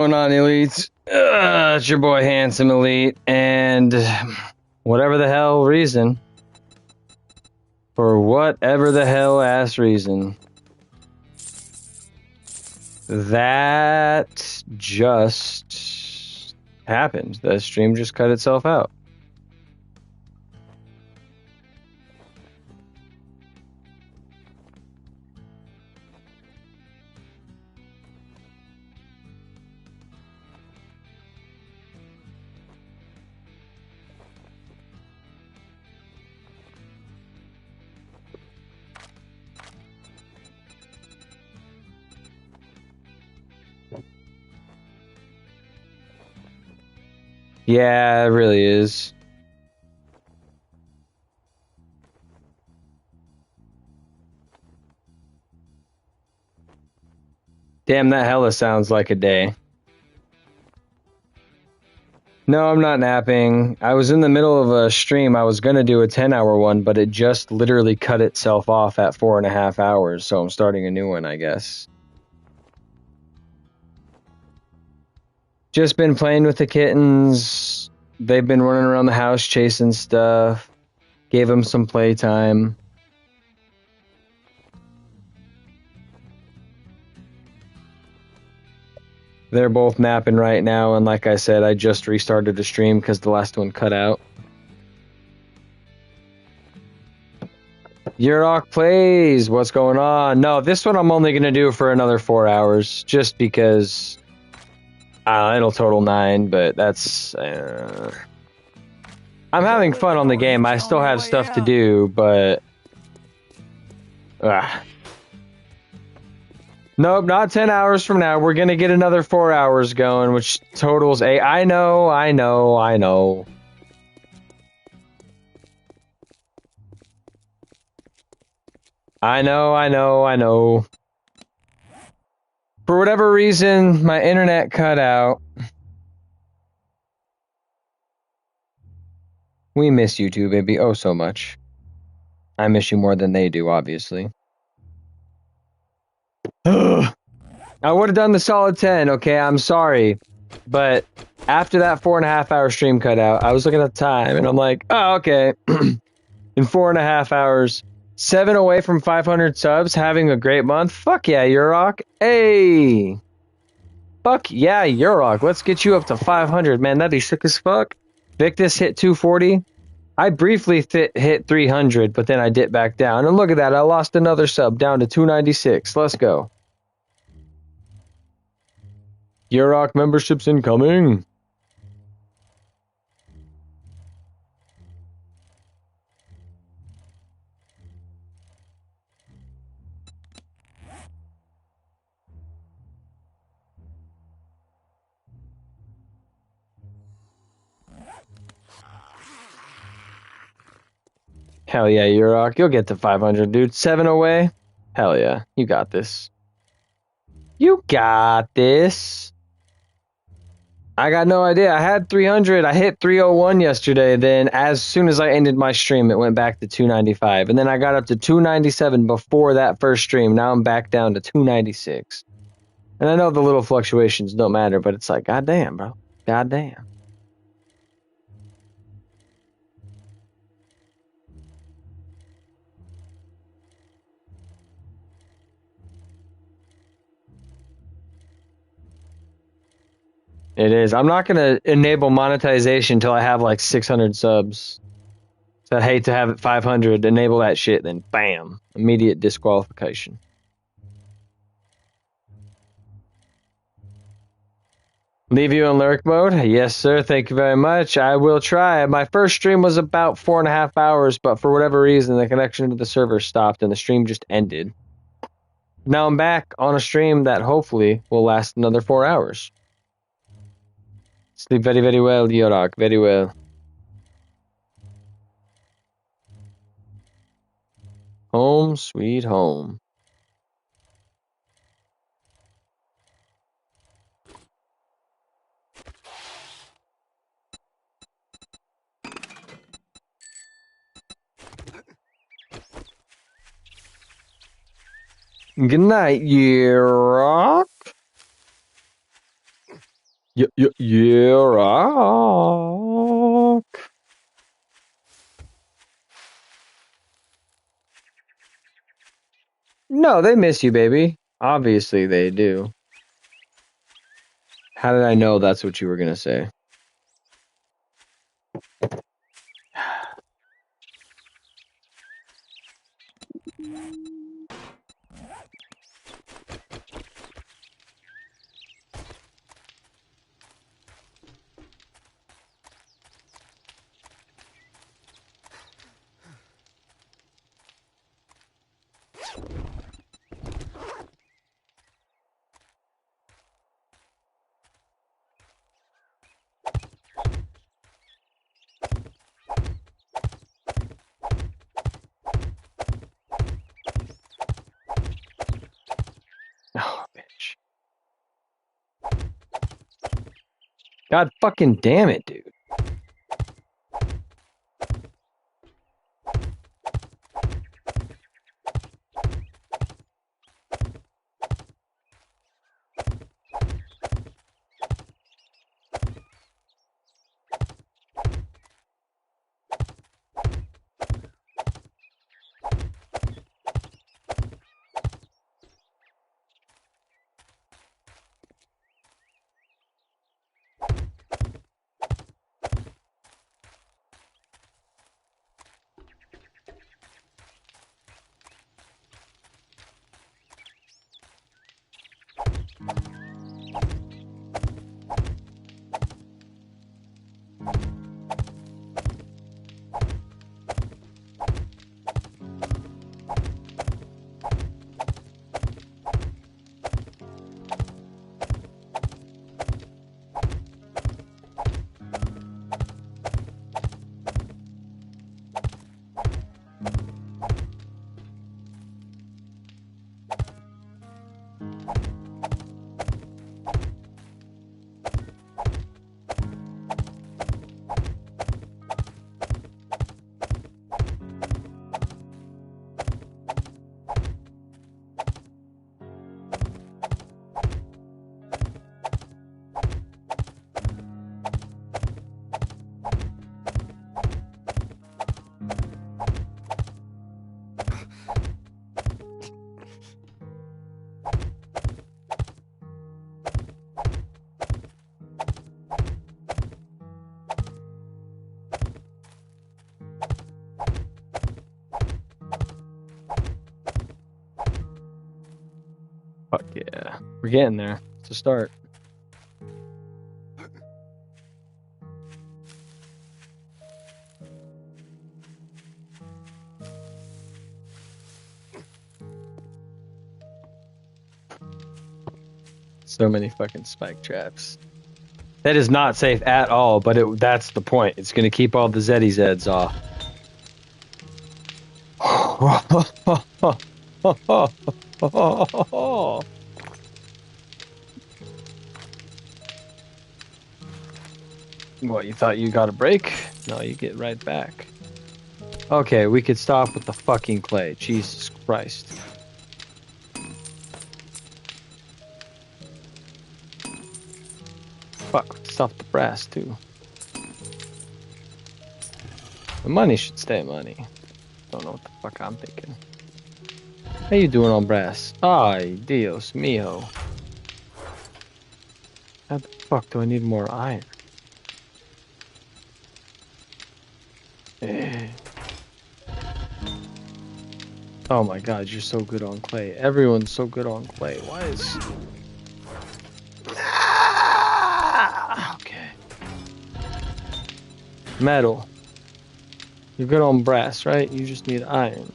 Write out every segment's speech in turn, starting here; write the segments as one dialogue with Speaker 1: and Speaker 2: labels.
Speaker 1: Going on, Elite? It's your boy Handsome Elite, and whatever the hell reason, for whatever the hell ass reason, that just happened. The stream just cut itself out. Yeah, it really is. Damn, that hella sounds like a day. No, I'm not napping. I was in the middle of a stream. I was going to do a 10-hour one, but it just literally cut itself off at 4.5 hours, so I'm starting a new one, I guess. Just been playing with the kittens. They've been running around the house chasing stuff. Gave them some playtime. They're both napping right now, and like I said, I just restarted the stream because the last one cut out. Yurok plays. What's going on? No, this one I'm only going to do for another 4 hours, just because it'll total 9, but that's... I'm having fun on the game. I still have stuff to do, but... Nope, not 10 hours from now. We're going to get another 4 hours going, which totals 8. I know. I know. For whatever reason, my internet cut out. We miss you too, baby. Oh, so much. I miss you more than they do, obviously. I would have done the solid 10, okay? I'm sorry. But after that 4.5 hour stream cut out, I was looking at the time and I'm like, oh, okay. In 4.5 hours, 7 away from 500 subs, having a great month. Fuck yeah, Yurok. Hey. Fuck yeah, Yurok. Let's get you up to 500, man. That'd be sick as fuck. Victus hit 240. I briefly hit 300, but then I dipped back down. And look at that. I lost another sub down to 296. Let's go. Yurok memberships incoming. Hell yeah, Yurok. You'll get to 500, dude. 7 away. Hell yeah. You got this. You got this. I got no idea. I had 300. I hit 301 yesterday. Then as soon as I ended my stream, it went back to 295. And then I got up to 297 before that first stream. Now I'm back down to 296. And I know the little fluctuations don't matter, but it's like, goddamn, bro. Goddamn. It is. I'm not going to enable monetization until I have like 600 subs. So I'd hate to have it 500, enable that shit, then bam, immediate disqualification. Leave you in lurk mode? Yes, sir. Thank you very much. I will try. My first stream was about 4.5 hours, but for whatever reason, the connection to the server stopped and the stream just ended. Now I'm back on a stream that hopefully will last another 4 hours. Sleep very, very well, Yurok. Very well. Home, sweet home. Good night, Yurok. Yeah, rock. No, they miss you, baby. Obviously they do. How did I know that's what you were gonna say? Oh, bitch. God fucking damn it, dude. Fuck yeah. We're getting there. It's a start. So many fucking spike traps. That is not safe at all, but that's the point. It's going to keep all the Zeddy Zeds off. What, you thought you got a break? No, you get right back. Okay, we could stop with the fucking clay. Jesus Christ. Fuck, stuff the brass too. The money should stay money. Don't know what the fuck I'm thinking. How you doing on brass? Ay, Dios mío. How the fuck do I need more iron? Oh my god, you're so good on clay. Everyone's so good on clay. Why is... Okay. Metal. You're good on brass, right? You just need iron.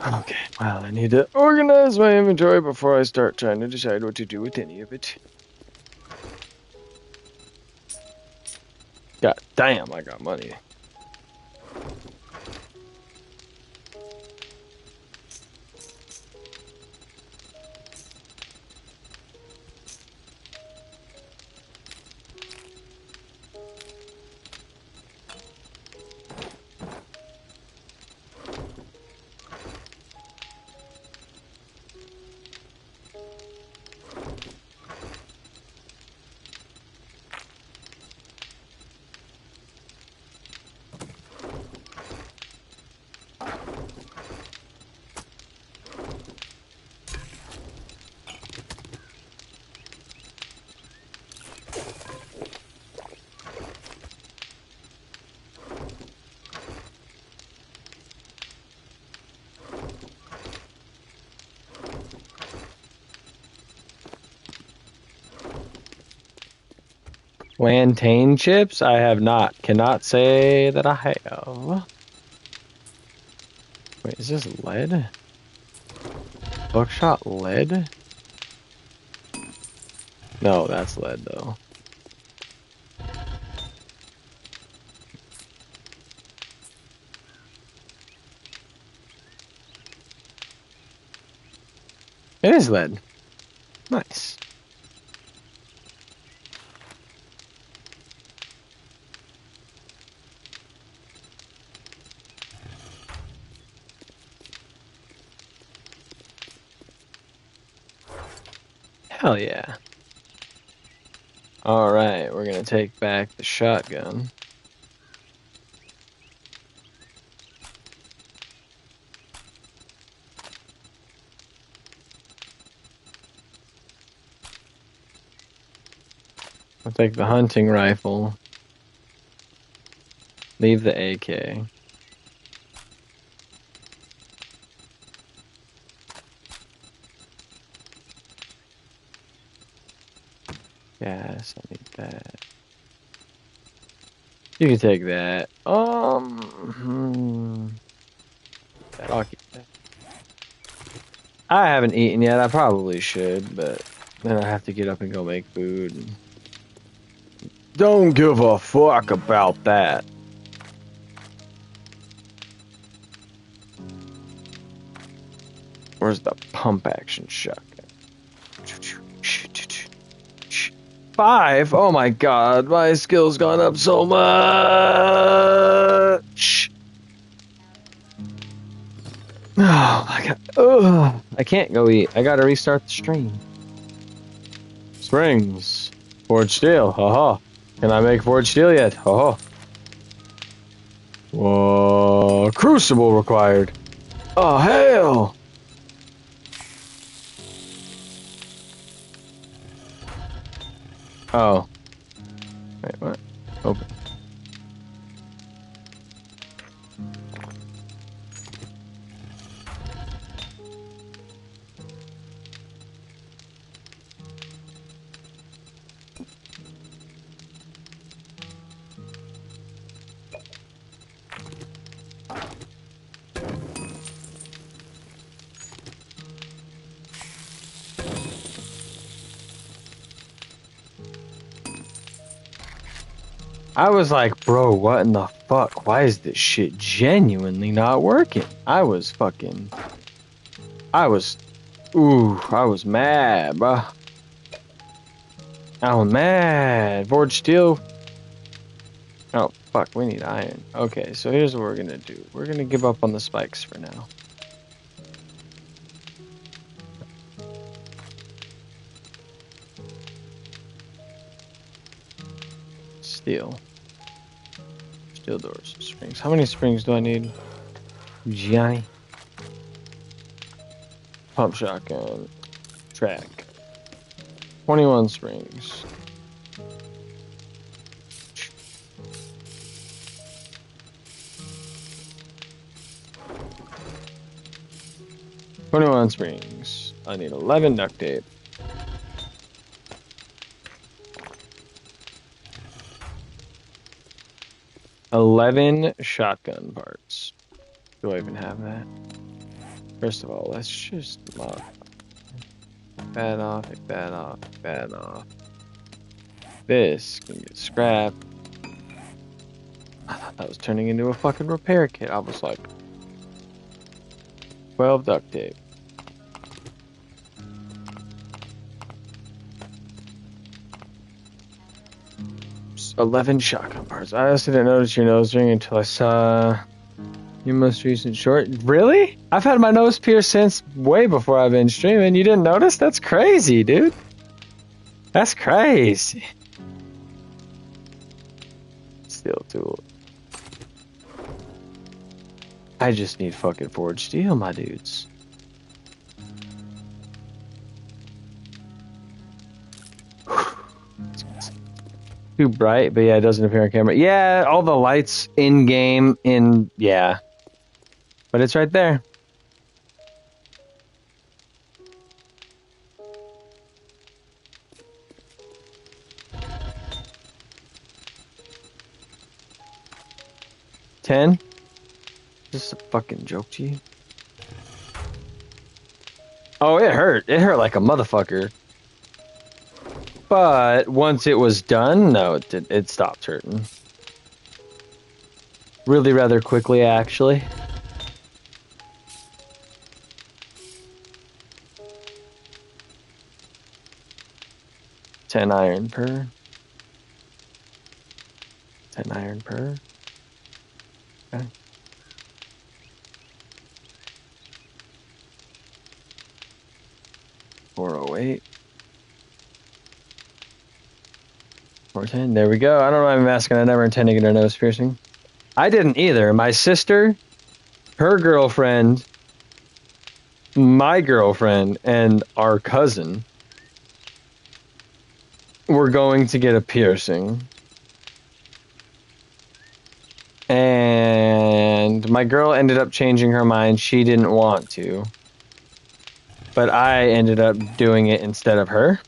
Speaker 1: Okay, well, I need to organize my inventory before I start trying to decide what to do with any of it. God damn, I got money. Plantain chips? I have not. Cannot say that I have. Wait, is this lead? Buckshot lead? No, that's lead though. It is lead. Nice. Hell yeah. Alright, we're gonna take back the shotgun. I'll take the hunting rifle. Leave the AK. Yes, I need that. You can take that. I'll keep that. I haven't eaten yet. I probably should, but then I have to get up and go make food. Don't give a fuck about that. Where's the pump action shotgun? 5? Oh my god, my skill's gone up so much. Oh my god. Ugh. I can't go eat. I gotta restart the stream. Springs. Forged steel. Haha. Can I make forged steel yet? Haha. Whoa. Crucible required. Oh, hell. Oh. Wait, what? Open. I was like, bro, what in the fuck? Why is this shit genuinely not working? I was mad, bro. I was mad. Forged steel. Oh, fuck, we need iron. Okay, so here's what we're gonna do. We're gonna give up on the spikes for now. Steel. Steel doors. Springs. How many springs do I need? Johnny. Pump shotgun. Track. 21 springs. "21 springs. I need 11 duct tape. 11 shotgun parts. Do I even have that? First of all, let's just bad off, bad off, bad off. This can get scrapped. I thought that was turning into a fucking repair kit. I was like, 12 duct tape. 11 shotgun parts. I also didn't notice your nose ring until I saw your most recent short. Really? I've had my nose pierced since way before I've been streaming. You didn't notice? That's crazy, dude. That's crazy. Steel tool. I just need fucking forged steel, my dudes. Too bright, but yeah, it doesn't appear on camera. Yeah, all the lights in game, yeah. But it's right there. $10? Is this a fucking joke to you? Oh, it hurt. It hurt like a motherfucker. But once it was done, no, it stopped hurting. Really rather quickly, actually. $10 iron per. 10 iron per. Okay. $408. 410. There we go. I don't know why I'm asking. I never intended to get a nose piercing. I didn't either. My sister, her girlfriend, my girlfriend, and our cousin were going to get a piercing. And my girl ended up changing her mind. She didn't want to. But I ended up doing it instead of her.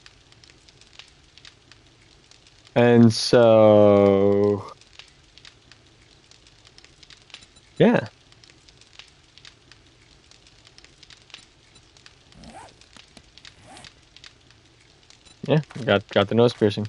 Speaker 1: And so, yeah. Yeah, got the nose piercing.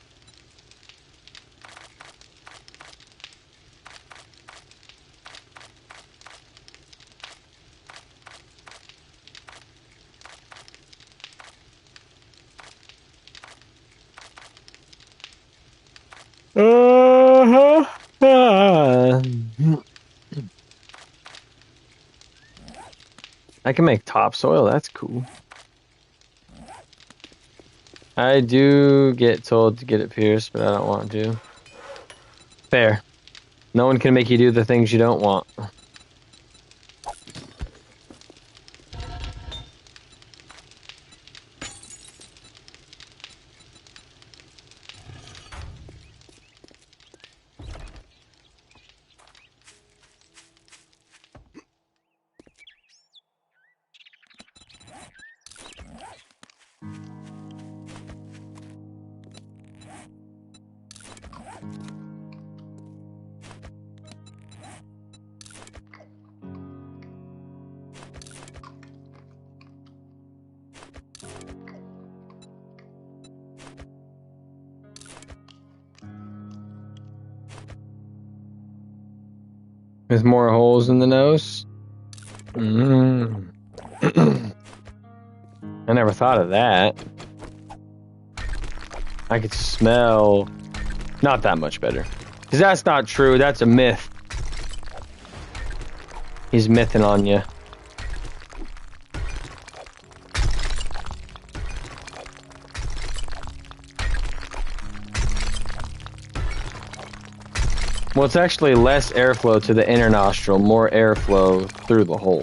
Speaker 1: I can make topsoil. That's cool. I do get told to get it pierced, but I don't want to. Fair. No one can make you do the things you don't want. With more holes in the nose? I never thought of that. I could smell not that much better. Because that's not true. That's a myth. He's mything on you. Well, it's actually less airflow to the inner nostril, more airflow through the hole.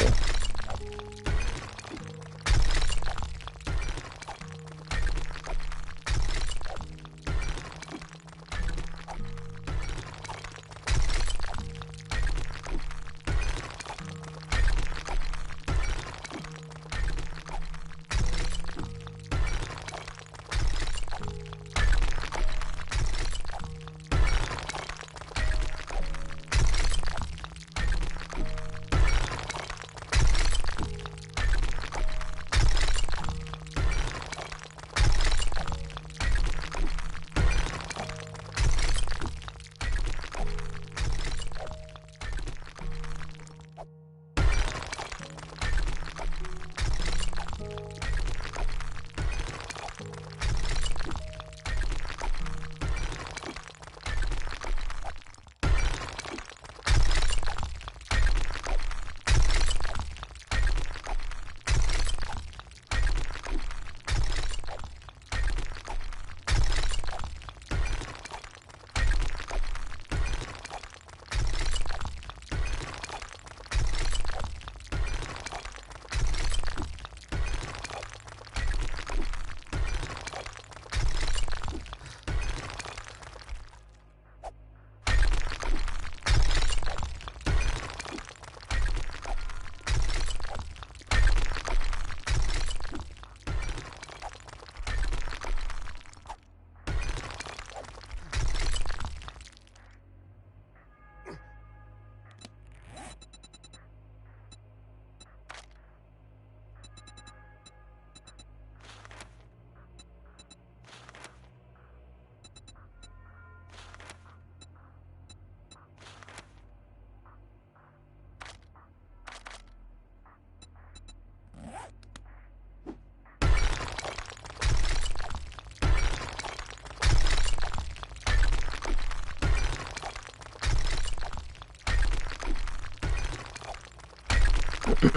Speaker 1: I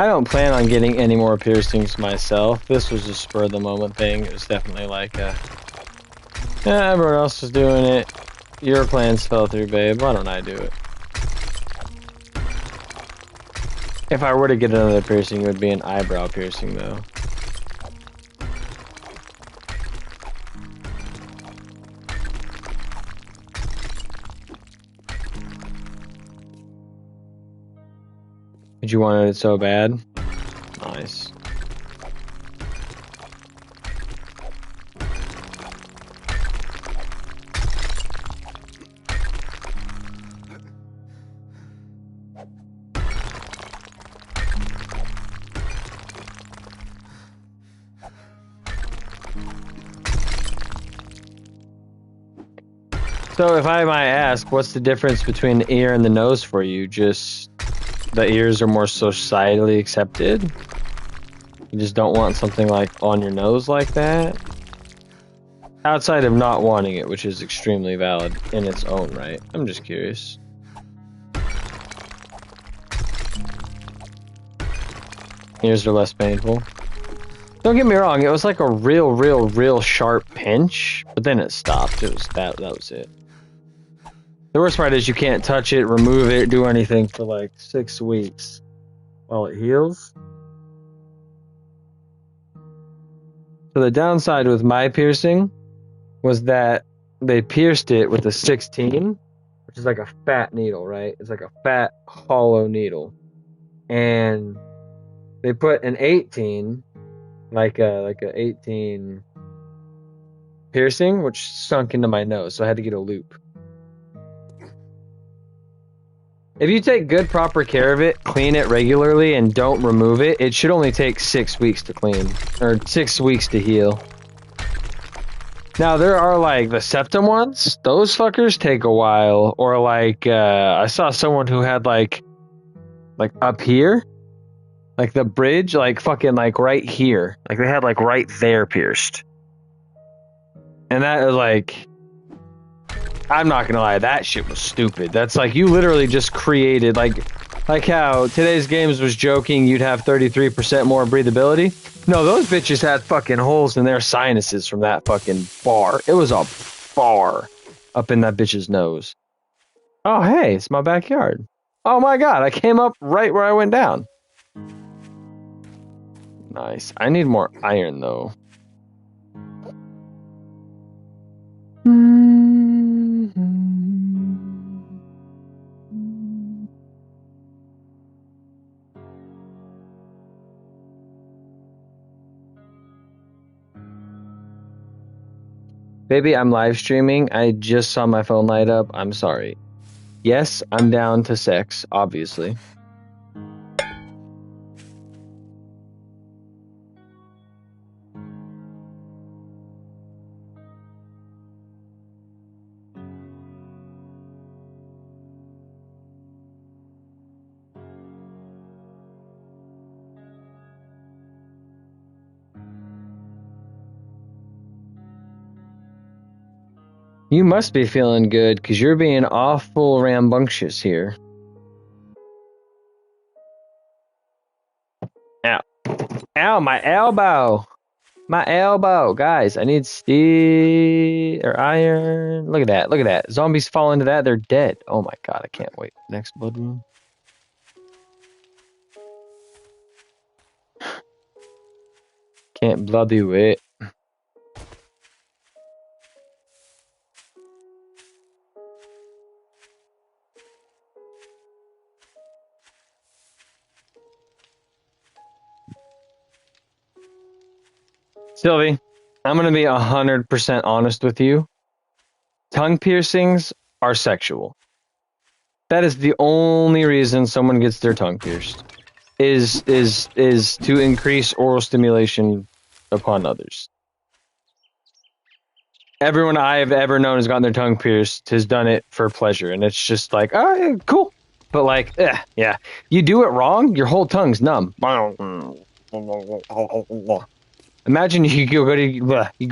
Speaker 1: don't plan on getting any more piercings myself. This was a spur of the moment thing. It was definitely like yeah, everyone else was doing it. Your plans fell through, babe. Why don't I do it? If I were to get another piercing, it would be an eyebrow piercing, though. Did you want it so bad? Nice. So if I might ask, what's the difference between the ear and the nose for you? Just the ears are more societally accepted? You just don't want something like on your nose like that? Outside of not wanting it, which is extremely valid in its own right. I'm just curious. Ears are less painful. Don't get me wrong, it was like a real sharp pinch, but then it stopped. It was that was it. The worst part is you can't touch it, remove it, do anything for like 6 weeks while it heals. So the downside with my piercing was that they pierced it with a 16, which is like a fat needle, right? It's like a fat, hollow needle. And they put an 18, like a 18 piercing, which sunk into my nose, so I had to get a loop. If you take good, proper care of it, clean it regularly, and don't remove it, it should only take 6 weeks to clean, or 6 weeks to heal. Now, there are, like, the septum ones. Those fuckers take a while. Or, like, I saw someone who had, like up here, like, the bridge, like, fucking, like, right here. Like, they had, like, right there pierced. And that is, like... I'm not gonna lie, that shit was stupid. That's like, you literally just created, like how today's games was joking you'd have 33% more breathability. No, those bitches had fucking holes in their sinuses from that fucking bar. It was a bar up in that bitch's nose. Oh, hey, it's my backyard. Oh my god, I came up right where I went down. Nice. I need more iron, though. Baby, I'm live streaming. I just saw my phone light up. I'm sorry. Yes, I'm down to sex, obviously. You must be feeling good, because you're being awful rambunctious here. Ow. Ow, my elbow! My elbow! Guys, I need steel or iron. Look at that, look at that. Zombies fall into that, they're dead. Oh my god, I can't wait. Next blood room. Can't bloody wait. Sylvie, I'm going to be 100% honest with you. Tongue piercings are sexual. That is the only reason someone gets their tongue pierced. Is to increase oral stimulation upon others. Everyone I have ever known has gotten their tongue pierced has done it for pleasure, and it's just like, oh, yeah, cool. But like, yeah, you do it wrong, your whole tongue's numb. Imagine you go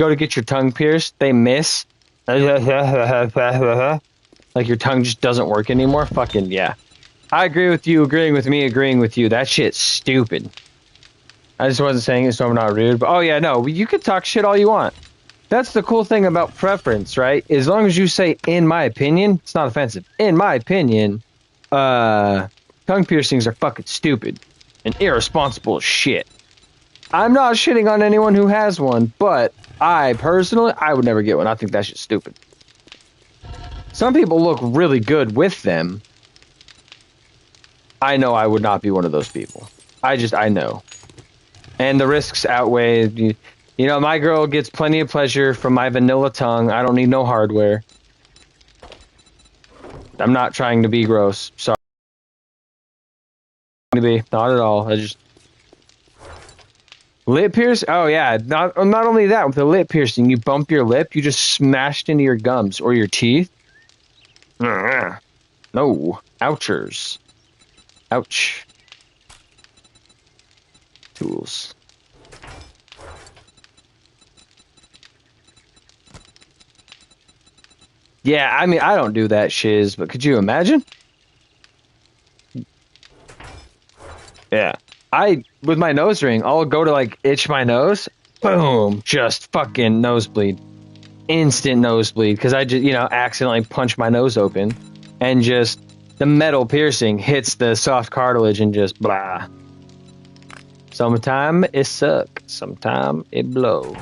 Speaker 1: to get your tongue pierced, they miss. Like your tongue just doesn't work anymore. Fucking yeah. I agree with you, agreeing with me, agreeing with you. That shit's stupid. I just wasn't saying it so I'm not rude, but oh yeah, no, you can talk shit all you want. That's the cool thing about preference, right? As long as you say, in my opinion, it's not offensive. In my opinion, tongue piercings are fucking stupid and irresponsible as shit. I'm not shitting on anyone who has one, but I personally, I would never get one. I think that shit's stupid. Some people look really good with them. I know I would not be one of those people. I know. And the risks outweigh, you know, my girl gets plenty of pleasure from my vanilla tongue. I don't need no hardware. I'm not trying to be gross. Sorry. To be, not at all. I just... Lip pierce? Oh yeah, not only that, with the lip piercing, you bump your lip, you just smashed into your gums or your teeth. No. Ouchers. Ouch. Tools. Yeah, I mean, I don't do that shiz, but could you imagine? Yeah. With my nose ring, I'll go to like itch my nose. Boom. Just fucking nosebleed. Instant nosebleed. Because I just, you know, accidentally punch my nose open. And just the metal piercing hits the soft cartilage and just blah. Sometime it suck. Sometime it blow.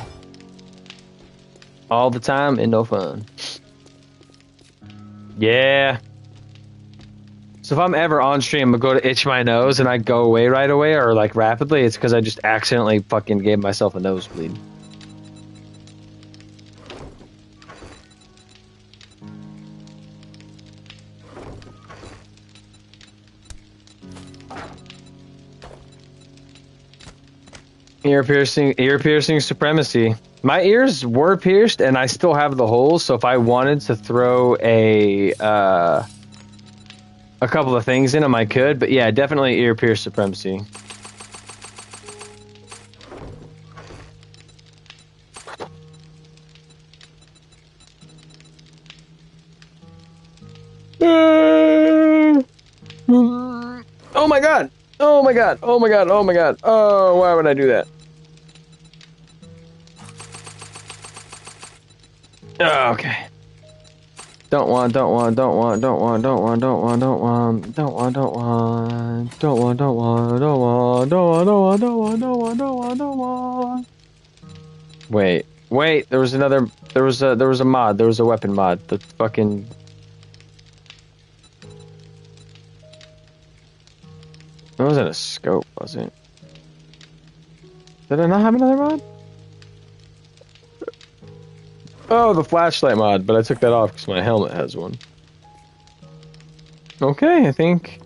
Speaker 1: All the time and no fun. Yeah. So if I'm ever on stream, I go to itch my nose and I go away right away or like rapidly, it's because I just accidentally fucking gave myself a nosebleed. Ear piercing supremacy. My ears were pierced and I still have the holes, so if I wanted to throw a couple of things in them, I could, but yeah, definitely ear pierce supremacy. Oh my god! Oh my god! Oh my god! Oh my god! Oh, why would I do that? Oh, okay. Don't want. Wait, there was a mod, there was a weapon mod. The fucking... It wasn't a scope, was it? Did I not have another mod? Oh, the flashlight mod, but I took that off because my helmet has one. Okay, I think...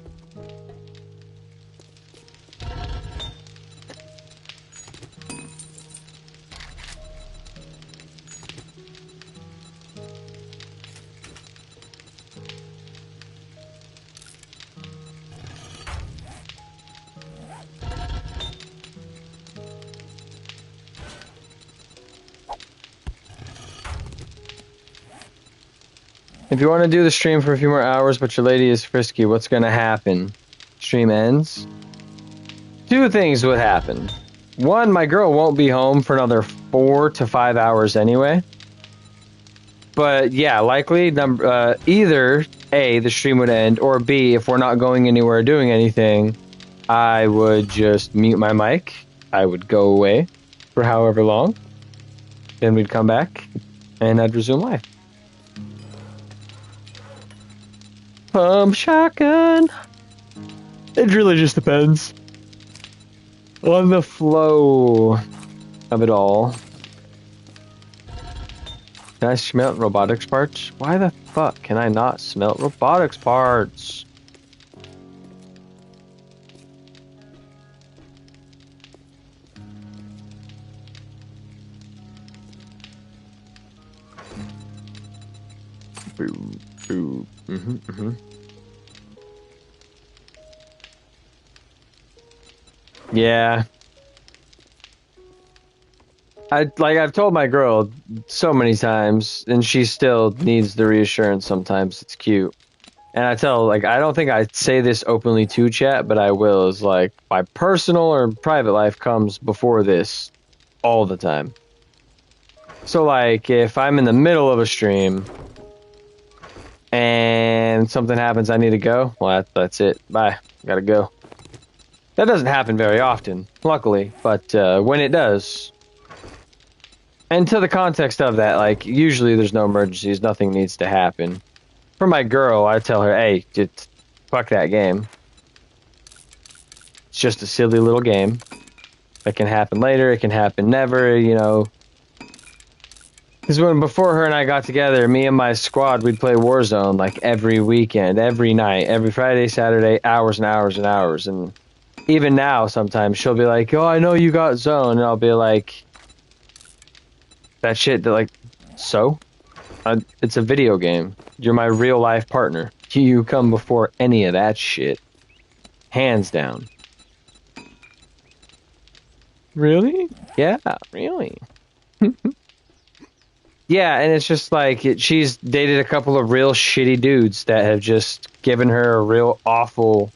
Speaker 1: If you want to do the stream for a few more hours, but your lady is frisky, what's going to happen? Stream ends? Two things would happen. One, my girl won't be home for another 4 to 5 hours anyway. But yeah, likely either A, the stream would end, or B, if we're not going anywhere or doing anything, I would just mute my mic. I would go away for however long. Then we'd come back and I'd resume life. Pump shotgun. It really just depends on the flow of it all. Can I smelt robotics parts? Why the fuck can I not smelt robotics parts? Boo. Yeah. I've told my girl so many times, and she still needs the reassurance sometimes. It's cute. And I tell, like, I don't think I say this openly to chat, but I will, is like, my personal or private life comes before this all the time. So, like, if I'm in the middle of a stream and something happens, I need to go, well, that's it. Bye. Gotta go. That doesn't happen very often, luckily, but when it does, and to the context of that, like, usually there's no emergencies, nothing needs to happen. For my girl, I tell her, hey, just fuck that game. It's just a silly little game. It can happen later, it can happen never, you know. Because before her and I got together, me and my squad, we'd play Warzone like every weekend, every night, every Friday, Saturday, hours and hours and hours. And even now, sometimes she'll be like, oh, I know you got Zone. And I'll be like, that shit, like, so? It's a video game. You're my real life partner. You come before any of that shit. Hands down. Really? Yeah, really. Yeah, and it's just like she's dated a couple of real shitty dudes that have just given her a real awful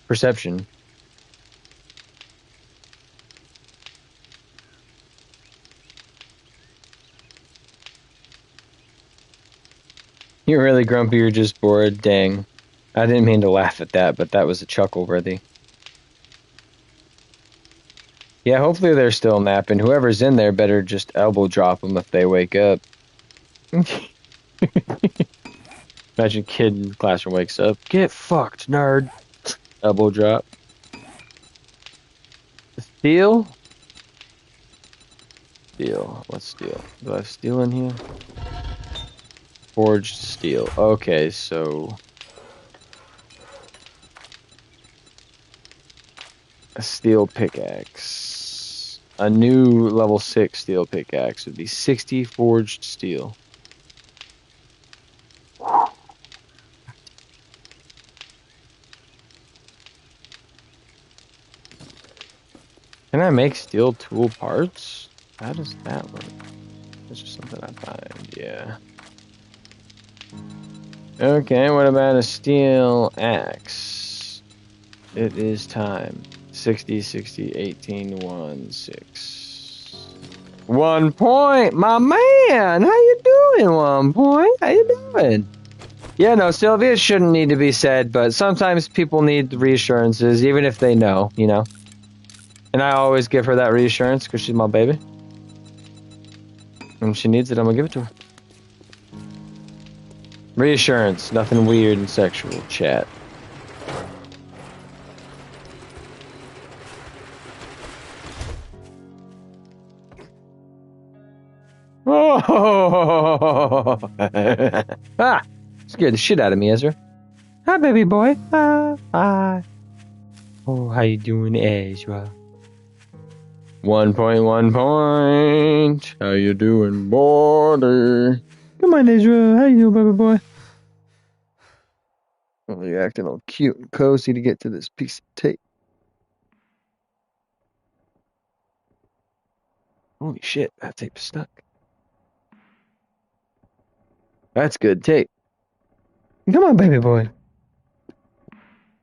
Speaker 1: perception. You're really grumpy, you're just bored. Dang. I didn't mean to laugh at that, but that was a chuckle worthy. Yeah, hopefully they're still napping. Whoever's in there better just elbow drop them if they wake up. Imagine kid in the classroom wakes up. Get fucked, nerd. Elbow drop. Steel? Steel. What's steel? Do I have steel in here? Forged steel. Okay, so... a steel pickaxe. A new level 6 steel pickaxe would be 60 forged steel. Can I make steel tool parts? How does that work? That's just something I find, yeah. Okay, what about a steel axe? It is time. 60, 60, 18, 1, 6. 1 point, my man! How you doing, 1 point? How you doing? Yeah, no, Sylvia shouldn't need to be said, but sometimes people need the reassurances, even if they know, you know? And I always give her that reassurance because she's my baby. When she needs it, I'm gonna give it to her. Reassurance, nothing weird and sexual, chat. Oh! Ah! Scared the shit out of me, Ezra. Hi, baby boy. Hi. Oh, how you doing, Ezra? 1.1 point. How you doing, border? Come on, Ezra. How you doing, baby boy? Oh, you're acting all cute and cozy to get to this piece of tape. Holy shit, that tape is stuck. That's good tape. Come on, baby boy.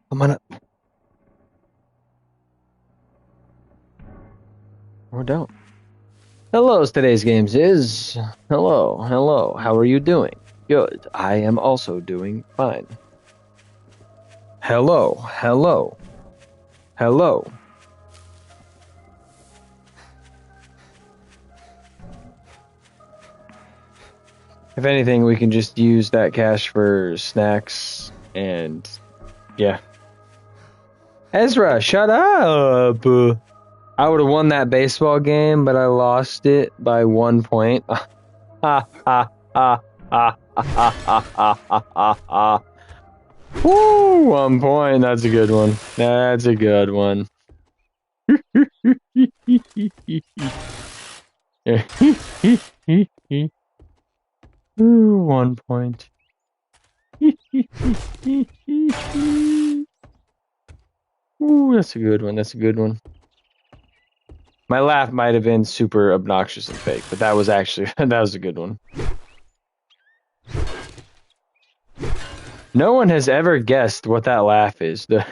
Speaker 1: Come on up. Or don't. Hello's today's games is. Hello, hello. How are you doing? Good. I am also doing fine. Hello, hello. Hello. If anything, we can just use that cash for snacks and yeah. Ezra, shut up. I would have won that baseball game, but I lost it by 1 point. Ha ha ha ha ha ha ha ha ha. Woo! 1 point. That's a good one. That's a good one. Ooh, 1 point. Ooh, that's a good one. That's a good one. My laugh might have been super obnoxious and fake, but that was actually that was a good one. No one has ever guessed what that laugh is. It's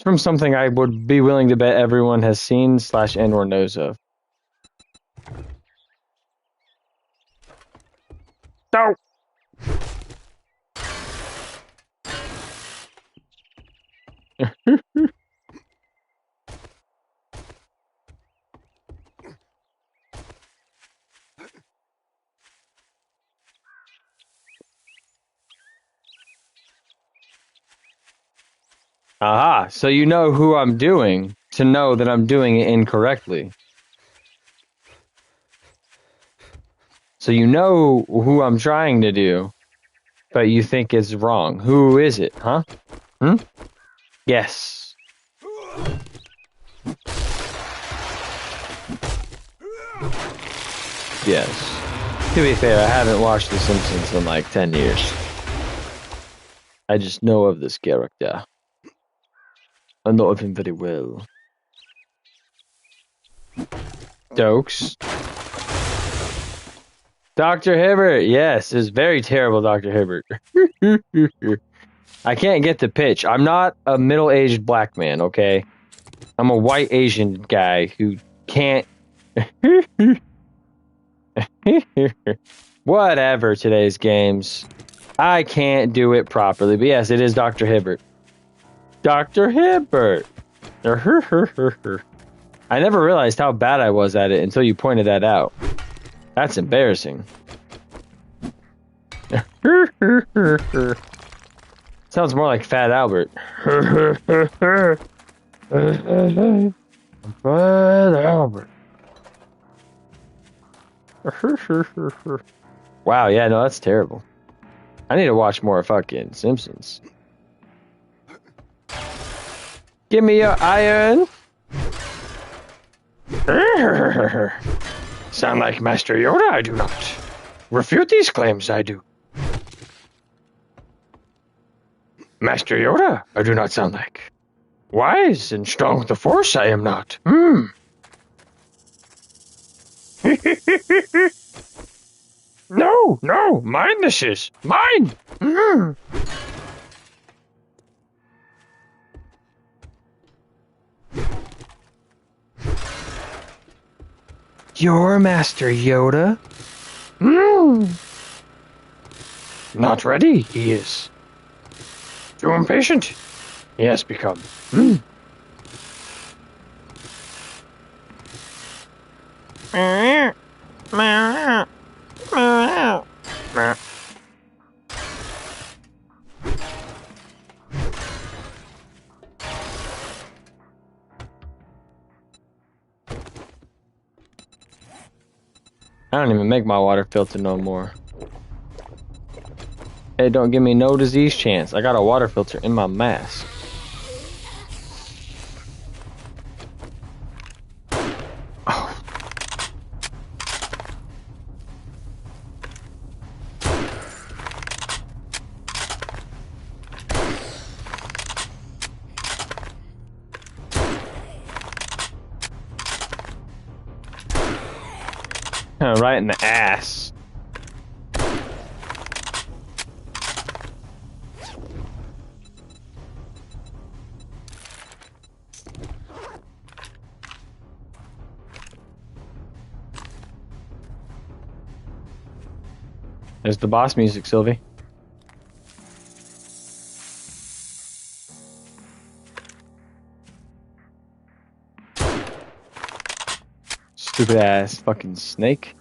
Speaker 1: from something I would be willing to bet everyone has seen / and or knows of. No. Aha, so you know who I'm doing to know that I'm doing it incorrectly. So you know who I'm trying to do, but you think it's wrong. Who is it, huh? Yes. Yes. To be fair, I haven't watched The Simpsons in like 10 years. I just know of this character. I know of him very well. Dokes. Dr. Hibbert, yes, is very terrible, Dr. Hibbert. I can't get the pitch. I'm not a middle-aged black man, okay? I'm a white Asian guy who can't... Whatever, today's games. I can't do it properly, but yes, it is Dr. Hibbert. Dr. Hibbert! I never realized how bad I was at it until you pointed that out. That's embarrassing. Sounds more like Fat Albert. Fat Albert. Wow, yeah, no, that's terrible. I need to watch more fucking Simpsons. Give me your iron. Sound like Master Yoda? I do not. Refute these claims, I do. Master Yoda? I do not sound like. Wise and strong with the Force, I am not. No, mine this is. Mine! Your Master Yoda? Not ready, he is. Too impatient. He has become. I don't even make my water filter no more. Hey, don't give me no disease chance. I got a water filter in my mask. Oh. Right in the ass. There's the boss music, Sylvie. Stupid ass fucking snake.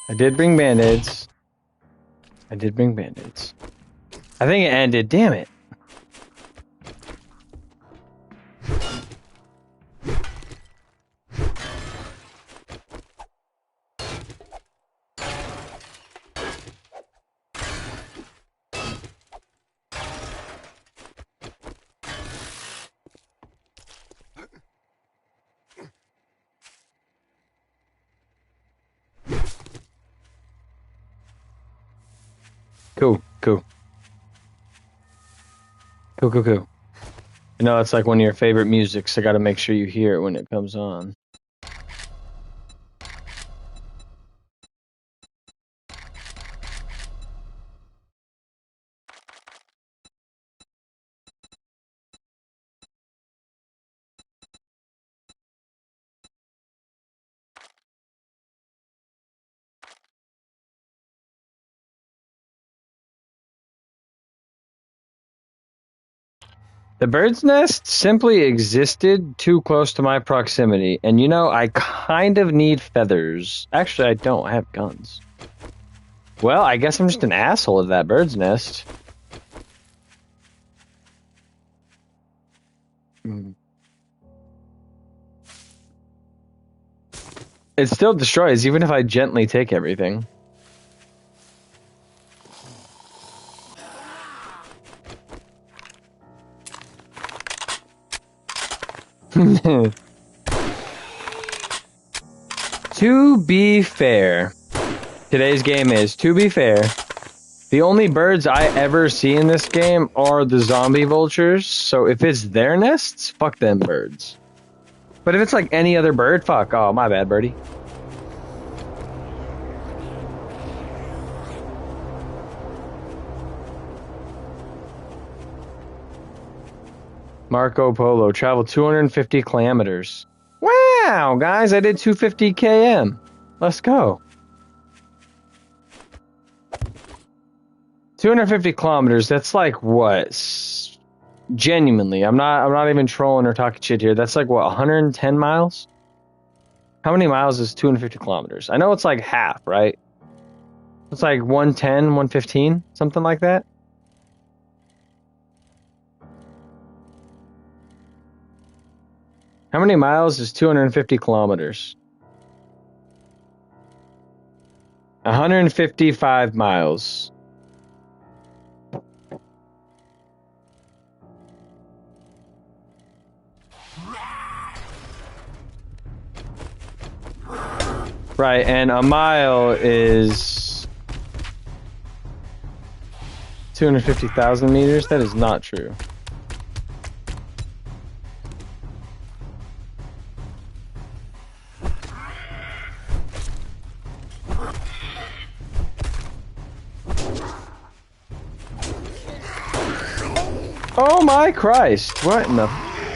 Speaker 1: I did bring band-aids. I think it ended, damn it. Cool, cool. Cool, cool, cool. I know it's like one of your favorite musics. I gotta make sure you hear it when it comes on. The bird's nest simply existed too close to my proximity, and you know, I kind of need feathers. Actually, I don't. I have guns. Well, I guess I'm just an asshole at that bird's nest. It still destroys, even if I gently take everything. To be fair, today's game is, to be fair, the only birds I ever see in this game are the zombie vultures, so if it's their nests, fuck them birds. But if it's like any other bird, fuck. Oh, my bad, birdie. Marco Polo, traveled 250 kilometers. Wow, guys, I did 250 km. Let's go. 250 kilometers, that's like what? Genuinely, I'm not even trolling or talking shit here. That's like what, 110 miles? How many miles is 250 kilometers? I know it's like half, right? It's like 110, 115, something like that. How many miles is 250 kilometers? 155 miles. Right, and a mile is 250,000 meters? That is not true. Oh my Christ, what in the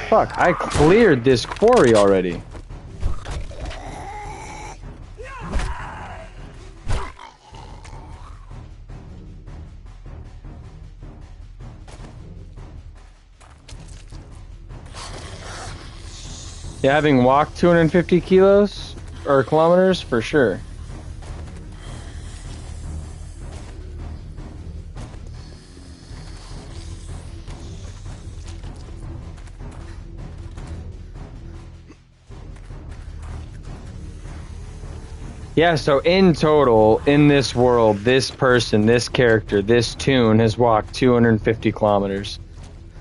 Speaker 1: fuck? I cleared this quarry already. Yeah, having walked 250 kilos or kilometers for sure. Yeah, so in total, in this world, this person, this character, this Toon has walked 250 kilometers.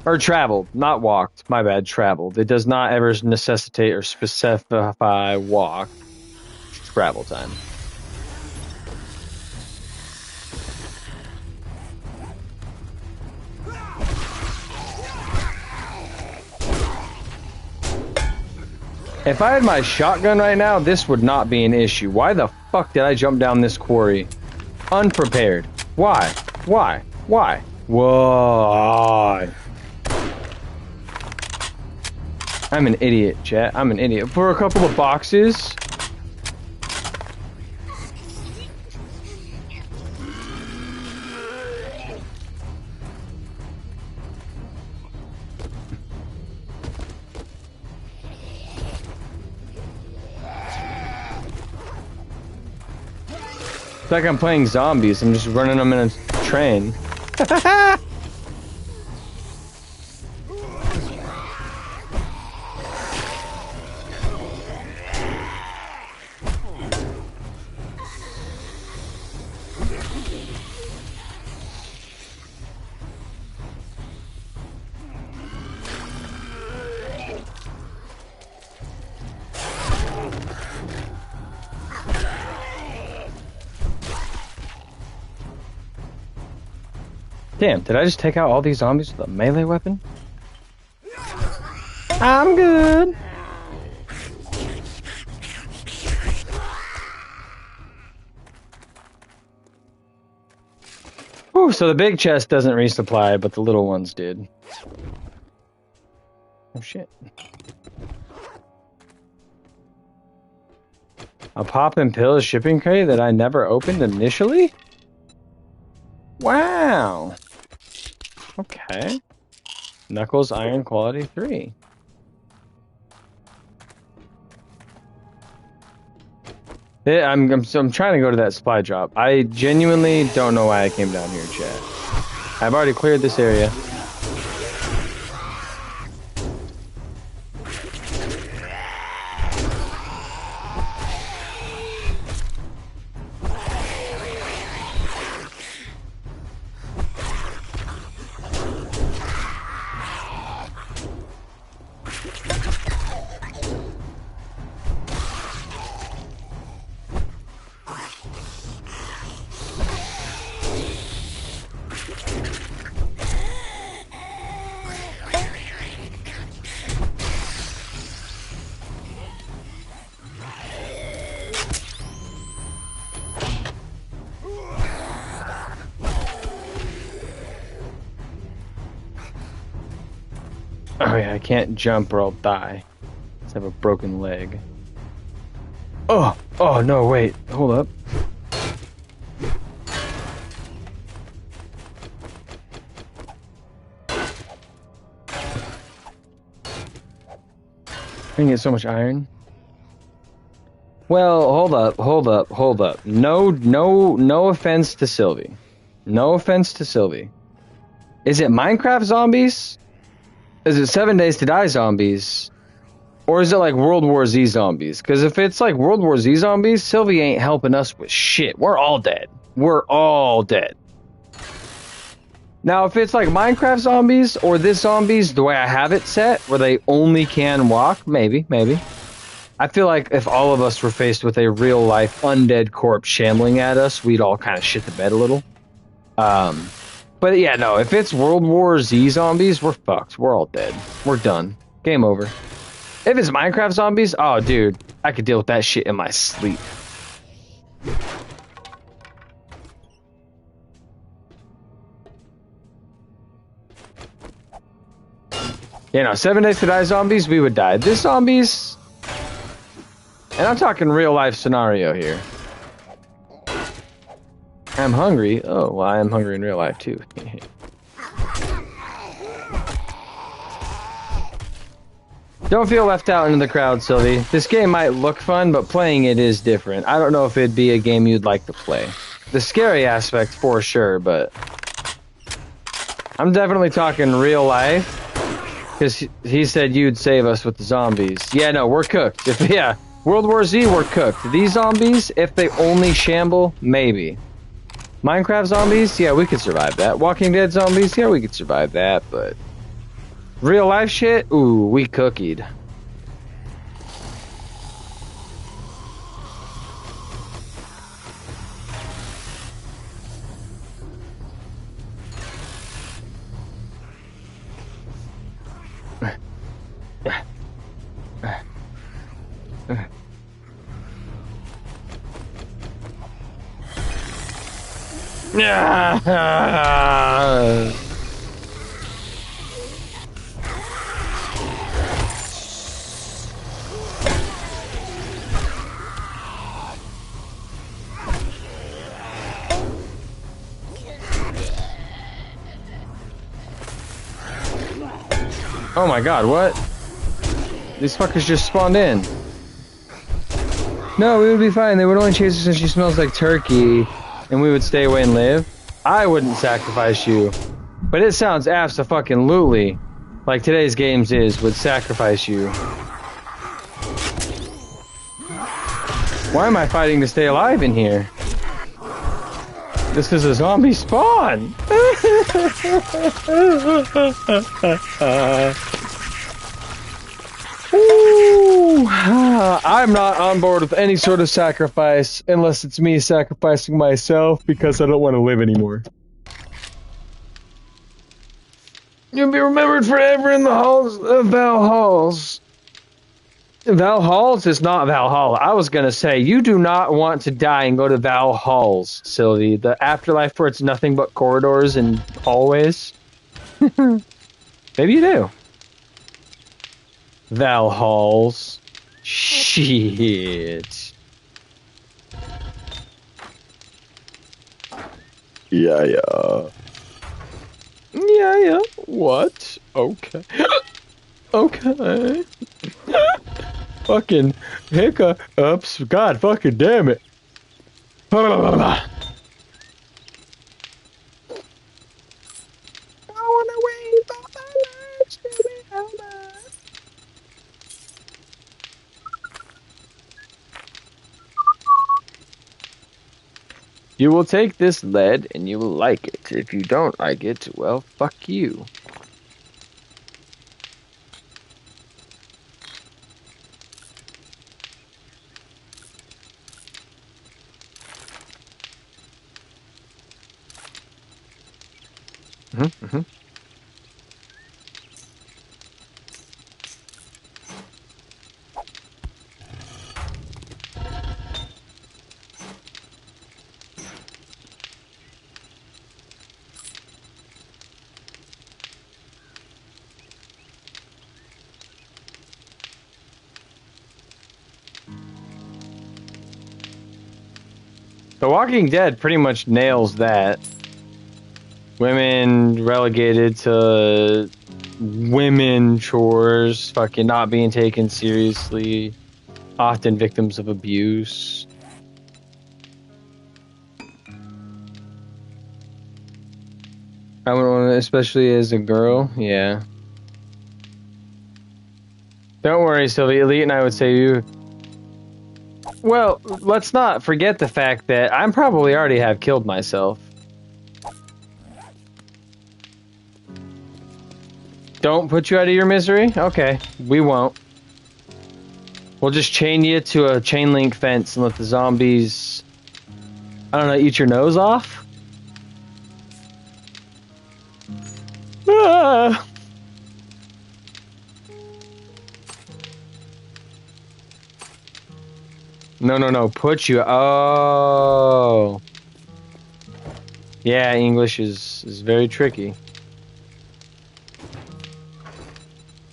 Speaker 1: Or traveled, not walked. My bad, traveled. It does not ever necessitate or specify walk. Travel time. If I had my shotgun right now, this would not be an issue. Why the fuck did I jump down this quarry? Unprepared. Why? Why? Why? Why? I'm an idiot, chat. I'm an idiot. For a couple of boxes. It's like I'm playing zombies. I'm just running them in a train. Damn, did I just take out all these zombies with a melee weapon? I'm good. Whew, so the big chest doesn't resupply, but the little ones did. Oh shit. A pop and pill shipping crate that I never opened initially? Wow. Okay. Knuckles Iron Quality 3. Yeah, I'm trying to go to that supply drop. I genuinely don't know why I came down here, chat. I've already cleared this area. Oh yeah, I can't jump or I'll die. I have a broken leg. Oh! Oh no, wait. Hold up. I can get so much iron. Well, hold up. No offense to Sylvie. No offense to Sylvie. Is it Minecraft zombies? Is it 7 Days to Die zombies? Or is it like World War Z zombies? Because if it's like World War Z zombies, Sylvie ain't helping us with shit. We're all dead. We're all dead. Now, if it's like Minecraft zombies or this zombies, the way I have it set, where they only can walk, maybe. I feel like if all of us were faced with a real-life undead corpse shambling at us, we'd all kind of shit the bed a little. But yeah, no, if it's World War Z zombies, we're fucked. We're all dead. We're done. Game over. If it's Minecraft zombies, oh, dude, I could deal with that shit in my sleep. You know, 7 Days to Die zombies, we would die. This zombies, and I'm talking real life scenario here. I'm hungry. Oh, well, I am hungry in real life too. Don't feel left out into the crowd, Sylvie. This game might look fun, but playing it is different. I don't know if it'd be a game you'd like to play. The scary aspect for sure, but I'm definitely talking real life. Because he said you'd save us with the zombies. Yeah, no, we're cooked. Yeah, World War Z, we're cooked. These zombies, if they only shamble, maybe. Minecraft zombies, yeah, we could survive that. Walking Dead zombies, yeah, we could survive that, but real life shit, ooh, we cookied. Oh my god, what? These fuckers just spawned in. No, we would be fine. They would only chase her since she smells like turkey, and we would stay away and live. I wouldn't sacrifice you. But it sounds abso-fucking-lutely like today's games would sacrifice you. Why am I fighting to stay alive in here? This is a zombie spawn! Ooh, I'm not on board with any sort of sacrifice unless it's me sacrificing myself because I don't want to live anymore. You'll be remembered forever in the halls of Valhalls. Valhalls is not Valhalla. I was gonna say, you do not want to die and go to Valhalls, Sylvie. The afterlife where it's nothing but corridors and hallways. Maybe you do. Valhalls. Shit. Yeah. What? Okay. Okay. Fucking hiccups. God fucking damn it. You will take this lead and you will like it. If you don't like it, well, fuck you. Mm-hmm. The Walking Dead pretty much nails that. Women relegated to women chores, fucking not being taken seriously, often victims of abuse. I would want to, especially as a girl, yeah. Don't worry, Sylvie. Elite and I would say you. Well, let's not forget the fact that I'm probably already have killed myself. Don't put you out of your misery? Okay, we won't. We'll just chain you to a chain link fence and let the zombies, I don't know, eat your nose off? Ah. No, put you, oh. Yeah, English is very tricky.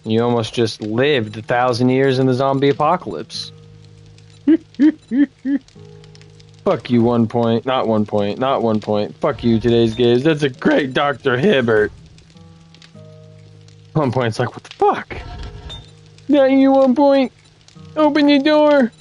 Speaker 1: You almost just lived 1,000 years in the zombie apocalypse. Fuck you, 1 point. Not 1 point. Not 1 point. Fuck you, today's games. That's a great Dr. Hibbert. 1 point's like, what the fuck? Not you, 1 point. Open your door.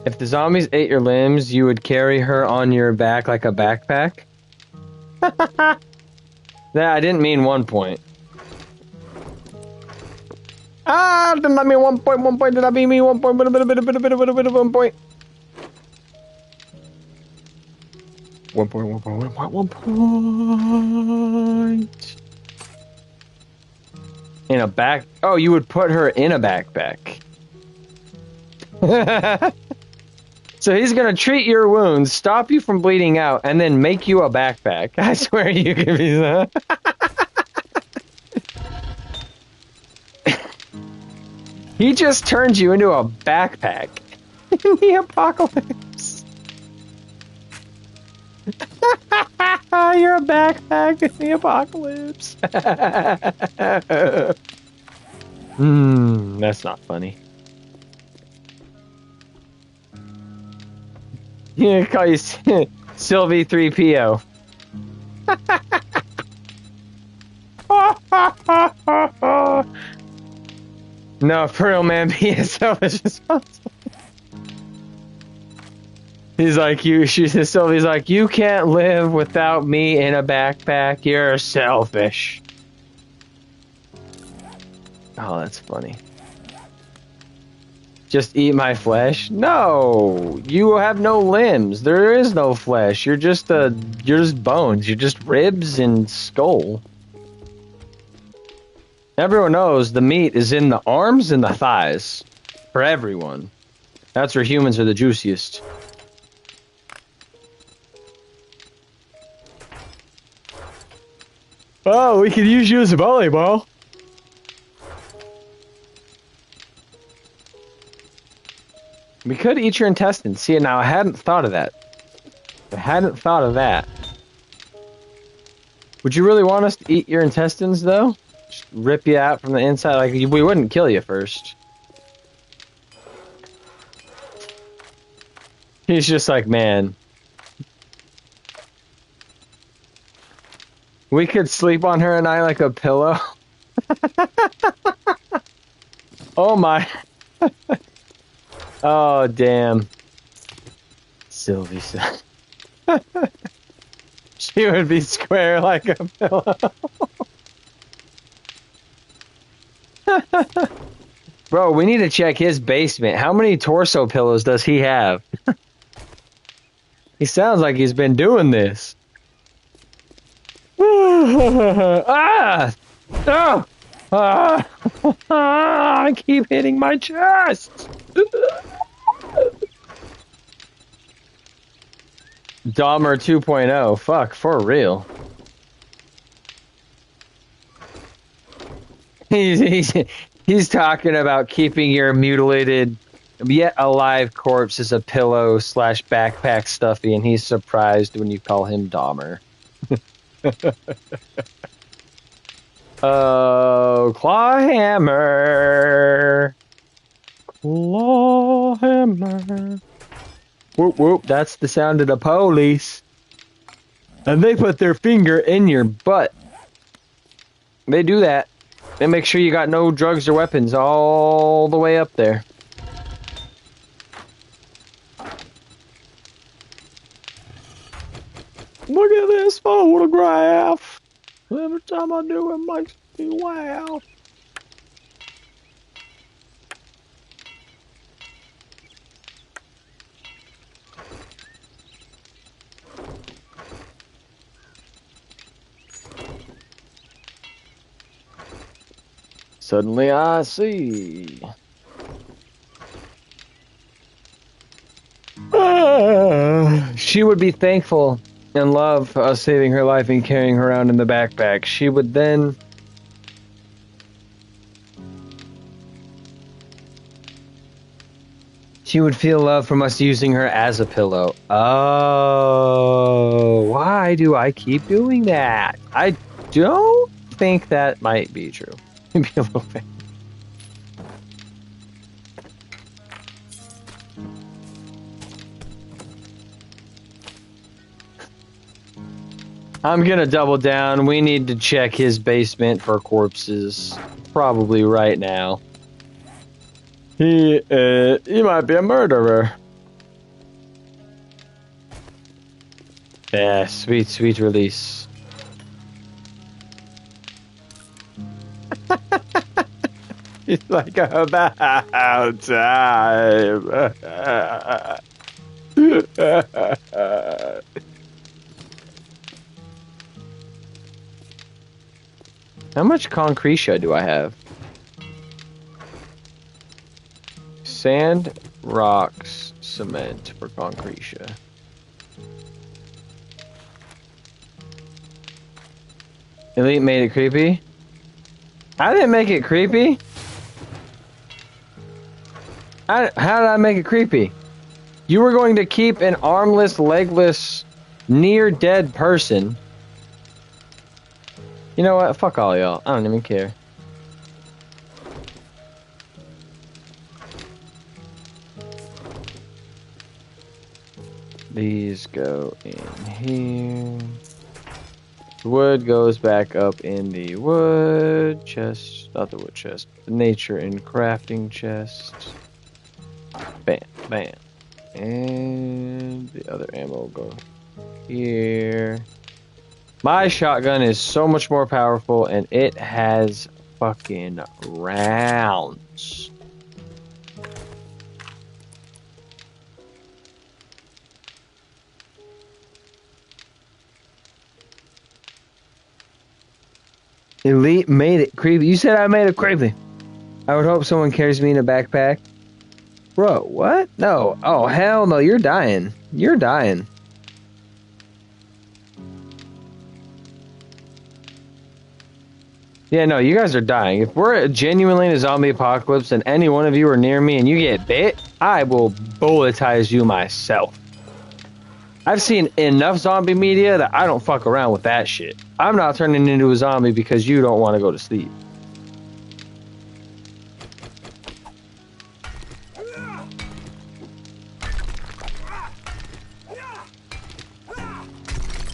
Speaker 1: If the zombies ate your limbs, you would carry her on your back like a backpack? Nah, I didn't mean 1 point. Ah, did not mean 1 point, 1 point, did not mean 1 point, but a bit of 1 point. 1 point, 1 point, 1 point, 1 point. In a back, oh, you would put her in a backpack. So he's gonna treat your wounds, stop you from bleeding out, and then make you a backpack. I swear you can be that. He just turned you into a backpack in the apocalypse. You're a backpack in the apocalypse. That's not funny. Yeah, call you Sylvie 3PO. No, for real, man, be as selfish as possible. He's like, Sylvie's like, you can't live without me in a backpack. You're selfish. Oh, that's funny. Just eat my flesh? No, you have no limbs. There is no flesh. You're just bones. You're just ribs and skull. Everyone knows the meat is in the arms and the thighs. For everyone. That's where humans are the juiciest. Oh, we could use you as a volleyball. We could eat your intestines. See, now I hadn't thought of that. I hadn't thought of that. Would you really want us to eat your intestines, though? Just rip you out from the inside? Like, we wouldn't kill you first. He's just like, man. We could sleep on her and I like a pillow. Oh my. Oh, damn. Sylvie said. She would be square like a pillow. Bro, we need to check his basement. How many torso pillows does he have? He sounds like he's been doing this. Ah! Oh! Ah! I keep hitting my chest! Dahmer 2.0. Fuck, for real. He's talking about keeping your mutilated, yet alive corpse as a pillow / backpack stuffy, and he's surprised when you call him Dahmer. Oh, Clawhammer. Clawhammer. Whoop whoop, that's the sound of the police. And they put their finger in your butt. They do that. They make sure you got no drugs or weapons all the way up there. Look at this photograph. Every time I do it makes me laugh. Suddenly I see. She would be thankful and love us saving her life and carrying her around in the backpack. She would then... She would feel love from us using her as a pillow. Oh, why do I keep doing that? I don't think that might be true. Maybe a little bit. I'm gonna double down. We need to check his basement for corpses. Probably right now. He might be a murderer. Yeah, sweet, sweet release. He's like, about time. How much concretia do I have? Sand, rocks, cement for concretia. Elite made it creepy? I didn't make it creepy. How did I make it creepy? You were going to keep an armless, legless, near-dead person. You know what? Fuck all y'all. I don't even care. These go in here. The wood goes back up in the wood chest. Not the wood chest. The nature and crafting chest. Bam, bam. And the other ammo will go here. My shotgun is so much more powerful, and it has fucking rounds. Elite made it creepy. You said I made it creepy. I would hope someone carries me in a backpack. Bro, what? No. Oh, hell no. You're dying. You're dying. Yeah, no, you guys are dying. If we're genuinely in a zombie apocalypse and any one of you are near me and you get bit, I will bulletize you myself. I've seen enough zombie media that I don't fuck around with that shit. I'm not turning into a zombie because you don't want to go to sleep.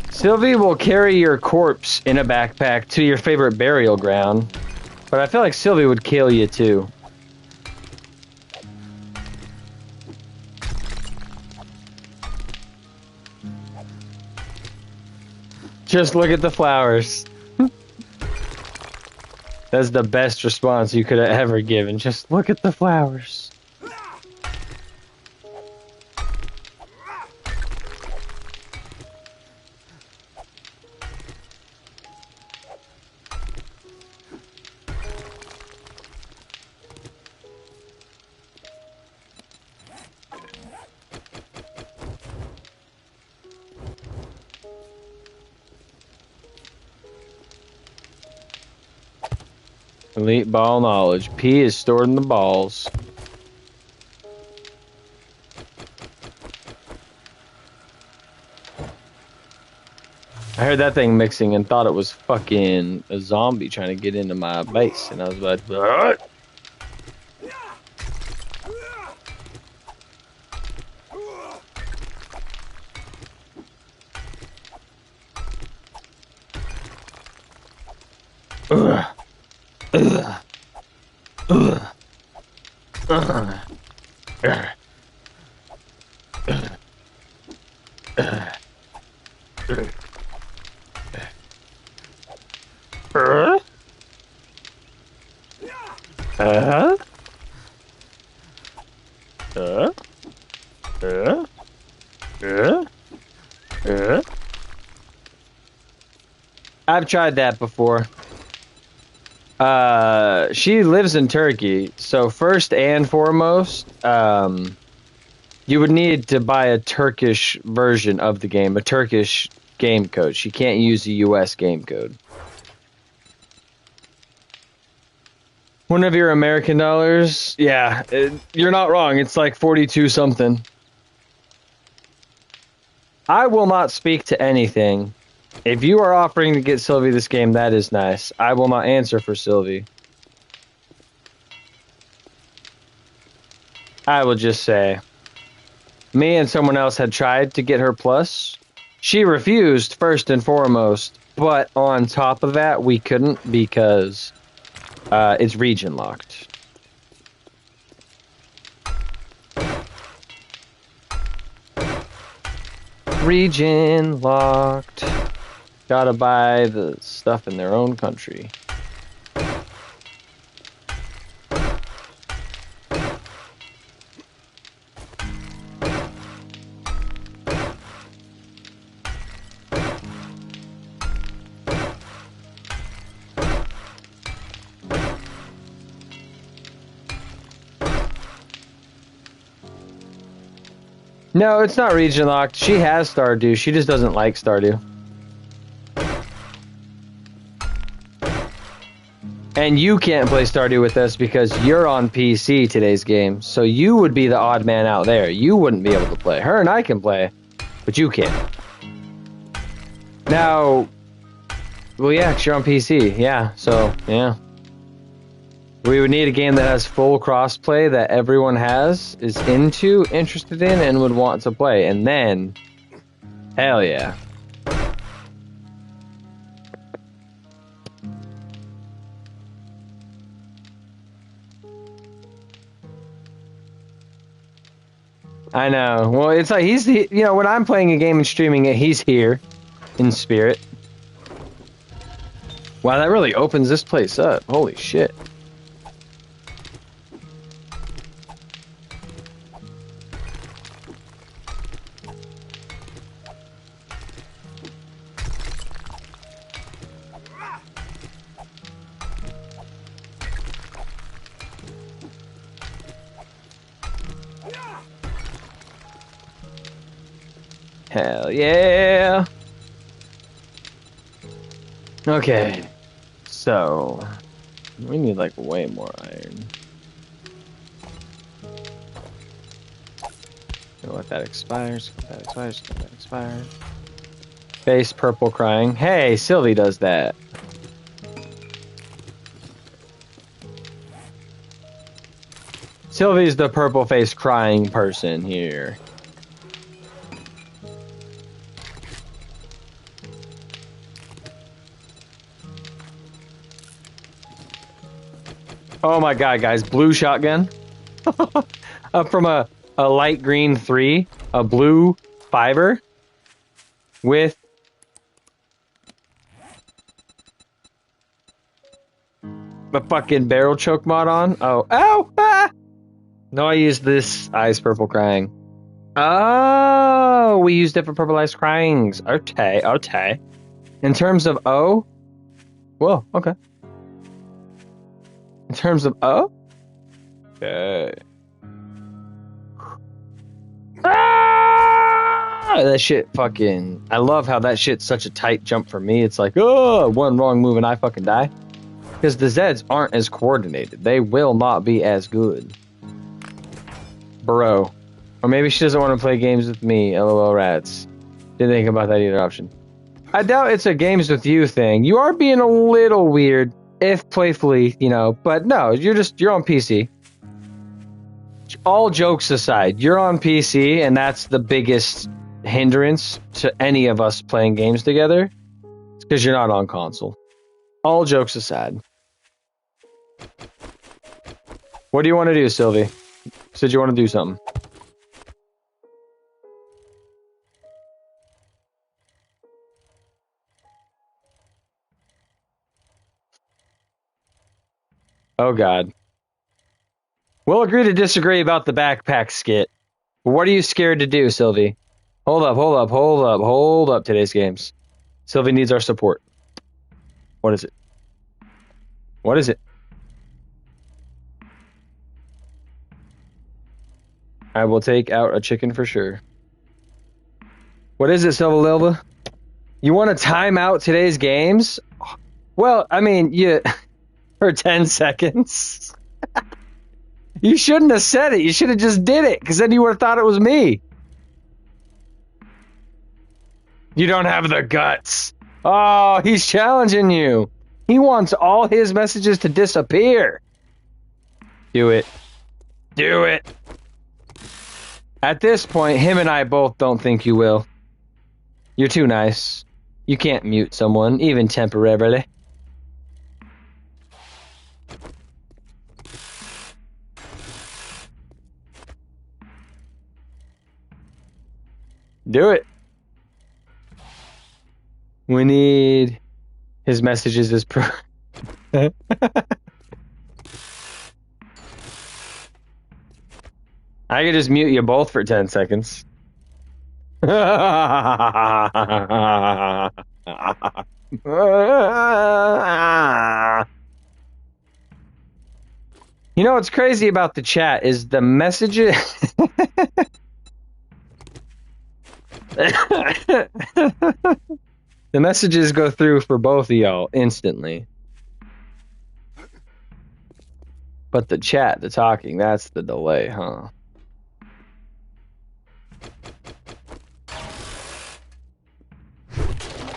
Speaker 1: Sylvie will carry your corpse in a backpack to your favorite burial ground, but I feel like Sylvie would kill you too. Just look at the flowers. That's the best response you could have ever given. Just look at the flowers. Elite ball knowledge. P is stored in the balls. I heard that thing mixing and thought it was fucking a zombie trying to get into my base, and I was like, what? I've tried that before. She lives in Turkey, so first and foremost, you would need to buy a Turkish version of the game, a Turkish game code. She can't use the US game code. One of your American dollars? Yeah, you're not wrong. It's like 42 something. I will not speak to anything. If you are offering to get Sylvie this game, that is nice. I will not answer for Sylvie. I will just say, me and someone else had tried to get her plus. She refused, first and foremost. But on top of that, we couldn't because it's region locked. Region locked. Gotta buy the stuff in their own country. No, it's not region locked. She has Stardew. She just doesn't like Stardew. And you can't play Stardew with us because you're on PC today's game. So you would be the odd man out there. You wouldn't be able to play. Her and I can play, but you can't. Now, well, yeah, 'cause you're on PC. Yeah, so, yeah. We would need a game that has full crossplay that everyone is interested in, and would want to play. And then, hell yeah. I know. Well, it's like when I'm playing a game and streaming it, he's here in spirit. Wow, that really opens this place up. Holy shit. Hell yeah. Okay. So, we need like way more iron. Let that expires. Let that expires. Let that expire. Face purple crying. Hey, Sylvie does that. Sylvie's the purple face crying person here. Oh my god, guys. Blue shotgun. Up from a light green 3, a blue fiber with a fucking barrel choke mod on. Oh, ow! Ah! No, I used this Eyes Purple Crying. Oh, we use different purple eyes cryings. Okay, okay. In terms of O, whoa, okay. In terms of O, okay. Ah! That shit fucking. I love how that shit's such a tight jump for me. It's like, oh, one wrong move and I fucking die. Because the Zeds aren't as coordinated. They will not be as good. Bro. Or maybe she doesn't want to play games with me. LOL rats. Didn't think about that either option. I doubt it's a games with you thing. You are being a little weird, if playfully, you know. But no, you're on PC. All jokes aside, you're on PC, and that's the biggest hindrance to any of us playing games together. It's because you're not on console. All jokes aside. What do you want to do, Sylvie? Said you want to do something. Oh, God. We'll agree to disagree about the backpack skit. What are you scared to do, Sylvie? Hold up, today's games. Sylvie needs our support. What is it? What is it? I will take out a chicken for sure. What is it, Silva? You want to time out today's games? Well, I mean, you for 10 seconds. You shouldn't have said it. You should have just did it, because then you would have thought it was me. You don't have the guts. Oh, he's challenging you. He wants all his messages to disappear. Do it. Do it. At this point, him and I both don't think you will. You're too nice. You can't mute someone, even temporarily. Do it. We need his messages as pro. I could just mute you both for 10 seconds. You know what's crazy about the chat is the messages. The messages go through for both of y'all instantly. But the chat, the talking, that's the delay, huh?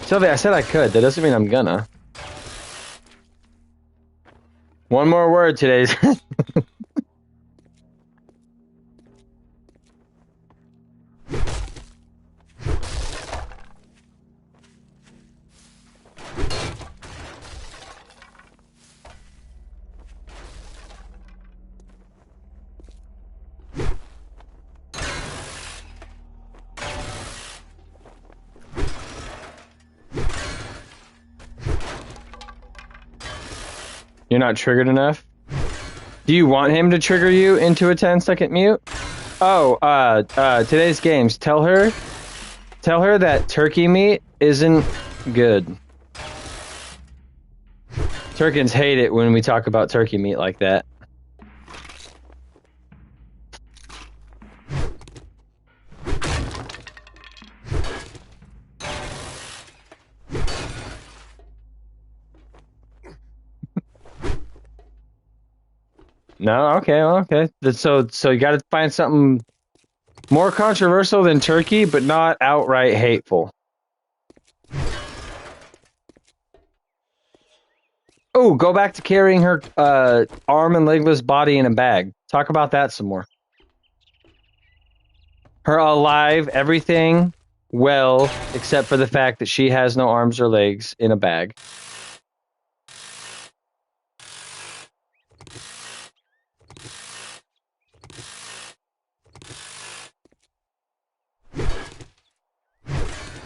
Speaker 1: Sylvie, I said I could. That doesn't mean I'm gonna. One more word today. You're not triggered enough? Do you want him to trigger you into a 10-second mute? Oh, today's games. Tell her that turkey meat isn't good. Turkins hate it when we talk about turkey meat like that. No, okay, okay. So you got to find something more controversial than turkey, but not outright hateful. Oh, go back to carrying her arm and legless body in a bag. Talk about that some more. Her alive, everything well, except for the fact that she has no arms or legs in a bag.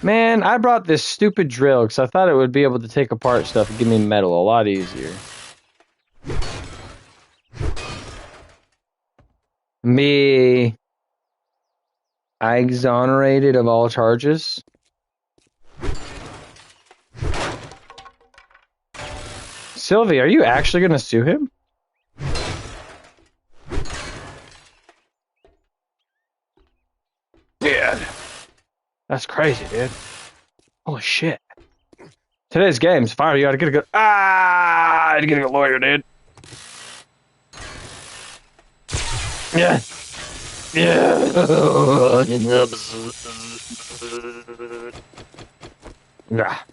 Speaker 1: Man, I brought this stupid drill because I thought it would be able to take apart stuff and give me metal a lot easier. Me exonerated of all charges. Sylvie, are you actually going to sue him? Dude. That's crazy, dude. Holy shit. Today's game's fire. You gotta get a good. I gotta get a good lawyer, dude. Yeah. Yeah. Yeah.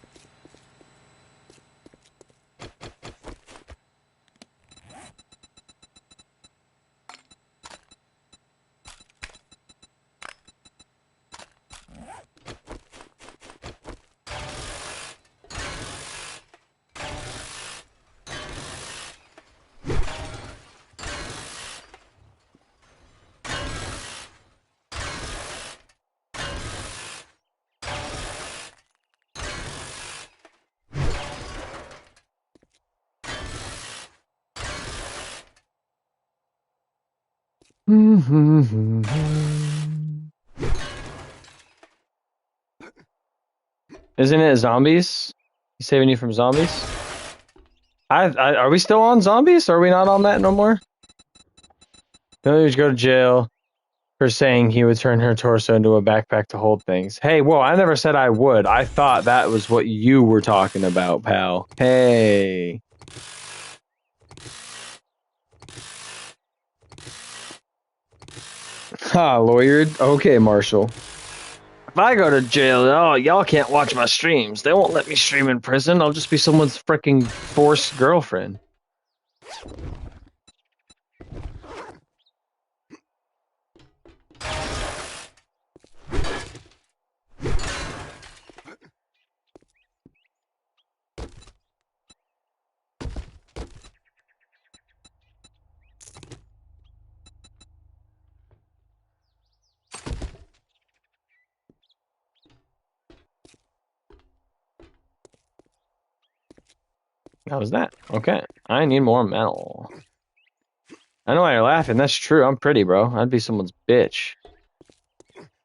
Speaker 1: Isn't it zombies? He's saving you from zombies? Are we still on zombies? Or are we not on that no more? Villagers go to jail for saying he would turn her torso into a backpack to hold things. Hey, whoa, I never said I would. I thought that was what you were talking about, pal. Hey. Ha, lawyered. Okay, Marshall. If I go to jail, oh, y'all can't watch my streams. They won't let me stream in prison. I'll just be someone's freaking forced girlfriend. How was that? Okay. I need more metal. I know why you're laughing. That's true. I'm pretty, bro. I'd be someone's bitch.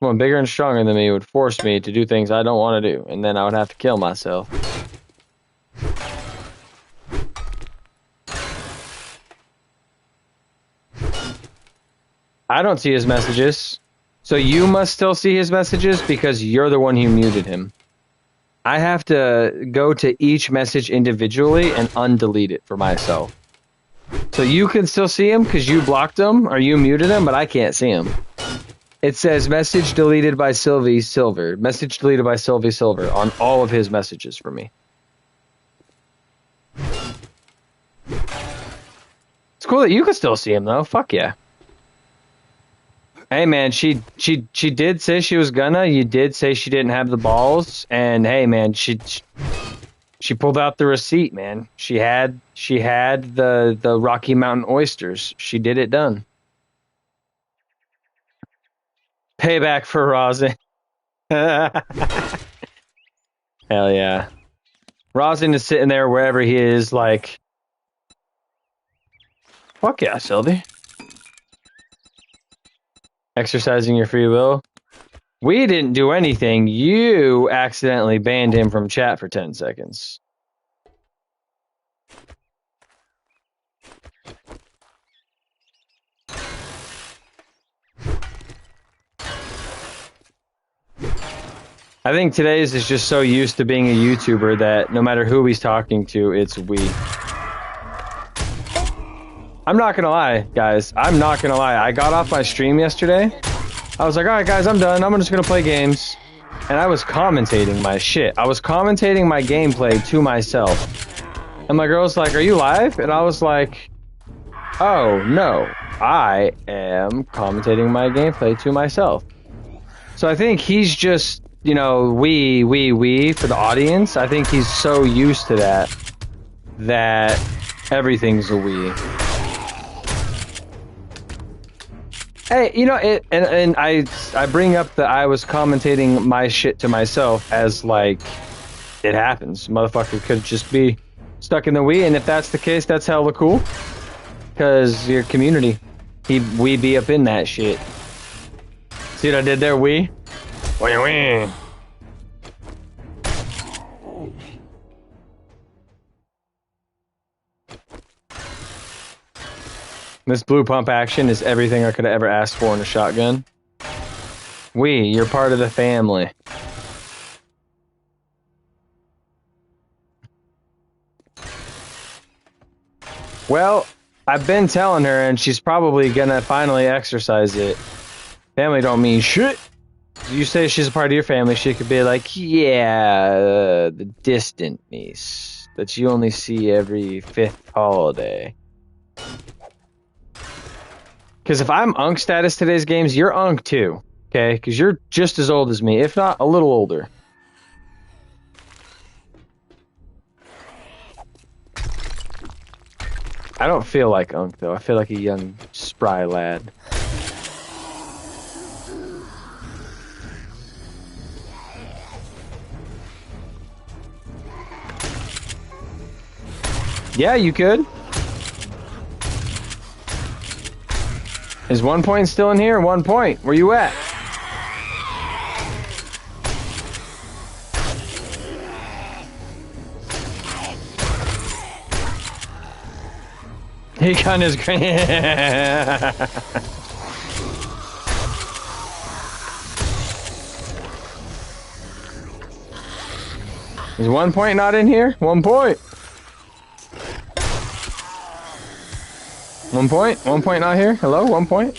Speaker 1: Someone bigger and stronger than me would force me to do things I don't want to do, and then I would have to kill myself. I don't see his messages. So you must still see his messages because you're the one who muted him. I have to go to each message individually and undelete it for myself. So you can still see him because you blocked him or you muted him, but I can't see him. It says message deleted by Sylvie Silver. Message deleted by Sylvie Silver on all of his messages for me. It's cool that you can still see him though. Fuck yeah. Hey man, she did say she was gonna. You did say she didn't have the balls, and hey man, she pulled out the receipt, man. She had the Rocky Mountain oysters. She did it done. Payback for Rosin. Hell yeah. Rosin is sitting there wherever he is, like, fuck yeah, Sylvie. Exercising your free will. We didn't do anything. You accidentally banned him from chat for 10 seconds. I think today's is just so used to being a YouTuber that no matter who he's talking to, it's we. I'm not gonna lie, guys. I'm not gonna lie. I got off my stream yesterday. I was like, all right, guys, I'm done. I'm just gonna play games. And I was commentating my shit. I was commentating my gameplay to myself. And my girl's like, are you live? And I was like, oh, no. I am commentating my gameplay to myself. So I think he's just, you know, we for the audience. I think he's so used to that everything's a we. Hey, you know, and I bring up that I was commentating my shit to myself as, like, it happens. Motherfucker could just be stuck in the Wii, and if that's the case, that's hella cool. Because your community, we be up in that shit. See what I did there, Wii? Wee. This blue pump action is everything I could have ever asked for in a shotgun. You're part of the family. Well, I've been telling her, and she's probably gonna finally exercise it. Family don't mean shit. You say she's a part of your family, she could be like, yeah, the distant niece that you only see every 5th holiday. Because if I'm Unk status today's games, you're Unk too, okay? Because you're just as old as me, if not a little older. I don't feel like Unk, though. I feel like a young, spry lad. Yeah, you could. Is 1 point still in here? 1 point. Where you at? He got his green. Is 1 point not in here? 1 point. 1 point? 1 point not here? Hello? 1 point?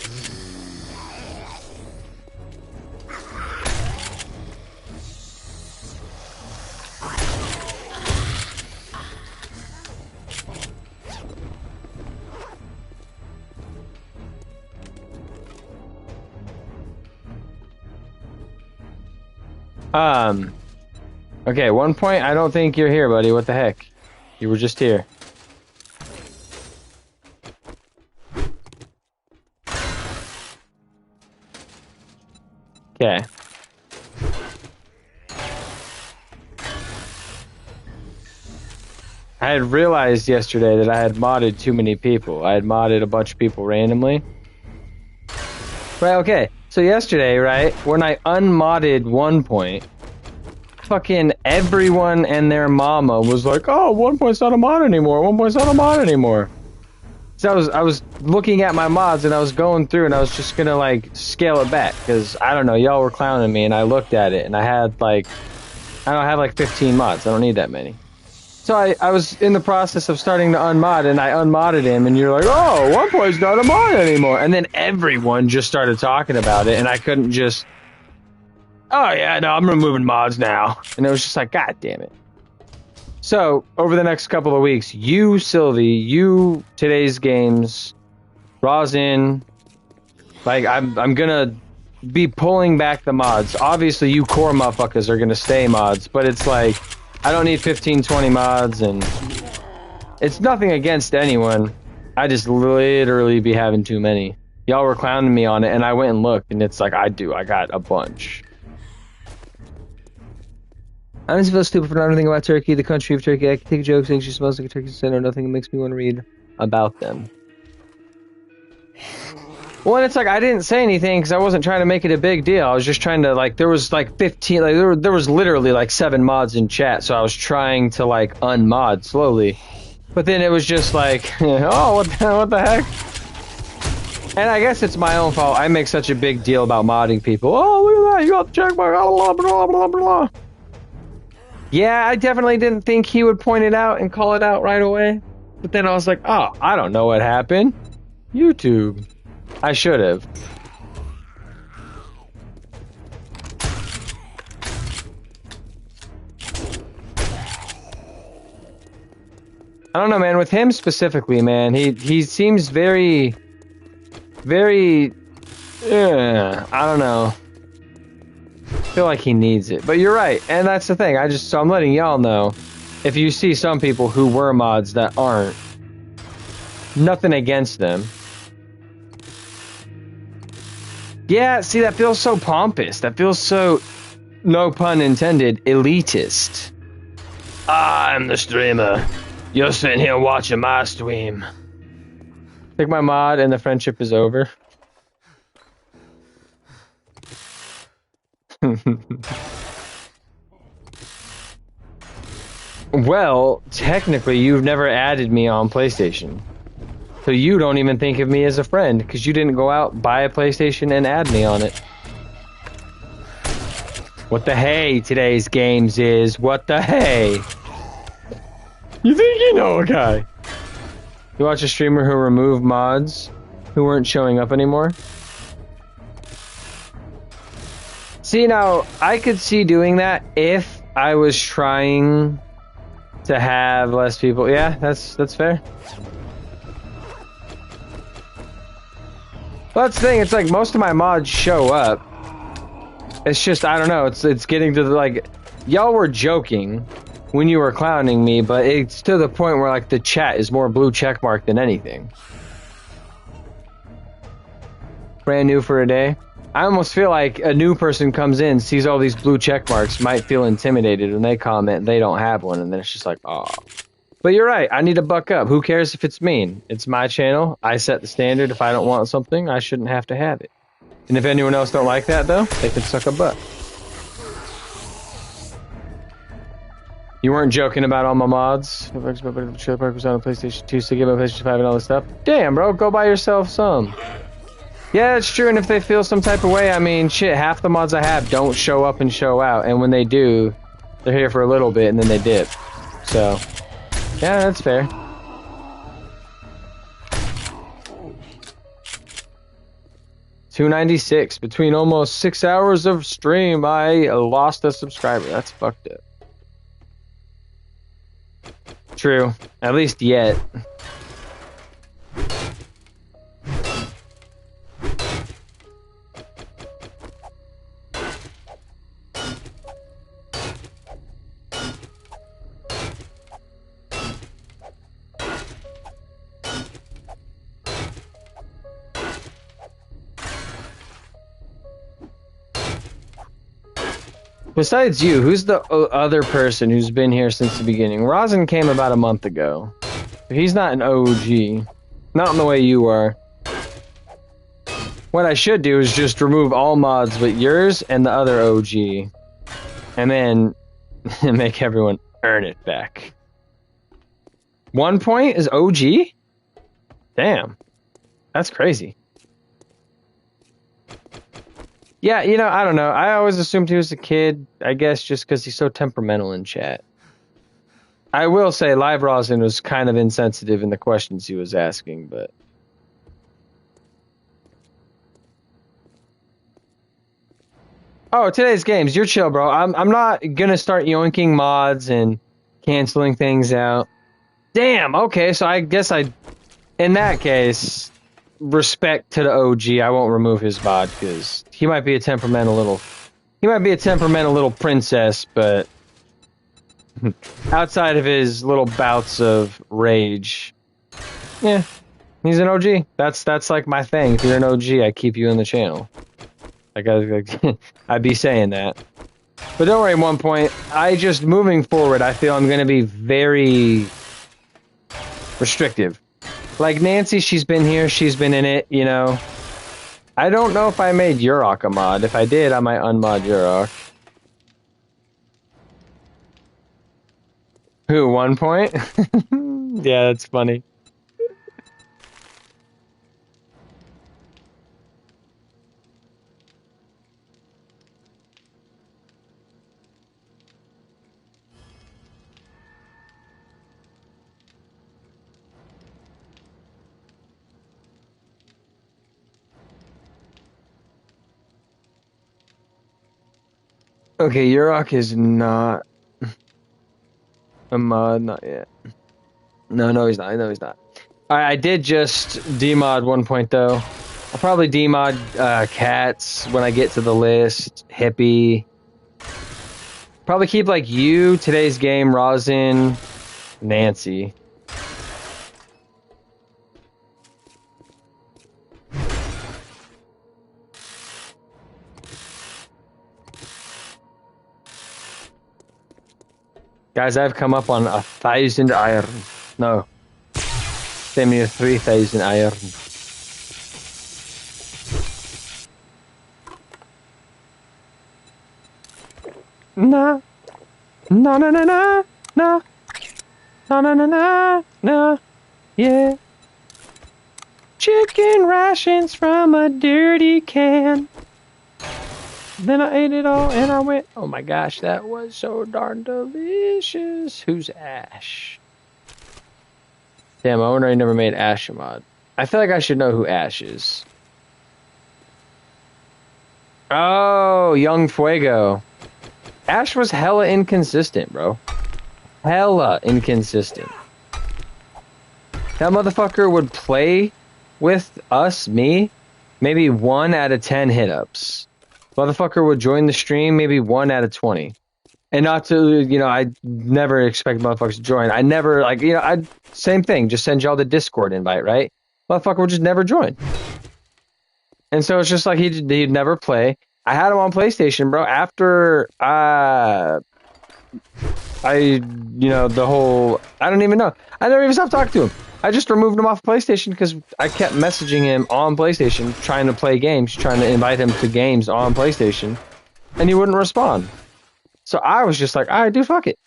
Speaker 1: Okay, 1 point. I don't think you're here, buddy. What the heck? You were just here. Okay. I had realized yesterday that I had modded too many people. I had modded a bunch of people randomly. Right, okay. So yesterday, right, when I unmodded 1 point, fucking everyone and their mama was like, oh, 1 point's not a mod anymore. 1 point's not a mod anymore. So I was looking at my mods and I was going through and I was just gonna like scale it back because I don't know, y'all were clowning me and I looked at it and I had like, I don't have like 15 mods. I don't need that many. So I was in the process of starting to unmod and I unmodded him and you're like, oh, 1 point's not a mod anymore. And then everyone just started talking about it and I couldn't just, oh yeah, no, I'm removing mods now. And it was just like, God damn it. So, over the next couple of weeks, you, Sylvie, you, Today's Games, Rosin, like, I'm gonna be pulling back the mods. Obviously, you core motherfuckers are gonna stay mods, but it's like, I don't need 15, 20 mods, and it's nothing against anyone. I just literally be having too many. Y'all were clowning me on it, and I went and looked, and it's like, I got a bunch. I'm just feel stupid for not knowing about Turkey, the country of Turkey. I can take jokes, saying she smells like a turkey center, nothing makes me want to read about them. Well, and it's like, I didn't say anything because I wasn't trying to make it a big deal. I was just trying to, like, there was like 15, like, there was literally like 7 mods in chat, so I was trying to, like, unmod slowly. But then it was just like, oh, what the heck? And I guess it's my own fault. I make such a big deal about modding people. Oh, look at that, you got the check mark, blah, blah, blah, blah, blah. Yeah, I definitely didn't think he would point it out and call it out right away. But then I was like, oh, I don't know what happened. YouTube. I should have. I don't know, man. With him specifically, man, he seems very, very. I don't know. I feel like he needs it, but you're right, and that's the thing. So I'm letting y'all know. If you see some people who were mods that aren't, nothing against them. Yeah, see, that feels so pompous. That feels so, no pun intended, elitist. I'm the streamer. You're sitting here watching my stream. Take my mod and the friendship is over. Well, technically, you've never added me on PlayStation. So you don't even think of me as a friend, because you didn't go out, buy a PlayStation, and add me on it. What the hey today's games is? What the hey? You think you know a guy? You watch a streamer who removed mods who weren't showing up anymore? See, now, I could see doing that if I was trying to have less people. Yeah, that's fair. Well, that's the thing. It's like most of my mods show up. It's just, I don't know. It's getting to the, like, y'all were joking when you were clowning me, but it's to the point where, like, the chat is more blue checkmark than anything. Brand new for a day. I almost feel like a new person comes in, sees all these blue check marks, might feel intimidated when they comment and they don't have one, and then it's just like, oh. But you're right, I need to buck up. Who cares if it's mean? It's my channel. I set the standard. If I don't want something, I shouldn't have to have it. And if anyone else don't like that, though, they can suck a butt. You weren't joking about all my mods? Trailer Park was on PlayStation 2, so give up PlayStation 5 and all this stuff. Damn, bro, go buy yourself some. Yeah, it's true, and if they feel some type of way, I mean, shit, half the mods I have don't show up and show out, and when they do, they're here for a little bit, and then they dip. So, yeah, that's fair. $2.96. Between almost 6 hours of stream, I lost a subscriber. That's fucked up. True. At least yet. Besides you, who's the other person who's been here since the beginning? Rosin came about a month ago. He's not an OG. Not in the way you are. What I should do is just remove all mods but yours and the other OG. And then make everyone earn it back. 1 point is OG? Damn. That's crazy. Yeah, you know, I don't know. I always assumed he was a kid, I guess just because he's so temperamental in chat. I will say Live Rosin was kind of insensitive in the questions he was asking, but... Oh, today's games. You're chill, bro. I'm not gonna start yoinking mods and canceling things out. Damn, okay, so I guess in that case... respect to the OG. I won't remove his mod because he might be a temperamental little princess, but outside of his little bouts of rage, yeah, he's an OG. That's like my thing. If you're an OG, I keep you in the channel. I'd be saying that. But don't worry, 1 point. Moving forward, I feel I'm gonna be very restrictive. Like Nancy, she's been here, she's been in it, you know. I don't know if I made Yurok a mod. If I did, I might unmod Yurok. Who, 1 point? Yeah, that's funny. Okay, Yurok is not a mod, not yet. No, he's not. No, he's not. I did just demod 1.0. I'll probably demod cats when I get to the list. Hippie. Probably keep like you, today's game, Rosin, Nancy. Guys, I've come up on 1,000 iron. No. Same near 3,000 iron. Nah. No, no, no, no. No. No, no, no, no. No. Yeah. Chicken rations from a dirty can. Then I ate it all and I went, oh my gosh, that was so darn delicious. Who's Ash? Damn, I wonder I never made Ash a mod. I feel like I should know who Ash is. Oh, Young Fuego. Ash was hella inconsistent, bro. Hella inconsistent. That motherfucker would play with us, me, maybe 1 out of 10 hit-ups. Motherfucker would join the stream maybe 1 out of 20. And not to, you know, I never expect motherfuckers to join. I never, like, you know, same thing, just send y'all the Discord invite, right? Motherfucker would just never join. And so it's just like he'd never play. I had him on PlayStation, bro, after you know, the whole, I don't even know. I never even stopped talking to him. I just removed him off PlayStation because I kept messaging him on PlayStation, trying to play games, trying to invite him to games on PlayStation, and he wouldn't respond. So I was just like, all right, dude, fuck it.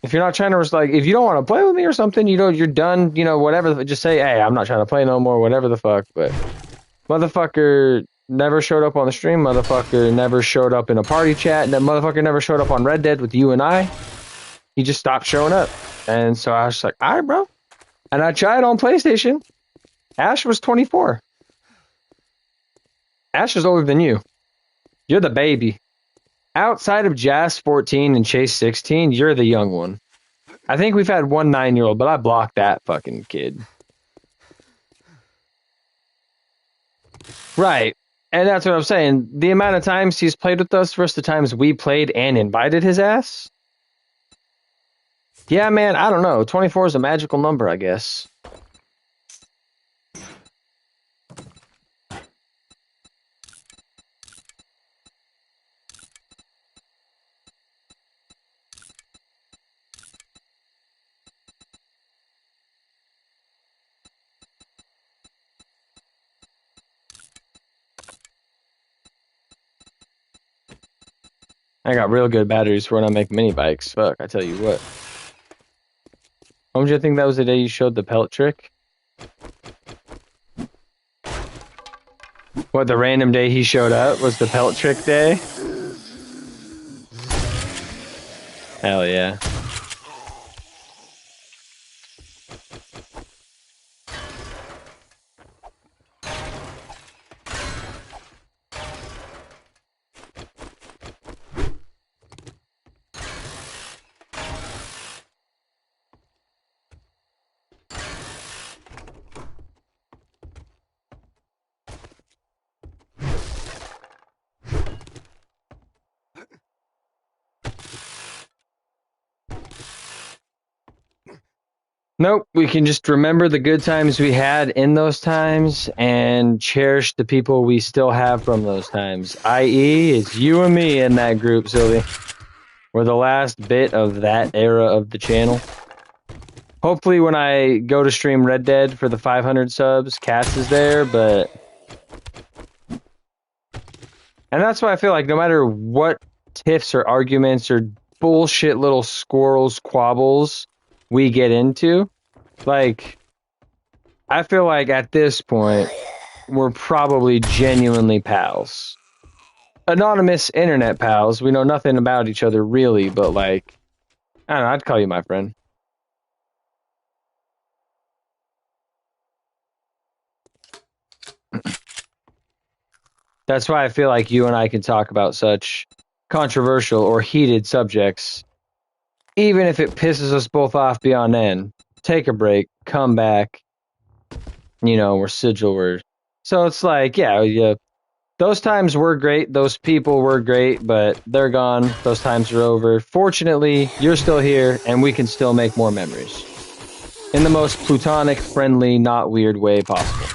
Speaker 1: If you're not trying to, like, if you don't want to play with me or something, you know, you're done, you know, whatever, just say, hey, I'm not trying to play no more, whatever the fuck. But motherfucker never showed up on the stream. Motherfucker never showed up in a party chat. And that motherfucker never showed up on Red Dead with you and I. He just stopped showing up. And so I was like, all right, bro. And I tried on PlayStation. Ash was 24. Ash is older than you. You're the baby. Outside of Jas 14 and Chase 16, you're the young one. I think we've had one 9-year-old, but I blocked that fucking kid. Right. And that's what I'm saying. The amount of times he's played with us versus the times we played and invited his ass. Yeah, man, I don't know. 24 is a magical number, I guess. I got real good batteries for when I make mini bikes. Fuck, I tell you what. When did you think that was the day you showed the pelt trick? What, the random day he showed up was the pelt trick day? Hell yeah. Nope, we can just remember the good times we had in those times and cherish the people we still have from those times. I.e., it's you and me in that group, Sylvie. We're the last bit of that era of the channel. Hopefully when I go to stream Red Dead for the 500 subs, Cass is there, but... And that's why I feel like no matter what tiffs or arguments or bullshit little squirrels, quabbles we get into, like, I feel like at this point, we're probably genuinely pals. Anonymous internet pals. We know nothing about each other really, but like, I don't know, I'd call you my friend. That's why I feel like you and I can talk about such controversial or heated subjects, even if it pisses us both off beyond end, take a break, come back, we're sigil word. So it's like, yeah, those times were great. Those people were great, but they're gone. Those times are over. Fortunately, you're still here, and we can still make more memories. In the most plutonic, friendly, not weird way possible.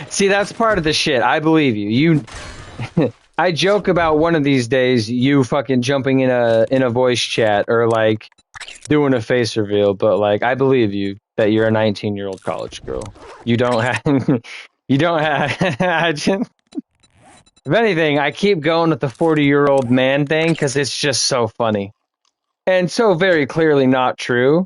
Speaker 1: See, that's part of the shit. I believe you. I joke about one of these days you fucking jumping in a voice chat or like doing a face reveal, but like I believe you that you're a 19-year-old college girl. You don't have if anything, I keep going with the 40-year-old man thing because it's just so funny. And so very clearly not true.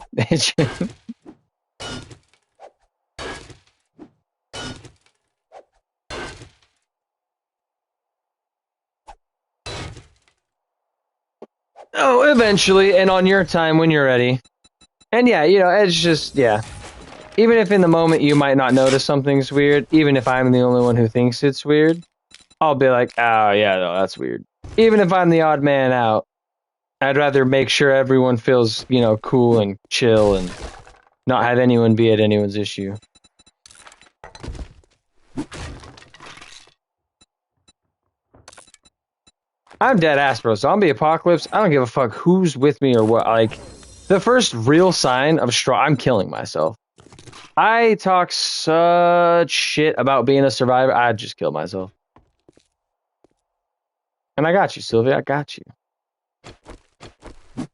Speaker 1: Oh, eventually, and on your time when you're ready. And yeah, it's just, yeah. Even if in the moment you might not notice something's weird, even if I'm the only one who thinks it's weird, I'll be like, oh, yeah, no, that's weird. Even if I'm the odd man out, I'd rather make sure everyone feels, cool and chill and not have anyone be at anyone's issue. I'm dead ass, bro. Zombie apocalypse, I don't give a fuck who's with me or what. Like, the first real sign of I'm killing myself. I talk such shit about being a survivor, I'd just kill myself. And I got you, Sylvia. I got you.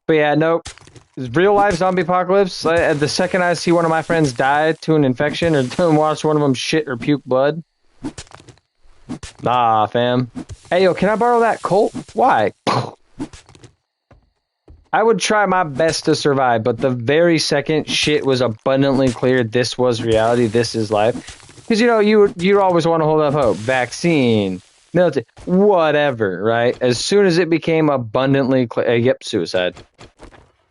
Speaker 1: But yeah, nope. Real life zombie apocalypse. The second I see one of my friends die to an infection or watch one of them shit or puke blood. Nah, fam. Hey, yo, can I borrow that Colt? Why? I would try my best to survive, but the very second shit was abundantly clear this was reality, this is life. Because, you'd always want to hold up hope. Vaccine, military, whatever, right? As soon as it became abundantly clear, yep, suicide.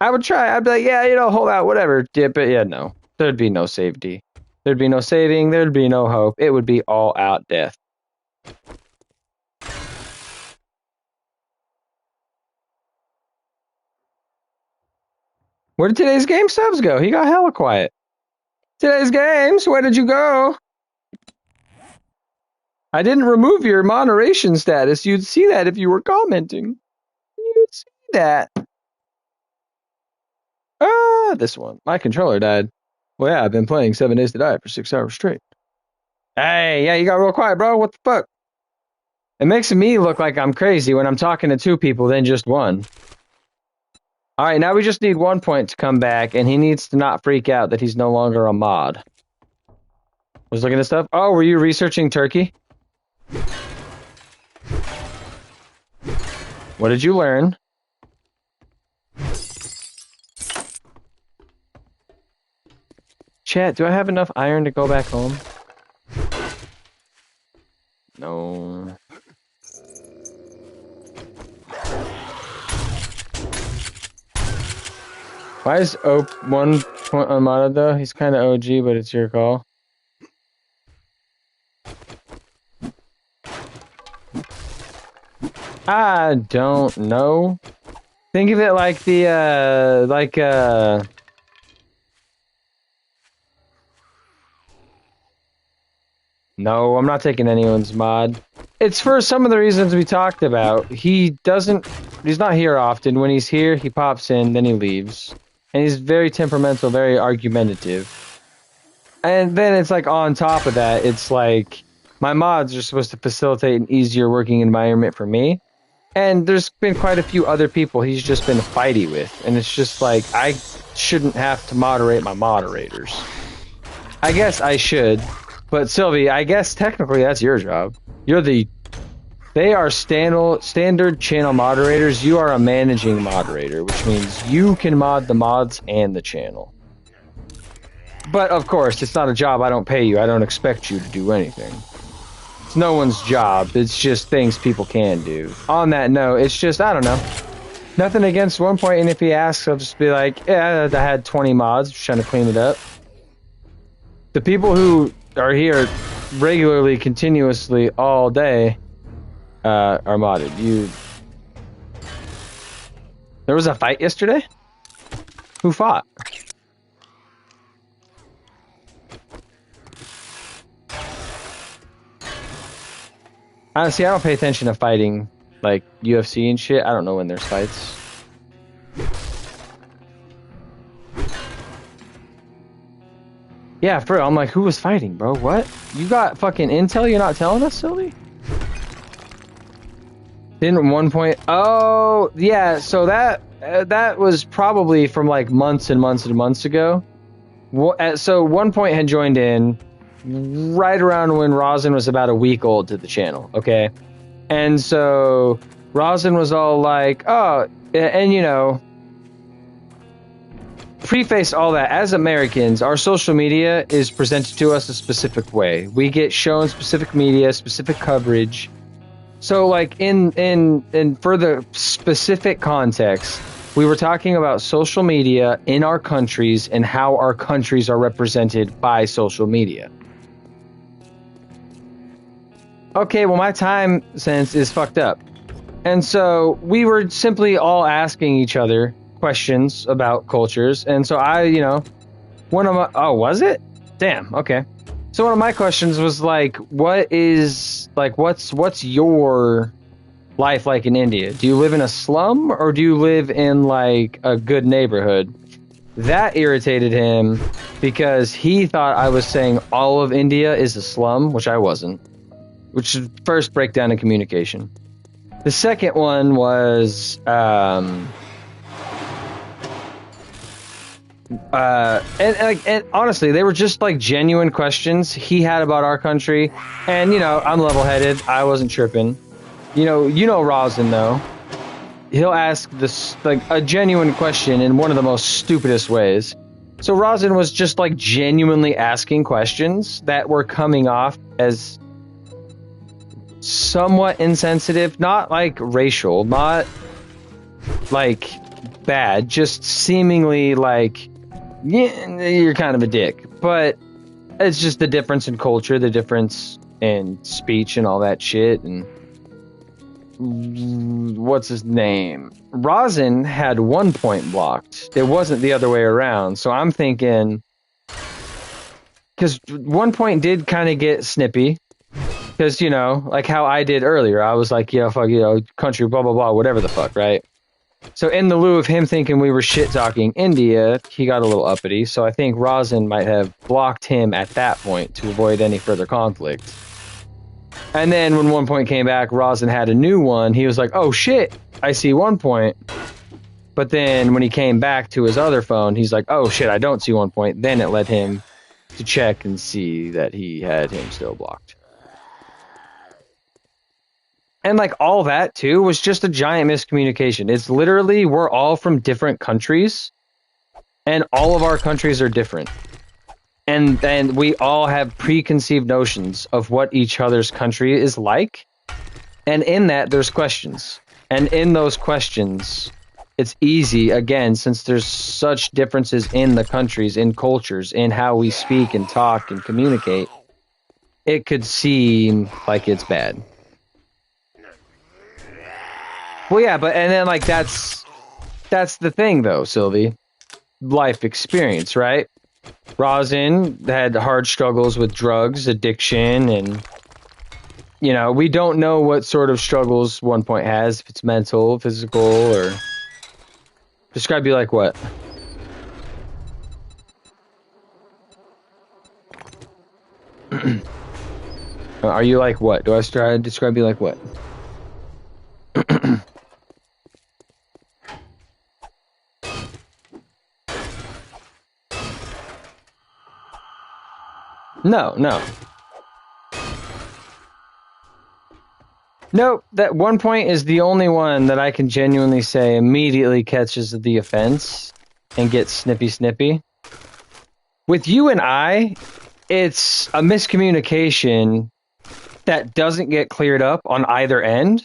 Speaker 1: I would try. I'd be like, yeah, hold out, whatever. But yeah, no. There'd be no safety. There'd be no saving. There'd be no hope. It would be all out death. Where did today's game subs go? He got hella quiet. Today's games, where did you go? I didn't remove your moderation status. You'd see that if you were commenting. You'd see that. This one. My controller died. Well, yeah, I've been playing 7 Days to Die for 6 hours straight. Hey, yeah, you got real quiet, bro. What the fuck? It makes me look like I'm crazy when I'm talking to 2 people than just one. All right, now we just need 1 point to come back, and he needs to not freak out that he's no longer a mod. Was looking at stuff. Oh, were you researching Turkey? What did you learn? Chat, do I have enough iron to go back home? No. Why is Ope 1 point unmodded though? He's kind of OG, but it's your call. I don't know. Think of it like No, I'm not taking anyone's mod. It's for some of the reasons we talked about. He's not here often. When he's here, he pops in, then he leaves. And he's very temperamental, very argumentative. And then it's like on top of that, it's like my mods are supposed to facilitate an easier working environment for me. And there's been quite a few other people he's just been fighty with. And it's just like, I shouldn't have to moderate my moderators. I guess I should. But Sylvie, I guess technically that's your job. They are standard channel moderators. You are a managing moderator, which means you can mod the mods and the channel. But of course, it's not a job I don't pay you. I don't expect you to do anything. It's no one's job. It's just things people can do. On that note, it's just, I don't know. Nothing against 1 Point, and if he asks, I'll just be like, yeah, I had 20 mods, just trying to clean it up. The people who are here regularly, continuously, all day, are modded. There was a fight yesterday? Who fought? Honestly, I don't pay attention to fighting, like UFC and shit. I don't know when there's fights. Yeah, for real. I'm like, who was fighting, bro? What? You got fucking intel you're not telling us, Sylvie? Didn't 1 Point? Oh, yeah. So that was probably from like months and months and months ago. So 1 Point had joined in right around when Rosin was about a week old to the channel, okay? And so Rosin was all like, oh, and you know, preface all that, as Americans, our social media is presented to us a specific way. We get shown specific media, specific coverage. So like in further specific context, we were talking about social media in our countries and how our countries are represented by social media. Okay, well, my time sense is fucked up. And so we were simply all asking each other questions about cultures. And so I, you know, one of my, oh, was it? Damn, okay. So one of my questions was like, what's your life like in India? Do you live in a slum or do you live in like a good neighborhood? That irritated him because he thought I was saying all of India is a slum, which I wasn't. Which is first breakdown in communication. The second one was and honestly, they were just like genuine questions he had about our country. And you know, I'm level-headed. I wasn't tripping. You know Rosin though. He'll ask this like a genuine question in one of the most stupidest ways. So Rosin was just like genuinely asking questions that were coming off as somewhat insensitive, not like racial, not like bad, just seemingly like, yeah, you're kind of a dick. But it's just the difference in culture, the difference in speech and all that shit. And what's his name? Rosin had 1 Point blocked. It wasn't the other way around. So I'm thinking, because 1 Point did kind of get snippy. Because, you know, like how I did earlier, I was like, yeah, fuck, you know, country, blah, blah, blah, whatever the fuck, right? So in the lieu of him thinking we were shit-talking India, he got a little uppity. So I think Rosin might have blocked him at that point to avoid any further conflict. And then when 1 Point came back, Rosin had a new one. He was like, oh, shit, I see 1 Point. But then when he came back to his other phone, he's like, oh, shit, I don't see 1 Point. Then it led him to check and see that he had him still blocked. And like all that too was just a giant miscommunication. It's literally we're all from different countries and all of our countries are different. And we all have preconceived notions of what each other's country is like. And in that there's questions. And in those questions, it's easy, again, since there's such differences in the countries, in cultures, in how we speak and talk and communicate, it could seem like it's bad. Well, yeah, but and then like that's the thing though, Sylvie. Life experience, right? Rosin had hard struggles with drugs, addiction, and you know, we don't know what sort of struggles 1 Point has, if it's mental, physical, or describe you like what? Are you like what? Do I try to describe you like what? No. Nope, that 1 Point is the only one that I can genuinely say immediately catches the offense and gets snippy. With you and I, it's a miscommunication that doesn't get cleared up on either end,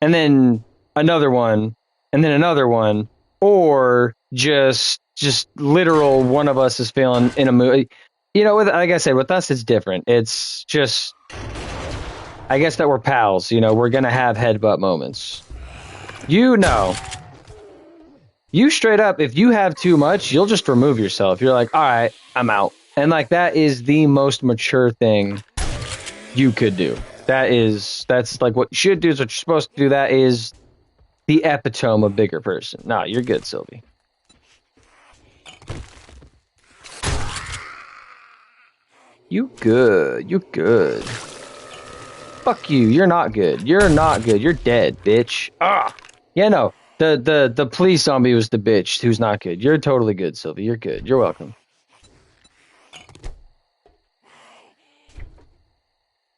Speaker 1: and then another one, and then another one, or just literal one of us is failing in a movie. You know, like I said, with us it's different. It's just, I guess that we're pals. You know, we're gonna have headbutt moments. You know, you straight up, if you have too much, you'll just remove yourself. You're like, all right, I'm out. And like, that is the most mature thing you could do. That's like what you should do, is what you're supposed to do. That is the epitome of bigger person. No, you're good, Sylvie. You good. You good. Fuck you. You're not good. You're not good. You're dead, bitch. Ah. Yeah, no. The police zombie was the bitch who's not good. You're totally good, Sylvie. You're good. You're welcome.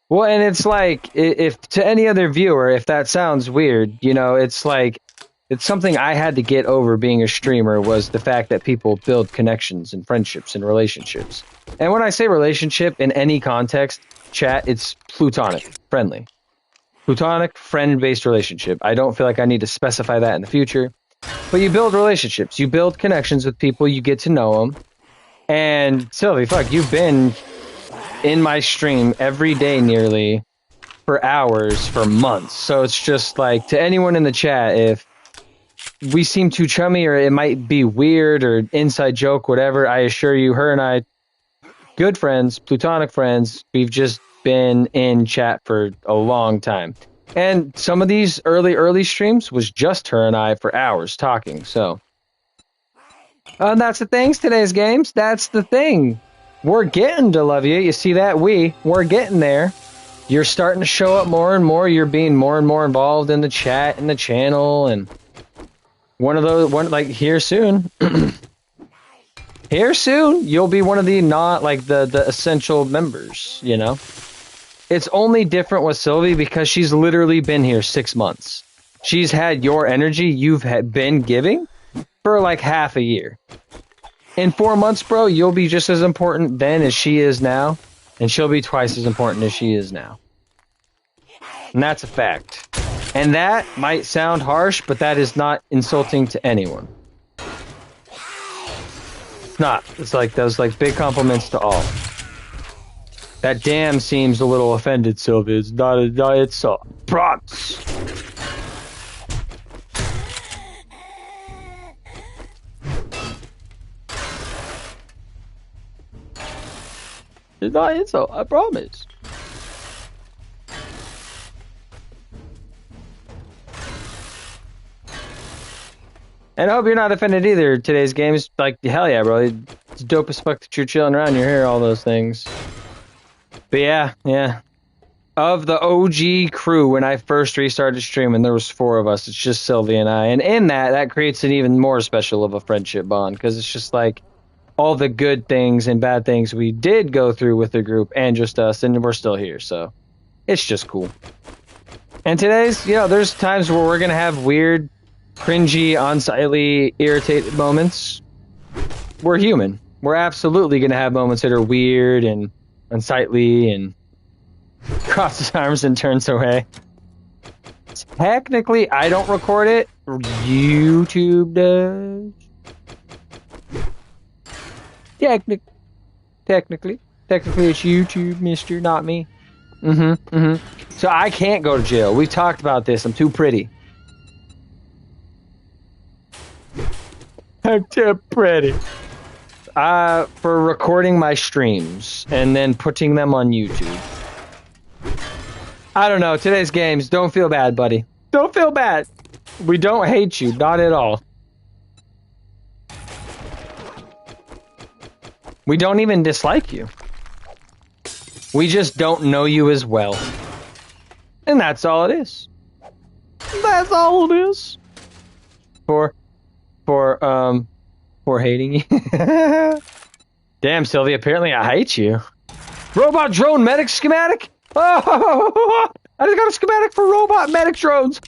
Speaker 1: Well, and it's like, if to any other viewer, if that sounds weird, you know, it's like, it's something I had to get over being a streamer, was the fact that people build connections and friendships and relationships. And when I say relationship in any context, chat, it's platonic, friendly. Platonic, friend-based relationship. I don't feel like I need to specify that in the future. But you build relationships. You build connections with people. You get to know them. And Sylvie, fuck, you've been in my stream every day nearly for hours, for months. So it's just like, to anyone in the chat, if we seem too chummy or it might be weird or inside joke, whatever, I assure you, her and I, good friends, platonic friends, we've just been in chat for a long time. And some of these early streams was just her and I for hours talking. So that's the things, today's games. That's the thing. We're getting to love you. You see that? We're getting there. You're starting to show up more and more. You're being more and more involved in the chat and the channel, and one like here soon. Here soon, you'll be one of the not like the essential members, you know? It's only different with Sylvie because she's literally been here 6 months. She's had your energy you've been giving for like half a year. In 4 months, bro, you'll be just as important then as she is now, and she'll be twice as important as she is now. And that's a fact. And that might sound harsh, but that is not insulting to anyone. It's not. It's like those like big compliments to all. That damn seems a little offended, Sylvia. It's not it's a props. It's not insult, I promise. And I hope you're not offended either. Today's game's like, hell yeah, bro. It's dope as fuck that you're chilling around, you're here, all those things. But yeah. Of the OG crew, when I first restarted streaming, there was 4 of us. It's just Sylvie and I. And in that creates an even more special of a friendship bond, because it's just like, all the good things and bad things we did go through with the group and just us, and we're still here, so it's just cool. And today's, you know, there's times where we're gonna have weird, cringy, unsightly, irritated moments. We're human. We're absolutely gonna have moments that are weird and unsightly and crosses arms and turns away. Technically, I don't record it. YouTube does. Technically, it's YouTube, mister, not me. So I can't go to jail. We've talked about this. I'm too pretty. I'm too pretty. For recording my streams and then putting them on YouTube. I don't know. Today's games. Don't feel bad, buddy. Don't feel bad. We don't hate you. Not at all. We don't even dislike you. We just don't know you as well. And that's all it is. That's all it is. For hating you. Damn, Sylvia, apparently I hate you. Robot drone medic schematic? Oh, I just got a schematic for robot medic drones.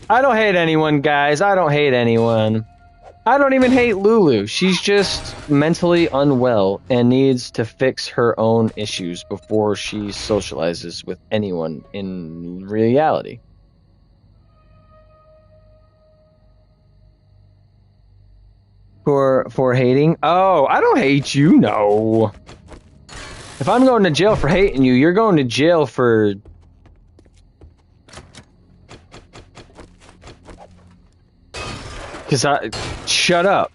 Speaker 1: I don't hate anyone, guys. I don't hate anyone. I don't even hate Lulu. She's just mentally unwell and needs to fix her own issues before she socializes with anyone in reality. For hating? Oh, I don't hate you, no. If I'm going to jail for hating you, you're going to jail for... Because I... Shut up.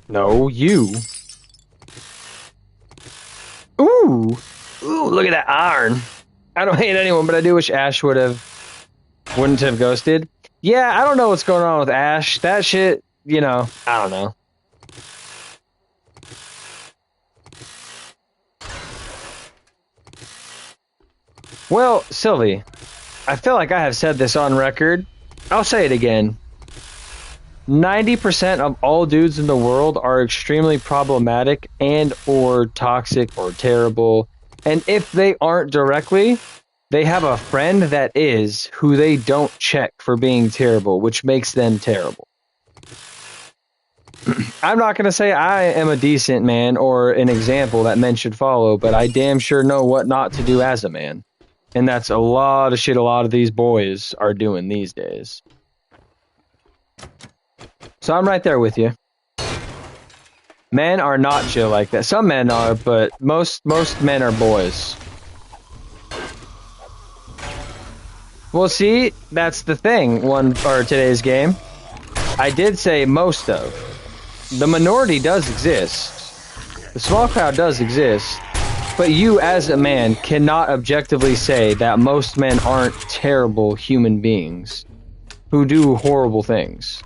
Speaker 1: No, you. Ooh. Ooh, look at that iron. I don't hate anyone, but I do wish Ash wouldn't have ghosted. Yeah, I don't know what's going on with Ash. That shit, you know, I don't know. Well, Sylvie, I feel like I have said this on record. I'll say it again. 90% of all dudes in the world are extremely problematic and or toxic or terrible. And if they aren't directly, they have a friend that is who they don't check for being terrible, which makes them terrible. I'm not going to say I am a decent man or an example that men should follow, but I damn sure know what not to do as a man. And that's a lot of shit a lot of these boys are doing these days. So I'm right there with you. Men are not chill like that. Some men are, but most men are boys. Well, see, that's the thing. Today's game. I did say most of. The minority does exist. The small crowd does exist. But you, as a man, cannot objectively say that most men aren't terrible human beings who do horrible things.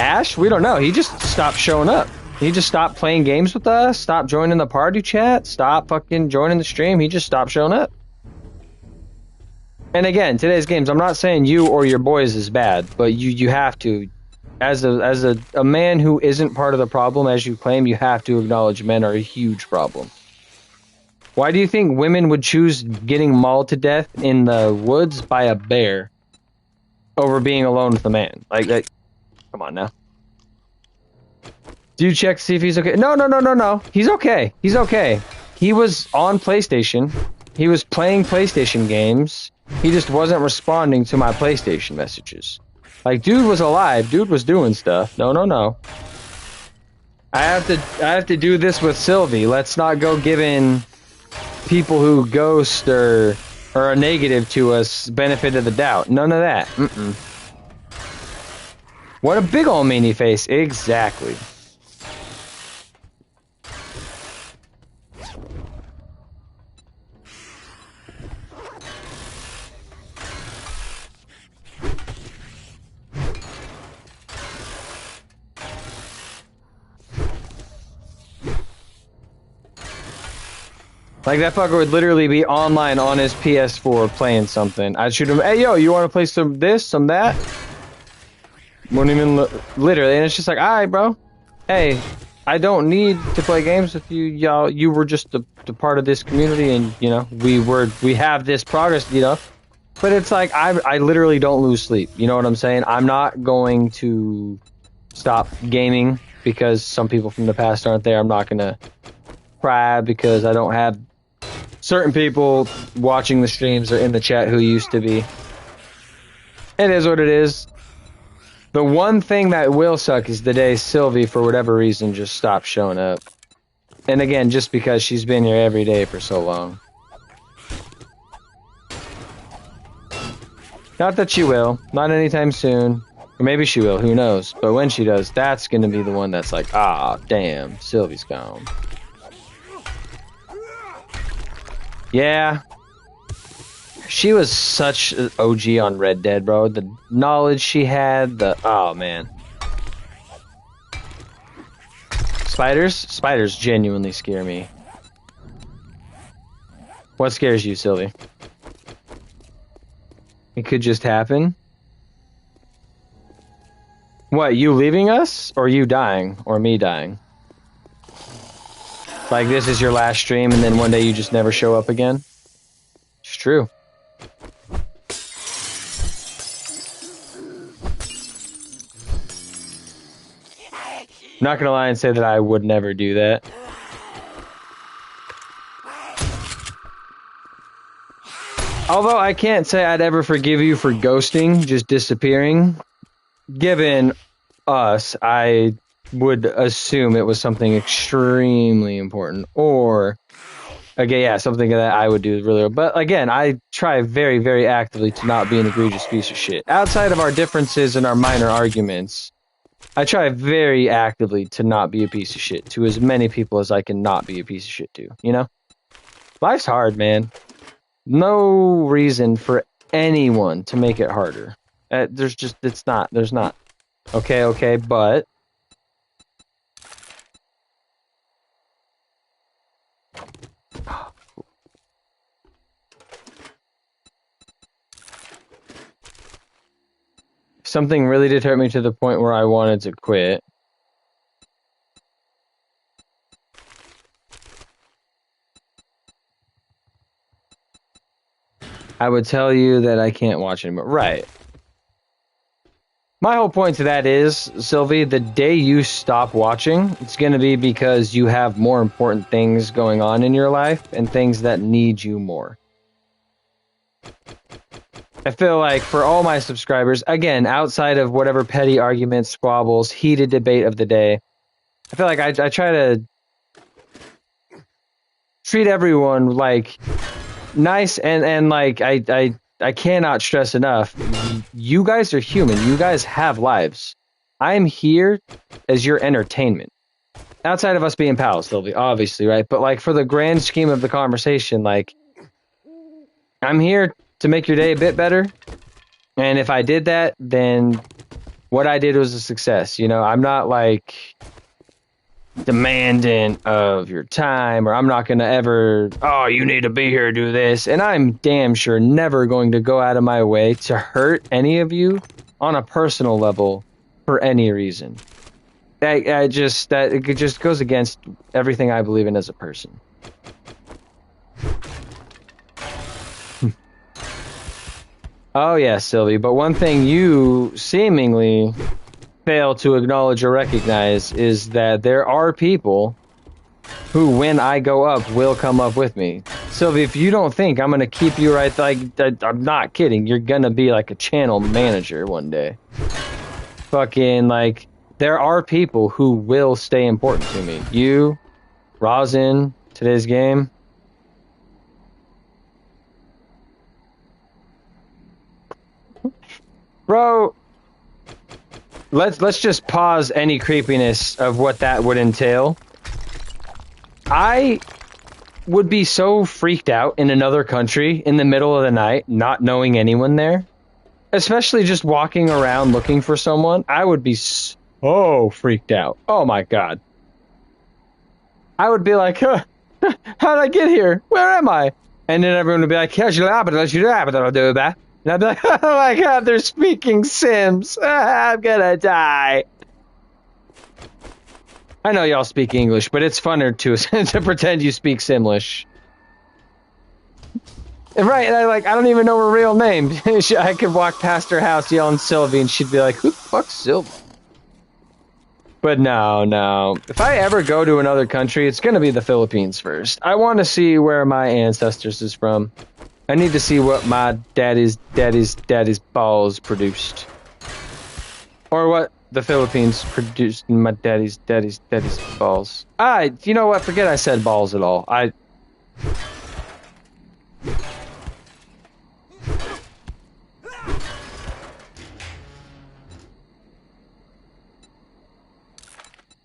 Speaker 1: Ash, we don't know. He just stopped showing up. He just stopped playing games with us, stopped joining the party chat, stopped fucking joining the stream. He just stopped showing up. And again, today's games, I'm not saying you or your boys is bad, but you have to, as a man who isn't part of the problem, as you claim, you have to acknowledge men are a huge problem. Why do you think women would choose getting mauled to death in the woods by a bear over being alone with a man? Like, come on now. Do you check to see if he's okay? No. He's okay. He's okay. He was on PlayStation. He was playing PlayStation games. He just wasn't responding to my PlayStation messages. Like, dude was alive. Dude was doing stuff. No. I have to do this with Sylvie. Let's not go giving people who ghost or are negative to us benefit of the doubt. None of that. What a big ol' meanie face. Exactly. Like, that fucker would literally be online on his PS4 playing something. I'd shoot him, hey, yo, you want to play some this, some that? Wouldn't even literally, and it's just like, alright, bro. Hey, I don't need to play games with you, y'all. You were just a part of this community, and, you know, we have this progress, you know? But it's like, I literally don't lose sleep. You know what I'm saying? I'm not going to stop gaming because some people from the past aren't there. I'm not going to cry because I don't have certain people watching the streams or in the chat who used to be. It is what it is. The one thing that will suck is the day Sylvie, for whatever reason, just stopped showing up. And again, just because she's been here every day for so long. Not that she will. Not anytime soon. Or maybe she will, who knows. But when she does, that's going to be the one that's like, ah, damn, Sylvie's gone. Yeah. She was such an OG on Red Dead, bro. The knowledge she had, oh, man. Spiders? Spiders genuinely scare me. What scares you, Sylvie? It could just happen? What, you leaving us? Or you dying? Or me dying? Like, this is your last stream and then one day you just never show up again? It's true. not gonna lie and say that I would never do that. Although I can't say I'd ever forgive you for ghosting, just disappearing. Given us, I would assume it was something extremely important, or okay, yeah, something that I would do really. But again, I try very, very actively to not be an egregious piece of shit. Outside of our differences and our minor arguments, I try very actively to not be a piece of shit to as many people as I can not be a piece of shit to. You know, life's hard, man. No reason for anyone to make it harder. There's not. Okay, but something really did hurt me to the point where I wanted to quit. I would tell you that I can't watch anymore. Right. My whole point to that is, Sylvie, the day you stop watching, it's going to be because you have more important things going on in your life and things that need you more. I feel like for all my subscribers, again, outside of whatever petty arguments, squabbles, heated debate of the day, I feel like I try to treat everyone like nice and like I cannot stress enough. You guys are human. You guys have lives. I'm here as your entertainment. Outside of us being pals, Sylvie, obviously, right? But like for the grand scheme of the conversation, like I'm here to make your day a bit better. And if I did that, then what I did was a success. You know, I'm not like demanding of your time, or I'm not going to ever, oh, you need to be here to do this. And I'm damn sure never going to go out of my way to hurt any of you on a personal level for any reason. It just goes against everything I believe in as a person. Oh yeah, Sylvie, but one thing you seemingly fail to acknowledge or recognize is that there are people who, when I go up, will come up with me. Sylvie, if you don't think I'm gonna keep you right, like, I'm not kidding. You're gonna be like a channel manager one day. Fucking, like, there are people who will stay important to me. You, Rosin, today's game. Bro, let's just pause any creepiness of what that would entail. I would be so freaked out in another country in the middle of the night, not knowing anyone there. Especially just walking around looking for someone. I would be so freaked out. Oh my god. I would be like, huh, how did I get here? Where am I? And then everyone would be like, and I'd be like, oh my god, they're speaking Sims. I'm gonna die. I know y'all speak English, but it's funner to pretend you speak Simlish. Right, and I don't even know her real name. I could walk past her house yelling Sylvie, and she'd be like, who the fuck's Sylvie? But no. If I ever go to another country, it's gonna be the Philippines first. I want to see where my ancestors is from. I need to see what my daddy's balls produced. Or what the Philippines produced in my daddy's balls. You know what? Forget I said balls at all. I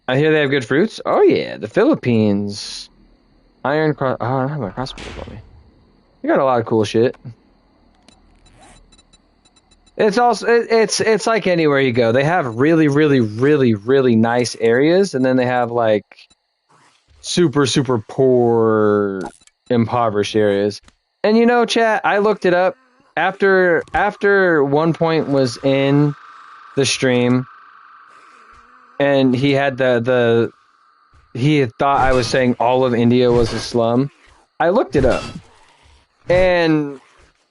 Speaker 1: hear they have good fruits. Oh yeah, the Philippines. Iron cross. Oh, I don't have my crossbow on me. You got a lot of cool shit. It's also it's like anywhere you go. They have really, really, really, really nice areas, and then they have like super, super poor, impoverished areas. And you know, chat, I looked it up after One Point was in the stream, and he had he had thought I was saying all of India was a slum. I looked it up. And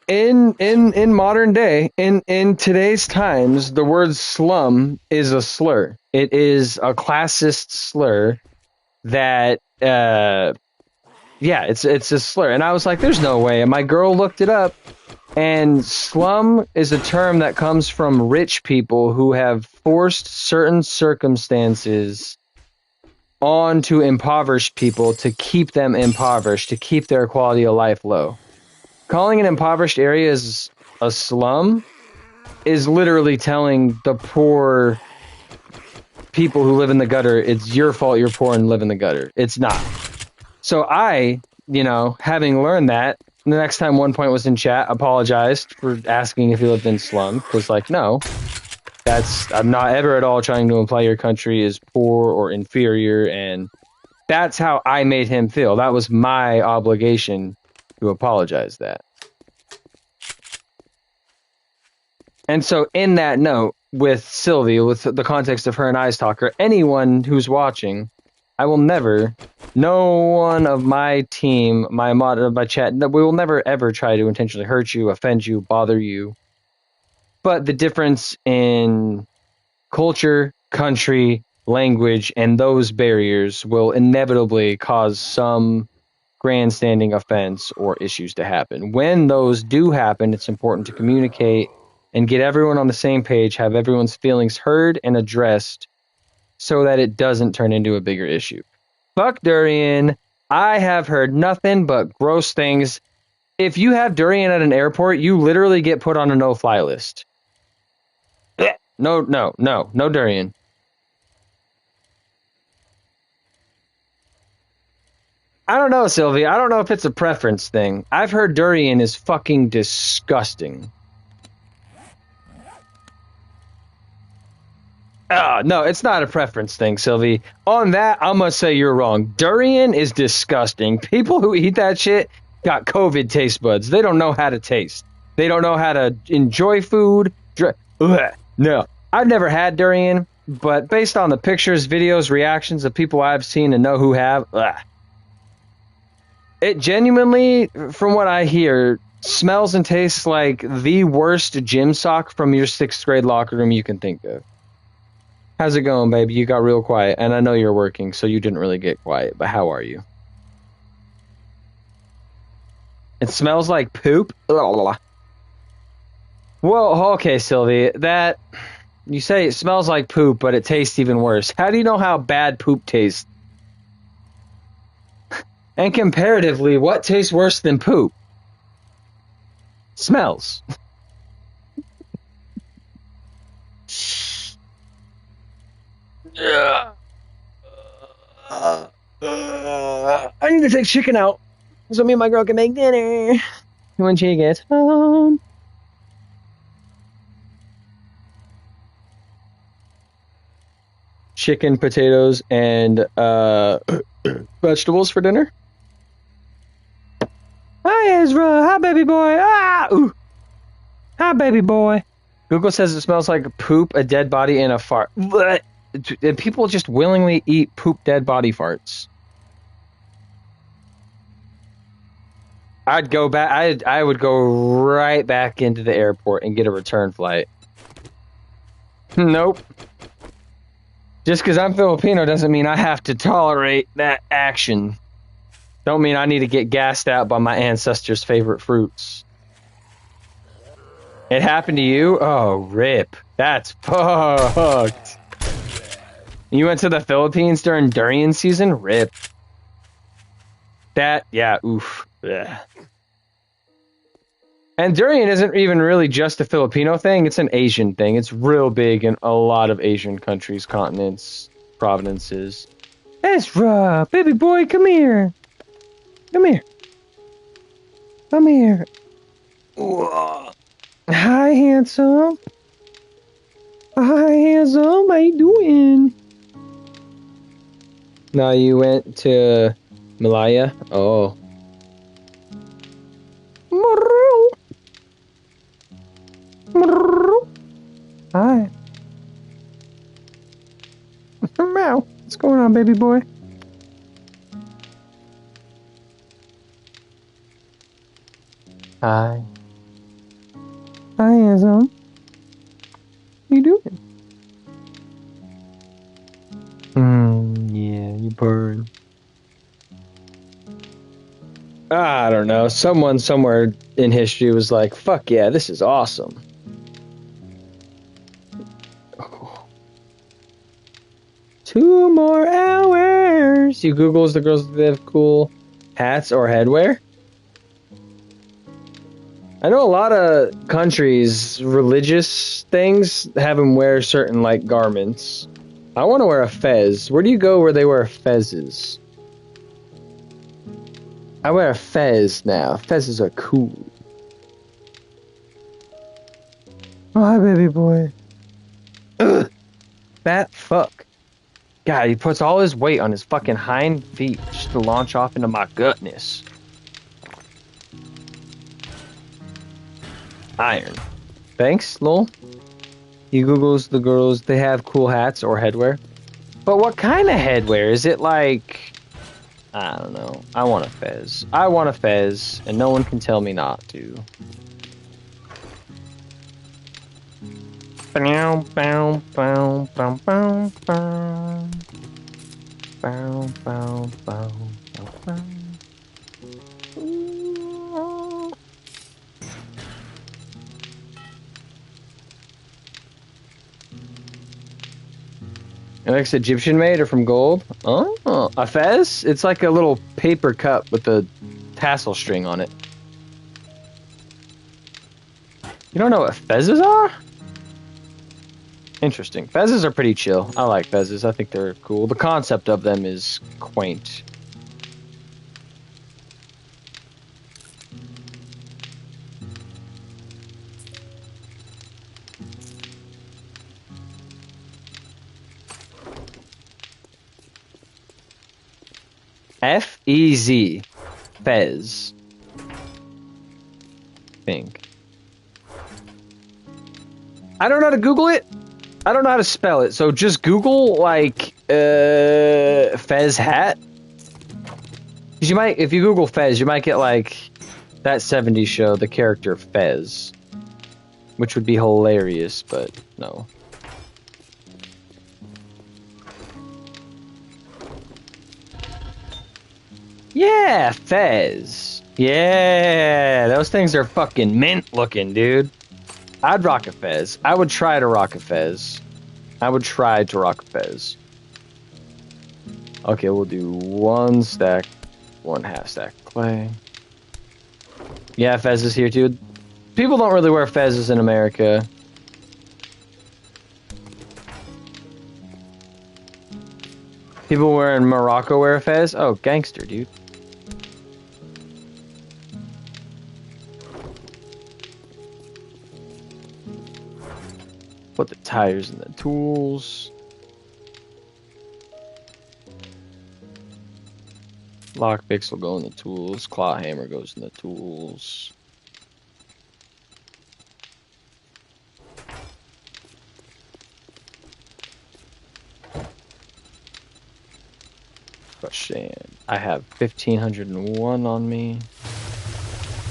Speaker 1: in modern day, in today's times, the word slum is a slur. It is a classist slur that yeah, it's a slur. And I was like, there's no way. And my girl looked it up, and slum is a term that comes from rich people who have forced certain circumstances onto impoverished people to keep them impoverished, to keep their quality of life low. Calling an impoverished area as a slum is literally telling the poor people who live in the gutter, it's your fault you're poor and live in the gutter. It's not. So I, having learned that, the next time 1Point was in chat, apologized for asking if he lived in slum. Was like, no, I'm not ever at all trying to imply your country is poor or inferior, and that's how I made him feel. That was my obligation to apologize that. And so in that note, with Sylvie, with the context of her and I's Talker, anyone who's watching, I will never, no one of my team, my chat, we will never ever try to intentionally hurt you, offend you, bother you. But the difference in culture, country, language, and those barriers will inevitably cause some grandstanding offense or issues to happen. When those do happen, it's important to communicate and get everyone on the same page, have everyone's feelings heard and addressed so that it doesn't turn into a bigger issue. Fuck durian. I have heard nothing but gross things. If you have durian at an airport, you literally get put on a no-fly list. No durian. I don't know, Sylvie. I don't know if it's a preference thing. I've heard durian is fucking disgusting. No, it's not a preference thing, Sylvie. On that, I'm going to say you're wrong. Durian is disgusting. People who eat that shit got COVID taste buds. They don't know how to taste. They don't know how to enjoy food. No, I've never had durian, but based on the pictures, videos, reactions of people I've seen and know who have, it genuinely, from what I hear, smells and tastes like the worst gym sock from your 6th grade locker room you can think of. How's it going, baby? You got real quiet, and I know you're working, so you didn't really get quiet, but how are you? It smells like poop? Well, okay, Sylvie, that... You say it smells like poop, but it tastes even worse. How do you know how bad poop tastes? And comparatively, what tastes worse than poop? Smells. I need to take chicken out so me and my girl can make dinner when she gets home. Chicken, potatoes, and vegetables for dinner. Hi, Ezra. Hi, baby boy. Ooh. Hi, baby boy. Google says it smells like poop, a dead body, and a fart. But people just willingly eat poop dead body farts. I'd go back. I would go right back into the airport and get a return flight. Nope. Just because I'm Filipino doesn't mean I have to tolerate that action. Don't mean I need to get gassed out by my ancestors' favorite fruits. It happened to you? Oh, rip. That's fucked. You went to the Philippines during durian season? Rip. That, yeah, oof. Ugh. And durian isn't even really just a Filipino thing. It's an Asian thing. It's real big in a lot of Asian countries, continents, provinces. Ezra, baby boy, come here. Come here. Come here. Whoa. Hi, handsome. Hi, handsome. How you doing? Now you went to Malaya? Oh. Hi. Meow. What's going on, baby boy? Hi. Hi, handsome. What you doing? Yeah, you burn. I don't know. Someone somewhere in history was like, fuck yeah, this is awesome. Oh. 2 more hours. You Googles the girls that have cool hats or headwear. I know a lot of countries, religious things, have them wear certain like garments. I want to wear a fez. Where do you go where they wear fezzes? I wear a fez now. Fezzes are cool. Oh, hi, baby boy. Ugh. Fat fuck. God, he puts all his weight on his fucking hind feet just to launch off into my gutness. Iron. Thanks, lol. He Googles the girls, they have cool hats or headwear. But what kind of headwear? Is it like... I don't know. I want a fez. I want a fez, and no one can tell me not to. Bow, bow, bow, bow, bow, bow. Bow, bow, bow, bow, bow. It looks Egyptian made or from gold. Oh, a fez? It's like a little paper cup with a tassel string on it. You don't know what fezzes are? Interesting. Fezzes are pretty chill. I like fezzes. I think they're cool. The concept of them is quaint. F-E-Z. Fez. Think. I don't know how to Google it. I don't know how to spell it. So just Google like Fez hat. 'Cause you might, if you Google Fez, you might get like that 70s show, the character Fez, which would be hilarious, but no. Yeah, Fez. Yeah, those things are fucking mint looking, dude. I'd rock a Fez. I would try to rock a Fez. I would try to rock a Fez. Okay, we'll do 1 stack, 1/2 stack clay. Yeah, Fez is here too. People don't really wear Fezes in America. People wearing Morocco wear a Fez? Oh, gangster, dude. Put the tires in the tools. Lockpicks will go in the tools. Claw hammer goes in the tools. Question. I have 1501 on me.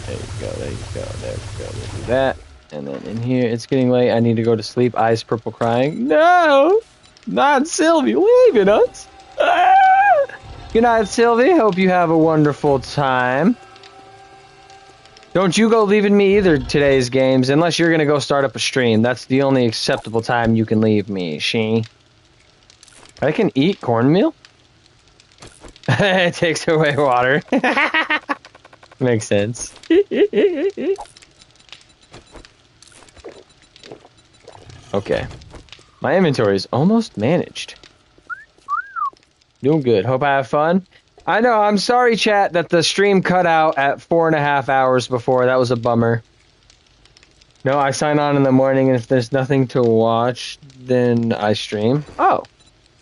Speaker 1: There you go, there you go, there we go. We'll do that. And then in here, it's getting late. I need to go to sleep. Eyes purple crying. No! Not Sylvie leaving us! Ah! Good night, Sylvie. Hope you have a wonderful time. Don't you go leaving me either today's games, unless you're gonna go start up a stream. That's the only acceptable time you can leave me, she. I can eat cornmeal? It takes away water. Makes sense. Okay. My inventory is almost managed. Doing good. Hope I have fun. I know, I'm sorry, chat, that the stream cut out at 4.5 hours before. That was a bummer. No, I sign on in the morning, and if there's nothing to watch, then I stream. Oh.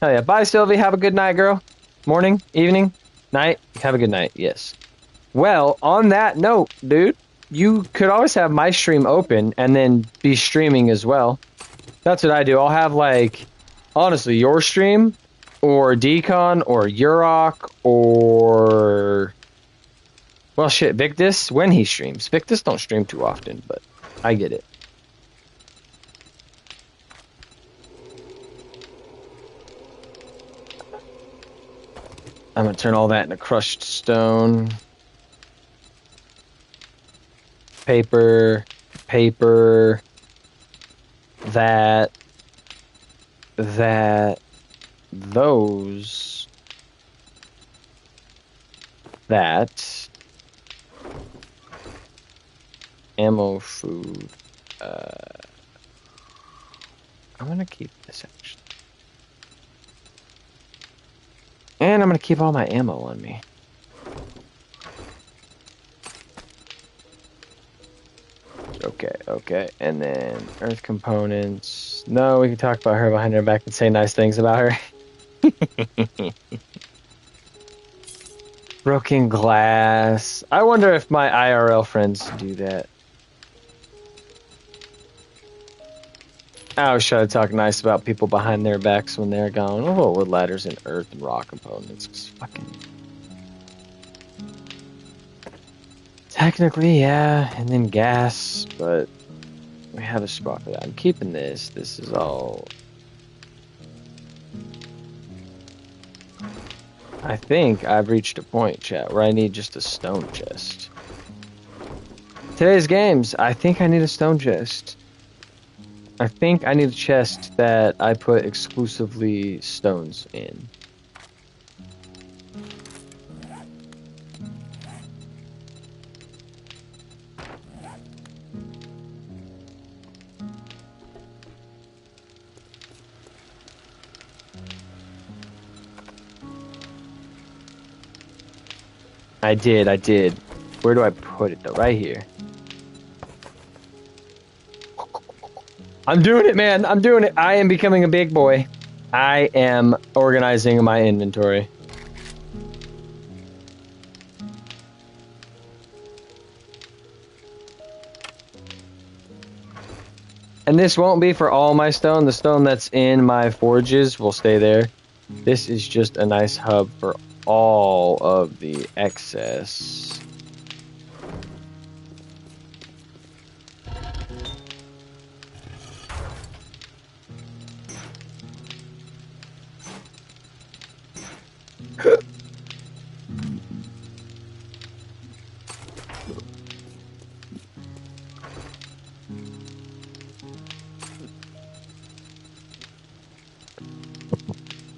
Speaker 1: Hell yeah. Bye, Sylvie. Have a good night, girl. Morning, evening, night. Have a good night. Yes. Well, on that note, dude, you could always have my stream open and then be streaming as well. That's what I do. I'll have, like, honestly, your stream, or Decon, or Urok, or... Well, shit, Victus, when he streams. Victus don't stream too often, but I get it. I'm gonna turn all that into crushed stone. Paper, paper, that, those, that, ammo, food. I'm gonna keep this actually. And I'm gonna keep all my ammo on me. Okay. And then earth components. No, we can talk about her behind her back and say nice things about her. Broken glass. I wonder if my IRL friends do that. I always try to talk nice about people behind their backs when they're gone. Oh, wood ladders and earth and rock components. It's fucking. Technically, yeah, and then gas, but we have a spot for that. I'm keeping this. This is all. I think I've reached a point, chat, where I need just a stone chest. Today's games, I think I need a stone chest. I think I need a chest that I put exclusively stones in. I did. Where do I put it though? Right here. I'm doing it, man. I'm doing it. I am becoming a big boy. I am organizing my inventory. And this won't be for all my stone. The stone that's in my forges will stay there. This is just a nice hub for all of the excess.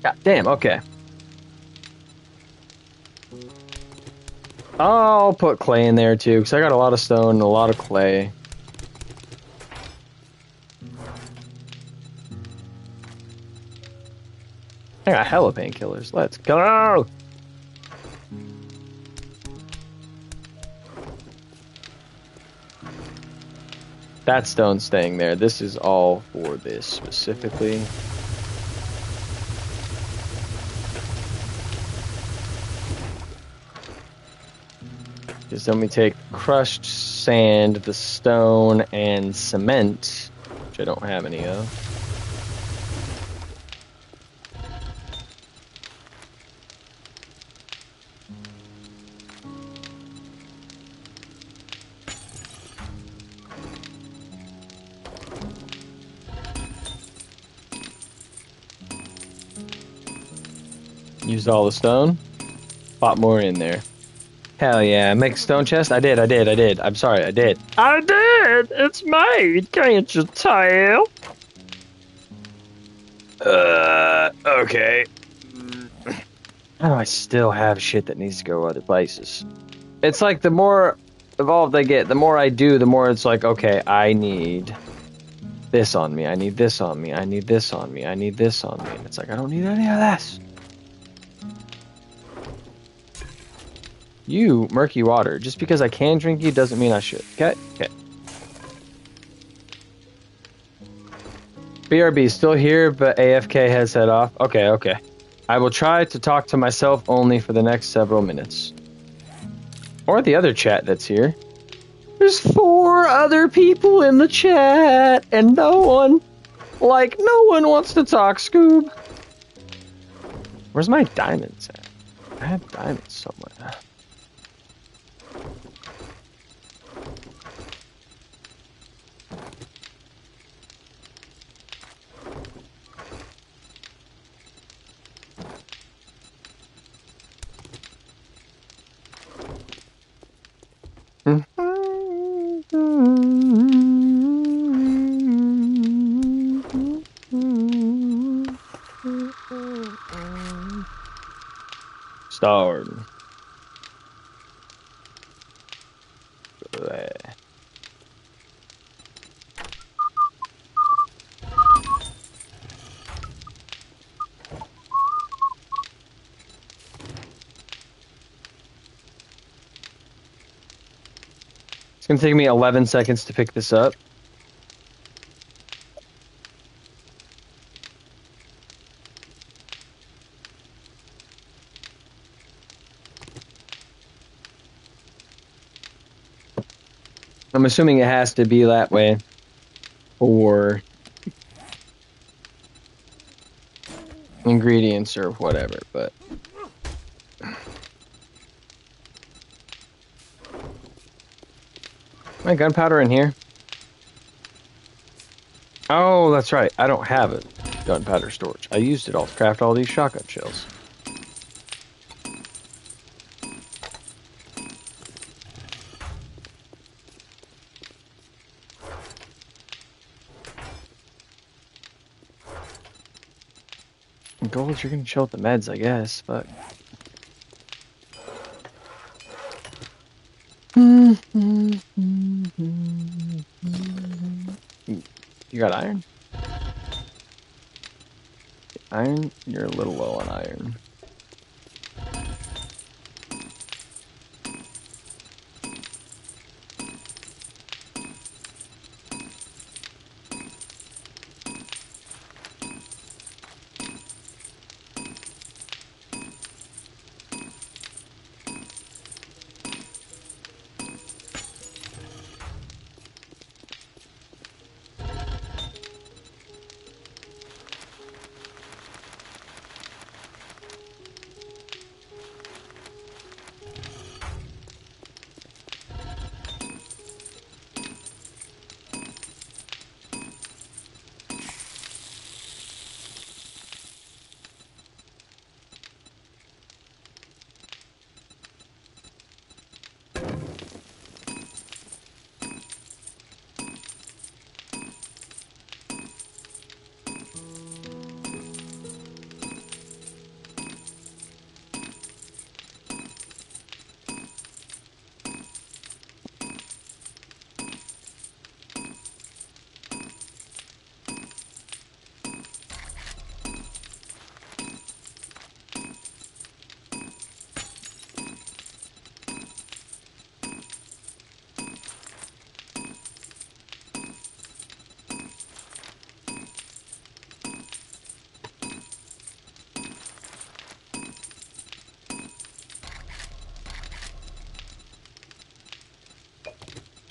Speaker 1: God damn, okay. I'll put clay in there too, because I got a lot of stone and a lot of clay. I got hella painkillers. Let's go! That stone's staying there. This is all for this specifically. Just then we take crushed sand, the stone, and cement, which I don't have any of. Used all the stone. Pop more in there. Hell yeah. Make a stone chest? I did. I'm sorry, I did. I did! It's made! Can't you tell? Okay. How do I still have shit that needs to go other places? It's like the more evolved I get, the more I do, the more it's like, okay, I need this on me. I need this on me. I need this on me. I need this on me. And it's like, I don't need any of this. You, murky water. Just because I can drink you doesn't mean I should. Okay? Okay. BRB still here, but AFK has head off. Okay, okay. I will try to talk to myself only for the next several minutes. Or the other chat that's here. There's 4 other people in the chat, and no one wants to talk, Scoob. Where's my diamonds at? I have diamonds somewhere. Start. It's gonna take me 11 seconds to pick this up. I'm assuming it has to be that way for ingredients or whatever, but my gunpowder in here. Oh, that's right. I don't have a gunpowder storage. I used it all to craft all these shotgun shells. Gold, you're gonna chill with the meds, I guess, but you got iron? Iron? You're a little low on iron.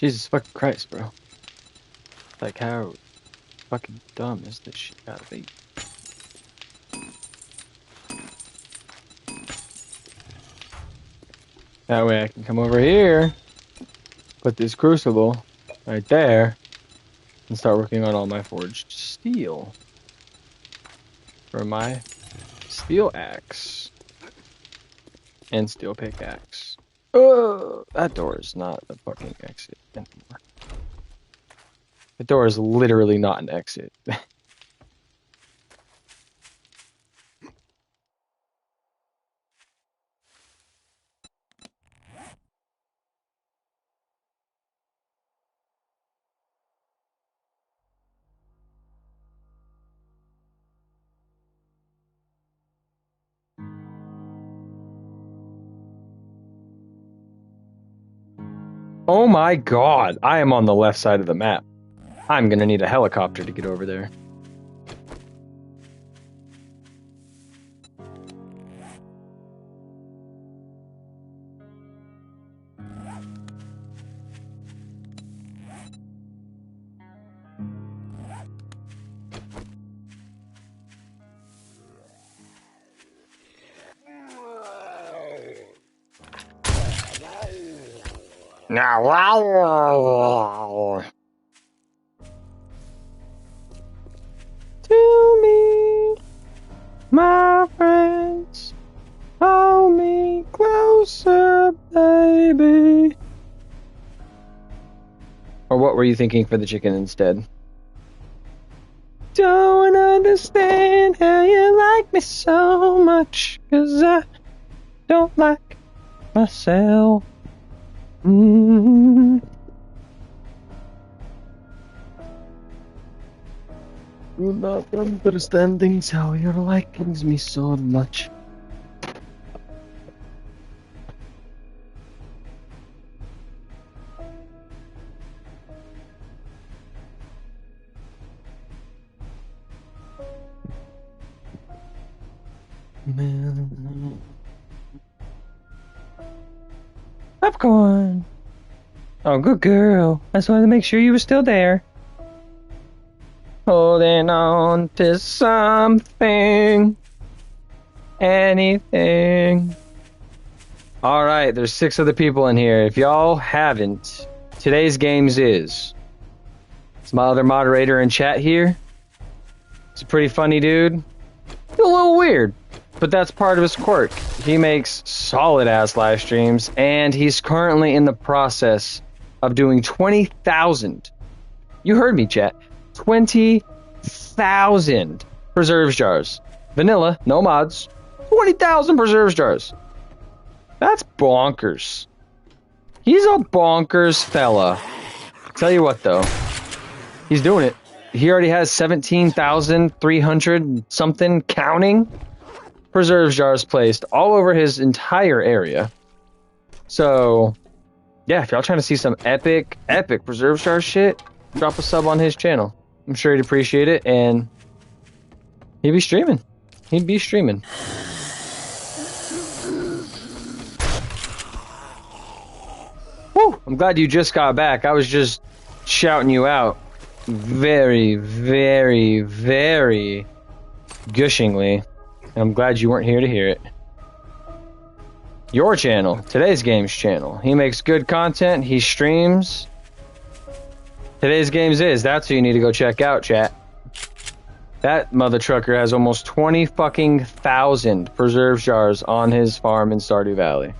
Speaker 1: Jesus fucking Christ, bro. Like, how fucking dumb is this shit gotta be? That way I can come over here, put this crucible right there, and start working on all my forged steel for my steel axe and steel pickaxe. Oh, that door is not a fucking exit anymore. The door is literally not an exit. Oh my god, I am on the left side of the map. I'm gonna need a helicopter to get over there. Now, to me, my friends, hold me closer, baby. Or what were you thinking for the chicken instead? Don't understand how you like me so much, 'cause I don't like myself. Mm. You're not understanding how your likings me so much. Popcorn. Oh, good girl. I just wanted to make sure you were still there. Holding on to something. Anything. All right, there's 6 other people in here. If y'all haven't, today's games is. It's my other moderator in chat here. He's a pretty funny dude. He's a little weird, but that's part of his quirk. He makes solid ass live streams, and he's currently in the process of doing 20,000. You heard me, chat. 20,000 preserves jars. Vanilla, no mods. 20,000 preserves jars. That's bonkers. He's a bonkers fella. Tell you what, though. He's doing it. He already has 17,300 something counting preserves jars placed all over his entire area. So, yeah, if y'all trying to see some epic preserves jar shit, drop a sub on his channel. I'm sure he'd appreciate it, and he'd be streaming. He'd be streaming. Woo! I'm glad you just got back. I was just shouting you out very, very, very gushingly. And I'm glad you weren't here to hear it. Your channel, Today's Games channel. He makes good content. He streams. Today's Games is. That's who you need to go check out, chat. That mother trucker has almost 20 fucking thousand preserve jars on his farm in Stardew Valley.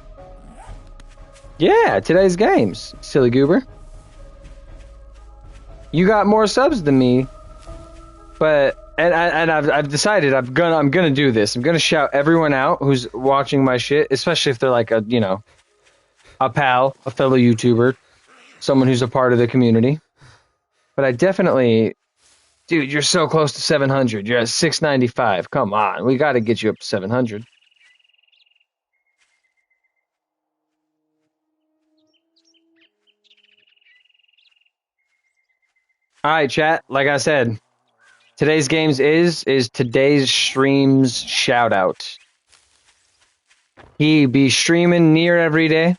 Speaker 1: Yeah, Today's Games, silly goober. You got more subs than me, but I've decided I'm gonna do this. I'm gonna shout everyone out who's watching my shit, especially if they're like a pal, a fellow YouTuber, someone who's a part of the community. But I definitely, dude, you're so close to 700. You're at 695. Come on, we got to get you up to 700. All right, chat. Like I said, Today's Games is today's stream's shout out. He be streaming near every day.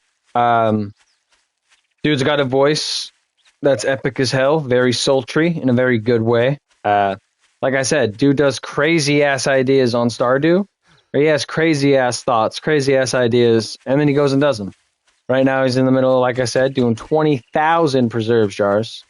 Speaker 1: Dude's got a voice that's epic as hell, very sultry in a very good way. Like I said, dude does crazy ass ideas on Stardew, or he has crazy ass thoughts, crazy ass ideas, and then he goes and does them. Right now he's in the middle, like I said, doing 20,000 preserves jars.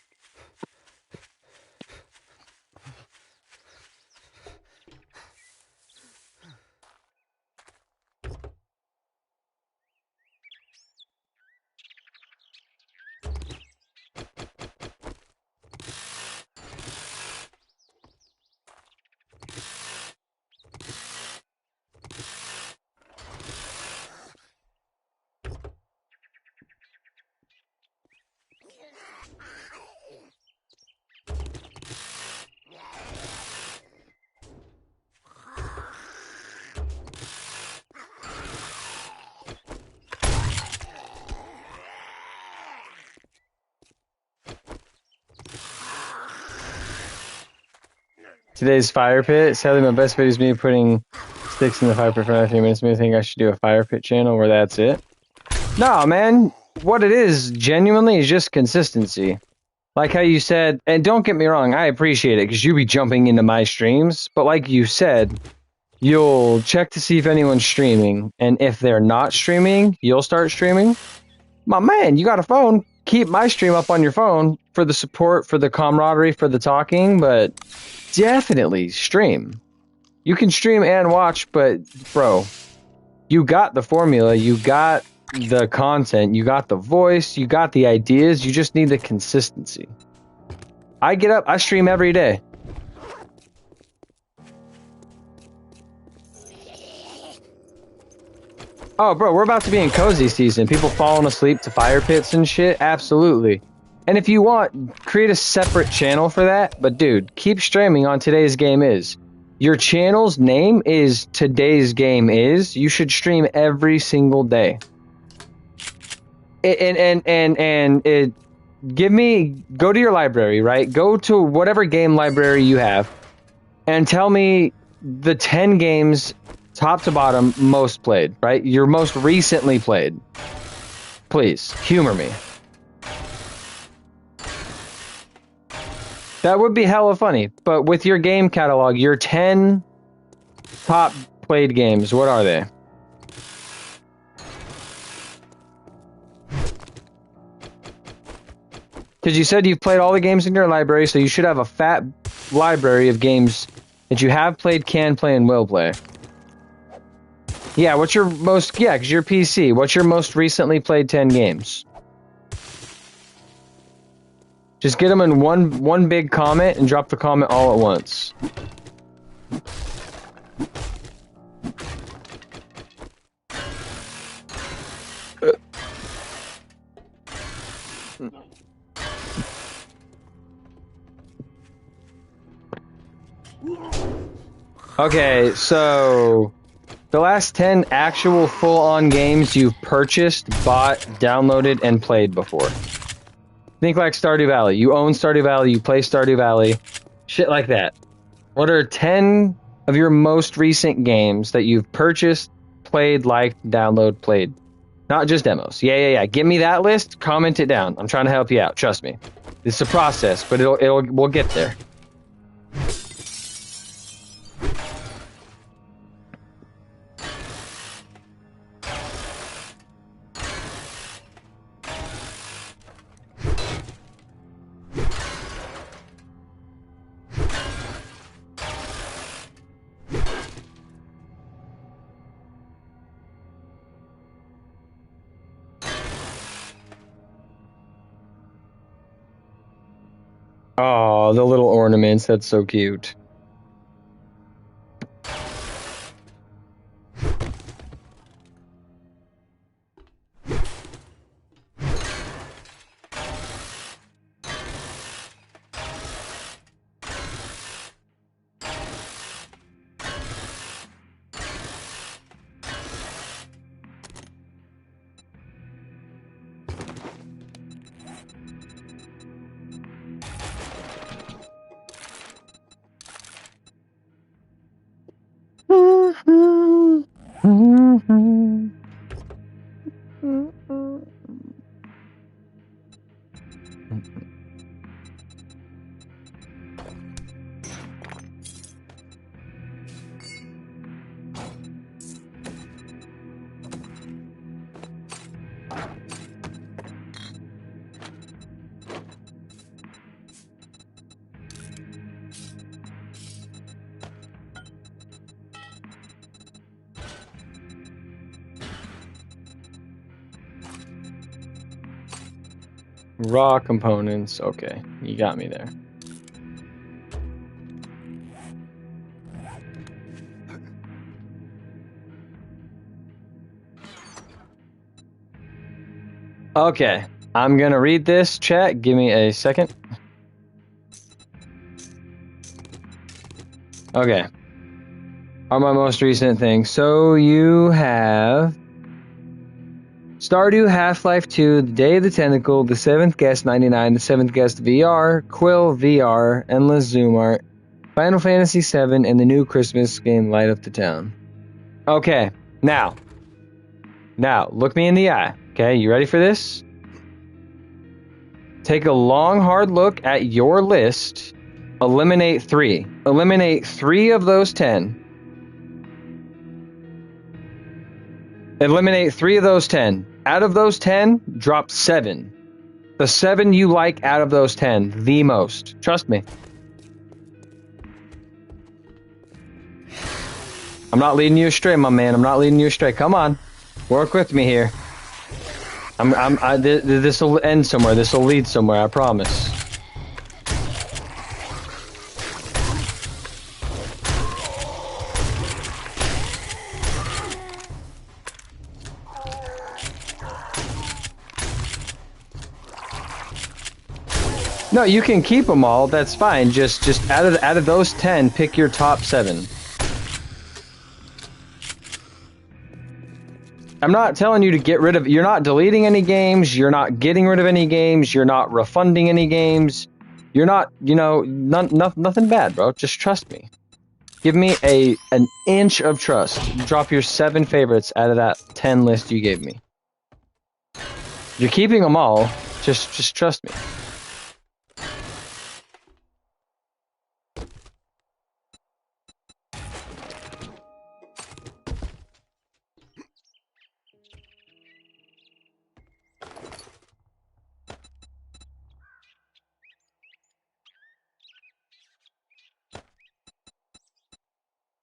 Speaker 1: Today's fire pit. Sadly, my best bit is me putting sticks in the fire pit for another 3 minutes. Maybe I think I should do a fire pit channel where that's it. No, man. What it is, genuinely, is just consistency. Like how you said, and don't get me wrong, I appreciate it because you be jumping into my streams. But like you said, you'll check to see if anyone's streaming. And if they're not streaming, you'll start streaming. My man, you got a phone. Keep my stream up on your phone for the support, for the camaraderie, for the talking, but definitely stream. You can stream and watch, but bro, you got the formula, you got the content, you got the voice, you got the ideas, you just need the consistency. I get up, I stream every day. Oh, bro, we're about to be in cozy season. People falling asleep to fire pits and shit. Absolutely. And if you want, create a separate channel for that. But dude, keep streaming on Today's Game Is. Your channel's name is Today's Game Is. You should stream every single day. Go to your library, right? Go to whatever game library you have and tell me the 10 games top to bottom most played, right? Your most recently played. Please, humor me. That would be hella funny. But with your game catalog, your 10 top played games, what are they? Because you said you've played all the games in your library, so you should have a fat library of games that you have played, can play, and will play. Yeah, what's your most... Yeah, because you're PC. What's your most recently played 10 games? Just get them in one big comment and drop the comment all at once. Okay, so the last 10 actual full-on games you've purchased, bought, downloaded, and played before. Think like Stardew Valley. You own Stardew Valley, you play Stardew Valley, shit like that. What are 10 of your most recent games that you've purchased, played, liked, download, played? Not just demos. Yeah. Give me that list, comment it down. I'm trying to help you out, trust me. It's a process, but we'll get there. Oh, the little ornaments, that's so cute. Raw components. Okay, you got me there. Okay, I'm gonna read this, chat. Give me a second. Okay. Are my most recent things. So you have Stardew, Half-Life 2, The Day of the Tentacle, The Seventh Guest 99, The Seventh Guest VR, Quill VR, Endless Zoom Art, Final Fantasy VII, and the new Christmas game Light Up the Town. Okay, now, look me in the eye. Okay, you ready for this? Take a long, hard look at your list. Eliminate 3. Eliminate 3 of those 10. Eliminate 3 of those 10. Out of those 10, drop 7. The 7 you like out of those 10, the most. Trust me. I'm not leading you astray, my man. I'm not leading you astray. Come on. Work with me here. This will end somewhere. This will lead somewhere, I promise. No, you can keep them all. That's fine. Just out of those 10, pick your top 7. I'm not telling you to get rid of. You're not deleting any games. You're not getting rid of any games. You're not refunding any games. You're not, nothing bad, bro. Just trust me. Give me an inch of trust. Drop your 7 favorites out of that 10 list you gave me. You're keeping them all. Just trust me.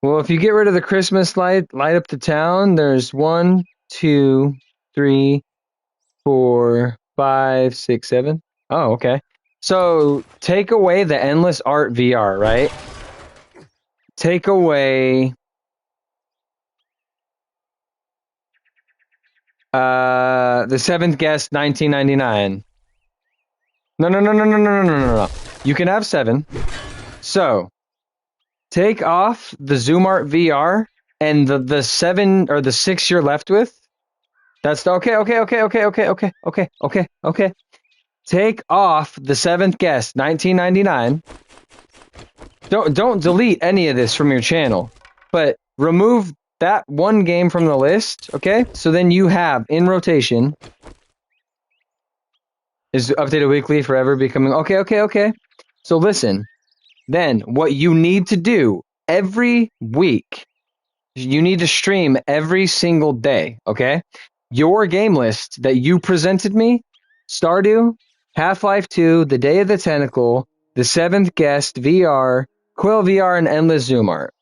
Speaker 1: Well, if you get rid of the Christmas light up the town, there's 1, 2, 3, 4, 5, 6, 7. Oh, okay. So take away the endless art VR, right? Take away the Seventh Guest 1999. No. You can have 7. So take off the Zoom Art VR and the 7 or the 6 you're left with. That's the, okay. Take off the Seventh Guest 1999. Don't delete any of this from your channel, but remove that one game from the list, okay? So then you have in rotation is updated weekly, forever becoming okay. So listen. Then what you need to do every week, you need to stream every single day, okay? Your game list that you presented me, Stardew, Half-Life 2, The Day of the Tentacle, The Seventh Guest, VR, Quill VR, and Endless Zoom Art.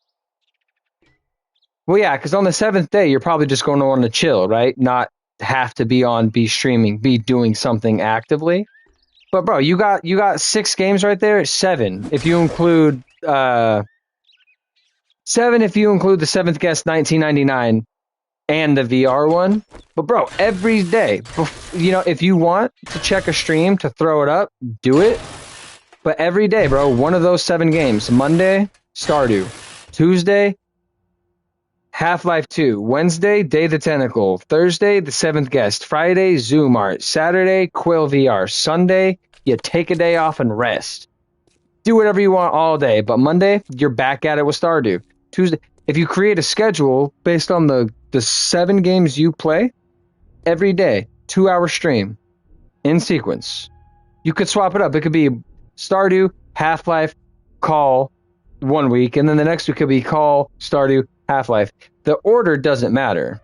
Speaker 1: Well, yeah, because on the 7th day, you're probably just going to want to chill, right? Not have to be streaming, be doing something actively. But bro, you got 6 games right there. 7 if you include 7 if you include the Seventh Guest 1999 and the VR one. But bro, every day, if you want to check a stream to throw it up, do it. But every day, bro, one of those 7 games. Monday, Stardew. Tuesday, Half-Life 2. Wednesday, Day of the Tentacle. Thursday, The Seventh Guest. Friday, Zoom Art. Saturday, Quill VR. Sunday, you take a day off and rest. Do whatever you want all day. But Monday, you're back at it with Stardew. Tuesday, if you create a schedule based on the 7 games you play, every day, 2-hour stream in sequence. You could swap it up. It could be Stardew, Half-Life, Call 1 week, and then the next week could be Call, Stardew, Half-Life. The order doesn't matter.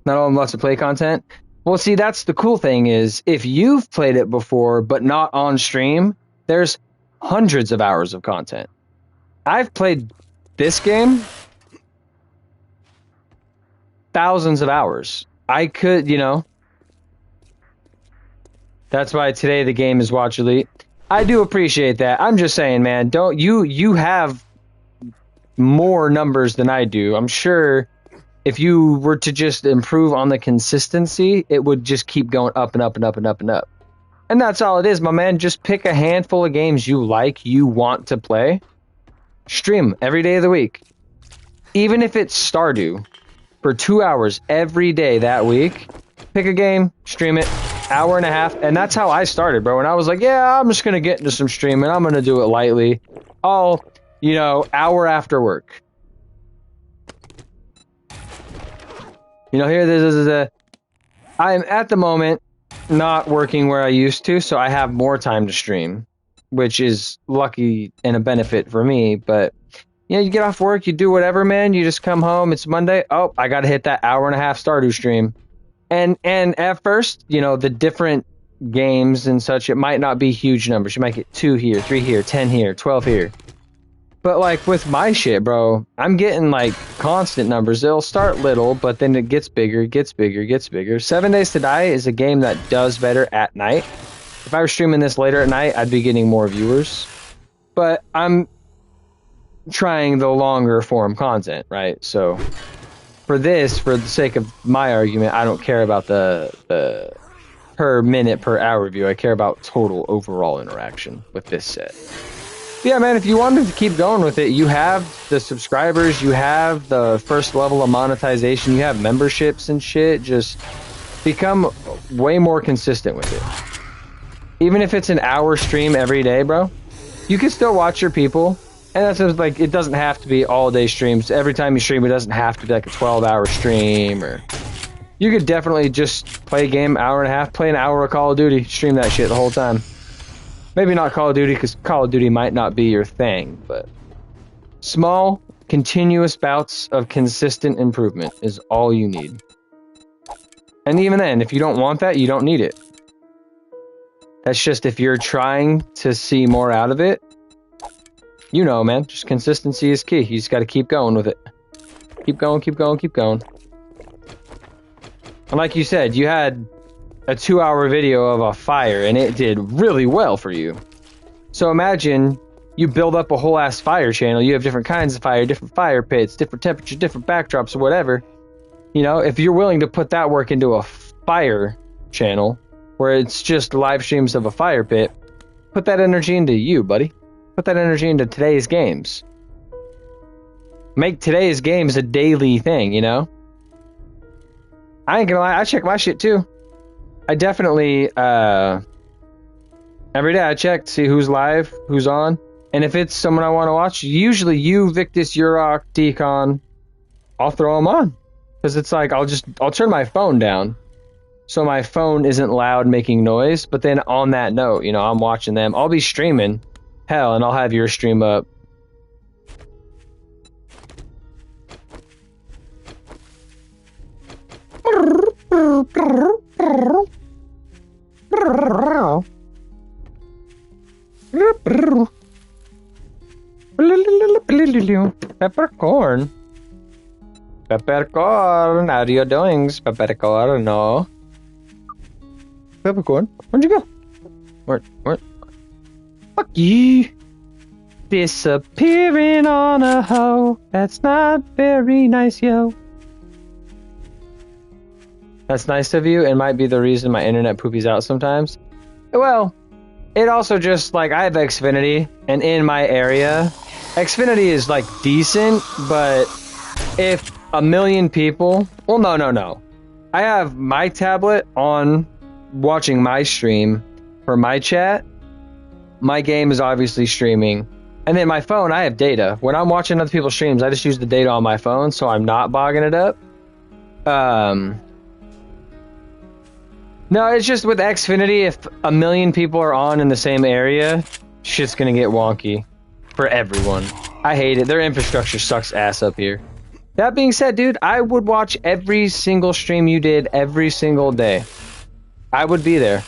Speaker 1: Not all lots of play content. Well, see, that's the cool thing is if you've played it before but not on stream, there's hundreds of hours of content. I've played this game thousands of hours. I could, that's why today the game is Watch Elite. I do appreciate that. I'm just saying, man, don't you have more numbers than I do. I'm sure if you were to just improve on the consistency, it would just keep going up and up and up and up and up. And that's all it is, my man. Just pick a handful of games you like, you want to play. Stream every day of the week. Even if it's Stardew for 2 hours every day that week, pick a game, stream it, hour and a half. And that's how I started, bro. And I was like, yeah, I'm just going to get into some streaming. I'm going to do it lightly. All, hour after work. Here, this is I'm at the moment not working where I used to, so I have more time to stream, which is lucky and a benefit for me. But you get off work, you do whatever, man. You just come home. It's Monday. Oh, I got to hit that hour and a half Stardew stream. And at first, the different games and such, it might not be huge numbers. You might get 2 here, 3 here, 10 here, 12 here. But like with my shit, bro, I'm getting like constant numbers. It'll start little, but then it gets bigger, gets bigger, gets bigger. 7 Days to Die is a game that does better at night. If I were streaming this later at night, I'd be getting more viewers. But I'm trying the longer form content, right? So for the sake of my argument, I don't care about the per minute per hour view. I care about total overall interaction with this set. But yeah, man, if you wanted to keep going with it, you have the subscribers, you have the first level of monetization, you have memberships and shit. Just become way more consistent with it. Even if it's an hour stream every day, bro, you can still watch your people. And that's just like, it doesn't have to be all day streams. Every time you stream, it doesn't have to be like a 12-hour stream. Or you could definitely just play a game, hour and a half, play an hour of Call of Duty, stream that shit the whole time. Maybe not Call of Duty, because Call of Duty might not be your thing, but small, continuous bouts of consistent improvement is all you need. And even then, if you don't want that, you don't need it. That's just if you're trying to see more out of it. You know, man, just consistency is key. You just got to keep going with it. Keep going, keep going, keep going. And like you said, you had a 2-hour video of a fire, and it did really well for you. So imagine you build up a whole ass fire channel. You have different kinds of fire, different fire pits, different temperatures, different backdrops, or whatever. You know, if you're willing to put that work into a fire channel, where it's just live streams of a fire pit, put that energy into you, buddy. Put that energy into today's games. Make today's games a daily thing, you know? I ain't gonna lie, I check my shit too. I definitely, every day I check to see who's live, who's on. And if it's someone I want to watch, usually you, Victus, Urok, Decon, I'll throw them on. Because it's like, I'll turn my phone down. So my phone isn't loud making noise. But then on that note, you know, I'm watching them. I'll be streaming. Hell, and I'll have your stream up. Peppercorn. Peppercorn, how are you doing? Peppercorn, no. Peppercorn, where'd you go? Where? Fuck you. Disappearing on a hoe. That's not very nice, yo. That's nice of you. It might be the reason my internet poopies out sometimes. Well, it also just, like, I have Xfinity, and in my area, Xfinity is, like, decent, but if a million people... Well, no. I have my tablet on watching my stream for my chat. My game is obviously streaming. And then my phone, I have data. When I'm watching other people's streams, I just use the data on my phone, so I'm not bogging it up. No, it's just with Xfinity, if a million people are on in the same area, shit's gonna get wonky for everyone. I hate it. Their infrastructure sucks ass up here. That being said, dude, I would watch every single stream you did every single day. I would be there.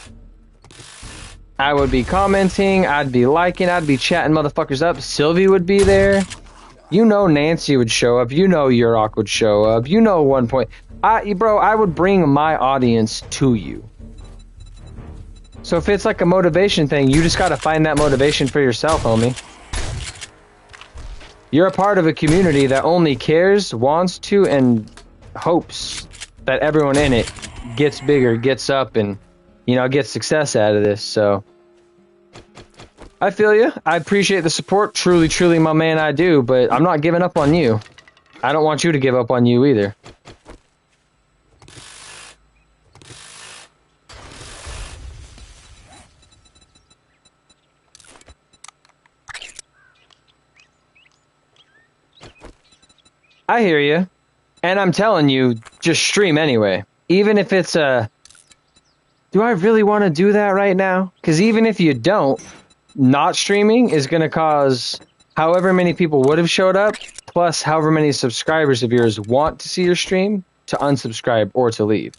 Speaker 1: I would be commenting, I'd be liking, I'd be chatting motherfuckers up. Sylvie would be there. You know Nancy would show up. You know Urok would show up. You know 1 point. Bro, I would bring my audience to you. So if it's like a motivation thing, you just gotta find that motivation for yourself, homie. You're a part of a community that only cares, wants to, and hopes that everyone in it gets bigger, gets up, and, you know, gets success out of this, so... I feel you. I appreciate the support. Truly, truly, my man, I do, but I'm not giving up on you. I don't want you to give up on you either. I hear you. And I'm telling you, just stream anyway. Even if it's a... Do I really want to do that right now? Because even if you don't, not streaming is going to cause however many people would have showed up, plus however many subscribers of yours want to see your stream, to unsubscribe or to leave.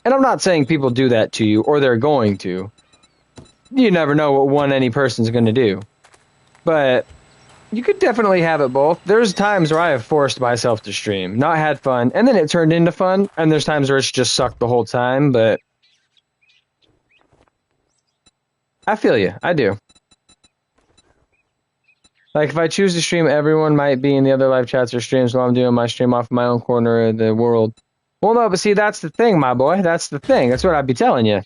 Speaker 1: And I'm not saying people do that to you, or they're going to. You never know what any person's going to do. But... you could definitely have it both. There's times where I have forced myself to stream, not had fun, and then it turned into fun, and there's times where it's just sucked the whole time, but... I feel you. I do. Like, if I choose to stream, everyone might be in the other live chats or streams while I'm doing my stream off my own corner of the world. Well, no, but see, that's the thing, my boy. That's the thing. That's what I'd be telling you.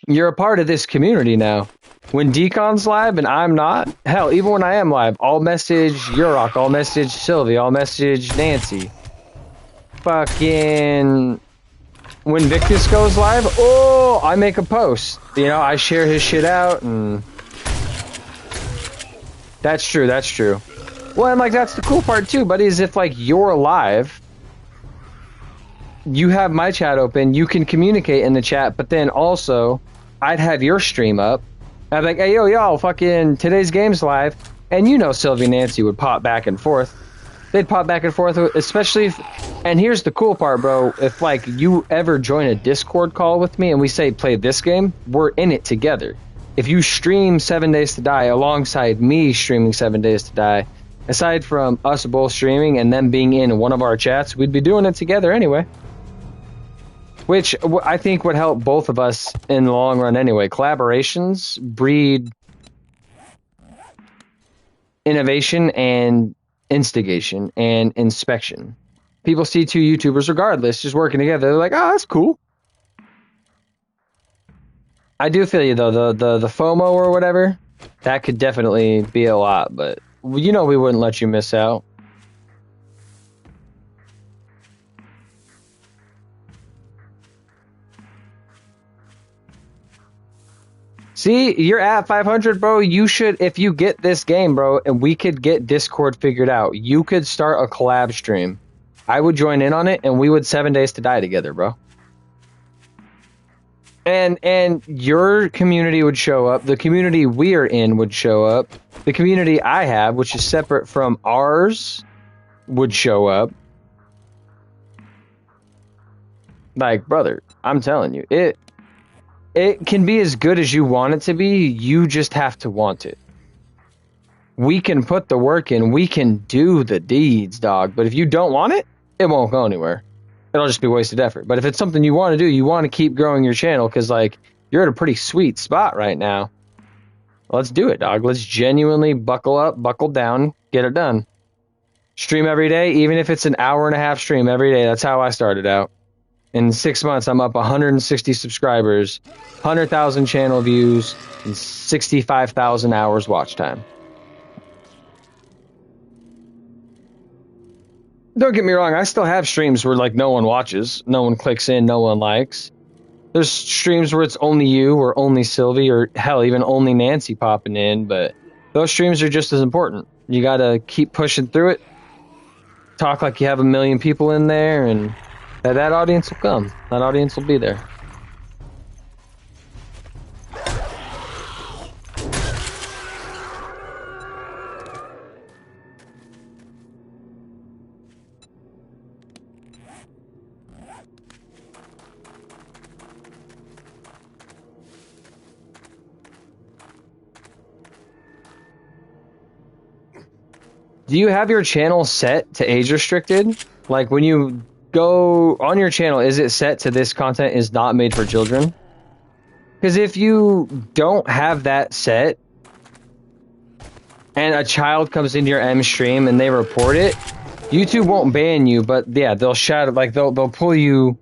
Speaker 1: You're a part of this community now. When Deacon's live and I'm not, hell, even when I am live, I'll message Urok, I'll message Sylvie, I'll message Nancy. Fucking... When Victus goes live, oh, I make a post. You know, I share his shit out, and... That's true, that's true. Well, and, like, that's the cool part, too, buddy, is if, like, you're live, you have my chat open, you can communicate in the chat, but then also, I'd have your stream up. I'd be like, hey, yo, y'all, fucking, today's game's live. And you know Sylvie and Nancy would pop back and forth. They'd pop back and forth, especially if, and here's the cool part, bro, if, like, you ever join a Discord call with me and we say play this game, we're in it together. If you stream 7 Days to Die alongside me streaming 7 Days to Die, aside from us both streaming and them being in one of our chats, we'd be doing it together anyway. Which I think would help both of us in the long run anyway. Collaborations breed innovation and instigation and inspection. People see two YouTubers regardless just working together. They're like, oh, that's cool. I do feel you though, the FOMO or whatever, that could definitely be a lot, but you know we wouldn't let you miss out. See, you're at 500, bro. You should, if you get this game, bro, and we could get Discord figured out, you could start a collab stream. I would join in on it, and we would 7 Days to Die together, bro. And your community would show up. The community we're in would show up. The community I have, which is separate from ours, would show up. Like, brother, I'm telling you, it can be as good as you want it to be. You just have to want it. We can put the work in. We can do the deeds, dog. But if you don't want it, it won't go anywhere. It'll just be wasted effort. But if it's something you want to do, you want to keep growing your channel because, like, you're at a pretty sweet spot right now. Let's do it, dog. Let's genuinely buckle up, buckle down, get it done. Stream every day, even if it's an hour-and-a-half stream every day. That's how I started out. In 6 months, I'm up 160 subscribers, 100,000 channel views, and 65,000 hours watch time. Don't get me wrong, I still have streams where, like, no one watches, no one clicks in, no one likes. There's streams where it's only you or only Sylvie or, hell, even only Nancy popping in, but those streams are just as important. You gotta keep pushing through it, talk like you have 1 million people in there, and that audience will come. That audience will be there. Do you have your channel set to age restricted? Like when you go on your channel, is it set to this content is not made for children? Because if you don't have that set and a child comes into your M stream and they report it, YouTube won't ban you, but yeah, they'll shadow, like they'll pull you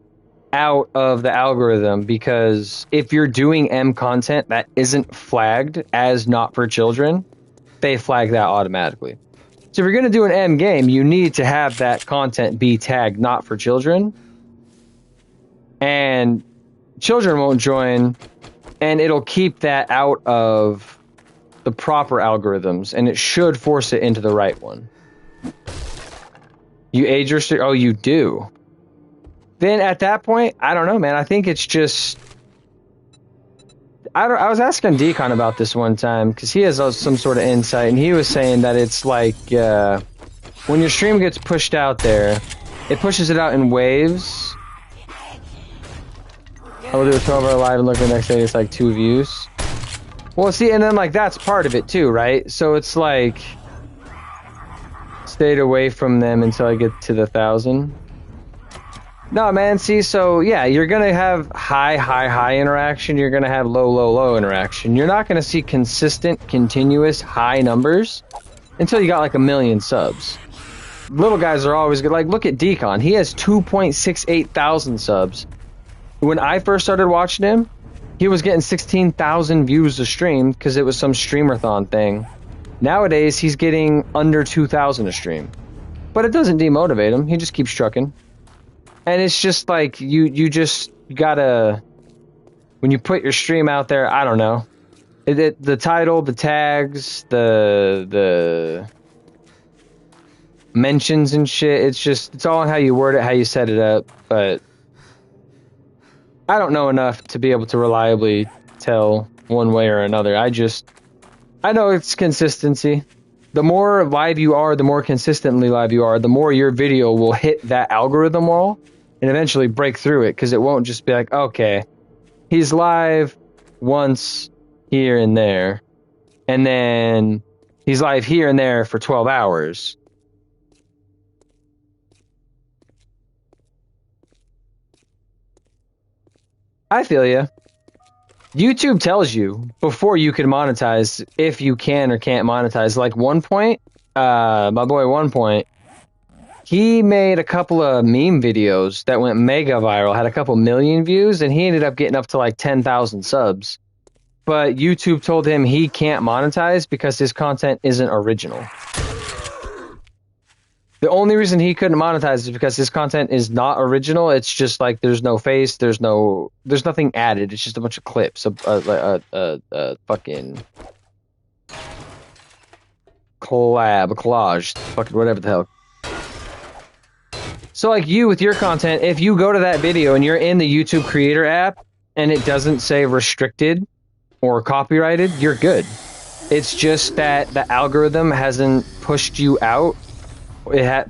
Speaker 1: out of the algorithm, because if you're doing M content that isn't flagged as not for children, they flag that automatically. So if you're going to do an M game, you need to have that content be tagged not for children. And children won't join, and it'll keep that out of the proper algorithms, and it should force it into the right one. You age restrict? Oh, you do. Then at that point, I don't know, man. I think it's just... I was asking Deacon about this one time because he has some sort of insight, and he was saying that it's like when your stream gets pushed out there, it pushes it out in waves. I will do a 12-hour live and look the next day, it's like 2 views. Well, see, and then like that's part of it too, right? So it's like stayed away from them until I get to the 1,000. No, man, see, so, yeah, you're going to have high interaction. You're going to have low interaction. You're not going to see consistent, continuous, high numbers until you got, like, 1 million subs. Little guys are always good. Like, look at Deacon. He has 2.68 thousand subs. When I first started watching him, he was getting 16,000 views a stream because it was some streamer-thon thing. Nowadays, he's getting under 2,000 a stream. But it doesn't demotivate him. He just keeps trucking. And it's just like, you just gotta... When you put your stream out there, I don't know. The title, the tags, the mentions and shit, it's all on how you word it, how you set it up. But I don't know enough to be able to reliably tell one way or another. I know it's consistency. The more live you are, the more consistently live you are, the more your video will hit that algorithm wall and eventually break through it, because it won't just be like, okay, he's live once here and there, and then he's live here and there for 12 hours. I feel you. YouTube tells you before you can monetize if you can or can't monetize. Like One Point, my boy One Point, he made a couple of meme videos that went mega viral, had a couple million views, and he ended up getting up to like 10,000 subs. But YouTube told him he can't monetize because his content isn't original. The only reason he couldn't monetize is because his content is not original. It's just like there's no face, there's nothing added. It's just a bunch of clips, a fucking collage, fucking whatever the hell. So like you with your content, if you go to that video and you're in the YouTube Creator app and it doesn't say restricted or copyrighted, you're good. It's just that the algorithm hasn't pushed you out.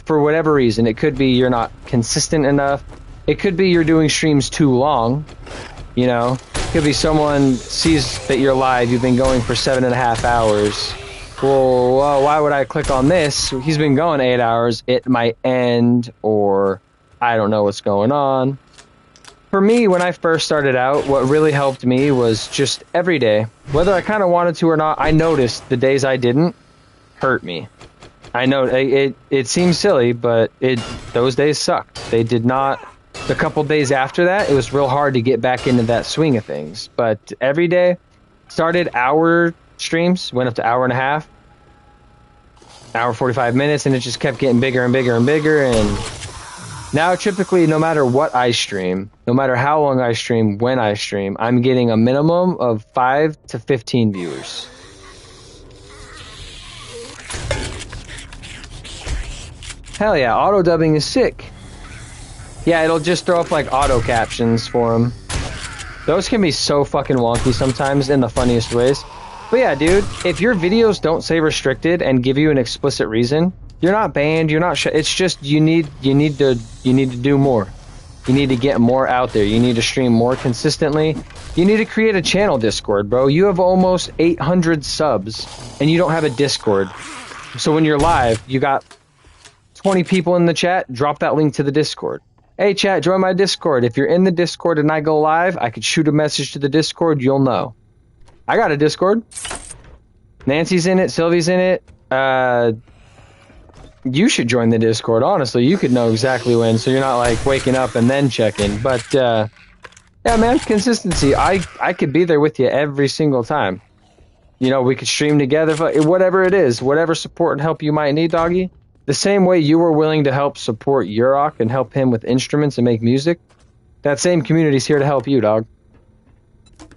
Speaker 1: For whatever reason. It could be you're not consistent enough. It could be you're doing streams too long. You know, it could be someone sees that you're live, you've been going for 7.5 hours. Well, why would I click on this? He's been going 8 hours. It might end, or I don't know what's going on. For me, when I first started out, what really helped me was just every day, whether I kind of wanted to or not, I noticed the days I didn't hurt me. I know it seems silly, but those days sucked. They did not. The couple days after that, it was real hard to get back into that swing of things. But every day, started hour streams, went up to hour and a half, hour 45 minutes, and it just kept getting bigger and bigger and bigger. And now, typically, no matter what I stream, no matter how long I stream, when I stream, I'm getting a minimum of 5 to 15 viewers. Hell yeah, auto dubbing is sick. Yeah, it'll just throw up like auto captions for them. Those can be so fucking wonky sometimes in the funniest ways. But yeah, dude, if your videos don't say restricted and give you an explicit reason, you're not banned, you're not it's just you need to do more. You need to get more out there. You need to stream more consistently. You need to create a channel Discord, bro. You have almost 800 subs and you don't have a Discord. So when you're live, you got 20 people in the chat, drop that link to the Discord. Hey chat, join my Discord. If you're in the Discord and I go live, I could shoot a message to the Discord, you'll know. I got a Discord. Nancy's in it, Sylvie's in it. You should join the Discord, honestly. You could know exactly when, so you're not like waking up and then checking. But yeah, man, consistency. I could be there with you every single time. You know, we could stream together, whatever it is, whatever support and help you might need, doggy. The same way you were willing to help support Yurok and help him with instruments and make music, that same community's here to help you, dog.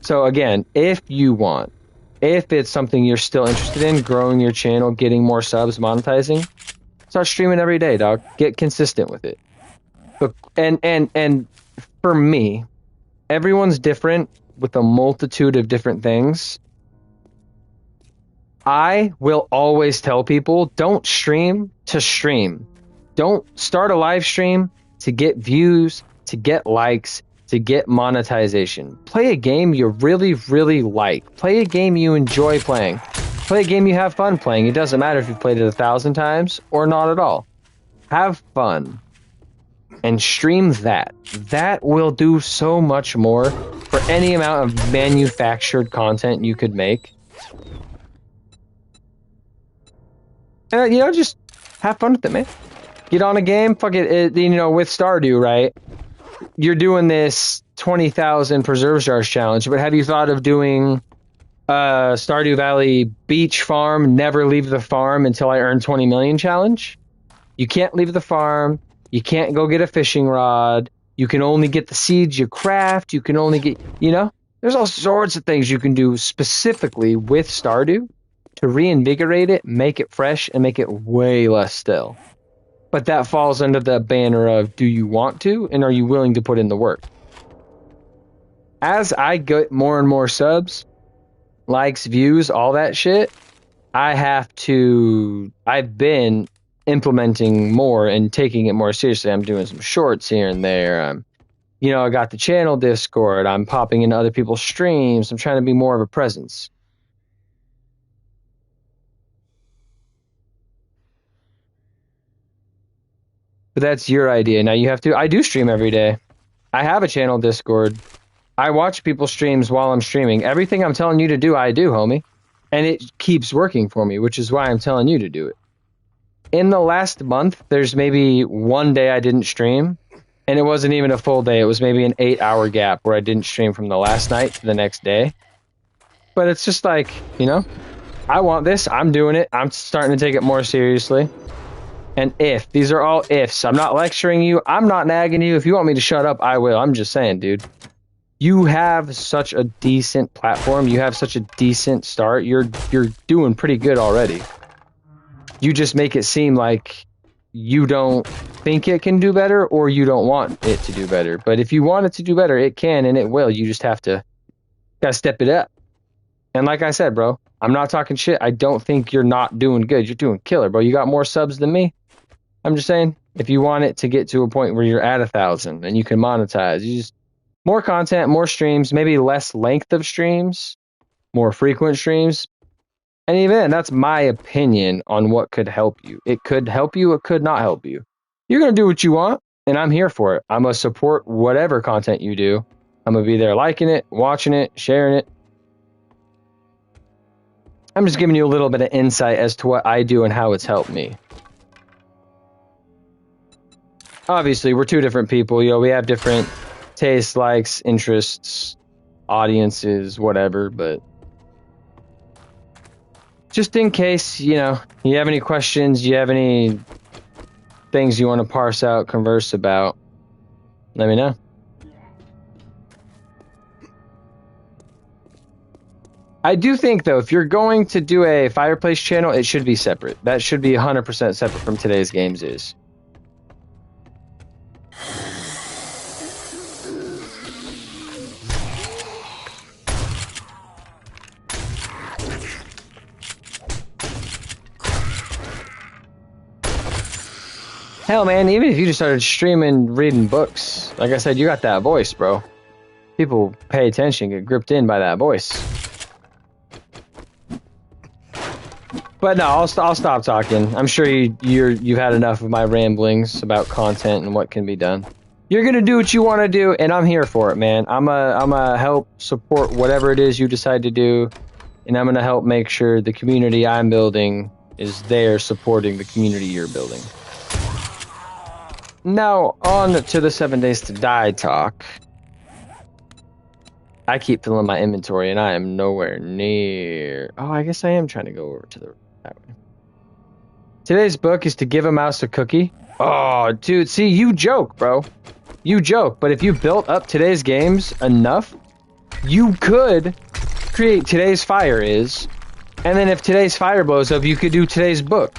Speaker 1: So again, if you want, if it's something you're still interested in, growing your channel, getting more subs, monetizing, start streaming every day, dog. Get consistent with it. But, and for me, everyone's different with a multitude of different things. I will always tell people, don't stream to stream. Don't start a live stream to get views, to get likes, to get monetization. Play a game you really, really like. Play a game you enjoy playing. Play a game you have fun playing. It doesn't matter if you've played it 1,000 times or not at all. Have fun and stream that. That will do so much more for any amount of manufactured content you could make. And, you know, just have fun with it, man. Get on a game, fuck it, you know, with Stardew, right? you're doing this 20,000 preserve jars challenge, but have you thought of doing Stardew Valley beach farm, never leave the farm until I earn 20 million challenge? You can't leave the farm. You can't go get a fishing rod. You can only get the seeds you craft. You can only get, there's all sorts of things you can do specifically with Stardew to reinvigorate it, make it fresh, and make it way less stale. But that falls under the banner of, do you want to, and are you willing to put in the work? As I get more and more subs, likes, views, all that shit, I've been implementing more and taking it more seriously. I'm doing some shorts here and there. I got the channel Discord. I'm popping into other people's streams. I'm trying to be more of a presence. But that's your idea. Now I do stream every day. I have a channel Discord. I watch people's streams while I'm streaming. Everything I'm telling you to do, I do, homie. And it keeps working for me, which is why I'm telling you to do it. In the last month, there's maybe one day I didn't stream, and it wasn't even a full day. It was maybe an 8-hour gap where I didn't stream from the last night to the next day. But it's just like, I want this. I'm doing it. I'm starting to take it more seriously. And these are all ifs. I'm not lecturing you. I'm not nagging you. If you want me to shut up, I will. I'm just saying, dude. You have such a decent platform. You have such a decent start. You're doing pretty good already. You just make it seem like you don't think it can do better or you don't want it to do better. But if you want it to do better, it can and it will. You just gotta step it up. And like I said, bro, I'm not talking shit. I don't think you're not doing good. You're doing killer, bro. You got more subs than me. I'm just saying, if you want it to get to a point where you're at 1,000 and you can monetize, you just more content, more streams, maybe less length of streams, more frequent streams. And even that's my opinion on what could help you. It could help you. It could not help you. You're going to do what you want, and I'm here for it. I'm going to support whatever content you do. I'm going to be there liking it, watching it, sharing it. I'm just giving you a little bit of insight as to what I do and how it's helped me. Obviously, we're two different people. We have different tastes, likes, interests, audiences, whatever, but just in case, you have any questions, you have any things you want to parse out, converse about, let me know. I do think, though, if you're going to do a Fireplace channel, it should be separate. That should be 100% separate from Today's Games is. Hell, man, even if you just started streaming, reading books, like I said, you got that voice, bro. People pay attention, get gripped in by that voice. But no, I'll stop talking. I'm sure you've had enough of my ramblings about content and what can be done. You're gonna do what you want to do, and I'm here for it, man. I'm a help support whatever it is you decide to do, and I'm gonna help make sure the community I'm building is there supporting the community you're building. Now, on to the 7 Days to Die talk. I keep filling my inventory, and I am nowhere near... Oh, I guess I am trying to go over to that way. Today's book is To Give a Mouse a Cookie. Oh, dude, see, you joke, bro. You joke, but if you built up Today's Games enough, you could create Today's Fire is, and then if Today's Fire blows up, you could do Today's Book.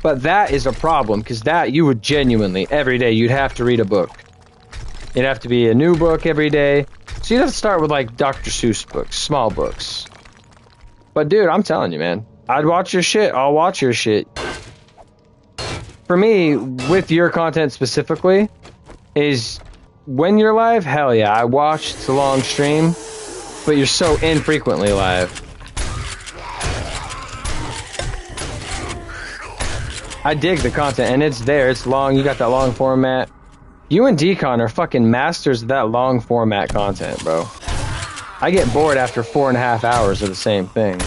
Speaker 1: But that is a problem, because that you would genuinely, every day, you'd have to read a book. It'd have to be a new book every day. So you'd have to start with, like, Dr. Seuss books, small books. But, dude, I'm telling you, man. I'd watch your shit. I'll watch your shit. For me, with your content specifically, is when you're live, hell yeah. I watch, it's a long stream, but you're so infrequently live. I dig the content, and it's there. It's long. You got that long format. You and Decon are fucking masters of that long format content, bro. I get bored after 4.5 hours of the same thing.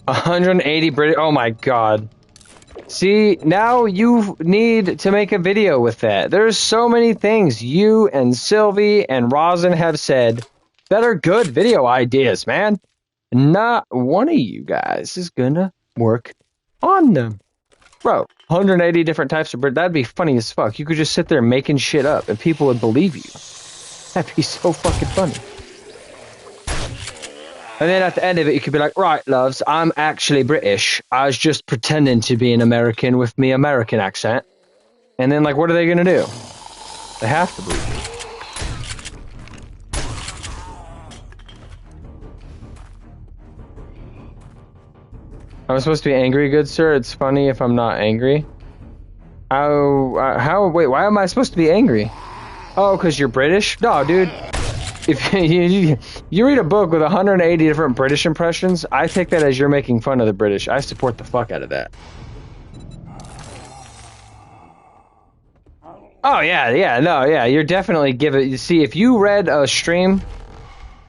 Speaker 1: 180 British. Oh my god. See, now you need to make a video with that. There's so many things you and Sylvie and Rosin have said that are good video ideas, man. Not one of you guys is gonna work on them. Bro, 180 different types of British. That'd be funny as fuck. You could just sit there making shit up and people would believe you. That'd be so fucking funny. And then at the end of it, you could be like, right, loves, I'm actually British. I was just pretending to be an American with me American accent. And then, like, what are they going to do? They have to believe you. I'm supposed to be angry, good sir? It's funny if I'm not angry. Wait, why am I supposed to be angry? Oh, because you're British? No, dude. If you read a book with 180 different British impressions, I take that as you're making fun of the British. I support the fuck out of that. Oh, yeah, you're definitely giving... You see, if you read a stream,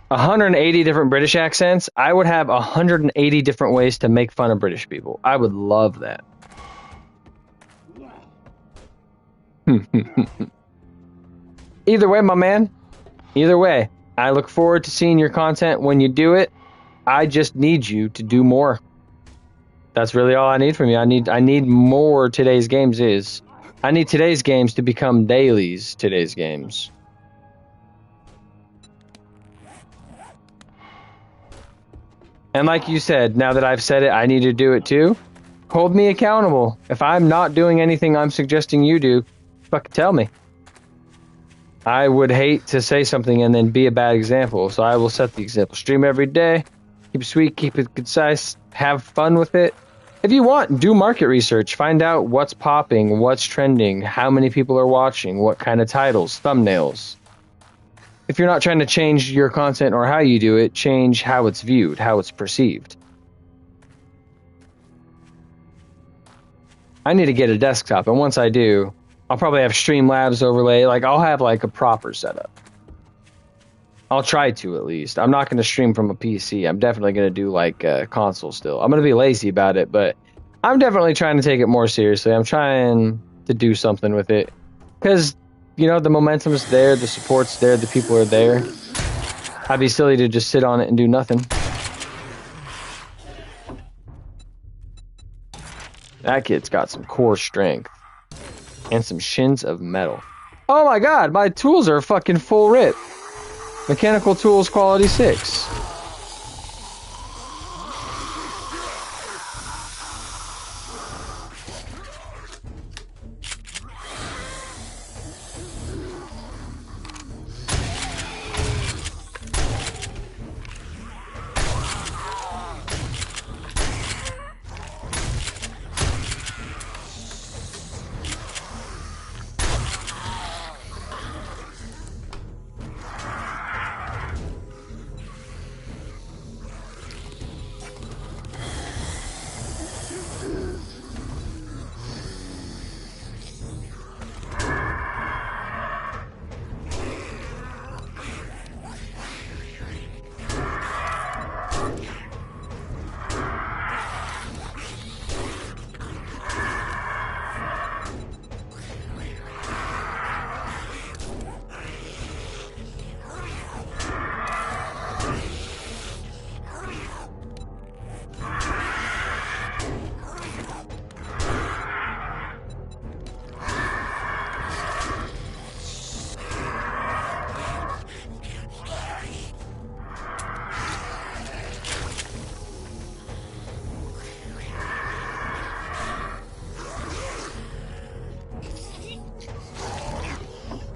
Speaker 1: 180 different British accents, I would have 180 different ways to make fun of British people. I would love that. Either way, my man. Either way, I look forward to seeing your content when you do it. I just need you to do more. That's really all I need from you. I need more today's games is. I need today's games to become dailies today's games. And like you said, now that I've said it, I need to do it too. Hold me accountable. If I'm not doing anything I'm suggesting you do, fucking tell me. I would hate to say something and then be a bad example, so I will set the example. Stream every day, keep it sweet, keep it concise, have fun with it. If you want, do market research, find out what's popping, what's trending, how many people are watching, what kind of titles, thumbnails. If you're not trying to change your content or how you do it, change how it's viewed, how it's perceived. I need to get a desktop, and once I do, I'll probably have Streamlabs overlay. Like, I'll have, like, a proper setup. I'll try to, at least. I'm not going to stream from a PC. I'm definitely going to do, like, a console still. I'm going to be lazy about it, but I'm definitely trying to take it more seriously. I'm trying to do something with it. Because, you know, the momentum's there, the support's there, the people are there. I'd be silly to just sit on it and do nothing. That kid's got some core strength. And some shins of metal. Oh my god, my tools are fucking full rip. Mechanical tools quality 6.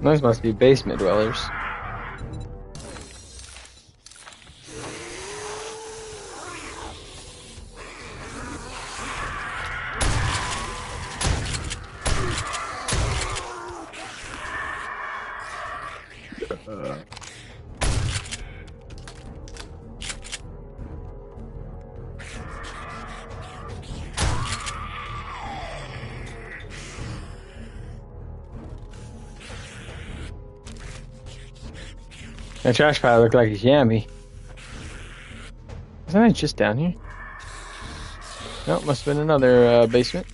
Speaker 1: Those must be basement dwellers. That trash pile looked like a yammy. Isn't that just down here? No, must have been another basement.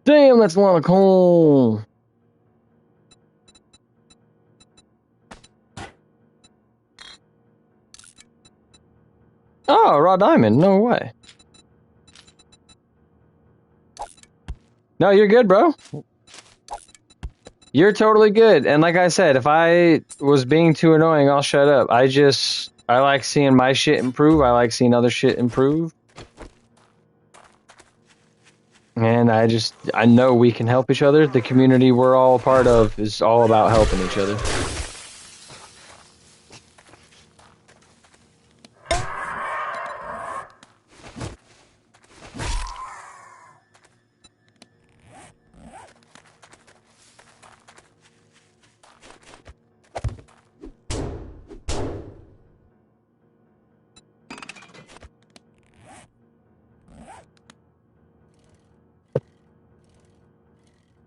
Speaker 1: Damn, that's a lot of coal. Oh, raw diamond. No way. No, you're good, bro. You're totally good. And like I said, if I was being too annoying, I'll shut up. I like seeing my shit improve. I like seeing other shit improve. And I know we can help each other. The community we're all a part of is all about helping each other.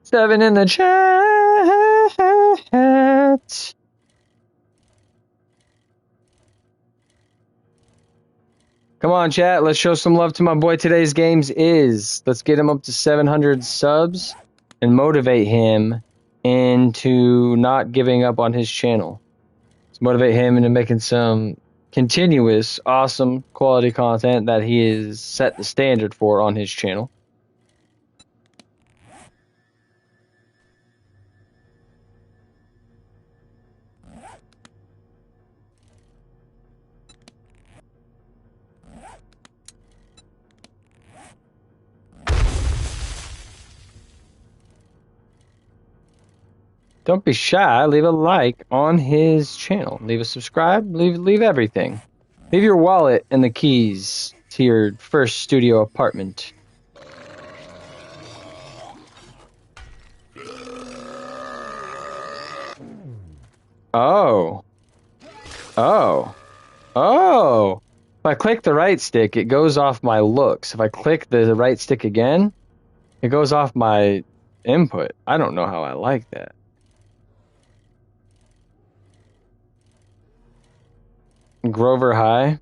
Speaker 1: Seven in the chat. Come on, chat. Let's show some love to my boy. Today's games is. Let's get him up to 700 subs and motivate him into not giving up on his channel. Let's motivate him into making some continuous, awesome quality content that he has set the standard for on his channel. Don't be shy. Leave a like on his channel. Leave a subscribe. Leave everything. Leave your wallet and the keys to your first studio apartment. Oh. Oh. Oh. If I click the right stick, it goes off my looks. If I click the right stick again, it goes off my input. I don't know how I like that. Grover High.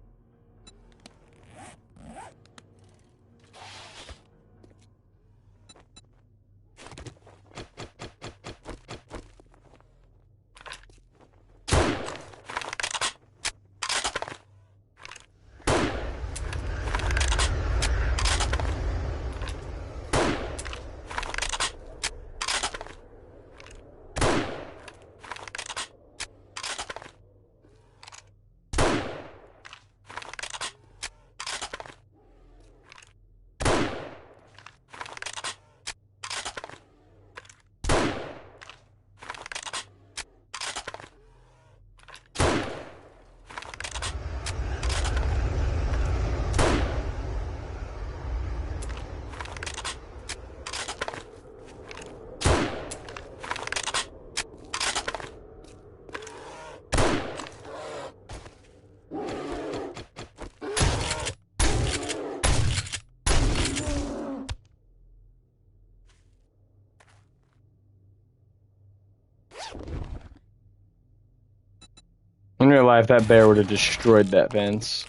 Speaker 1: In real life, that bear would have destroyed that fence.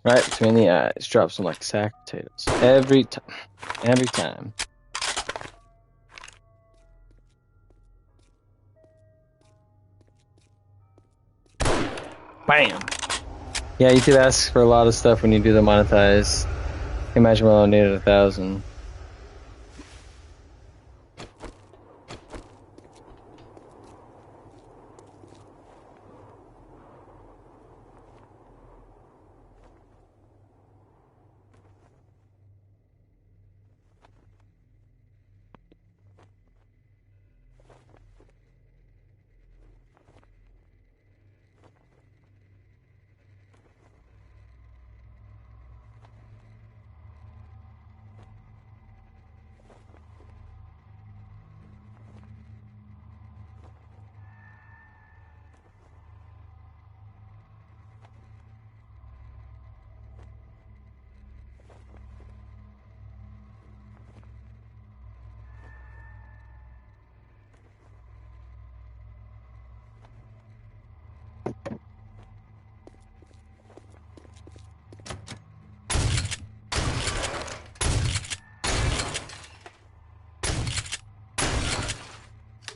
Speaker 1: Right between the eyes. Drops them like sack potatoes. Every time. Every time. Bam! Yeah, YouTube asks for a lot of stuff when you do the monetize. Imagine we only needed 1,000.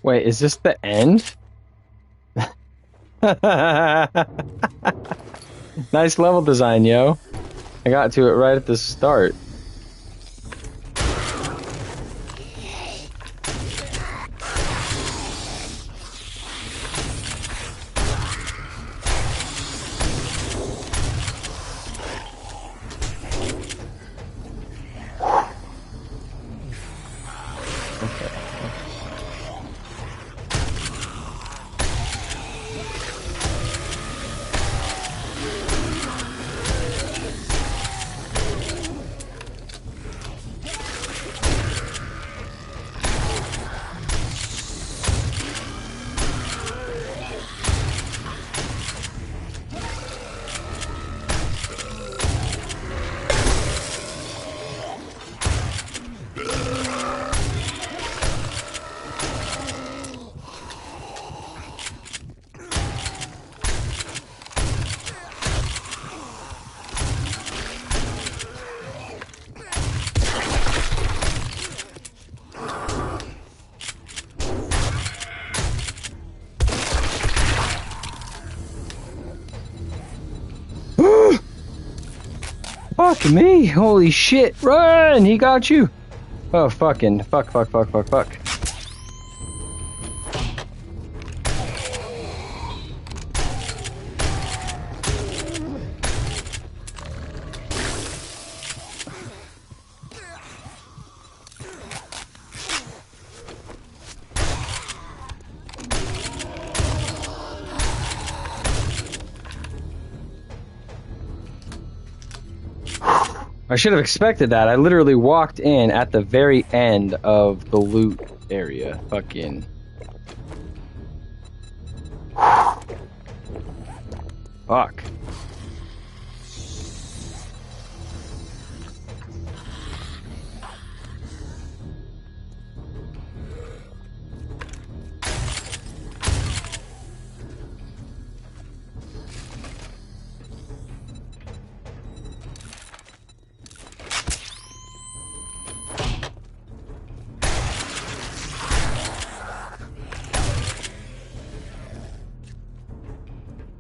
Speaker 1: Wait, is this the end? Nice level design, yo. I got to it right at the start. Fuck me! Holy shit! Run! He got you! Oh, fucking. Fuck. I should have expected that. I literally walked in at the very end of the loot area. Fucking. Fuck.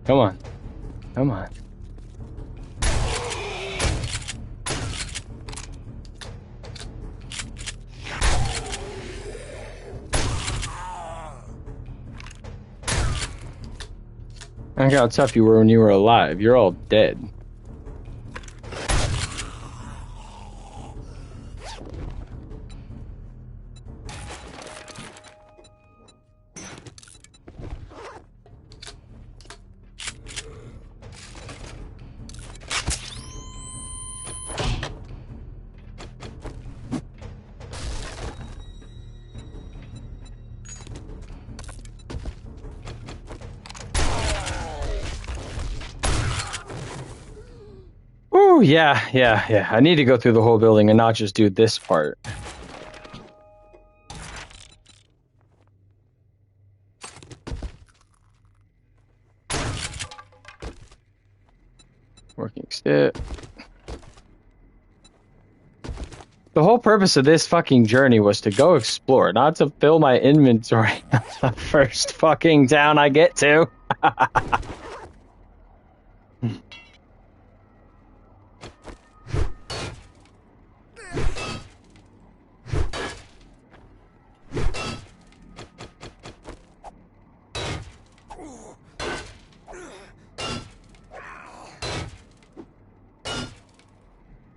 Speaker 1: Come on. Come on. I think how tough you were when you were alive. You're all dead. Yeah. I need to go through the whole building and not just do this part. Working stick. The whole purpose of this fucking journey was to go explore, not to fill my inventory the first fucking town I get to.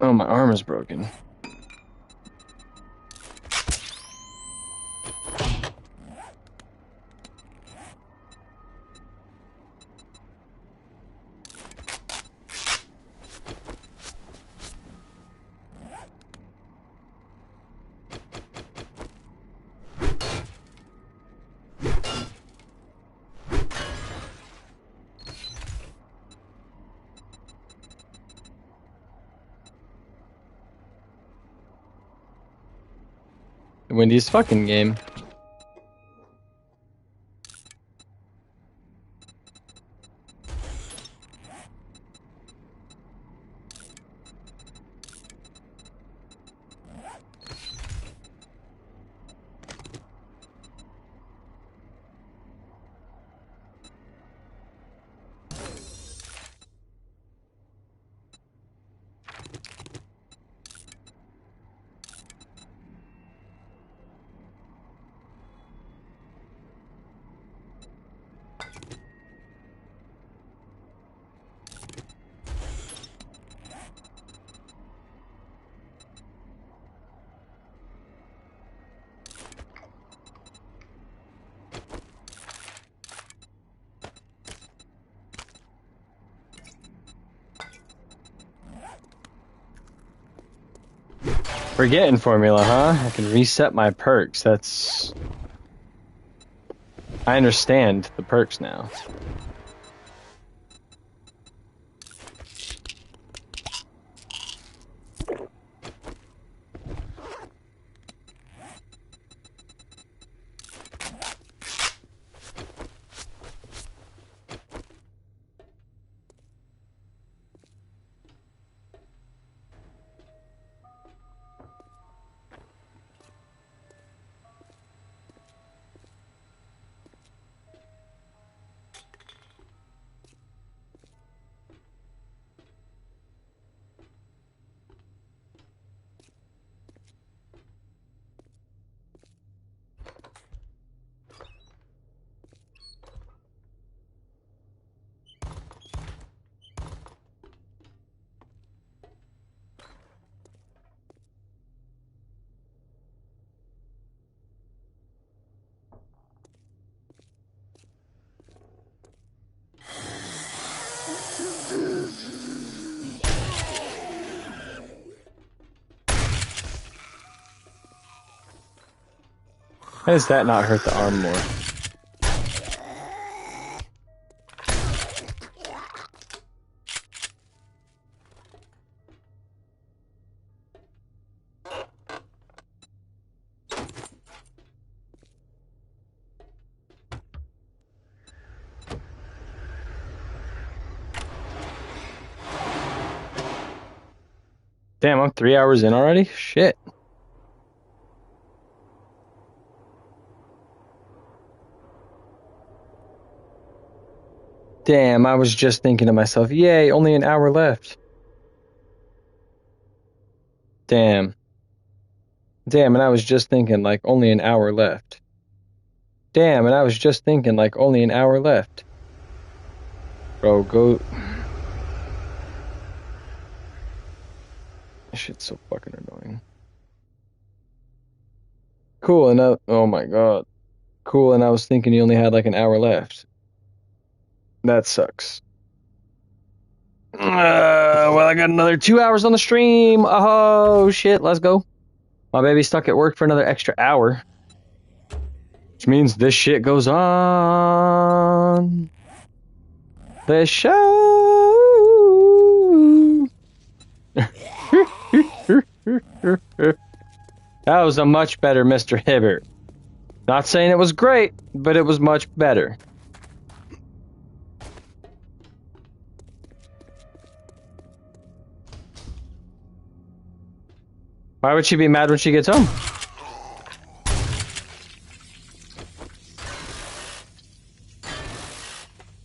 Speaker 1: Oh, my arm is broken. Wendy's fucking game. Forgetting formula, huh? I can reset my perks. I understand the perks now. How does that not hurt the arm more? Damn, I'm 3 hours in already? Shit. Damn, I was just thinking to myself, yay, only an hour left. Damn. Damn, and I was just thinking, like, only an hour left. Damn, and I was just thinking, like, only an hour left. Bro, go... This shit's so fucking annoying. Cool, and oh my god. Cool, and I was thinking you only had, like, an hour left. That sucks. Well, I got another 2 hours on the stream. Oh, shit, let's go. My baby's stuck at work for another extra hour. Which means this shit goes on. The show. That was a much better Mr. Hibbert. Not saying it was great, but it was much better. Why would she be mad when she gets home?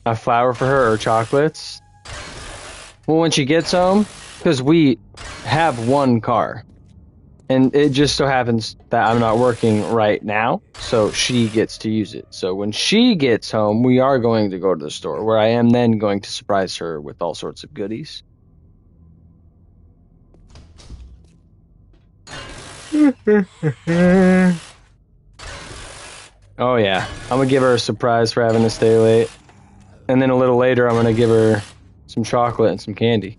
Speaker 1: A flower for her or chocolates? Well, when she gets home, because we have one car. And it just so happens that I'm not working right now, so she gets to use it. So when she gets home, we are going to go to the store, where I am then going to surprise her with all sorts of goodies. Oh yeah, I'm gonna give her a surprise for having to stay late. And then a little later, I'm gonna give her some chocolate and some candy.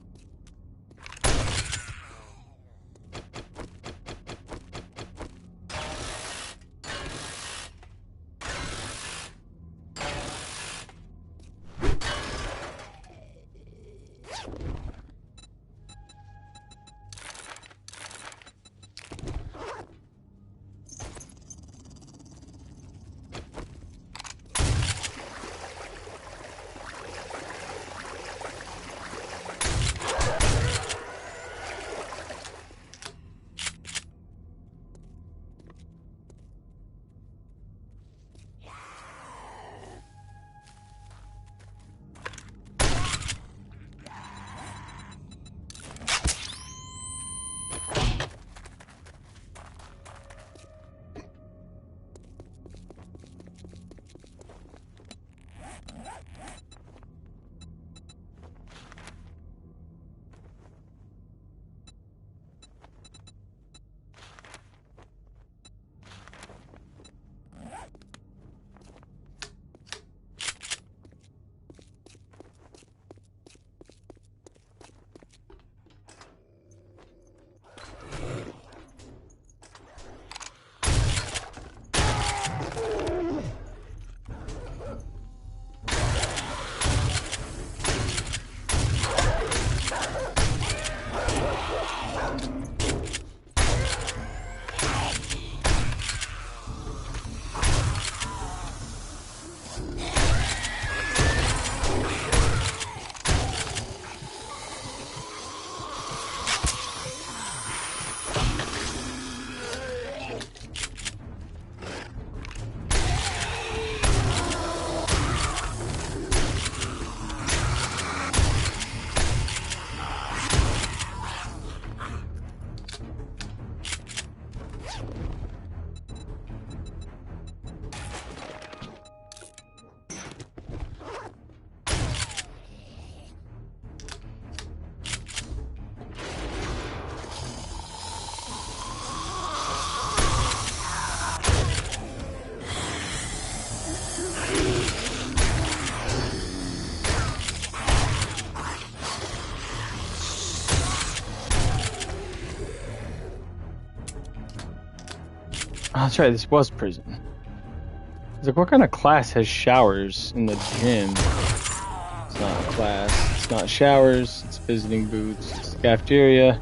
Speaker 1: that's right, this was prison. I was like, what kind of class has showers in the gym? It's not a class. It's not showers. It's visiting booths. It's the cafeteria.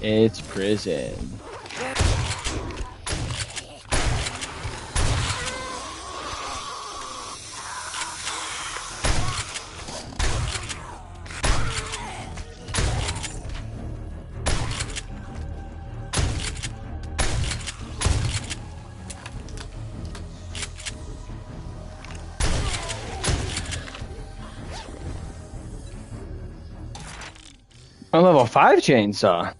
Speaker 1: It's prison. A level 5 chainsaw.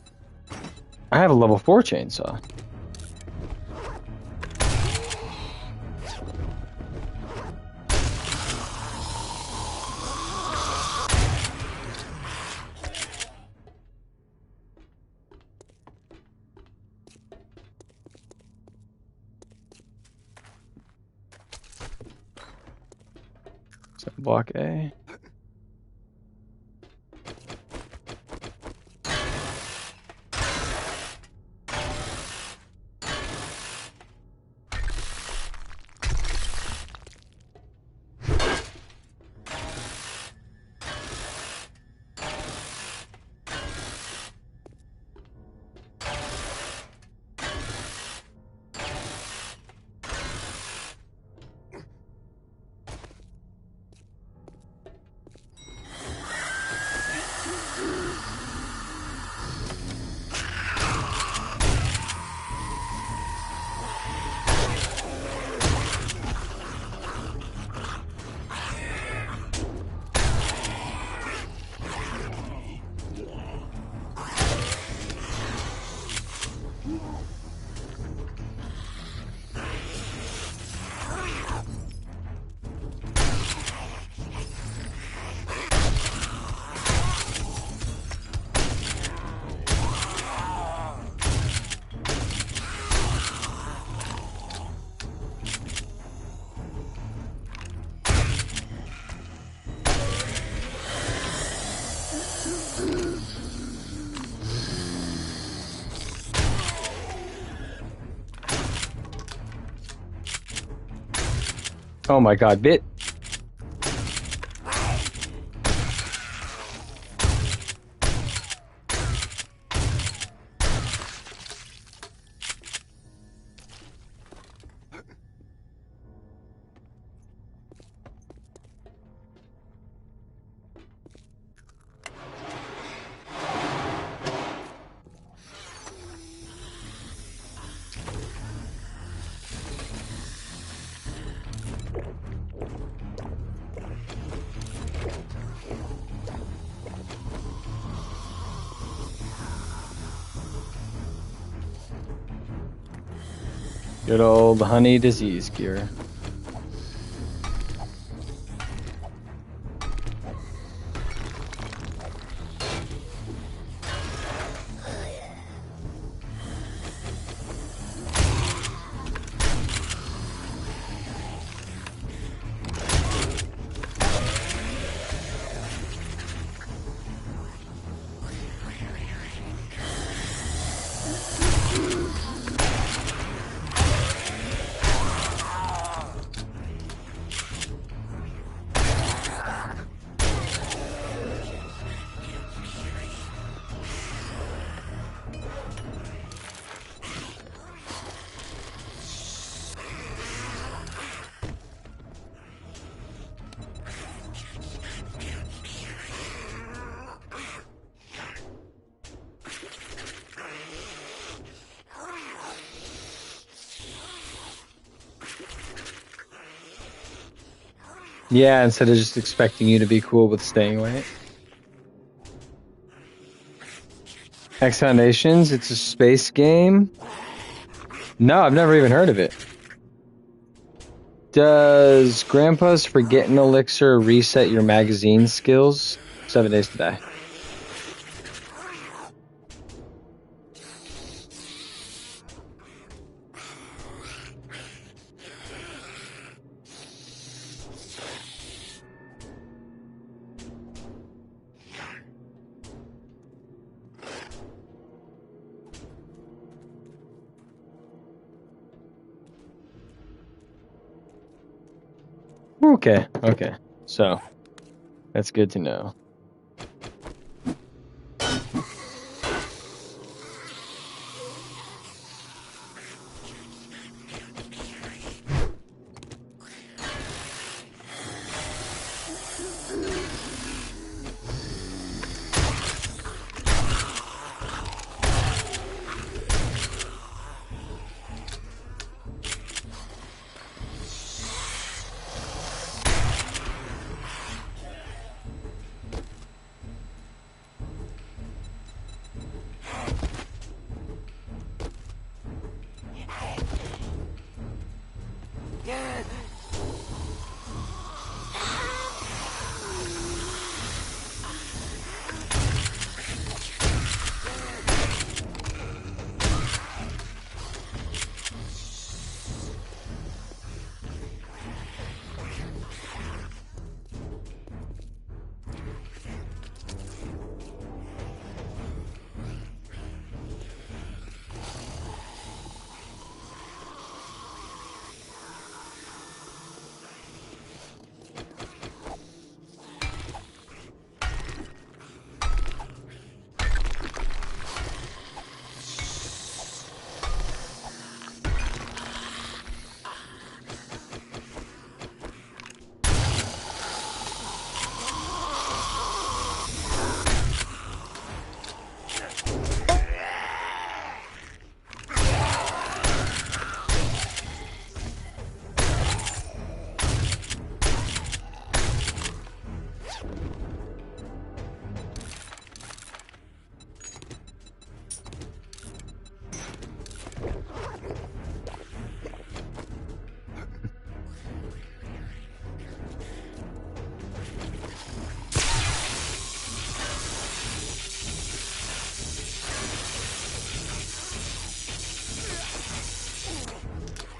Speaker 1: I have a level 4 chainsaw. So block A. Oh my god, bit. Good old honey disease cure. Yeah, instead of just expecting you to be cool with staying away. X Foundations, it's a space game. No, I've never even heard of it. Does Grandpa's Forgetting Elixir reset your magazine skills? 7 days to die. Okay, okay. So, that's good to know.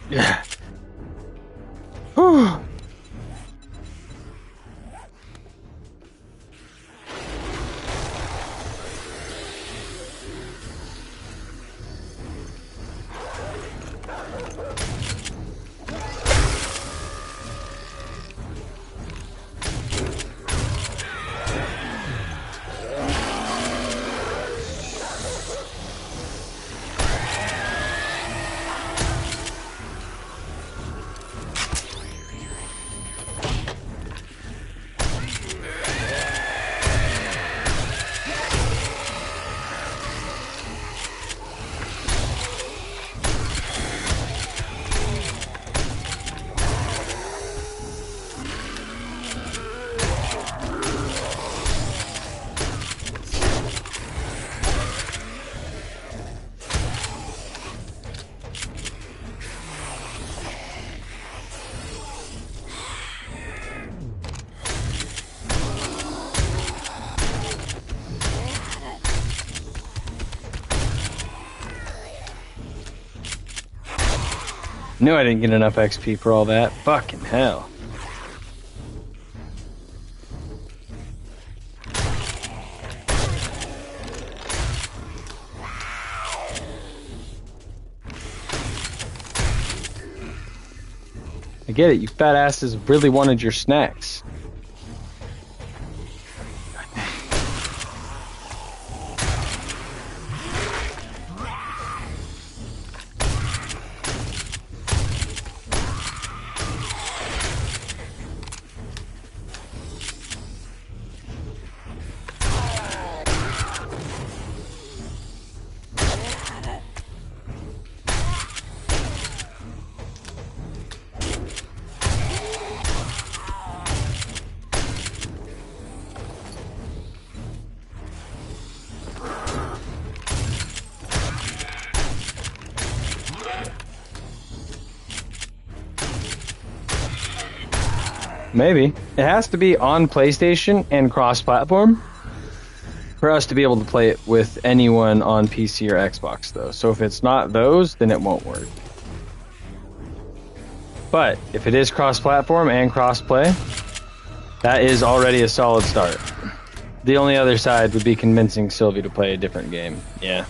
Speaker 1: Yeah. Whew. Knew I didn't get enough XP for all that. Fucking hell. I get it, you fat asses really wanted your snacks. Maybe. It has to be on PlayStation and cross-platform for us to be able to play it with anyone on PC or Xbox, though. So if it's not those, then it won't work. But if it is cross-platform and cross-play, that is already a solid start. The only other side would be convincing Sylvie to play a different game. Yeah.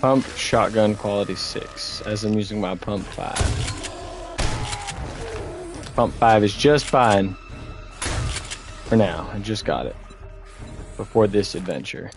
Speaker 1: Pump shotgun quality 6, as I'm using my pump 5. Pump 5 is just fine. For now, I just got it. Before this adventure.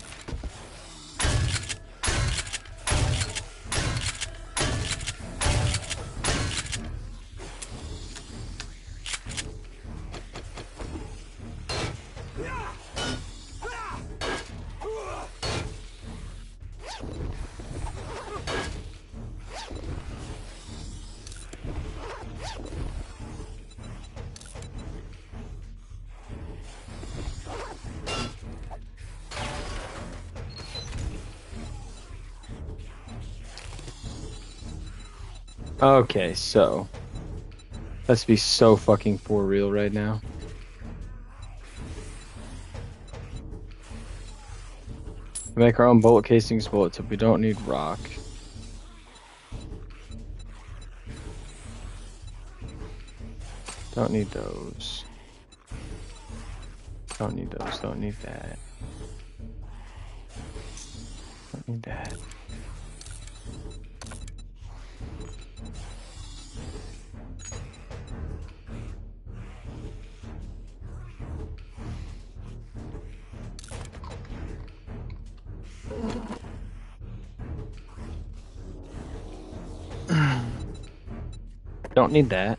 Speaker 1: Okay, so let's be so fucking for real right now. We make our own bullet casings, bullet tip. We don't need rock. Don't need those. Don't need those. Don't need that. Don't need that. Don't need that.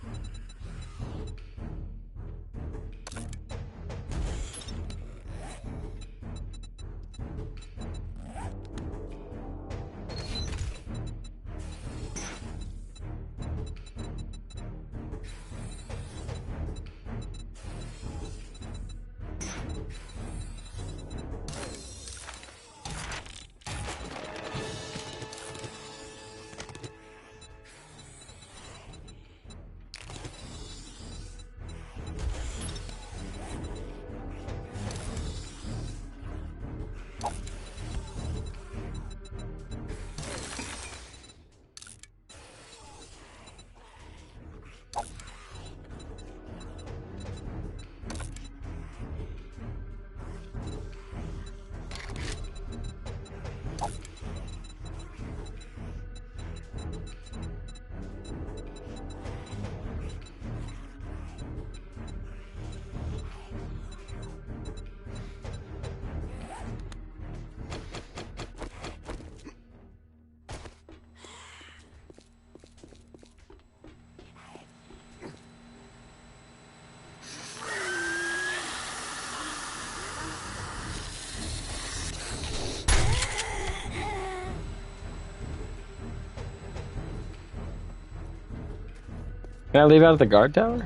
Speaker 1: Can I leave out of the guard tower?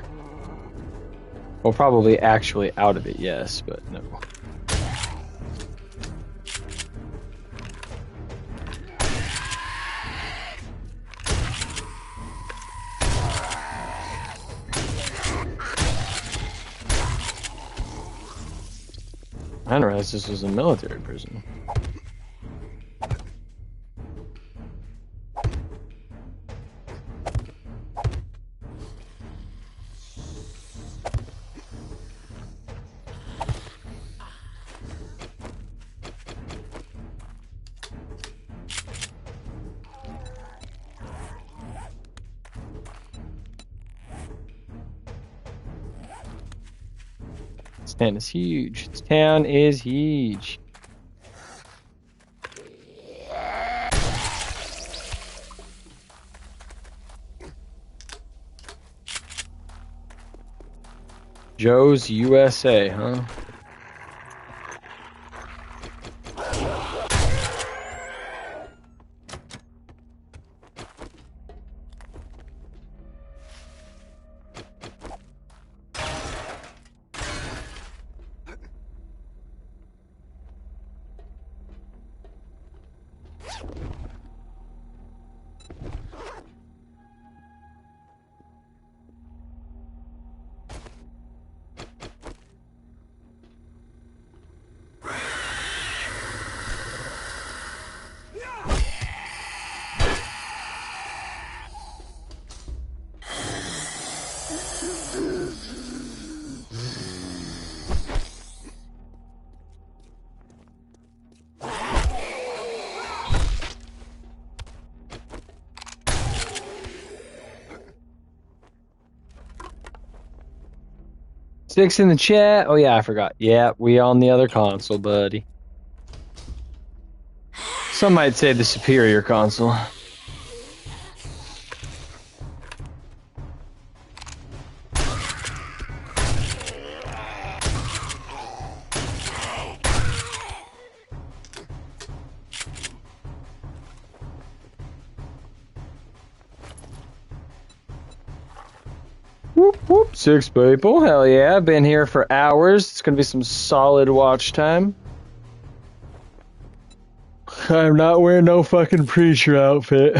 Speaker 1: Well, probably actually out of it, yes, but no. I didn't realize this was a military prison. This town is huge. This town is huge. Joe's USA, huh? 6 in the chat. Oh yeah, I forgot. Yeah, we on the other console, buddy. Some might say the superior console. Whoop, whoop. 6 people. Hell yeah. Been here for hours. It's gonna be some solid watch time. I'm not wearing no fucking preacher outfit.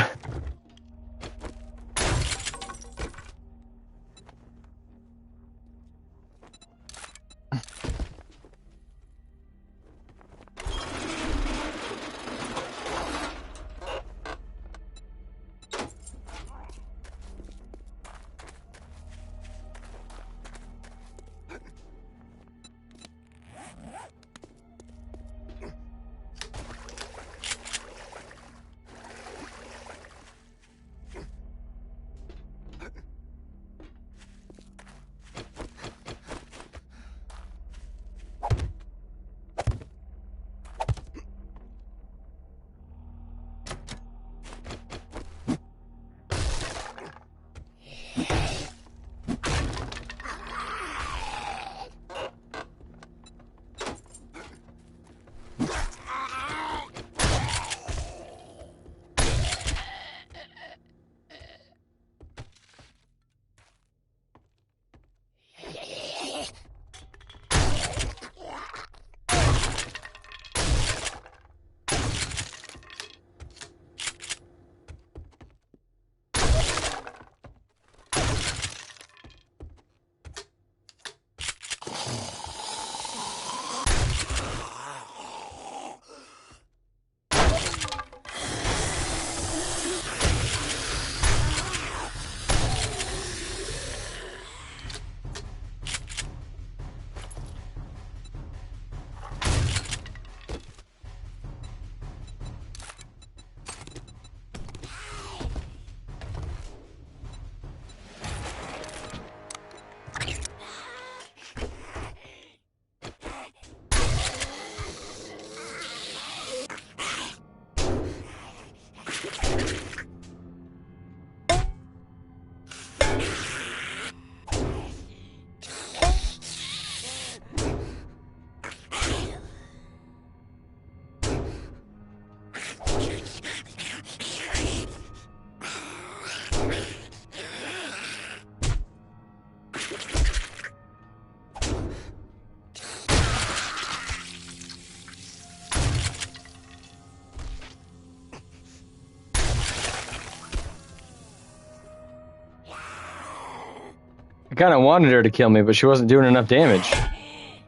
Speaker 1: I kind of wanted her to kill me, but she wasn't doing enough damage.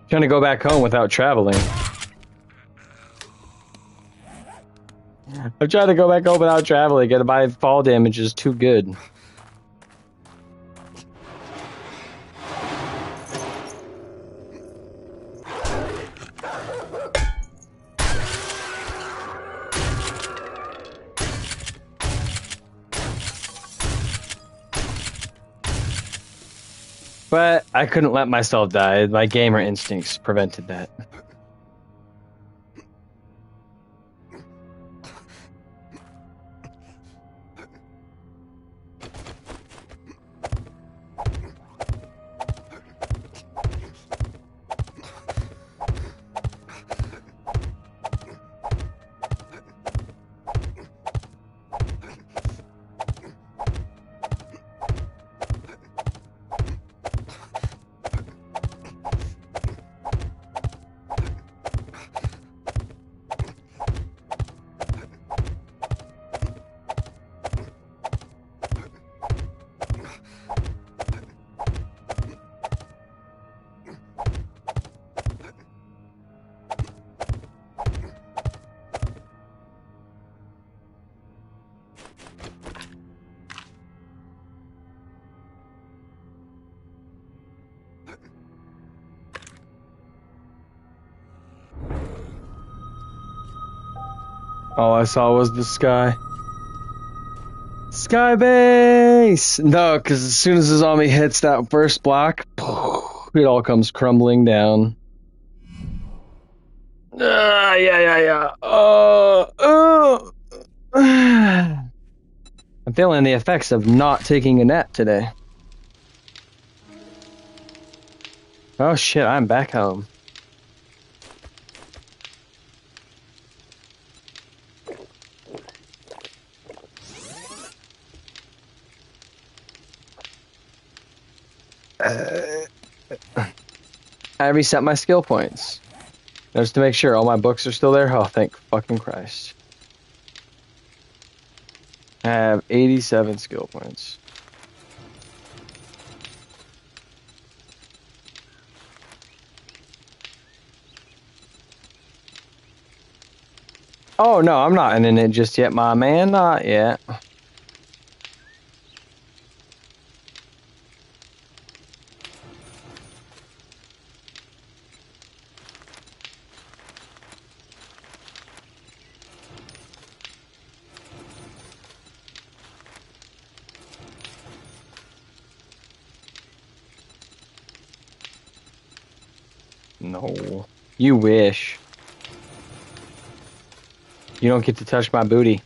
Speaker 1: Trying to go back home without traveling. I'm trying to go back home without traveling. Gotta buy fall damage is too good. But I couldn't let myself die. My gamer instincts prevented that. All I saw was the sky. Sky base! No, because as soon as the zombie hits that first block, It all comes crumbling down. Yeah. I'm feeling the effects of not taking a nap today. Oh shit, I'm back home. I reset my skill points. Just to make sure all my books are still there. Oh, thank fucking Christ. I have 87 skill points. Oh, no, I'm not in it just yet, my man. Not yet. No. You wish. You don't get to touch my booty.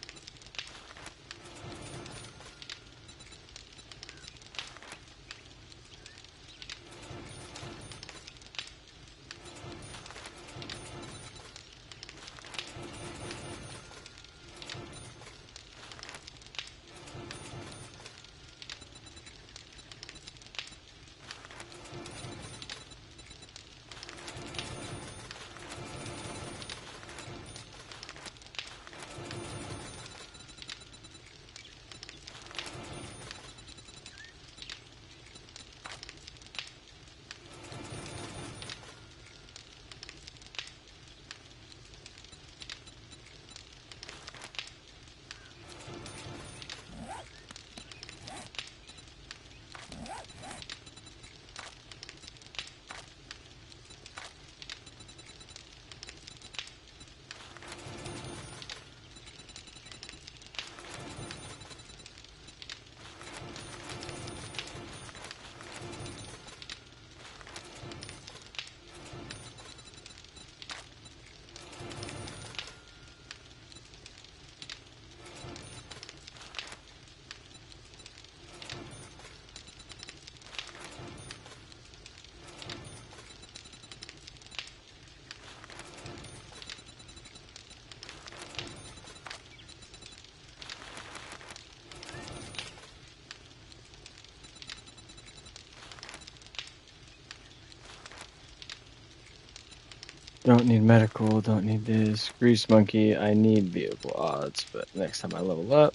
Speaker 1: Don't need medical, don't need this. Grease monkey, I need vehicle odds, but next time I level up.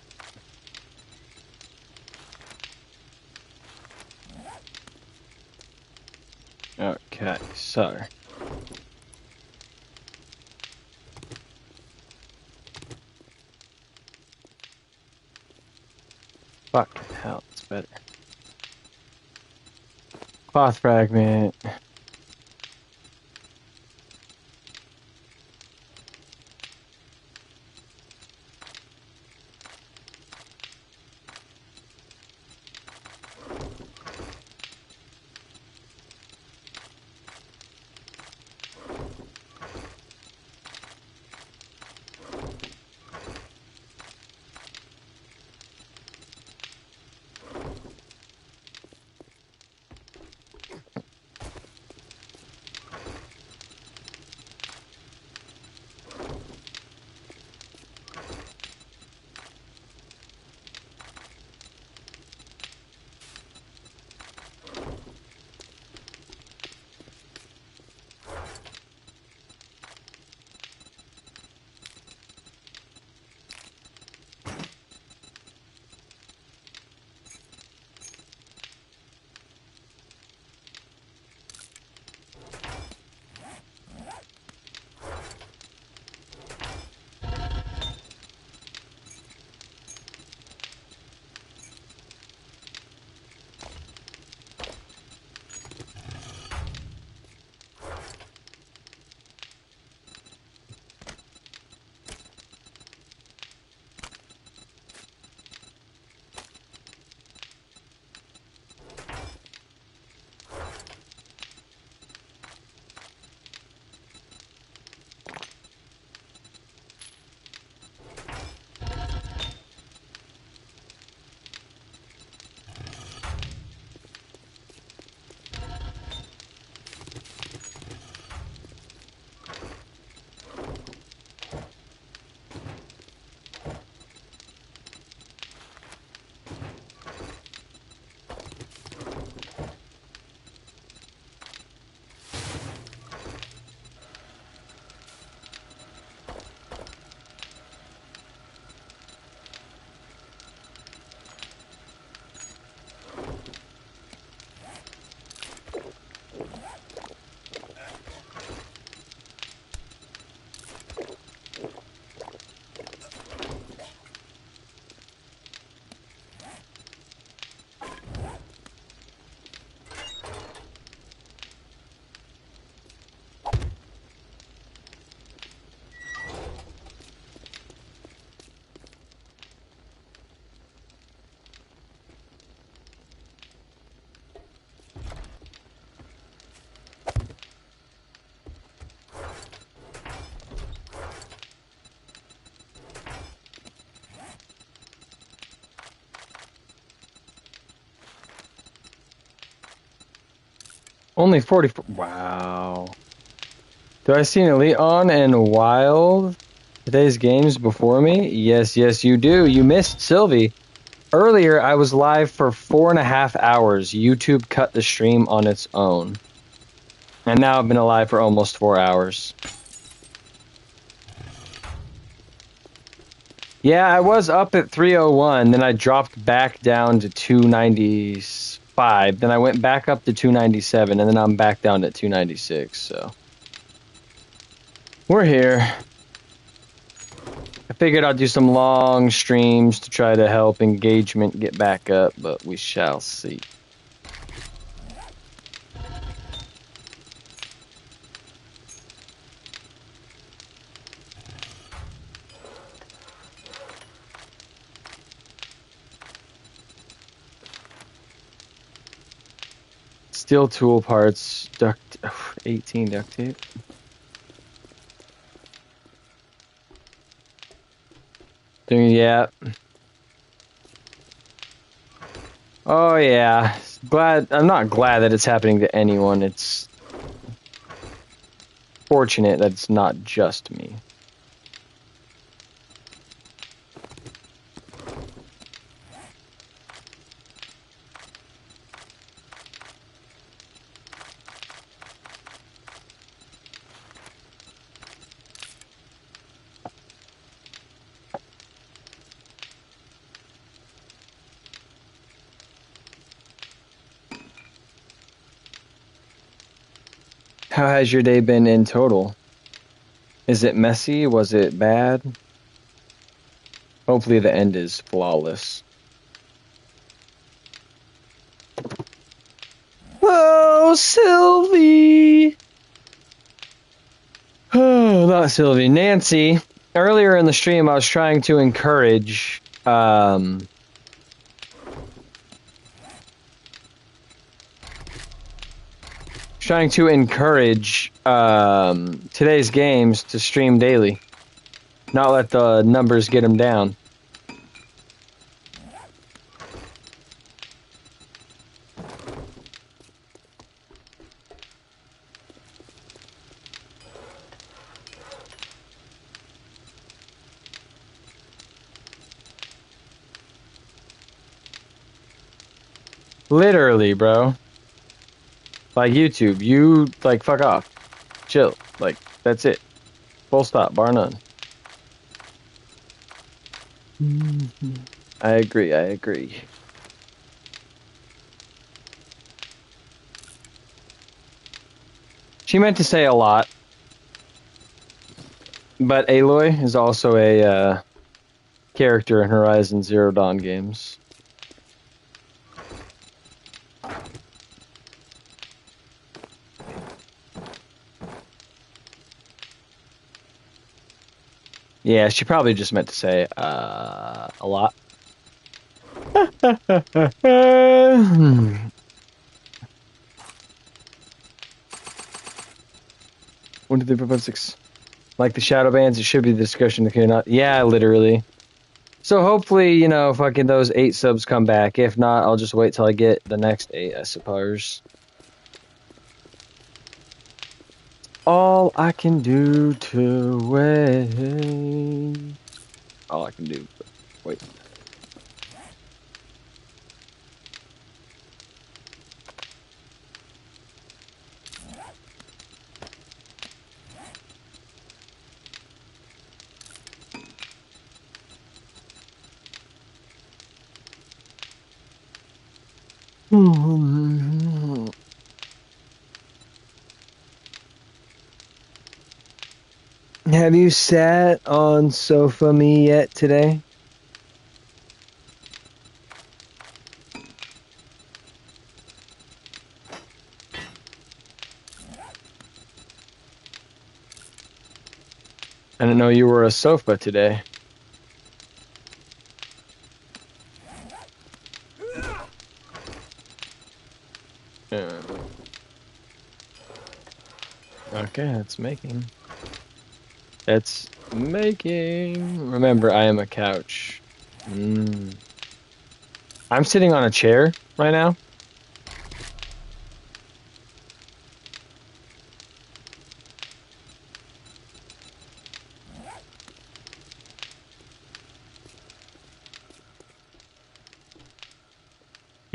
Speaker 1: Okay, so. Fucking hell, it's better. Cloth fragment. Only 44. Wow. Do I see an Elite on and Wild today's games before me? Yes, yes, you do. You missed Sylvie. Earlier, I was live for 4.5 hours. YouTube cut the stream on its own. And now I've been alive for almost 4 hours. Yeah, I was up at 301, then I dropped back down to 295, then I went back up to 297, and then I'm back down at 296, so. We're here. I figured I'd do some long streams to try to help engagement get back up, but we shall see. Steel tool parts, 18 duct tape. Yeah. Oh yeah. I'm not glad that it's happening to anyone. It's fortunate that it's not just me. How has your day been in total? Is it messy? Was it bad? Hopefully the end is flawless. Oh, Sylvie! Oh, not Sylvie. Nancy. Earlier in the stream, I was trying to encourage, today's games to stream daily. Not let the numbers get them down. Literally, bro. Like YouTube, you, like, fuck off. Chill. Like, that's it. Full stop, bar none. I agree, I agree. She meant to say a lot. But Aloy is also a character in Horizon Zero Dawn games. Yeah, she probably just meant to say a lot. When did they propose 6? Like the shadow bans, it should be the discussion. Not. Yeah, literally. So hopefully, you know, fucking those 8 subs come back. If not, I'll just wait till I get the next 8, I suppose. All I can do to wait. All I can do. Wait. Have you sat on Sofa Me yet today? I didn't know you were a sofa today. Okay, it's making. It's making. Remember, I am a couch. I'm sitting on a chair right now.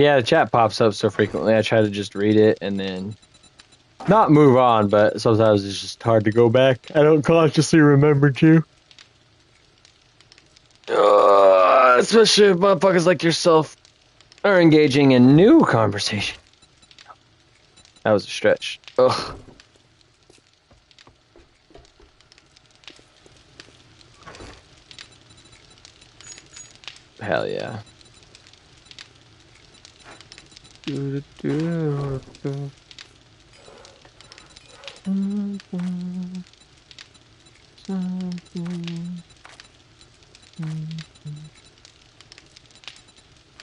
Speaker 1: Yeah, the chat pops up so frequently. I try to just read it and then not move on, but sometimes it's just hard to go back. I don't consciously remember to. Especially if motherfuckers like yourself are engaging in new conversation. That was a stretch. Ugh. Hell yeah.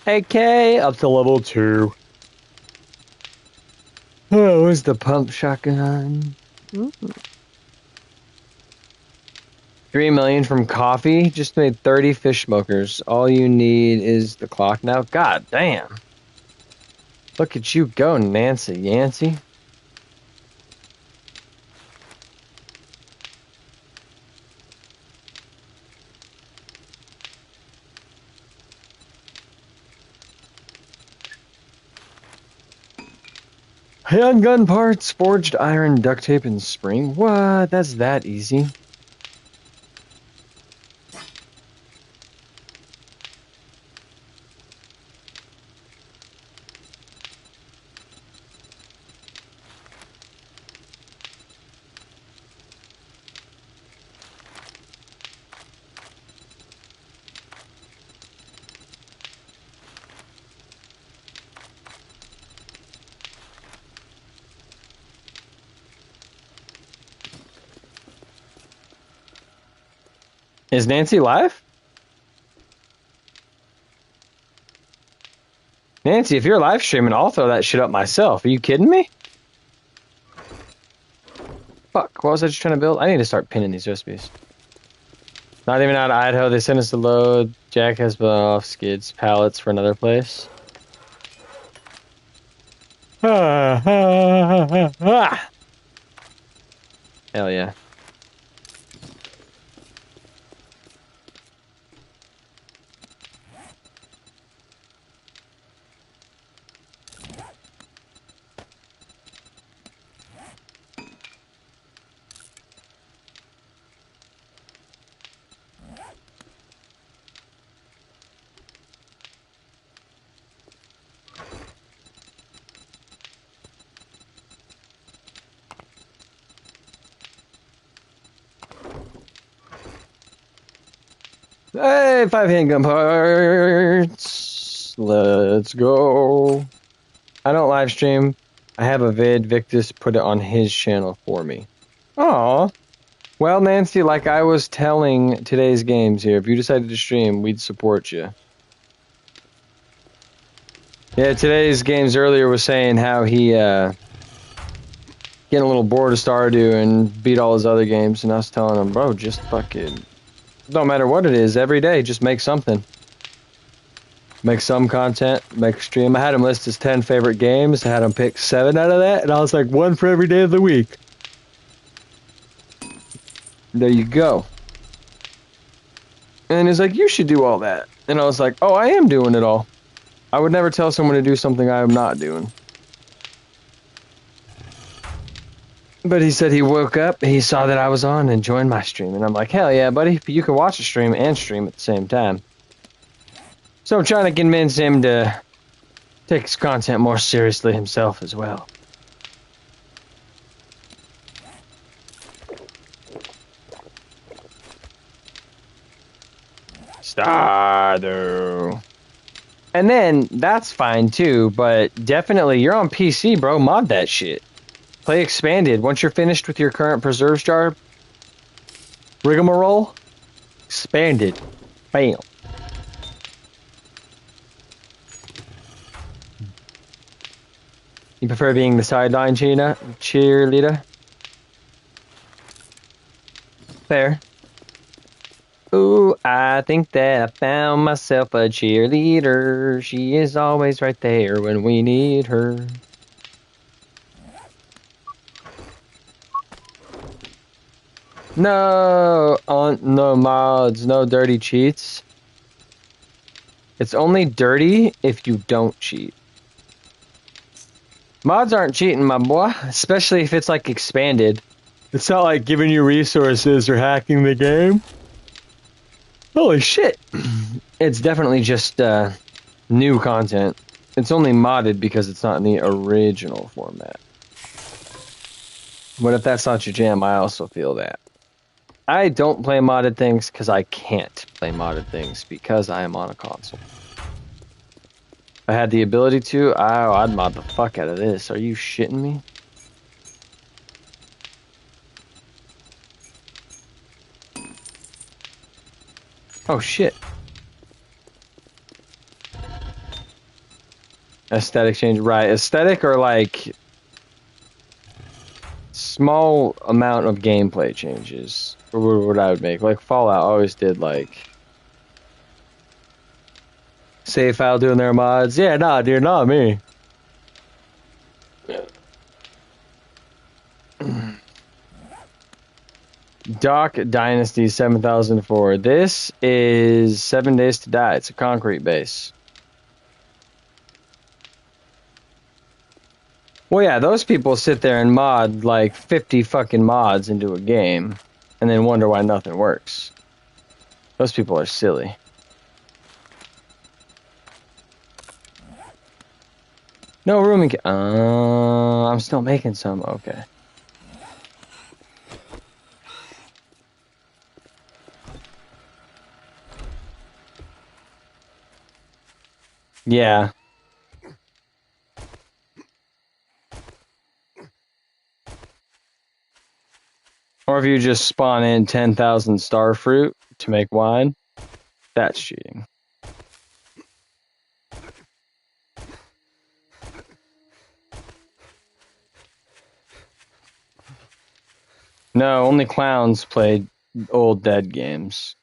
Speaker 1: AK up to level 2. Oh, where's the pump shotgun? 3 million from coffee. Just made 30 fish smokers. All you need is the clock now. God damn. Look at you go, Nancy Yancey. Handgun parts, forged iron, duct tape, and spring. What? That's that easy. Is Nancy live? Nancy, if you're live streaming, I'll throw that shit up myself. Are you kidding me? Fuck, what was I just trying to build? I need to start pinning these recipes. Not even out of Idaho. They sent us to load. Jack has been off skids pallets for another place. Hell yeah. Hey, 5 handgun parts. Let's go. I don't live stream. I have a vid. Victus put it on his channel for me. Aw. Well, Nancy, like I was telling today's games here, if you decided to stream, we'd support you. Yeah, today's games earlier was saying how he getting a little bored of Stardew and beat all his other games, and I was telling him, bro, just fucking don't matter what it is, every day, just make something. Make some content, make a stream. I had him list his 10 favorite games. I had him pick 7 out of that, and I was like, 1 for every day of the week. There you go. And he's like, you should do all that. And I was like, oh, I am doing it all. I would never tell someone to do something I am not doing. But he said he woke up, he saw that I was on and joined my stream. And I'm like, hell yeah, buddy. You can watch a stream and stream at the same time. So I'm trying to convince him to take his content more seriously himself as well. Stardew. And then, that's fine too, but definitely, you're on PC, bro. Mod that shit. Play Expanded. Once you're finished with your current preserves jar rigmarole, Expanded. Bam. You prefer being the sideline cheerleader? Fair. Ooh, I think that I found myself a cheerleader. She is always right there when we need her. No, no mods, no dirty cheats. It's only dirty if you don't cheat. Mods aren't cheating, my boy. Especially if it's like expanded. It's not like giving you resources or hacking the game. Holy shit. It's definitely just new content. It's only modded because it's not in the original format. But if that's not your jam, I also feel that. I don't play modded things because I can't play modded things because I am on a console. If I had the ability to, I'd mod the fuck out of this. Are you shitting me? Oh shit. Aesthetic change, right. Aesthetic or like small amount of gameplay changes. Or what I would make. Like Fallout always did like save file doing their mods. Yeah, nah, dude, not me. Doc Dynasty 7004. This is 7 Days to Die. It's a concrete base. Well, yeah, those people sit there and mod like 50 fucking mods into a game and then wonder why nothing works. Those people are silly. No room in... I'm still making some. Okay. Yeah. Or if you just spawn in 10,000 star fruit to make wine, that's cheating. No, only clowns play old dead games.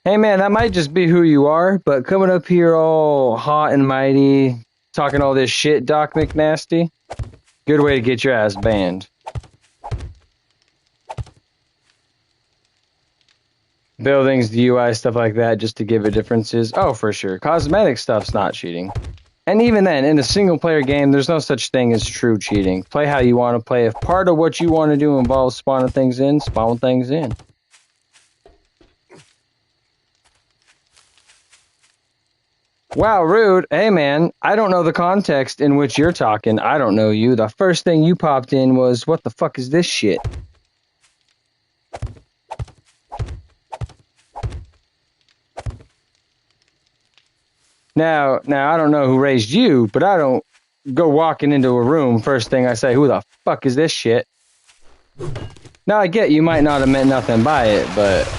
Speaker 1: Hey man, that might just be who you are, but coming up here all hot and mighty, talking all this shit, Doc McNasty, good way to get your ass banned. Buildings, the UI, stuff like that, just to give it differences. Oh, for sure. Cosmetic stuff's not cheating. And even then, in a single-player game, there's no such thing as true cheating. Play how you want to play. If part of what you want to do involves spawning things in, spawn things in. Wow, rude. Hey, man, I don't know the context in which you're talking. I don't know you. The first thing you popped in was, what the fuck is this shit? Now, I don't know who raised you, but I don't go walking into a room, first thing I say, who the fuck is this shit? Now, I get you might not have meant nothing by it, but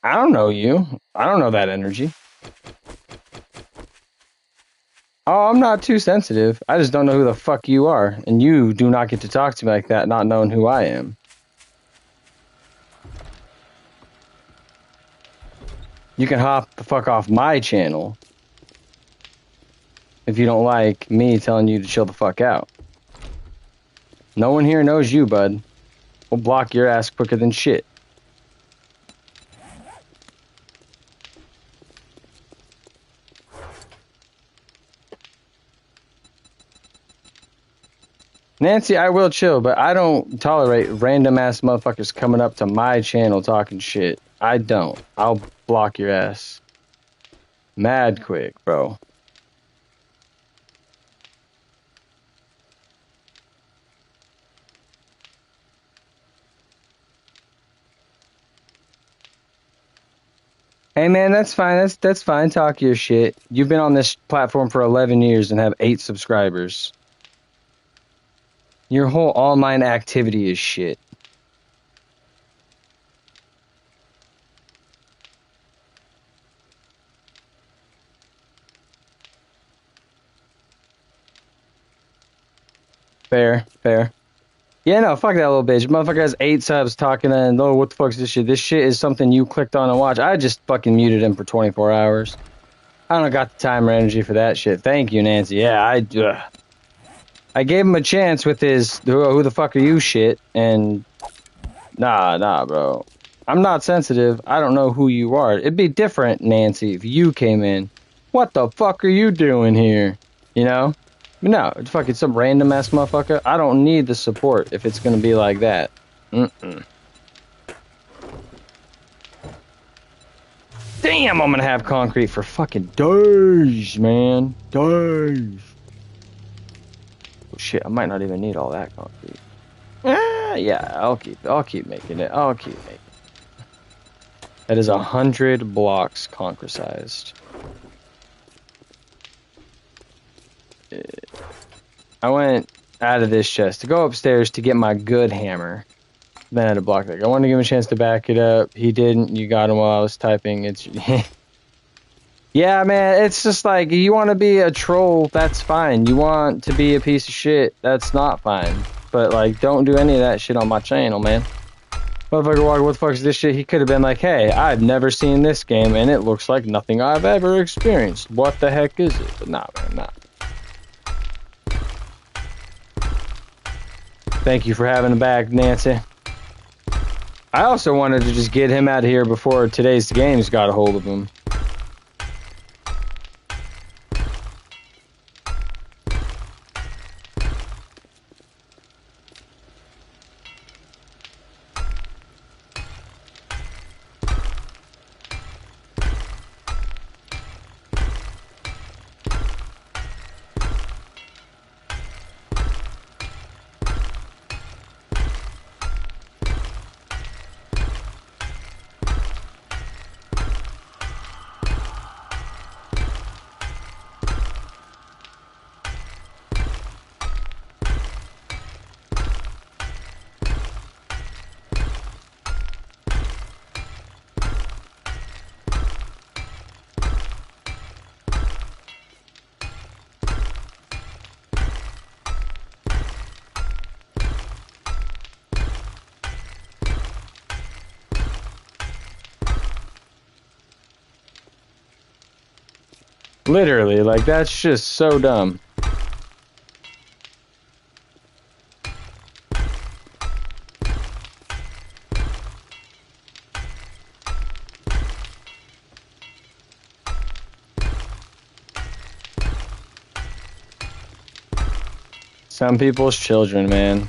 Speaker 1: I don't know you. I don't know that energy. Oh, I'm not too sensitive. I just don't know who the fuck you are, and you do not get to talk to me like that, not knowing who I am. You can hop the fuck off my channel if you don't like me telling you to chill the fuck out. No one here knows you, bud. We'll block your ass quicker than shit. Nancy, I will chill, but I don't tolerate random ass motherfuckers coming up to my channel talking shit. I don't. I'll block your ass. Mad quick, bro. Hey man, that's fine. That's fine. Talk your shit. You've been on this platform for 11 years and have 8 subscribers. Your whole online activity is shit. Fair, fair. Yeah, no, fuck that little bitch. Motherfucker has 8 subs talking and, oh, what the fuck's this shit? This shit is something you clicked on and watched. I just fucking muted him for 24 hours. I don't got the time or energy for that shit. Thank you, Nancy. Yeah, I gave him a chance with his who the fuck are you shit, and nah, bro. I'm not sensitive. I don't know who you are. It'd be different, Nancy, if you came in What the fuck are you doing here? You know? But no, it's fucking some random ass motherfucker. I don't need the support if it's gonna be like that. Mm-mm. Damn, I'm gonna have concrete for fucking days, man. Days. Oh shit, I might not even need all that concrete. Yeah, I'll keep making it. I'll keep making it. That is 100 blocks concretized. I went out of this chest to go upstairs to get my good hammer. Then I had to block that. I wanted to give him a chance to back it up. He didn't. You got him while I was typing. It's yeah, man. It's just like you want to be a troll. That's fine. You want to be a piece of shit. That's not fine. But like, don't do any of that shit on my channel, man. Motherfucker walker, what the fuck is this shit? He could have been like, hey, I've never seen this game and it looks like nothing I've ever experienced. What the heck is it? But nah, man, nah. Thank you for having the bag, Nancy. I also wanted to just get him out of here before today's games got a hold of him. Literally, like, that's just so dumb. Some people's children, man.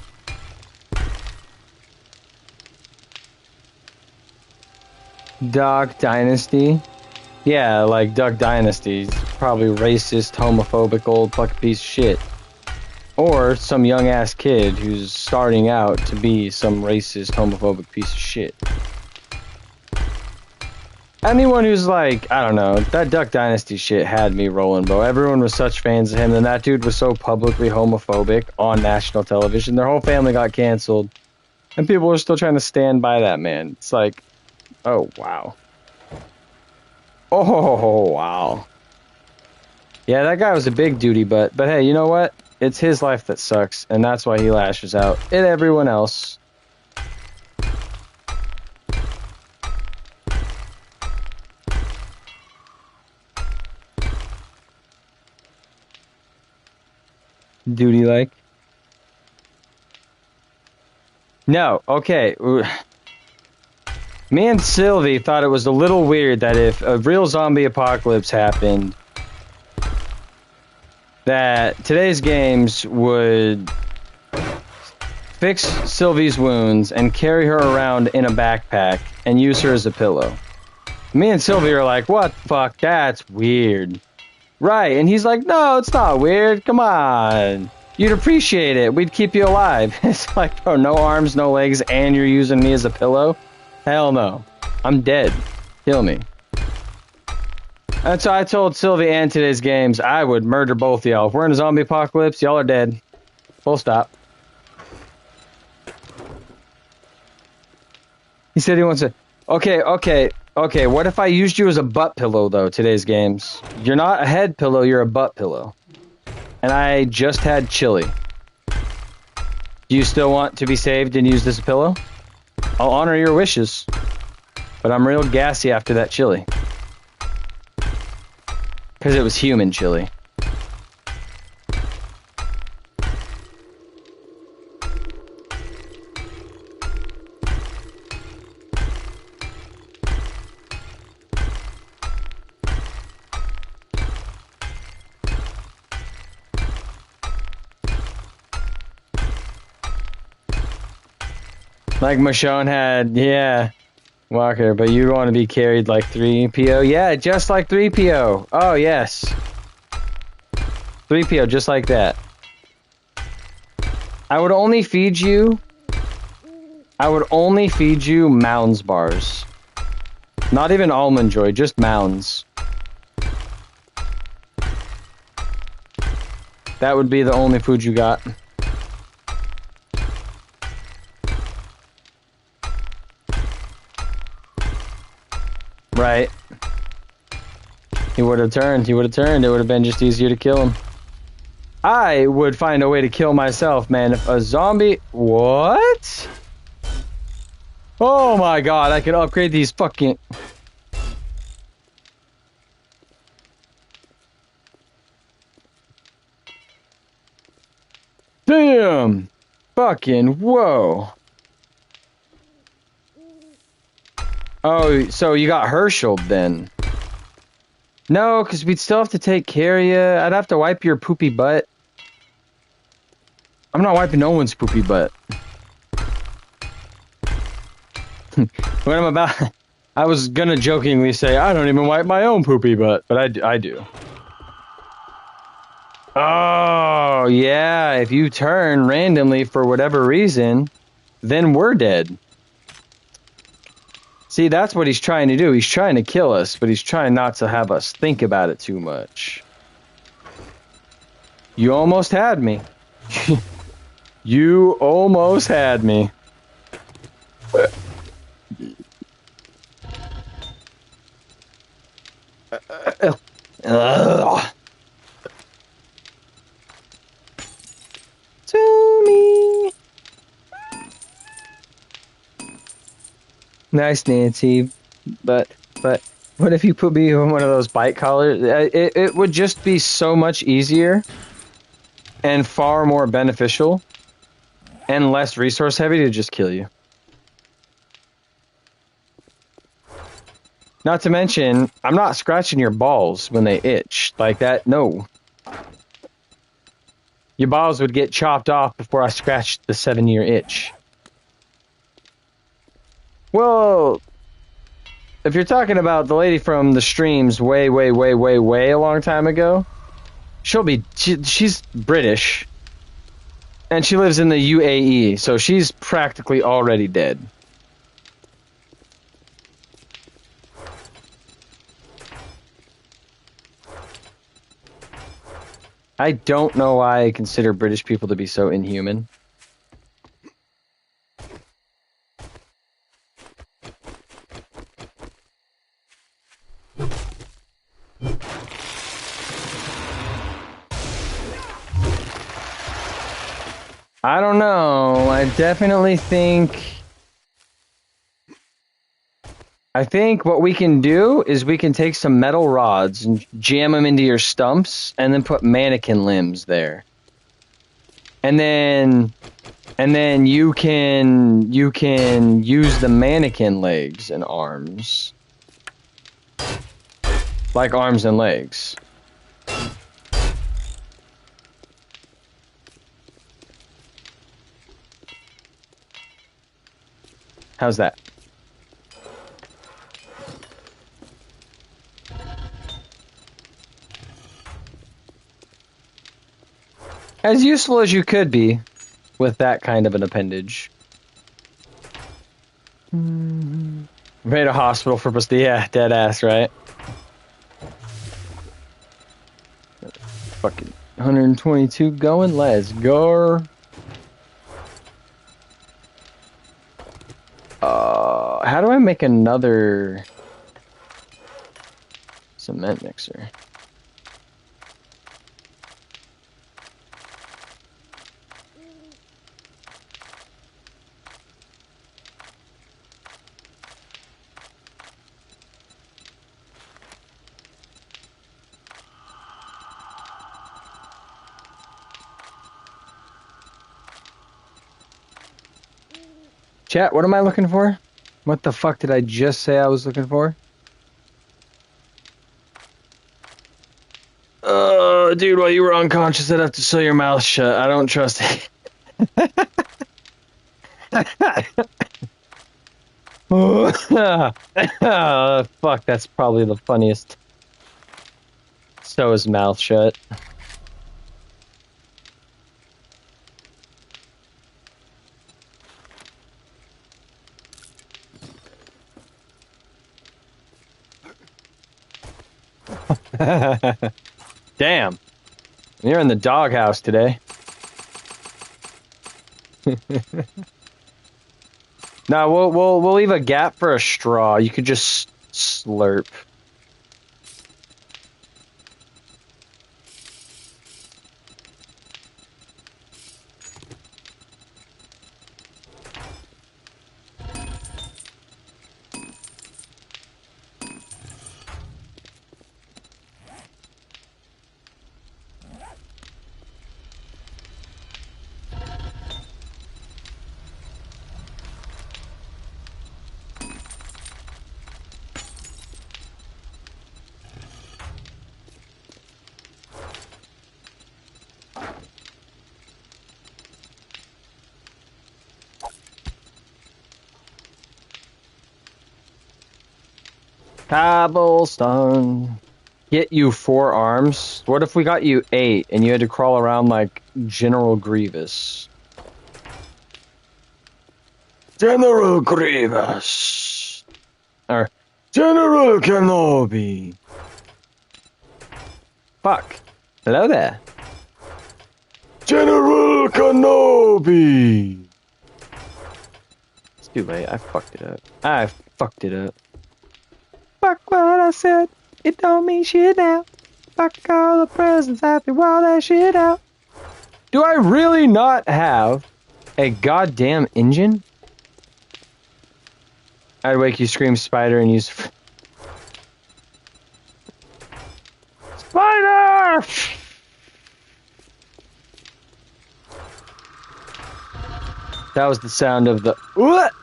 Speaker 1: Duck Dynasty? Yeah, like Duck Dynasty. Probably racist, homophobic, old fucking piece of shit. Or some young ass kid who's starting out to be some racist, homophobic piece of shit. Anyone who's like, I don't know, that Duck Dynasty shit had me rolling, bro. Everyone was such fans of him, and that dude was so publicly homophobic on national television. Their whole family got canceled, and people were still trying to stand by that man. It's like, oh, wow. Oh, wow. Yeah, that guy was a big duty, but hey, you know what? It's his life that sucks, and that's why he lashes out at everyone else. Duty-like. No, okay. Me and Sylvie thought it was a little weird that if a real zombie apocalypse happened, that today's games would fix Sylvie's wounds and carry her around in a backpack and use her as a pillow. Me and Sylvie are like, what the fuck? That's weird. Right, and he's like, no, it's not weird. Come on. You'd appreciate it. We'd keep you alive. It's like, bro, no arms, no legs, and you're using me as a pillow? Hell no. I'm dead. Kill me. And so I told Sylvie and today's games I would murder both of y'all. If we're in a zombie apocalypse, y'all are dead. Full stop. He said he wants to... Okay, what if I used you as a butt pillow, though, today's games? You're not a head pillow, you're a butt pillow. And I just had chili. Do you still want to be saved and used as a pillow? I'll honor your wishes. But I'm real gassy after that chili. Because it was human chili. Like Michonne had, yeah, Walker, but you want to be carried like 3PO? Yeah, just like 3PO. Oh, yes. 3PO, just like that. I would only feed you Mounds bars. Not even Almond Joy, just Mounds. That would be the only food you got. Right. He would have turned. He would have turned. It would have been just easier to kill him. I would find a way to kill myself, man. If a zombie... What? Oh my god, I could upgrade these fucking... Damn! Fucking whoa. Oh, so you got Herschel then? No, because we'd still have to take care of you. I'd have to wipe your poopy butt. I'm not wiping no one's poopy butt. When I'm about... I was gonna jokingly say, I don't even wipe my own poopy butt, but I do. Oh, yeah, if you turn randomly for whatever reason, then we're dead. See, that's what he's trying to do. He's trying to kill us, but he's trying not to have us think about it too much. You almost had me. You almost had me. To me. Nice, Nancy. But what if you put me on one of those bite collars? It would just be so much easier and far more beneficial and less resource heavy to just kill you. Not to mention, I'm not scratching your balls when they itch. Like that, no. Your balls would get chopped off before I scratched the 7-year itch. Well, if you're talking about the lady from the streams way a long time ago, she's British. And she lives in the UAE, so she's practically already dead. I don't know why I consider British people to be so inhuman. I don't know. I definitely think... I think what we can do is we can take some metal rods and jam them into your stumps and then put mannequin limbs there. And then you can use the mannequin legs and arms. Like arms and legs. How's that? As useful as you could be with that kind of an appendage. Made a hospital for yeah, dead ass, right? Fucking 122 going, let's go. How do I make another cement mixer? Chat, what am I looking for? What the fuck did I just say I was looking for? Oh, dude, while you were unconscious, I'd have to sew your mouth shut. I don't trust it. Fuck, that's probably the funniest. So his mouth shut. Damn. You're in the doghouse today. No, we'll leave a gap for a straw. You could just slurp. Cobblestone. Get you 4 arms? What if we got you 8 and you had to crawl around like General Grievous? General Grievous. Or General Kenobi. Fuck. Hello there. General Kenobi. It's too late. I fucked it up. I fucked it up. Fuck what I said. It don't mean shit now. Fuck all the presents. I threw all that shit out. Do I really not have a goddamn engine? I'd wake you, scream spider, and use... Spider! That was the sound of the... What?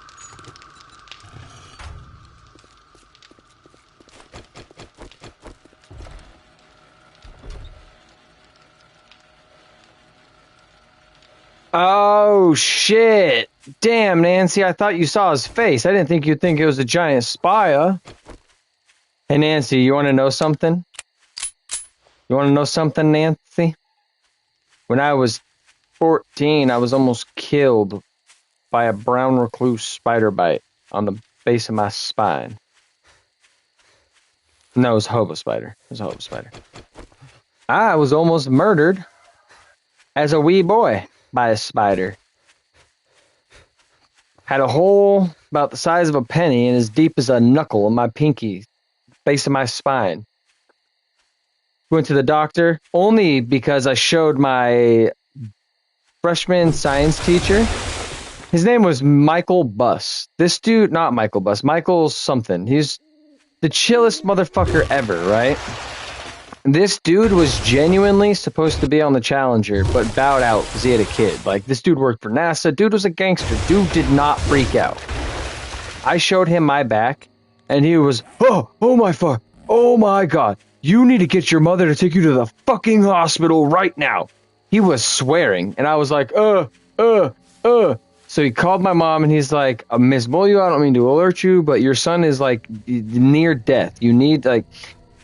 Speaker 1: Oh, shit. Damn, Nancy, I thought you saw his face. I didn't think you'd think it was a giant spire. Hey, Nancy, you want to know something? You want to know something, Nancy? When I was 14, I was almost killed by a brown recluse spider bite on the base of my spine. No, it was a hobo spider. It was a hobo spider. I was almost murdered as a wee boy by a spider. Had a hole about the size of a penny and as deep as a knuckle in my pinky, base of my spine. Went to the doctor only because I showed my freshman science teacher. His name was Michael Buss. This dude, not Michael Buss, Michael something. He's the chillest motherfucker ever, right? This dude was genuinely supposed to be on the Challenger, but bowed out because he had a kid. Like, this dude worked for NASA. Dude was a gangster. Dude did not freak out. I showed him my back, and he was, oh my fuck, oh my god. You need to get your mother to take you to the fucking hospital right now. He was swearing, and I was like, So he called my mom, and he's like, Miss Bolio, I don't mean to alert you, but your son is, like, near death. You need, like...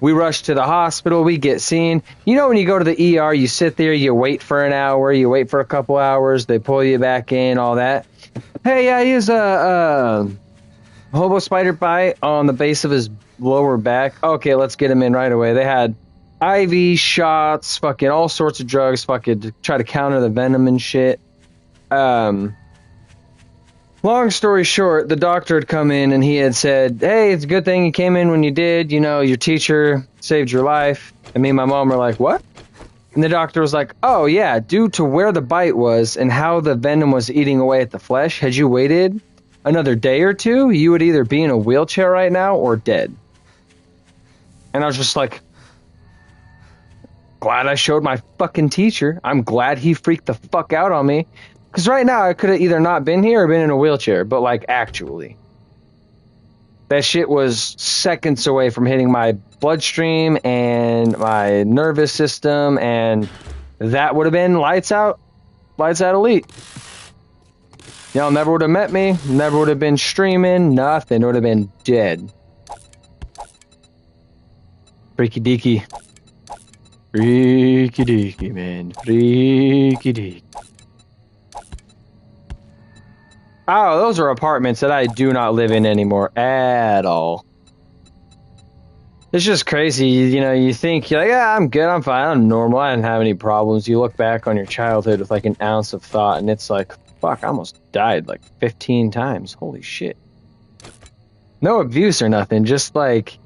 Speaker 1: We rush to the hospital, we get seen. You know when you go to the ER, you sit there, you wait for an hour, you wait for a couple hours, they pull you back in, all that. Hey, yeah, he has a hobo spider bite on the base of his lower back. Okay, let's get him in right away. They had IV shots, fucking all sorts of drugs, fucking to try to counter the venom and shit. Long story short, the doctor had come in and he had said, hey, it's a good thing you came in when you did. You know, your teacher saved your life. And me and my mom were like, what? And the doctor was like, oh, yeah, due to where the bite was and how the venom was eating away at the flesh, had you waited another day or two, you would either be in a wheelchair right now or dead. And I was just like, glad I showed my fucking teacher. I'm glad he freaked the fuck out on me. Because right now, I could have either not been here or been in a wheelchair. But, like, actually. That shit was seconds away from hitting my bloodstream and my nervous system. And that would have been lights out elite. Y'all never would have met me, never would have been streaming, nothing. Would have been dead. Freaky deaky. Freaky deaky, man. Freaky deaky. Oh, those are apartments that I do not live in anymore at all. It's just crazy, you know, you think, you're like, yeah, I'm good, I'm fine, I'm normal, I didn't have any problems. You look back on your childhood with like an ounce of thought, and it's like, fuck, I almost died like 15 times. Holy shit. No abuse or nothing, just like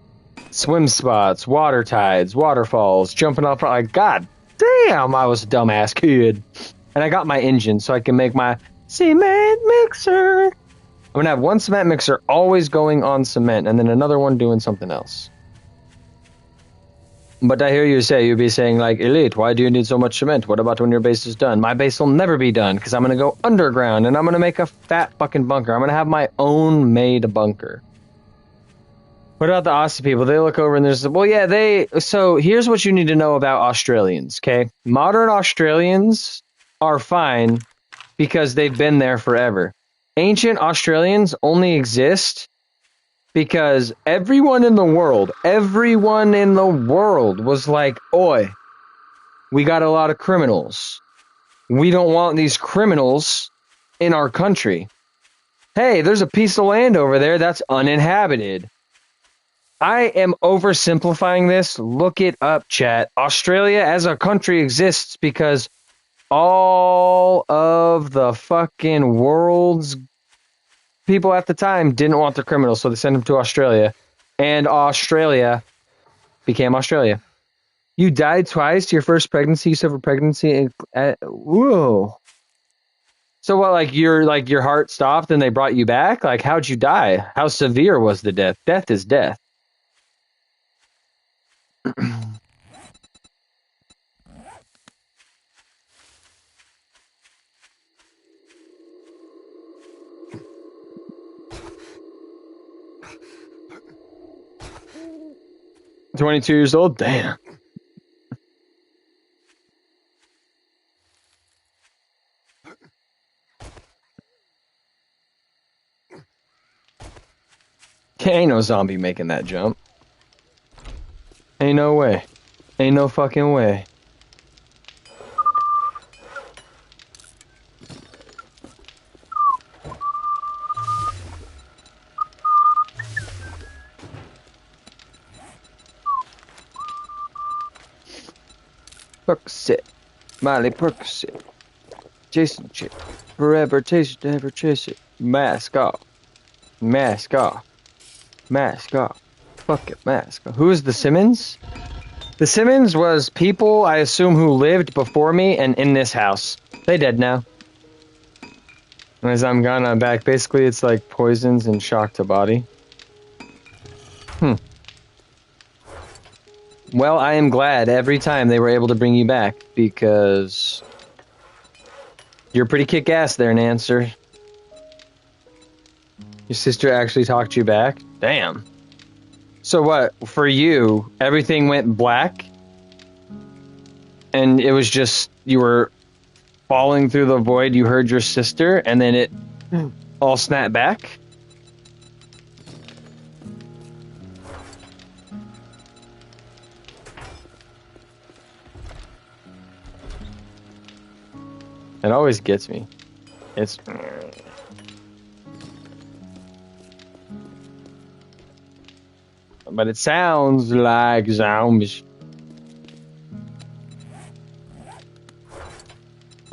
Speaker 1: swim spots, water tides, waterfalls, jumping off, like, god damn, I was a dumbass kid. And I got my engine so I can make my cement mixer. I'm gonna have one cement mixer always going on cement, and then another one doing something else. But I hear you say, you'd be saying, like, Elite, why do you need so much cement? What about when your base is done? My base will never be done, because I'm going to go underground, and I'm going to make a fat fucking bunker. I'm going to have my own made bunker. What about the Aussie people? They look over and there's, well, yeah, so here's what you need to know about Australians, okay? Modern Australians are fine because they've been there forever. Ancient Australians only exist because everyone in the world was like, oi, we got a lot of criminals. We don't want these criminals in our country. Hey, there's a piece of land over there that's uninhabited. I am oversimplifying this. Look it up, chat. Australia as a country exists because all of the fucking world's people at the time didn't want the criminals, so they sent them to Australia. And Australia became Australia. You died twice to your first pregnancy, you suffered pregnancy. Whoa. So what, like your heart stopped and they brought you back? Like, how'd you die? How severe was the death? Death is death. 22 years old? Damn. Ain't no zombie making that jump. Ain't no way. Ain't no fucking way. Percocet. Miley Percocet. Jason Chick. Forever taste it, never chase it. Mask off. Mask off. Mask off. Fuck it, mask off. Who is the Simmons? The Simmons was people, I assume, who lived before me and in this house. They dead now. And as I'm gone, I'm back. Basically, it's like poisons and shock to body. Well, I am glad every time they were able to bring you back, because you're pretty kick-ass there, Nancer. Your sister actually talked you back? Damn. So what, for you, everything went black? And it was just, you were falling through the void, you heard your sister, and then it all snapped back? It always gets me. It's... But it sounds like zombies.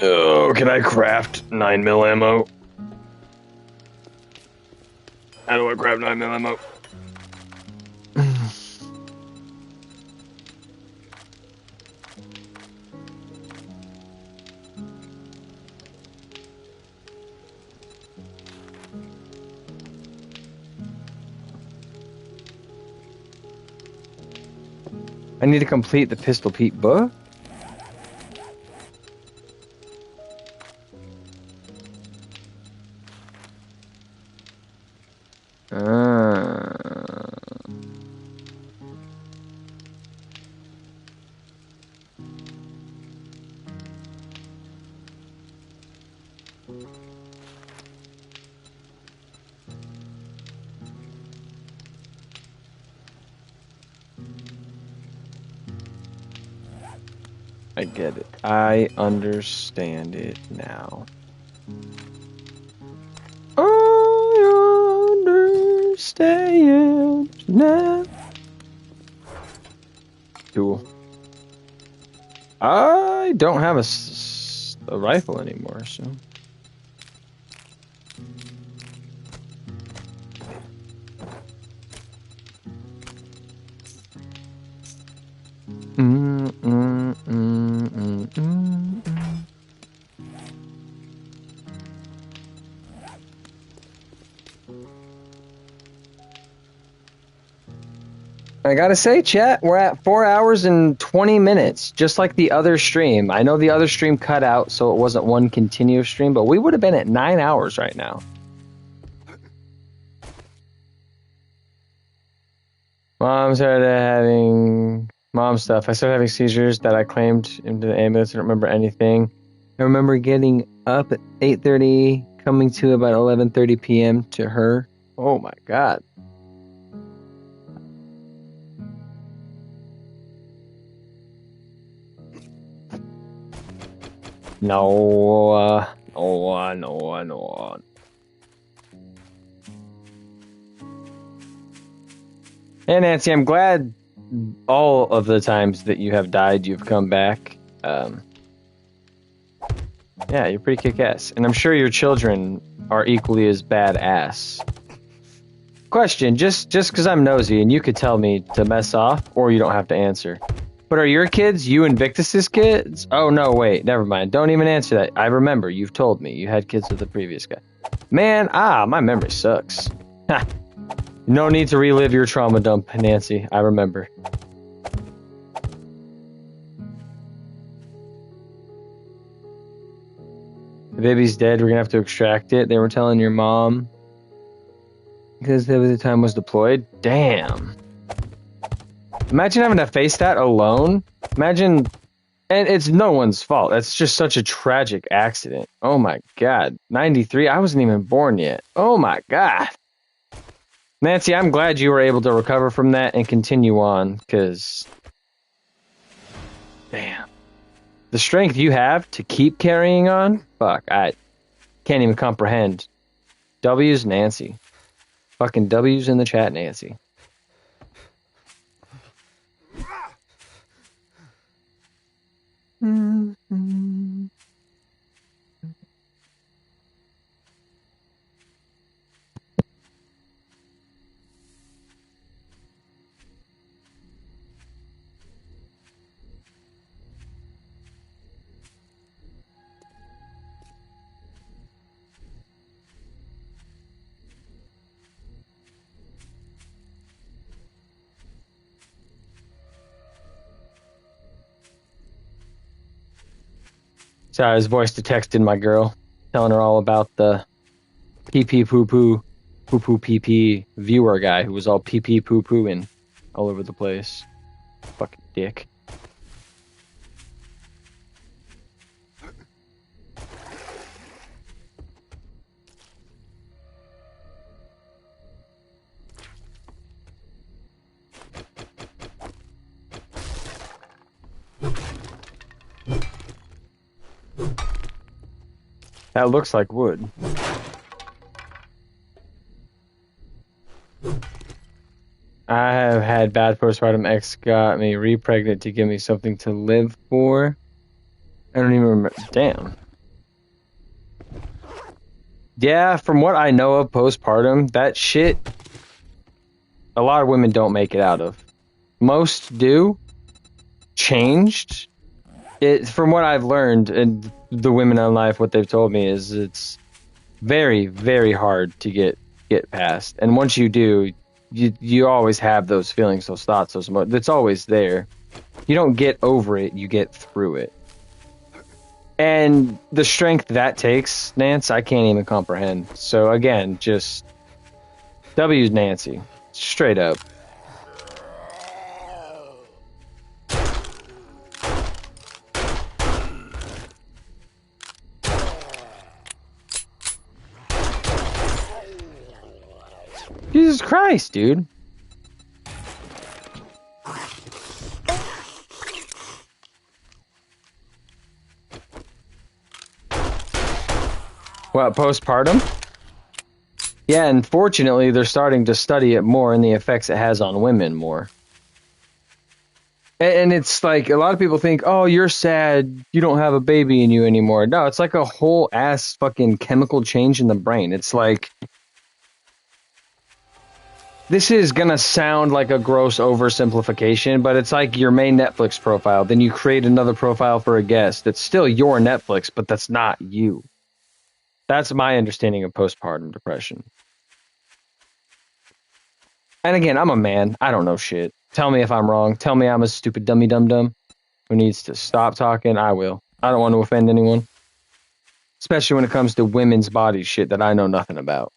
Speaker 1: Oh, can I craft 9mm ammo? How do I craft 9mm ammo? I need to complete the Pistol Pete book? I get it. I understand it now. I understand now. Cool. I don't have a rifle anymore, so. I gotta say, chat, we're at 4 hours and 20 minutes, just like the other stream. I know the other stream cut out, so it wasn't one continuous stream, but we would have been at 9 hours right now. Mom started having mom stuff. I started having seizures that I claimed into the ambulance. I don't remember anything. I remember getting up at 8:30, coming to about 11:30 p.m. to her. Oh my God. No. Hey, Nancy, I'm glad all of the times that you have died, you've come back. Yeah, you're pretty kick-ass. And I'm sure your children are equally as badass. Question, just because I'm nosy, and you could tell me to mess off, or you don't have to answer. But are your kids you and Victus's kids? Oh, no, wait, never mind. Don't even answer that. I remember, you've told me. You had kids with the previous guy. Man, my memory sucks. No need to relive your trauma dump, Nancy. I remember. The baby's dead. We're going to have to extract it. They were telling your mom. Because the time was deployed. Damn. Imagine having to face that alone. Imagine. And it's no one's fault. That's just such a tragic accident. Oh my God. 93. I wasn't even born yet. Oh my God. Nancy, I'm glad you were able to recover from that and continue on, because damn. The strength you have to keep carrying on, fuck, I can't even comprehend. W's Nancy. Fucking W's in the chat, Nancy. Mm-hmm. So I was voice to texting my girl, telling her all about the pee poo poo pee viewer guy who was all pee poo pooing all over the place. Fucking dick. That looks like wood. I have had bad postpartum. Ex got me re-pregnant to give me something to live for. I don't even remember. Damn. Yeah, from what I know of postpartum, that shit, a lot of women don't make it out of. Most do. Changed. From what I've learned, and the women in life, what they've told me is it's very, very hard to get past. And once you do, you always have those feelings, those thoughts, those emotions. It's always there. You don't get over it, you get through it. And the strength that takes, Nance, I can't even comprehend. So again, just W's Nancy. Straight up. Jesus Christ, dude. What, postpartum? Yeah, and fortunately, they're starting to study it more and the effects it has on women more. And it's like, a lot of people think, oh, you're sad, you don't have a baby in you anymore. No, it's like a whole ass fucking chemical change in the brain. It's like, this is gonna sound like a gross oversimplification, but it's like your main Netflix profile. Then you create another profile for a guest. It's still your Netflix, but that's not you. That's my understanding of postpartum depression. And again, I'm a man. I don't know shit. Tell me if I'm wrong. Tell me I'm a stupid dummy dum-dum who needs to stop talking. I will. I don't want to offend anyone. Especially when it comes to women's body shit that I know nothing about.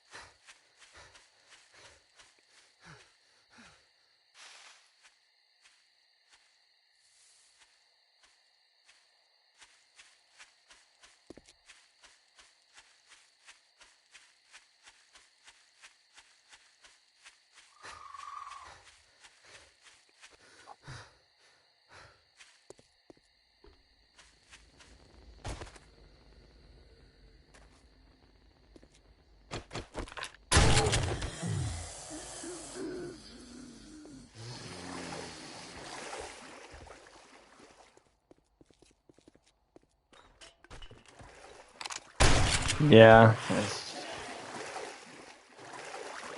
Speaker 1: Yeah.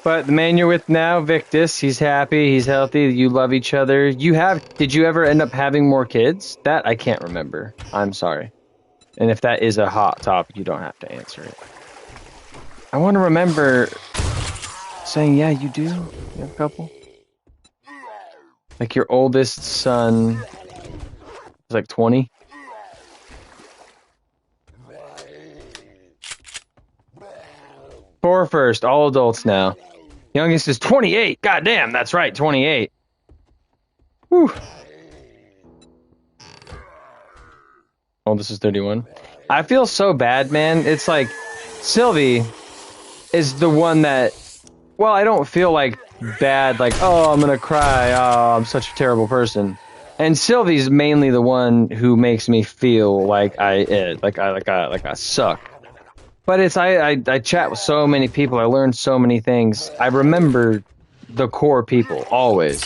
Speaker 1: But the man you're with now, Victus, he's happy, he's healthy, you love each other. Did you ever end up having more kids? That I can't remember. I'm sorry. And if that is a hot topic, you don't have to answer it. I want to remember saying, yeah, you do. You have a couple. Like your oldest son was like 20. Four first, all adults now. Youngest is 28. God damn, that's right, 28. Whew. Oldest is 31. I feel so bad, man. It's like Sylvie is the one that, well, I don't feel like bad, like, oh, I'm gonna cry, oh, I'm such a terrible person. And Sylvie's mainly the one who makes me feel like I suck. But it's I chat with so many people. I learn so many things. I remember the core people always.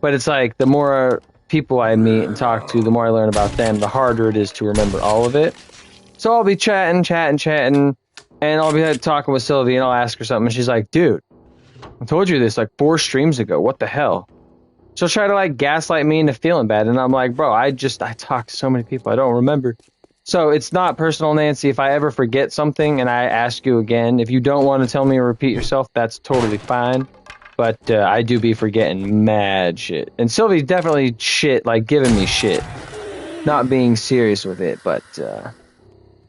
Speaker 1: But it's like the more people I meet and talk to, the more I learn about them, the harder it is to remember all of it. So I'll be chatting, and I'll be like, talking with Sylvie, and I'll ask her something, and she's like, dude, I told you this like 4 streams ago. What the hell? She'll try to like gaslight me into feeling bad, and I'm like, bro, I talk to so many people, I don't remember. So it's not personal, Nancy. If I ever forget something and I ask you again, if you don't want to tell me or repeat yourself, that's totally fine. But I do be forgetting mad shit. And Sylvie's definitely shit, like giving me shit. Not being serious with it, but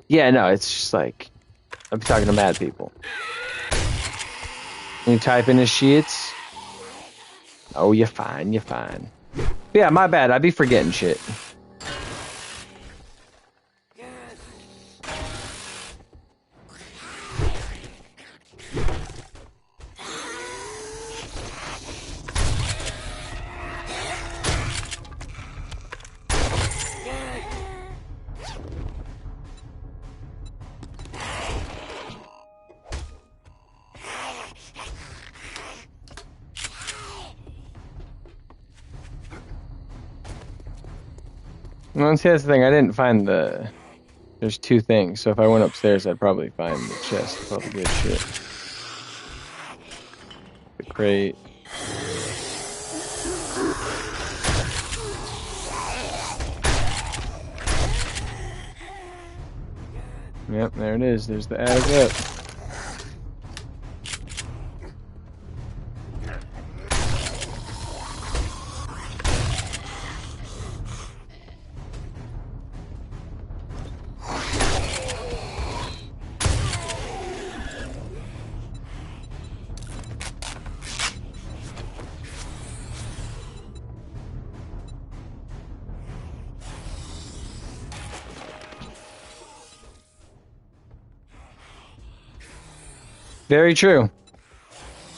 Speaker 1: yeah, no, it's just like, I'm talking to mad people. You type in his sheets. Oh, you're fine, you're fine. But yeah, my bad, I be forgetting shit. Well, see, that's the thing. I didn't find the... There's 2 things, so if I went upstairs, I'd probably find the chest with all the good shit. The crate. Yep, there it is. There's the attic up. Very true.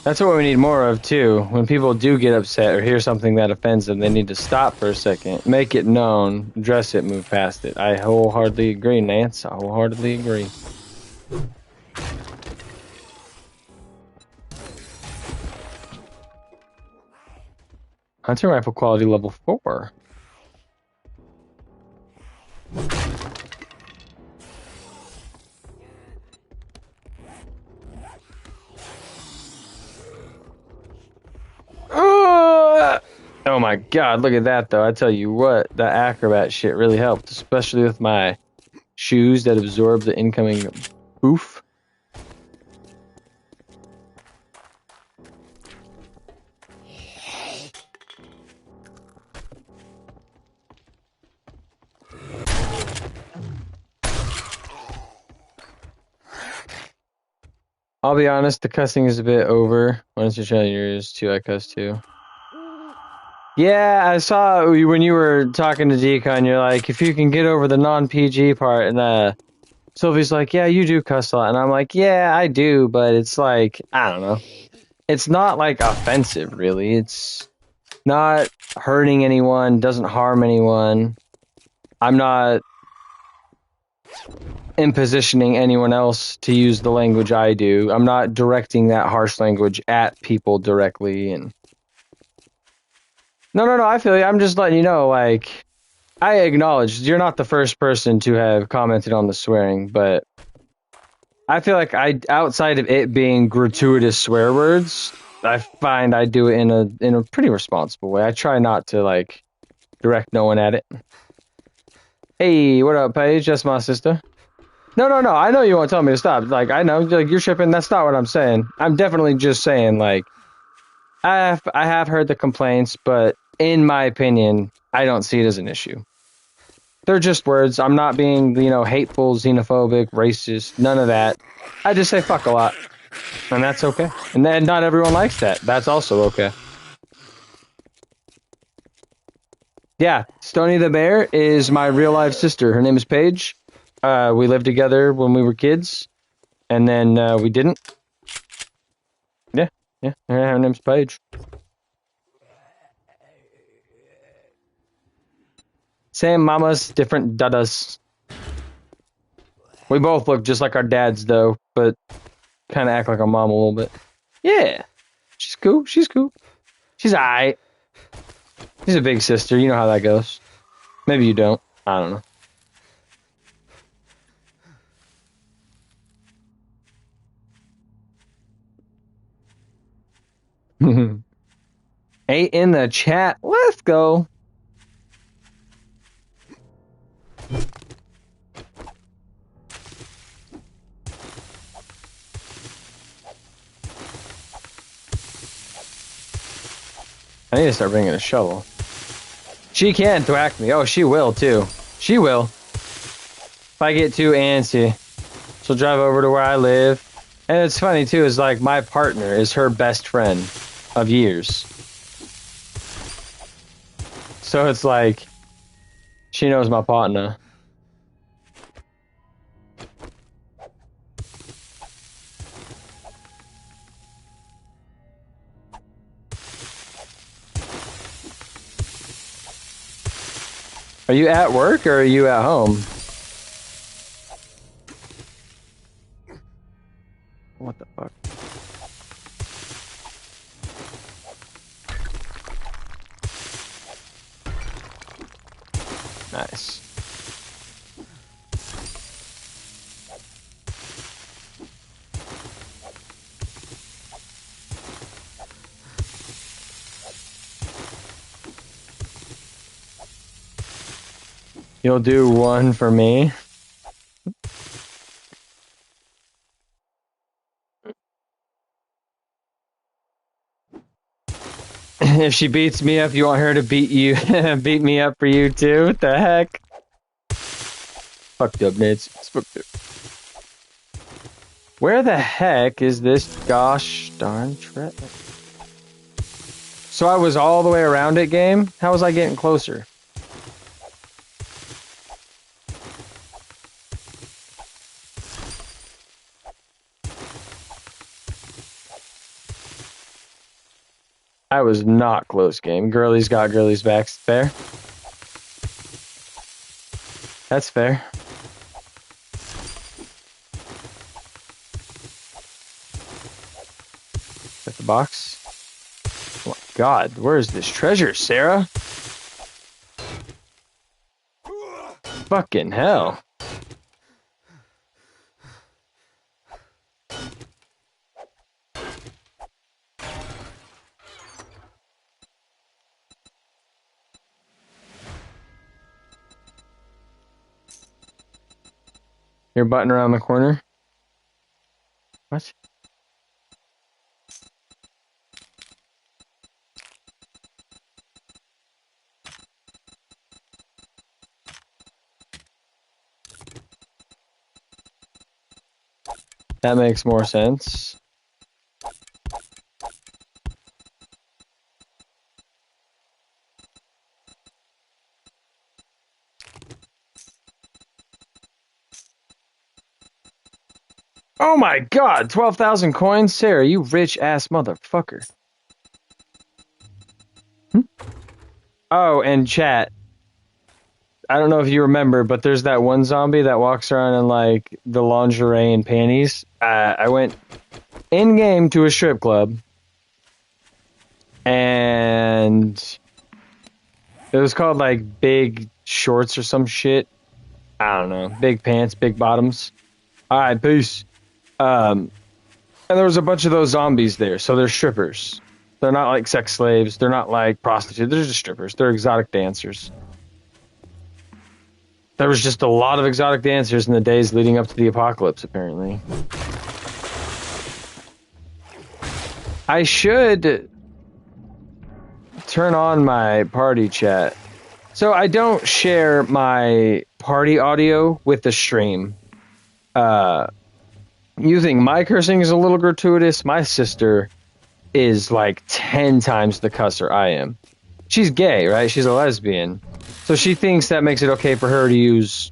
Speaker 1: That's what we need more of, too. When people do get upset or hear something that offends them, they need to stop for a second, make it known, address it, move past it. I wholeheartedly agree, Nance. I wholeheartedly agree. Hunting rifle quality level 4. Oh my god, look at that though. I tell you what, that acrobat shit really helped, especially with my shoes that absorb the incoming boof. I'll be honest, the cussing is a bit over. Once you're trying yours too, I cuss too. Yeah, I saw when you were talking to Decon, you're like, if you can get over the non-PG part, and Sylvie's like, yeah, you do cuss a lot. And I'm like, yeah, I do, but it's like, I don't know. It's not like offensive, really. It's not hurting anyone, doesn't harm anyone. I'm not impositioning anyone else to use the language I do. I'm not directing that harsh language at people directly. And no, I feel you. I'm just letting you know, like, I acknowledge you're not the first person to have commented on the swearing, but I feel like outside of it being gratuitous swear words, I find I do it in a pretty responsible way. I try not to like direct no one at it. Hey, what up, Paige? That's my sister. No. I know you won't tell me to stop. Like, I know, like, you're tripping. That's not what I'm saying. I'm definitely just saying, like, I have heard the complaints, but in my opinion, I don't see it as an issue. They're just words. I'm not being, hateful, xenophobic, racist, none of that. I just say fuck a lot, and that's okay. And then not everyone likes that. That's also okay. Yeah, Stony the Bear is my real life sister. Her name is Paige. We lived together when we were kids, and then we didn't. Yeah, her name's Paige. Same mamas, different dadas. We both look just like our dads, though, but kind of act like our mom a little bit. Yeah, she's cool. She's alright. She's a big sister. You know how that goes. Maybe you don't. I don't know. 8 in the chat. Let's go. I need to start bringing a shovel. She can thwack me. Oh, she will too. She will. If I get too antsy, she'll drive over to where I live. And it's funny too, is like my partner is her best friend of years. So it's like she knows my partner. Are you at work or are you at home? What the fuck? Nice. You'll do one for me. If she beats me up, you want her to beat you, beat me up for you too? What the heck? Fucked up, Nits. It's fucked up. Where the heck is this gosh darn trip? So I was all the way around it, game? How was I getting closer? I was not close, game. Girlie's got girlie's back. Fair. That's fair. At the box. Come on. god, where is this treasure, Sarah? Fucking hell. Your button around the corner? What? That makes more sense. Oh my god, 12,000 coins? Sarah, you rich ass motherfucker. Oh, and chat. I don't know if you remember, but there's that one zombie that walks around in like the lingerie and panties. I went in game to a strip club, and it was called like Big Shorts or some shit. I don't know. Big pants, big bottoms. All right, peace. And there was a bunch of those zombies there, so they're strippers. They're not like sex slaves. They're not like prostitutes. They're just strippers. They're exotic dancers. There was just a lot of exotic dancers in the days leading up to the apocalypse, apparently. I should turn on my party chat. So I don't share my party audio with the stream. Using my cursing is a little gratuitous. My sister is like 10 times the cusser I am. She's gay, right? She's a lesbian. So she thinks that makes it okay for her to use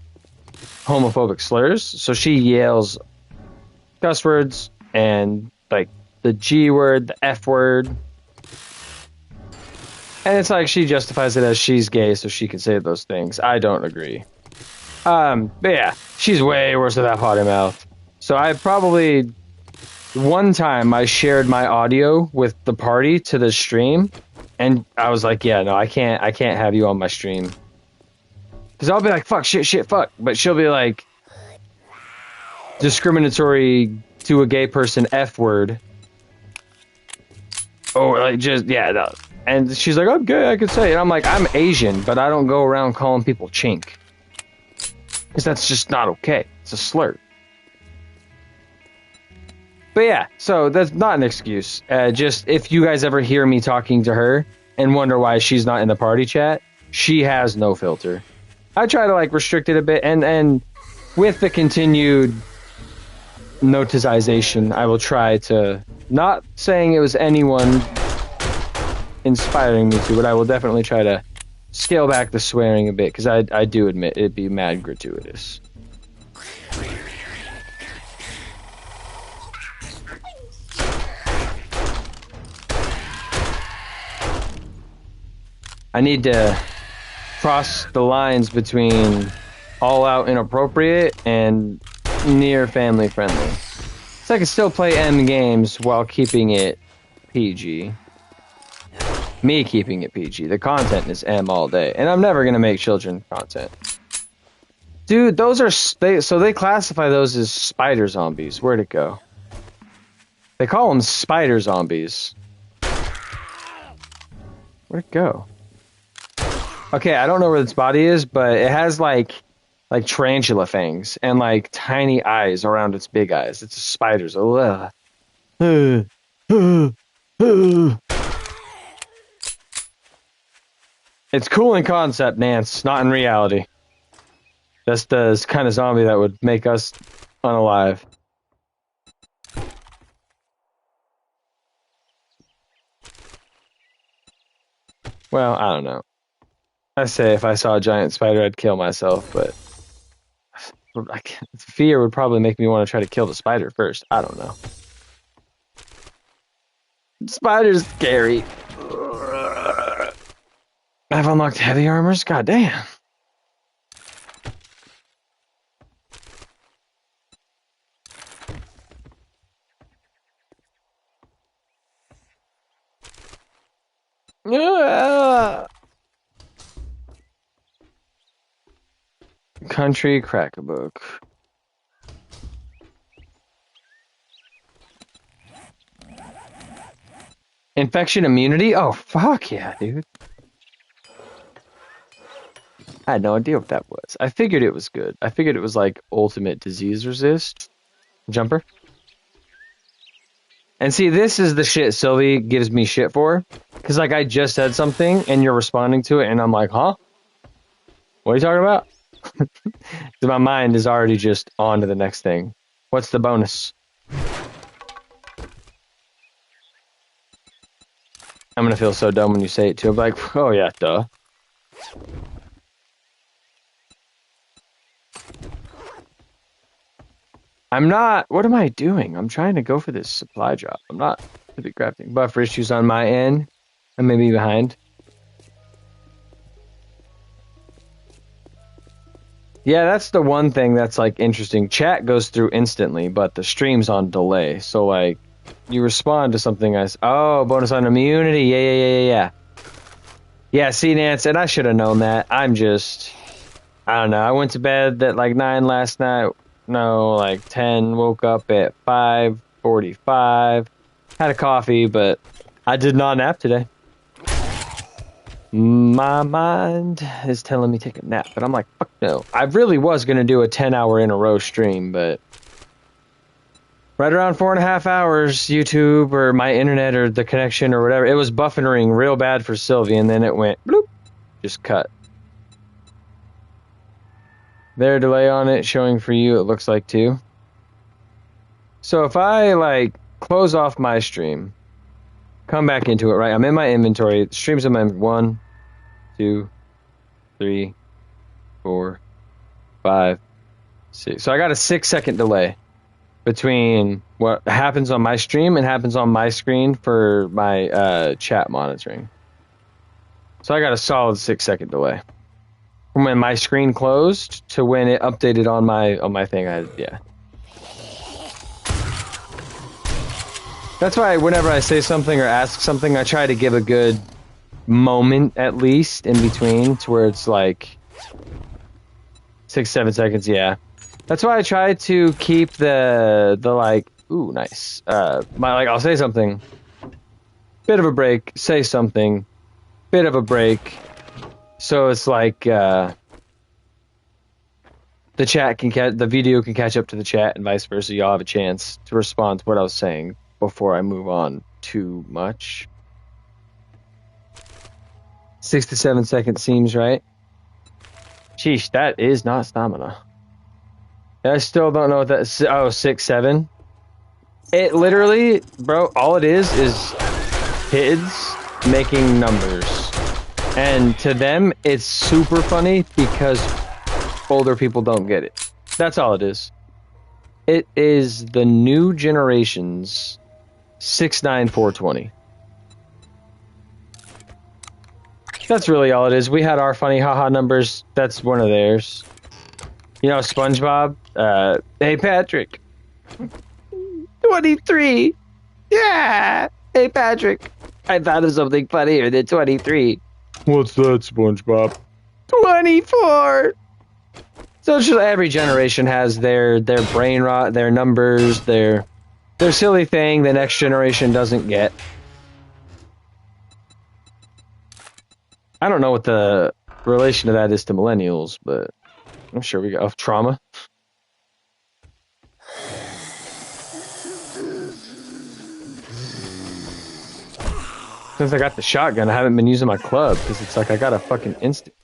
Speaker 1: homophobic slurs. So she yells cuss words and like the G word, the F word. And it's like she justifies it as she's gay so she can say those things. I don't agree. But yeah, she's way worse with that potty mouth. So I probably one time I shared my audio with the party to the stream, and I was like, yeah, no, I can't have you on my stream. Because I'll be like, fuck, shit, fuck. But she'll be like, discriminatory to a gay person F word. Or like just, yeah, no. And she's like, I'm gay, I could say it. And I'm like, I'm Asian, but I don't go around calling people chink. Because that's just not okay. It's a slur. But yeah, so that's not an excuse. Just if you guys ever hear me talking to her and wonder why she's not in the party chat, she has no filter. I try to like restrict it a bit, and with the continued noticization, I will try to, not saying it was anyone inspiring me to, but I will definitely try to scale back the swearing a bit, because I do admit it'd be mad gratuitous. I need to cross the lines between all out inappropriate and near family friendly. So I can still play M games while keeping it PG. Me keeping it PG. The content is M all day. And I'm never going to make children content. Dude, those are... So they classify those as spider zombies. Where'd it go? They call them spider zombies. Where'd it go? Okay, I don't know where its body is, but it has like tarantula fangs and like tiny eyes around its big eyes. It's a spider's. It's cool in concept, Nance, not in reality. That's the kind of zombie that would make us unalive. Well, I don't know. I say if I saw a giant spider, I'd kill myself, but fear would probably make me want to try to kill the spider first. I don't know. Spider's scary. I've unlocked heavy armors? God damn. Country crack a book. Infection immunity? Oh, fuck yeah, dude. I had no idea what that was. I figured it was good. I figured it was like ultimate disease resist. Jumper. And see, this is the shit Sylvie gives me shit for. Because, like, I just said something and you're responding to it, and I'm like, huh? What are you talking about? Because my mind is already just on to the next thing. What's the bonus? I'm going to feel so dumb when you say it too. I'm like, oh yeah, duh. I'm not, what am I doing? I'm trying to go for this supply drop. I'm not to be crafting. Buffer issues on my end. I may be behind. Yeah, that's the one thing that's like interesting. Chat goes through instantly, but the stream's on delay. So like, you respond to something oh, bonus on immunity. Yeah. Yeah, see, Nance, and I should have known that. I don't know. I went to bed at like 9 last night. No, like 10. Woke up at 5:45. Had a coffee, but I did not nap today. My mind is telling me take a nap, but I'm like, fuck no. I really was going to do a 10-hour in a row stream, but right around 4.5 hours, YouTube or my internet or the connection or whatever, it was buffering real bad for Sylvie, and then it went bloop, just cut. There, delay on it showing for you, it looks like too. So if I like close off my stream, come back into it, right? I'm in my inventory. Streams in my 1, 2, 3, 4, 5, 6. So I got a 6-second delay between what happens on my stream and happens on my screen for my chat monitoring. So I got a solid 6-second delay from when my screen closed to when it updated on my thing. Yeah. That's why whenever I say something or ask something, I try to give a good moment at least in between to where it's like 6-7 seconds. Yeah, that's why I try to keep the like, ooh, nice, I'll say something, bit of a break, say something, bit of a break, so it's like the chat the video can catch up to the chat and vice versa. Y'all have a chance to respond to what I was saying before I move on too much. 6 to 7 seconds seems right. Sheesh, that is not stamina. I still don't know what that is. Oh, 6, 7. It literally, bro, all it is kids making numbers. And to them, it's super funny because older people don't get it. That's all it is. It is the new generation's 69420. That's really all it is. We had our funny haha numbers. That's one of theirs. You know, SpongeBob. Hey Patrick. 23. Yeah. Hey Patrick. I thought of something funnier than 23. What's that, SpongeBob? 24. So just every generation has their brain rot, their numbers, their silly thing the next generation doesn't get. I don't know what the relation to that is to millennials, but I'm sure we got trauma. Since I got the shotgun, I haven't been using my club because it's like I got a fucking instant.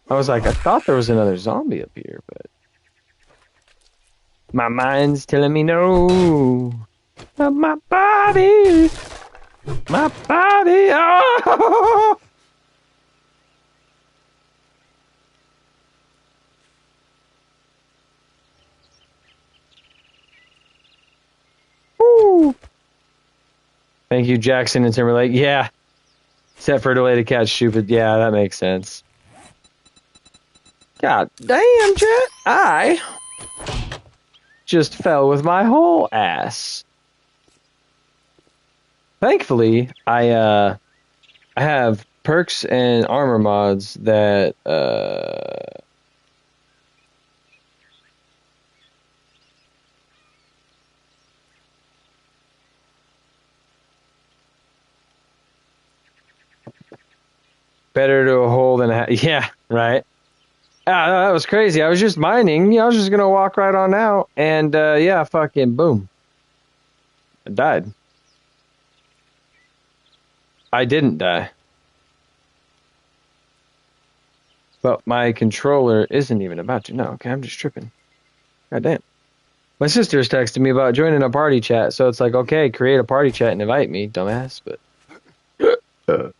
Speaker 1: I was like, I thought there was another zombie up here, but my mind's telling me no. But my body, oh! Woo! Thank you, Jackson and Timberlake. Yeah, set for a delay to catch stupid. Yeah, that makes sense. God damn, Jet! I just fell with my whole ass. Thankfully, I have perks and armor mods that better to a hole than a yeah, right. Ah, that was crazy. I was just mining. I was just gonna walk right on out, and yeah, fucking boom, I died. I didn't die, but my controller isn't even about to. No, okay, I'm just tripping. God damn. My sister's texting me about joining a party chat, so it's like, okay, create a party chat and invite me, dumbass. But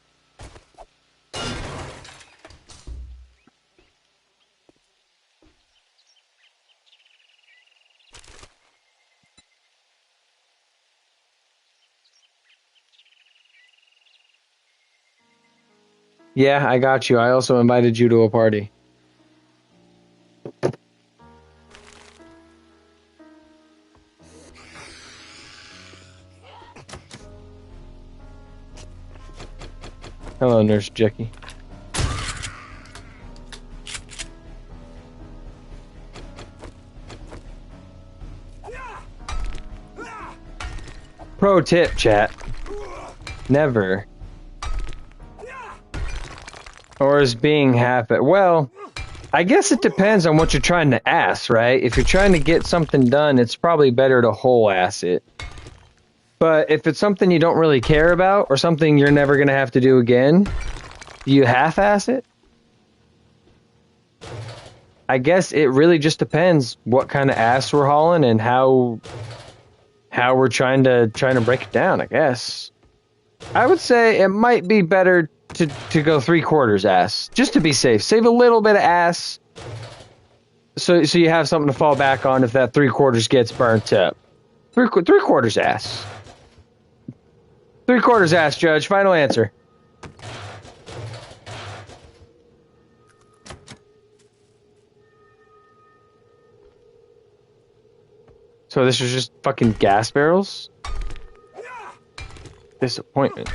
Speaker 1: yeah, I got you. I also invited you to a party. Hello, Nurse Jackie. Pro tip, chat. Never. Or is being happy. Well, I guess it depends on what you're trying to ass, right? If you're trying to get something done, it's probably better to whole ass it. But if it's something you don't really care about or something you're never going to have to do again, do you half-ass it? I guess it really just depends what kind of ass we're hauling and how we're trying to break it down, I guess. I would say it might be better to go 3/4 ass, just to be safe. Save a little bit of ass so you have something to fall back on if that 3/4 gets burnt up. 3/4 ass. 3/4 ass, Judge. Final answer. So this is just fucking gas barrels? Disappointment.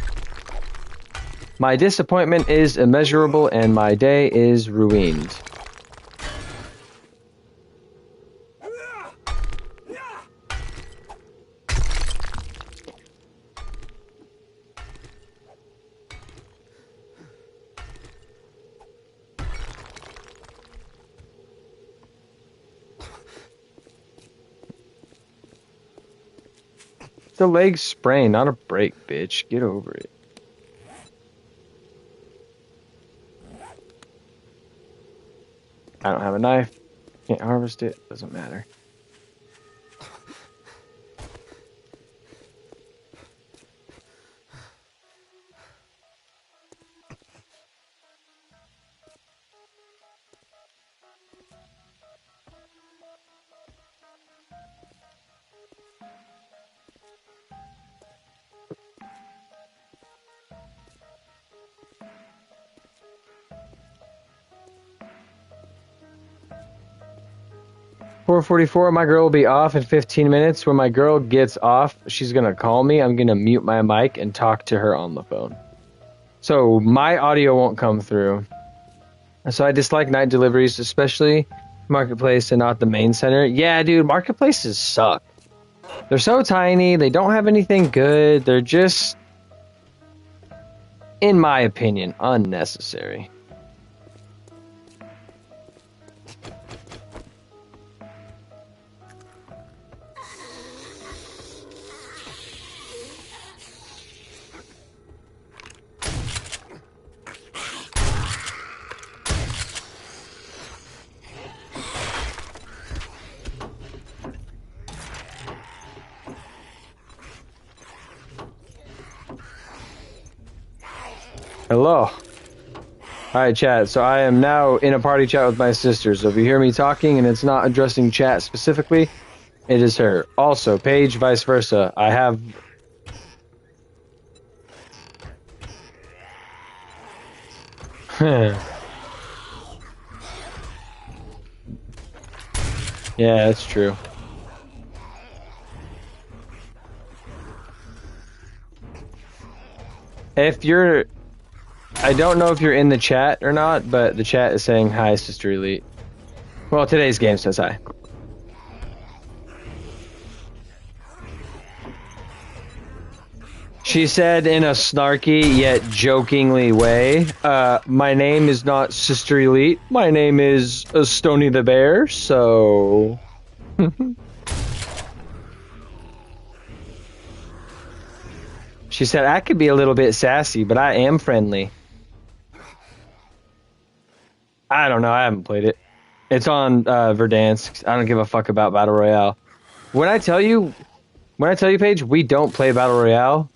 Speaker 1: My disappointment is immeasurable and my day is ruined. It's a leg sprain, not a break, bitch. Get over it. I don't have a knife. Can't harvest it. Doesn't matter. .444, my girl will be off in 15 minutes. When my girl gets off, she's going to call me. I'm going to mute my mic and talk to her on the phone. So my audio won't come through. So I dislike night deliveries, especially Marketplace and not the main center. Yeah, dude, Marketplaces suck. They're so tiny. They don't have anything good. They're just, in my opinion, unnecessary. Hello. Alright, chat. So I am now in a party chat with my sister. So if you hear me talking and it's not addressing chat specifically, it is her. Also, Paige, vice versa. I have... Yeah, that's true. If you're, I don't know if you're in the chat or not, but the chat is saying hi, Sister Elite. Well, today's game says hi. She said in a snarky yet jokingly way, my name is not Sister Elite. My name is Stony the Bear, so... She said, I could be a little bit sassy, but I am friendly. I don't know. I haven't played it. It's on Verdansk. I don't give a fuck about Battle Royale. When I tell you, Paige, we don't play Battle Royale.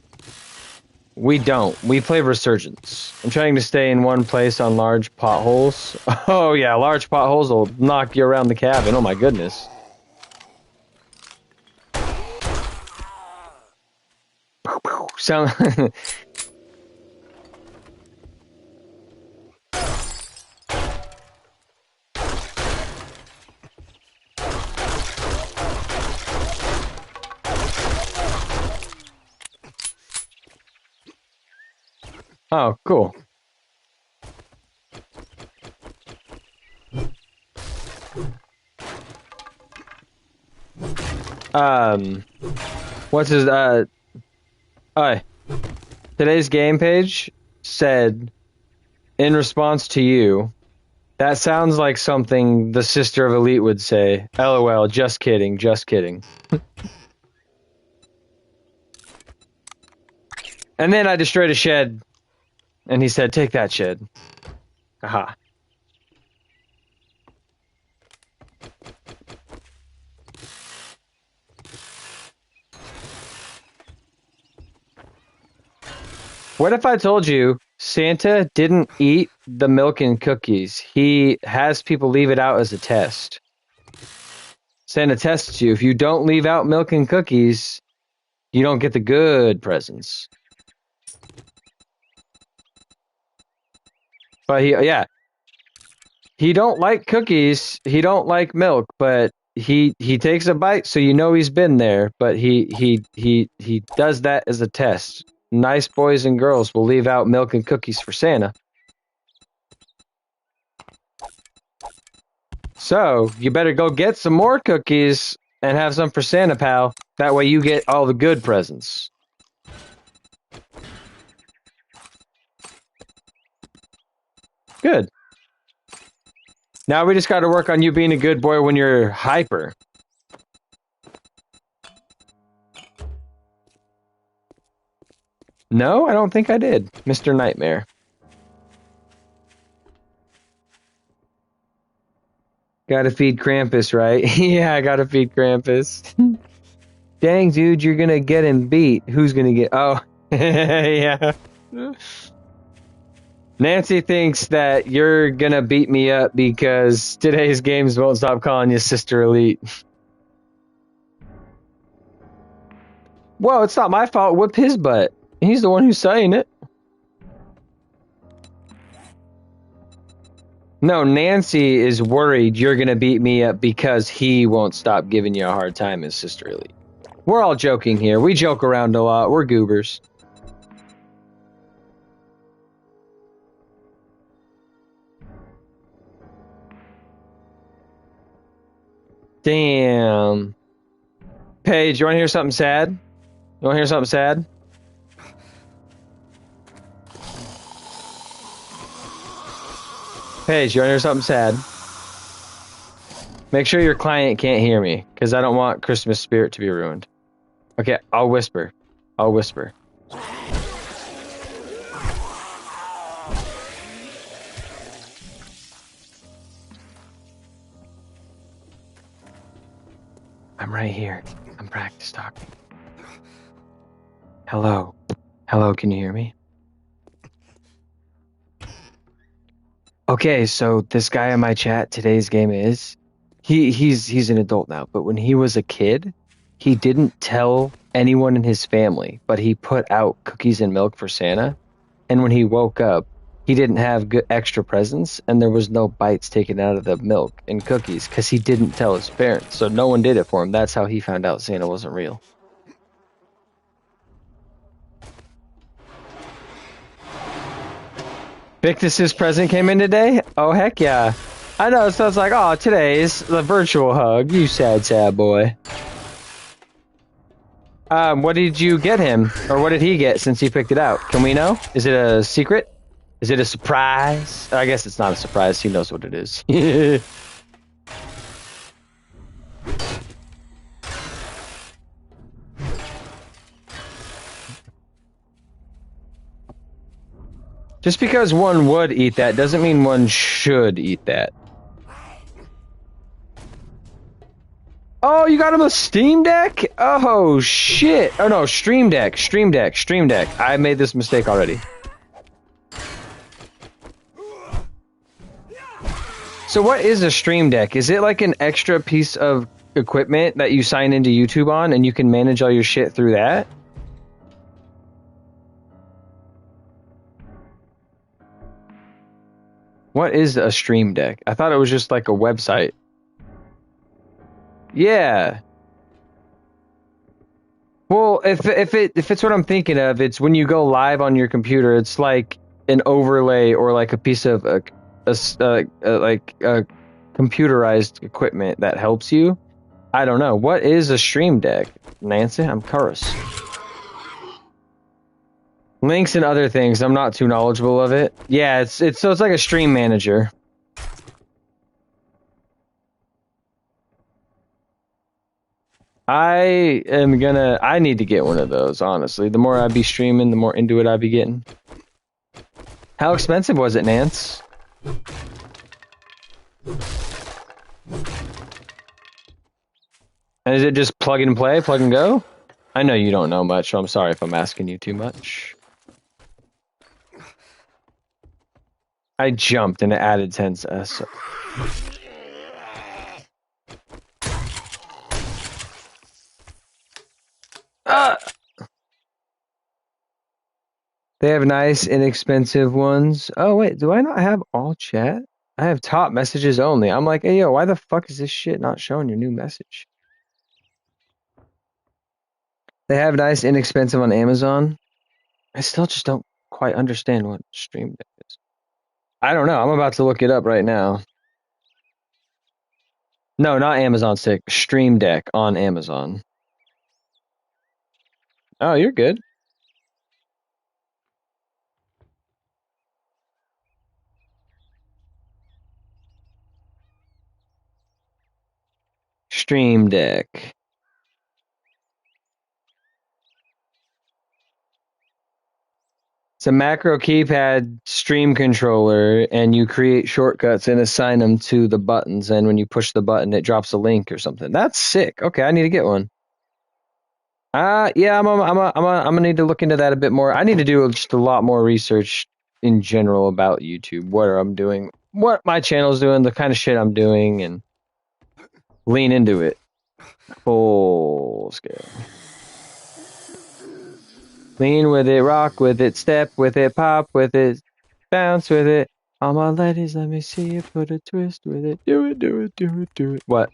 Speaker 1: We don't. We play Resurgence. I'm trying to stay in one place on large potholes. Oh yeah, large potholes will knock you around the cabin. Oh my goodness. Sound. Oh, cool. What's his, hi. Today's game page said, in response to you, that sounds like something the Sister of Elite would say. LOL, just kidding, just kidding. And then I destroyed a shed, and he said, take that shed. Aha. What if I told you Santa didn't eat the milk and cookies? He has people leave it out as a test. Santa tests you. If you don't leave out milk and cookies, you don't get the good presents. But he don't like cookies. He don't like milk, but he takes a bite, so you know he's been there. But he does that as a test. Nice boys and girls will leave out milk and cookies for Santa. So, you better go get some more cookies and have some for Santa, pal. That way you get all the good presents. Good. Now we just got to work on you being a good boy when you're hyper. No, I don't think I did, Mr. Nightmare. Gotta feed Krampus, right? Yeah, I gotta feed Krampus. Dang, dude, you're gonna get him beat. Who's gonna get... Oh, yeah. Nancy thinks that you're gonna beat me up because today's games won't stop calling you Sister Elite. Well, it's not my fault. Whip his butt. He's the one who's saying it. No, Nancy is worried you're going to beat me up because he won't stop giving you a hard time as Sister Elite. We're all joking here. We joke around a lot. We're goobers. Damn. Paige, you want to hear something sad? You want to hear something sad? Paige, you want to hear something sad? Make sure your client can't hear me, because I don't want Christmas spirit to be ruined. Okay, I'll whisper. I'll whisper. I'm right here. I'm practice talking. Hello. Hello, can you hear me? Okay, so this guy in my chat, today's game is, he's an adult now, but when he was a kid, he didn't tell anyone in his family, but he put out cookies and milk for Santa, and when he woke up, he didn't have good extra presents, and there was no bites taken out of the milk and cookies, because he didn't tell his parents, so no one did it for him. That's how he found out Santa wasn't real. Victus's present came in today? Oh, heck yeah. I know, so it's like, oh, today's the virtual hug. You sad, sad boy. What did you get him? Or what did he get since he picked it out? Can we know? Is it a secret? Is it a surprise? I guess it's not a surprise. He knows what it is. Just because one would eat that doesn't mean one should eat that. Oh, you got him a Steam Deck? Oh, shit. Oh, no, Stream Deck. Stream Deck. Stream Deck. I made this mistake already. So what is a Stream Deck? Is it like an extra piece of equipment that you sign into YouTube on and you can manage all your shit through that? What is a Stream Deck? I thought it was just like a website. Yeah. Well, if it's what I'm thinking of, it's when you go live on your computer, it's like an overlay or like a piece of like a computerized equipment that helps you. I don't know. What is a Stream Deck, Nancy? I'm curious. Links and other things. I'm not too knowledgeable of it. Yeah, it's like a stream manager. I need to get one of those, honestly. The more I be streaming, the more into it I be getting. How expensive was it, Nance? And is it just plug and play, plug and go? I know you don't know much, so I'm sorry if I'm asking you too much. I jumped and it added 10 cents. They have nice, inexpensive ones. Oh, wait, do I not have all chat? I have top messages only. I'm like, hey, yo, why the fuck is this shit not showing your new message? They have nice, inexpensive on Amazon. I still just don't quite understand what Stream Deck is. I don't know. I'm about to look it up right now. No, not Amazon Stick. Stream Deck on Amazon. Oh, you're good. Stream Deck. It's a macro keypad stream controller, and you create shortcuts and assign them to the buttons. And when you push the button, it drops a link or something. That's sick. Okay, I need to get one. Yeah, I'm gonna need to look into that a bit more. I need to do just a lot more research in general about YouTube, what I'm doing, what my channel's doing, the kind of shit I'm doing, and lean into it. Full scale. Lean with it, rock with it, step with it, pop with it, bounce with it. All my ladies, let me see you put a twist with it. Do it, do it, do it, do it. What?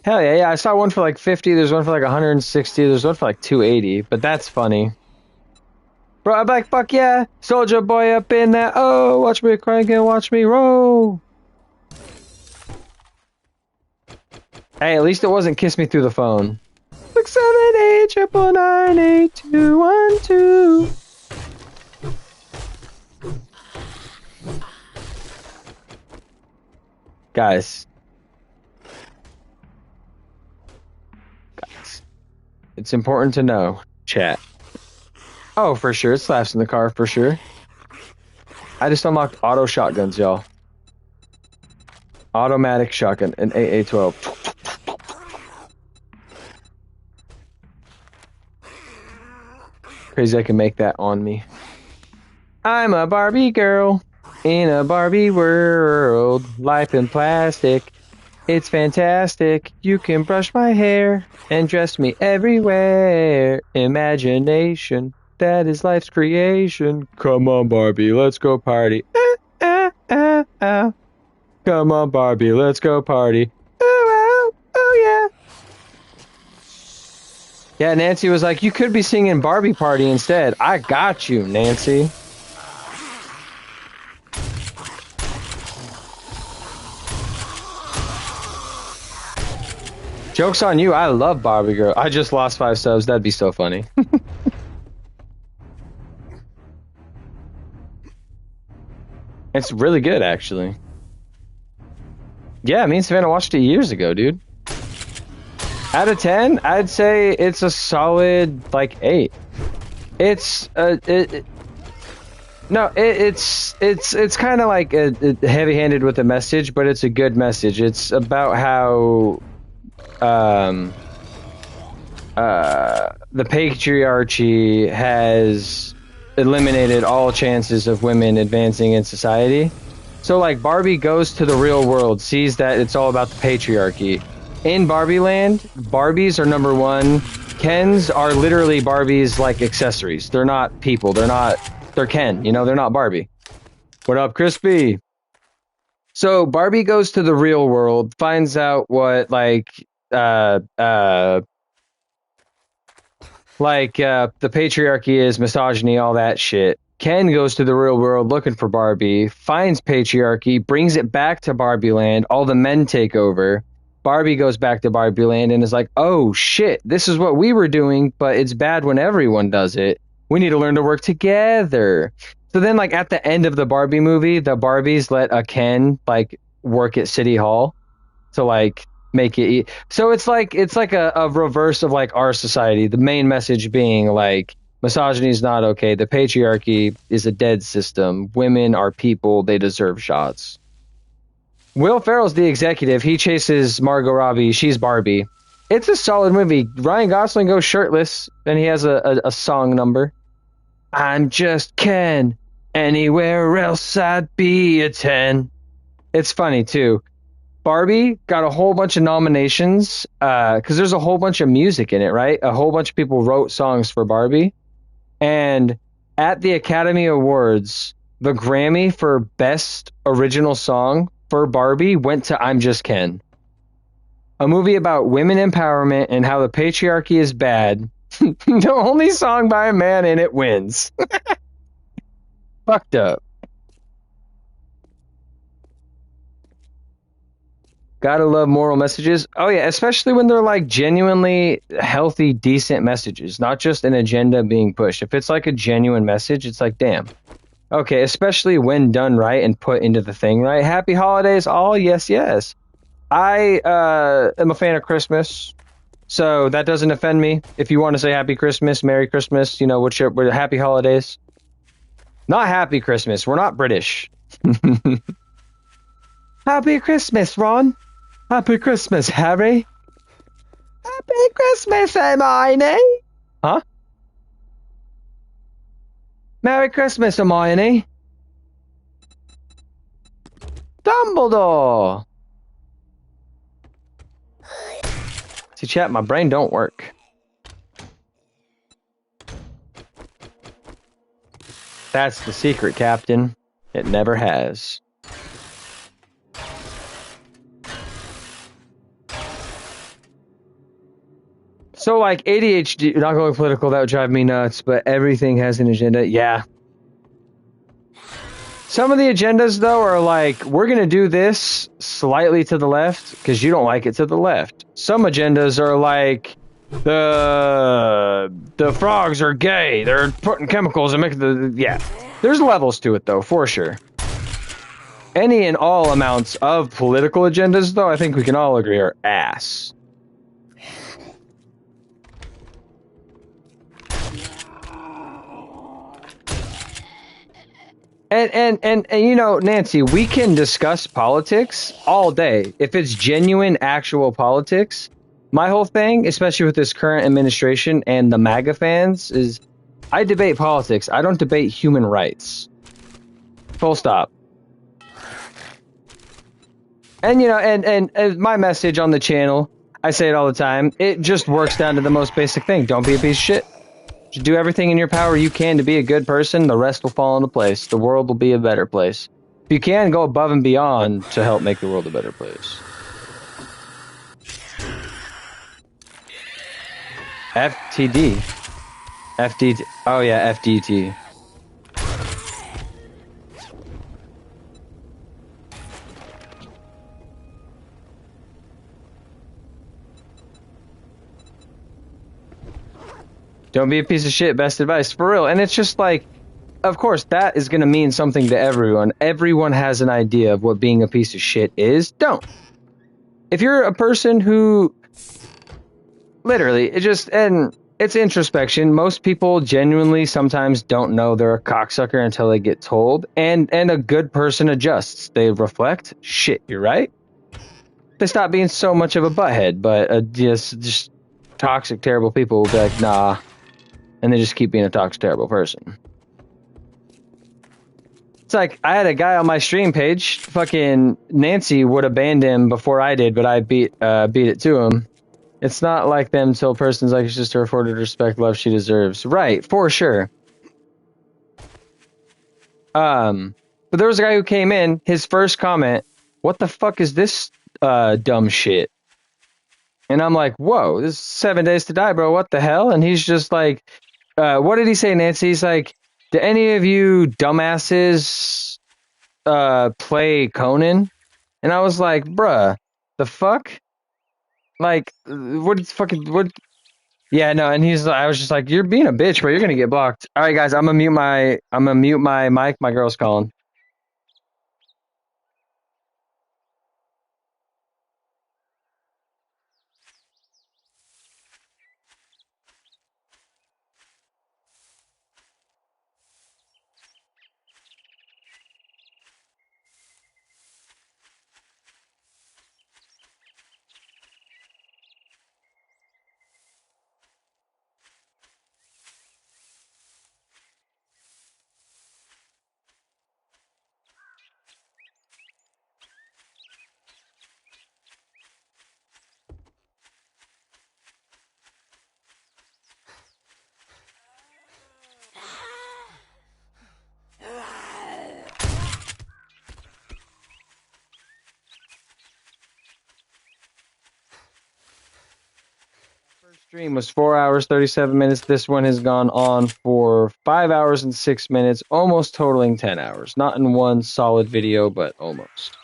Speaker 1: Hell yeah, yeah. I saw one for like 50. There's one for like 160. There's one for like 280. But that's funny. Bro, I'm like, fuck yeah. Soldier boy up in there. Oh, watch me crank and watch me roll. Hey, at least it wasn't Kiss Me Through the Phone. 6, 7, 8, 999, 8, 2, 1, 2. Guys. It's important to know, chat. Oh, for sure. It slaps in the car, for sure. I just unlocked auto shotguns, y'all. Automatic shotgun, an AA-12. Crazy I can make that on me. I'm a Barbie girl in a Barbie world. Life in plastic. It's fantastic. You can brush my hair and dress me everywhere. Imagination, that is life's creation. Come on, Barbie, let's go party. Come on, Barbie, let's go party. Oh, yeah. Yeah, Nancy was like, you could be singing Barbie Party instead. I got you, Nancy. Joke's on you, I love Barbie Girl. I just lost 5 subs, that'd be so funny. It's really good, actually. Yeah, me and Savannah watched it years ago, dude. Out of 10, I'd say it's a solid, like, 8. It's, it's kind of like heavy-handed with the message, but it's a good message. It's about how, the patriarchy has eliminated all chances of women advancing in society. So, like, Barbie goes to the real world, sees that it's all about the patriarchy. In Barbie Land, Barbies are number one. Kens are literally Barbies, like, accessories. They're not people. They're Ken, you know? They're not Barbie. What up, Crispy? So, Barbie goes to the real world, finds out what, like, the patriarchy is, misogyny, all that shit. Ken goes to the real world looking for Barbie, finds patriarchy, brings it back to Barbie Land. All the men take over. Barbie goes back to Barbie Land and is like, oh shit, this is what we were doing, but it's bad when everyone does it. We need to learn to work together. So then, like, at the end of the Barbie movie, the Barbies let a Ken, like, work at City Hall to, like, make it. So it's like a reverse of, like, our society. The main message being, like, misogyny is not okay. The patriarchy is a dead system. Women are people. They deserve shots. Will Ferrell's the executive. He chases Margot Robbie. She's Barbie. It's a solid movie. Ryan Gosling goes shirtless, and he has a song number. I'm just Ken. Anywhere else I'd be a 10. It's funny, too. Barbie got a whole bunch of nominations because there's a whole bunch of music in it, right? A whole bunch of people wrote songs for Barbie. And at the Academy Awards, the Grammy for Best Original Song for Barbie went to I'm Just Ken. A movie about women empowerment and how the patriarchy is bad. The only song by a man in it wins. Fucked up. Gotta love moral messages. Oh yeah, especially when they're like genuinely healthy, decent messages, not just an agenda being pushed. If it's like a genuine message, it's like, damn. Okay, especially when done right and put into the thing right. Happy holidays, all. Yes, yes. I am a fan of Christmas, so that doesn't offend me. If you want to say Happy Christmas, Merry Christmas, you know, we're Happy Holidays. Not Happy Christmas. We're not British. Happy Christmas, Ron. Happy Christmas, Harry. Happy Christmas, Hermione. Huh? Merry Christmas, Hermione. Dumbledore. See, chat, my brain don't work. That's the secret, Captain. It never has. So, like, ADHD, not going political, that would drive me nuts, but everything has an agenda. Yeah. Some of the agendas, though, are like, we're going to do this slightly to the left because you don't like it to the left. Some agendas are like, the frogs are gay. They're putting chemicals and making the... Yeah. There's levels to it, though, for sure. Any and all amounts of political agendas, though, I think we can all agree are ass. And you know, Nancy, we can discuss politics all day. If it's genuine, actual politics, my whole thing, especially with this current administration and the MAGA fans, is I debate politics. I don't debate human rights. Full stop. And you know, and my message on the channel, I say it all the time. It just works down to the most basic thing. Don't be a piece of shit. Just do everything in your power you can to be a good person. The rest will fall into place. The world will be a better place. If you can, go above and beyond to help make the world a better place. FTD. FDT. Oh yeah, FDT. Don't be a piece of shit. Best advice for real. And it's just like, of course, that is going to mean something to everyone. Everyone has an idea of what being a piece of shit is. Don't. If you're a person who literally, it's introspection. Most people genuinely sometimes don't know they're a cocksucker until they get told. And a good person adjusts. They reflect. Shit, you're right. They stop being so much of a butthead. But just toxic, terrible people will be like, nah, and they just keep being a toxic, terrible person. It's like I had a guy on my stream page. Fucking Nancy would have banned him before I did, but I beat it to him. It's not like them till person's like it's just her afforded respect, love she deserves. Right, for sure. But there was a guy who came in. His first comment, "What the fuck is this dumb shit?" And I'm like, "Whoa, this is 7 days to die, bro. What the hell?" And he's just like, "What did he say, Nancy?" He's like, "Do any of you dumbasses play Conan?" And I was like, "Bruh, the fuck? Like, what fucking what?" Yeah, no, and I was just like, "You're being a bitch, bro. You're gonna get blocked." All right, guys, I'm gonna mute my mic. My girl's calling. First stream was 4 hours 37 minutes. This one has gone on for 5 hours and 6 minutes, almost totaling 10 hours. Not in one solid video, but almost.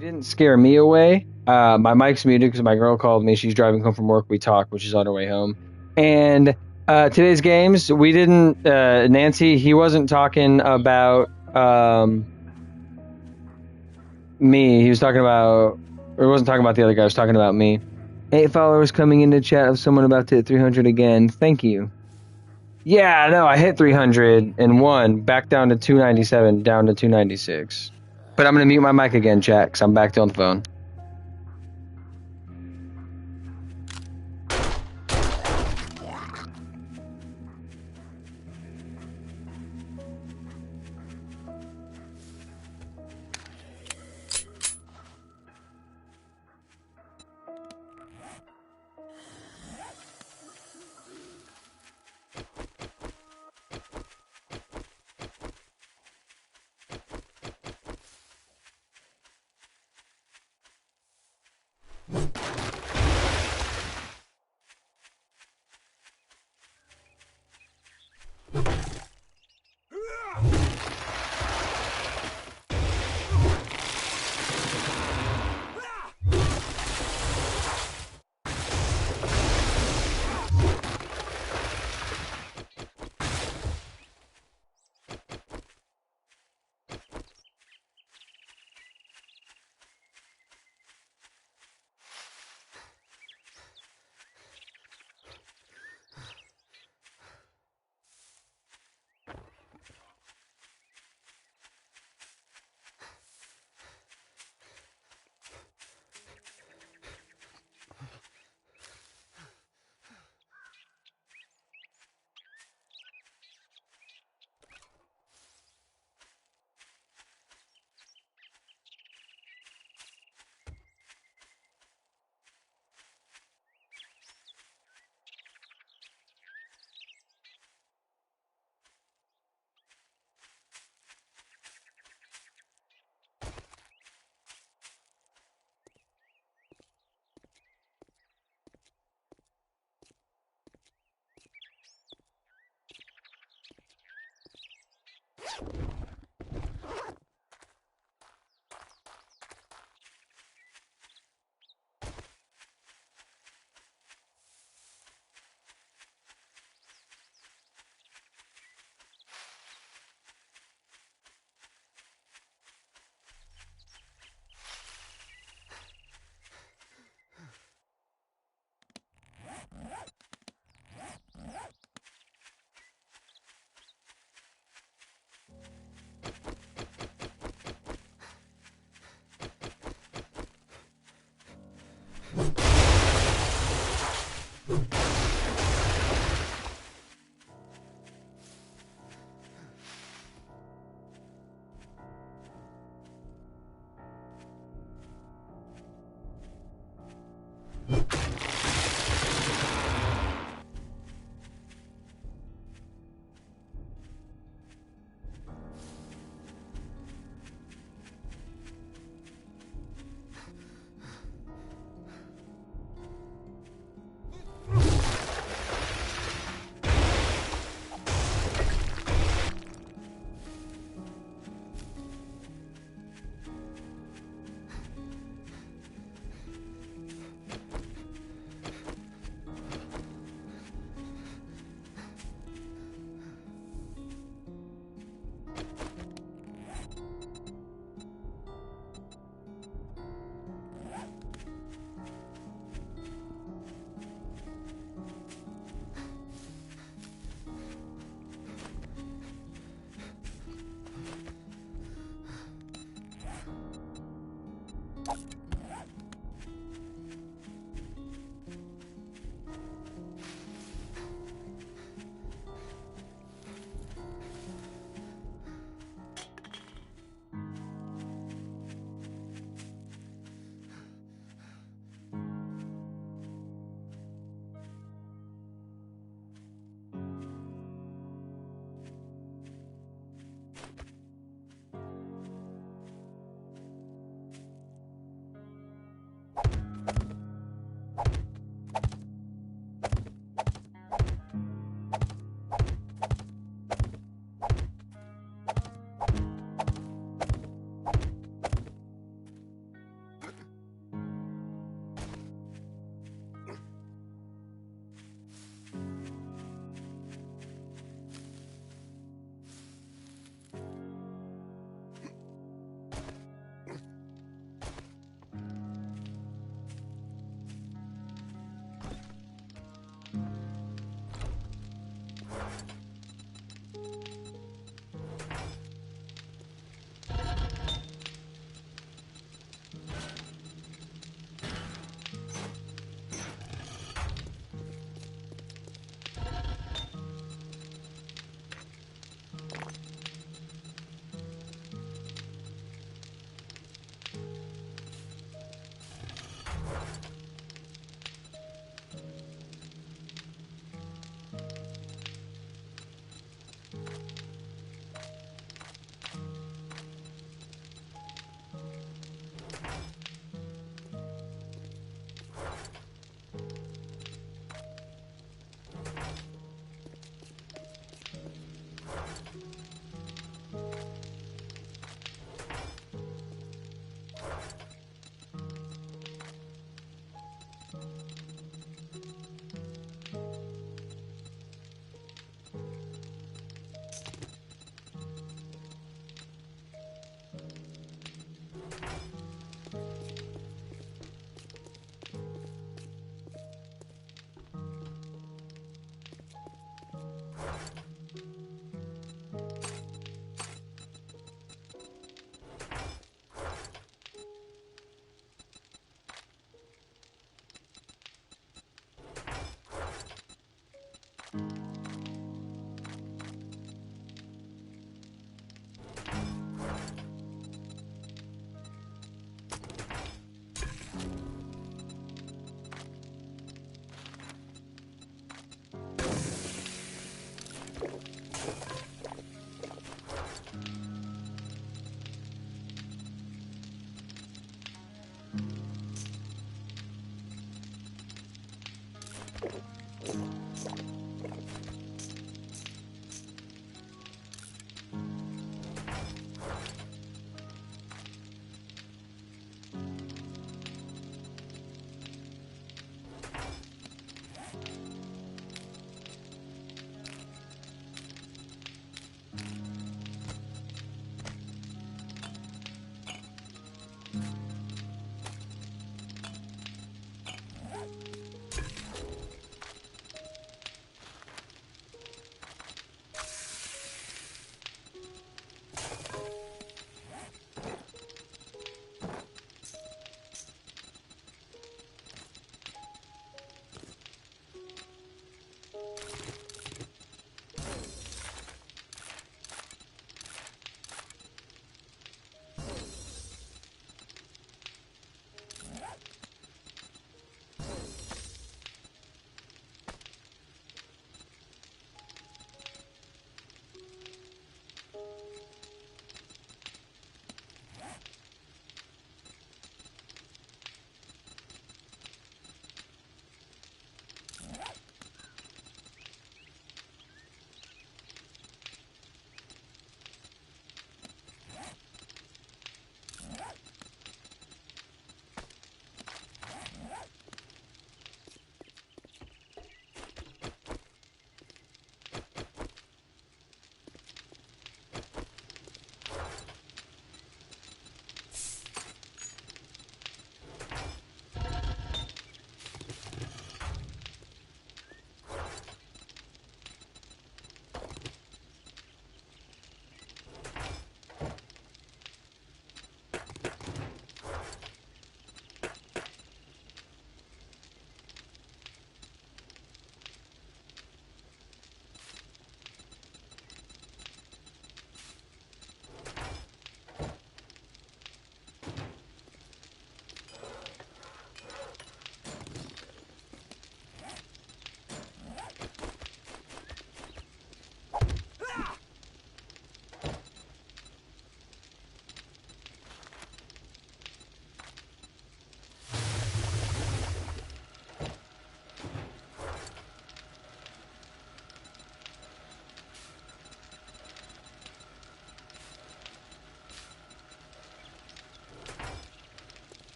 Speaker 1: You didn't scare me away. My mic's muted because my girl called me. She's driving home from work. We talked, which is on her way home. And today's games, we didn't. Nancy, he wasn't talking about me. He was talking about, or he wasn't talking about the other guy. He was talking about me. 8 followers coming into chat of someone about to hit 300 again. Thank you. Yeah, no, I hit 301, back down to 297, down to 296. But I'm going to mute my mic again, chat, because I'm back to on the phone.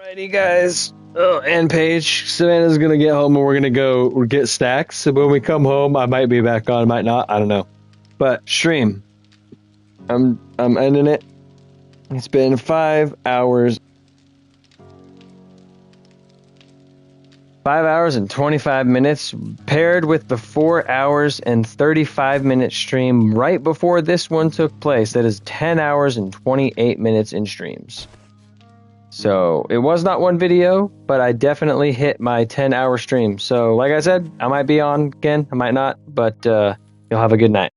Speaker 1: Alrighty, guys. Oh, and Paige, Savannah's gonna get home and we're gonna go get stacks. So when we come home, I might be back on, might not. I don't know. But stream, I'm ending it. It's been 5 hours. 5 hours and 25 minutes paired with the 4 hours and 35-minute stream right before this one took place. That is 10 hours and 28 minutes in streams. So it was not one video, but I definitely hit my 10-hour stream. So like I said, I might be on again, I might not, but you'll have a good night.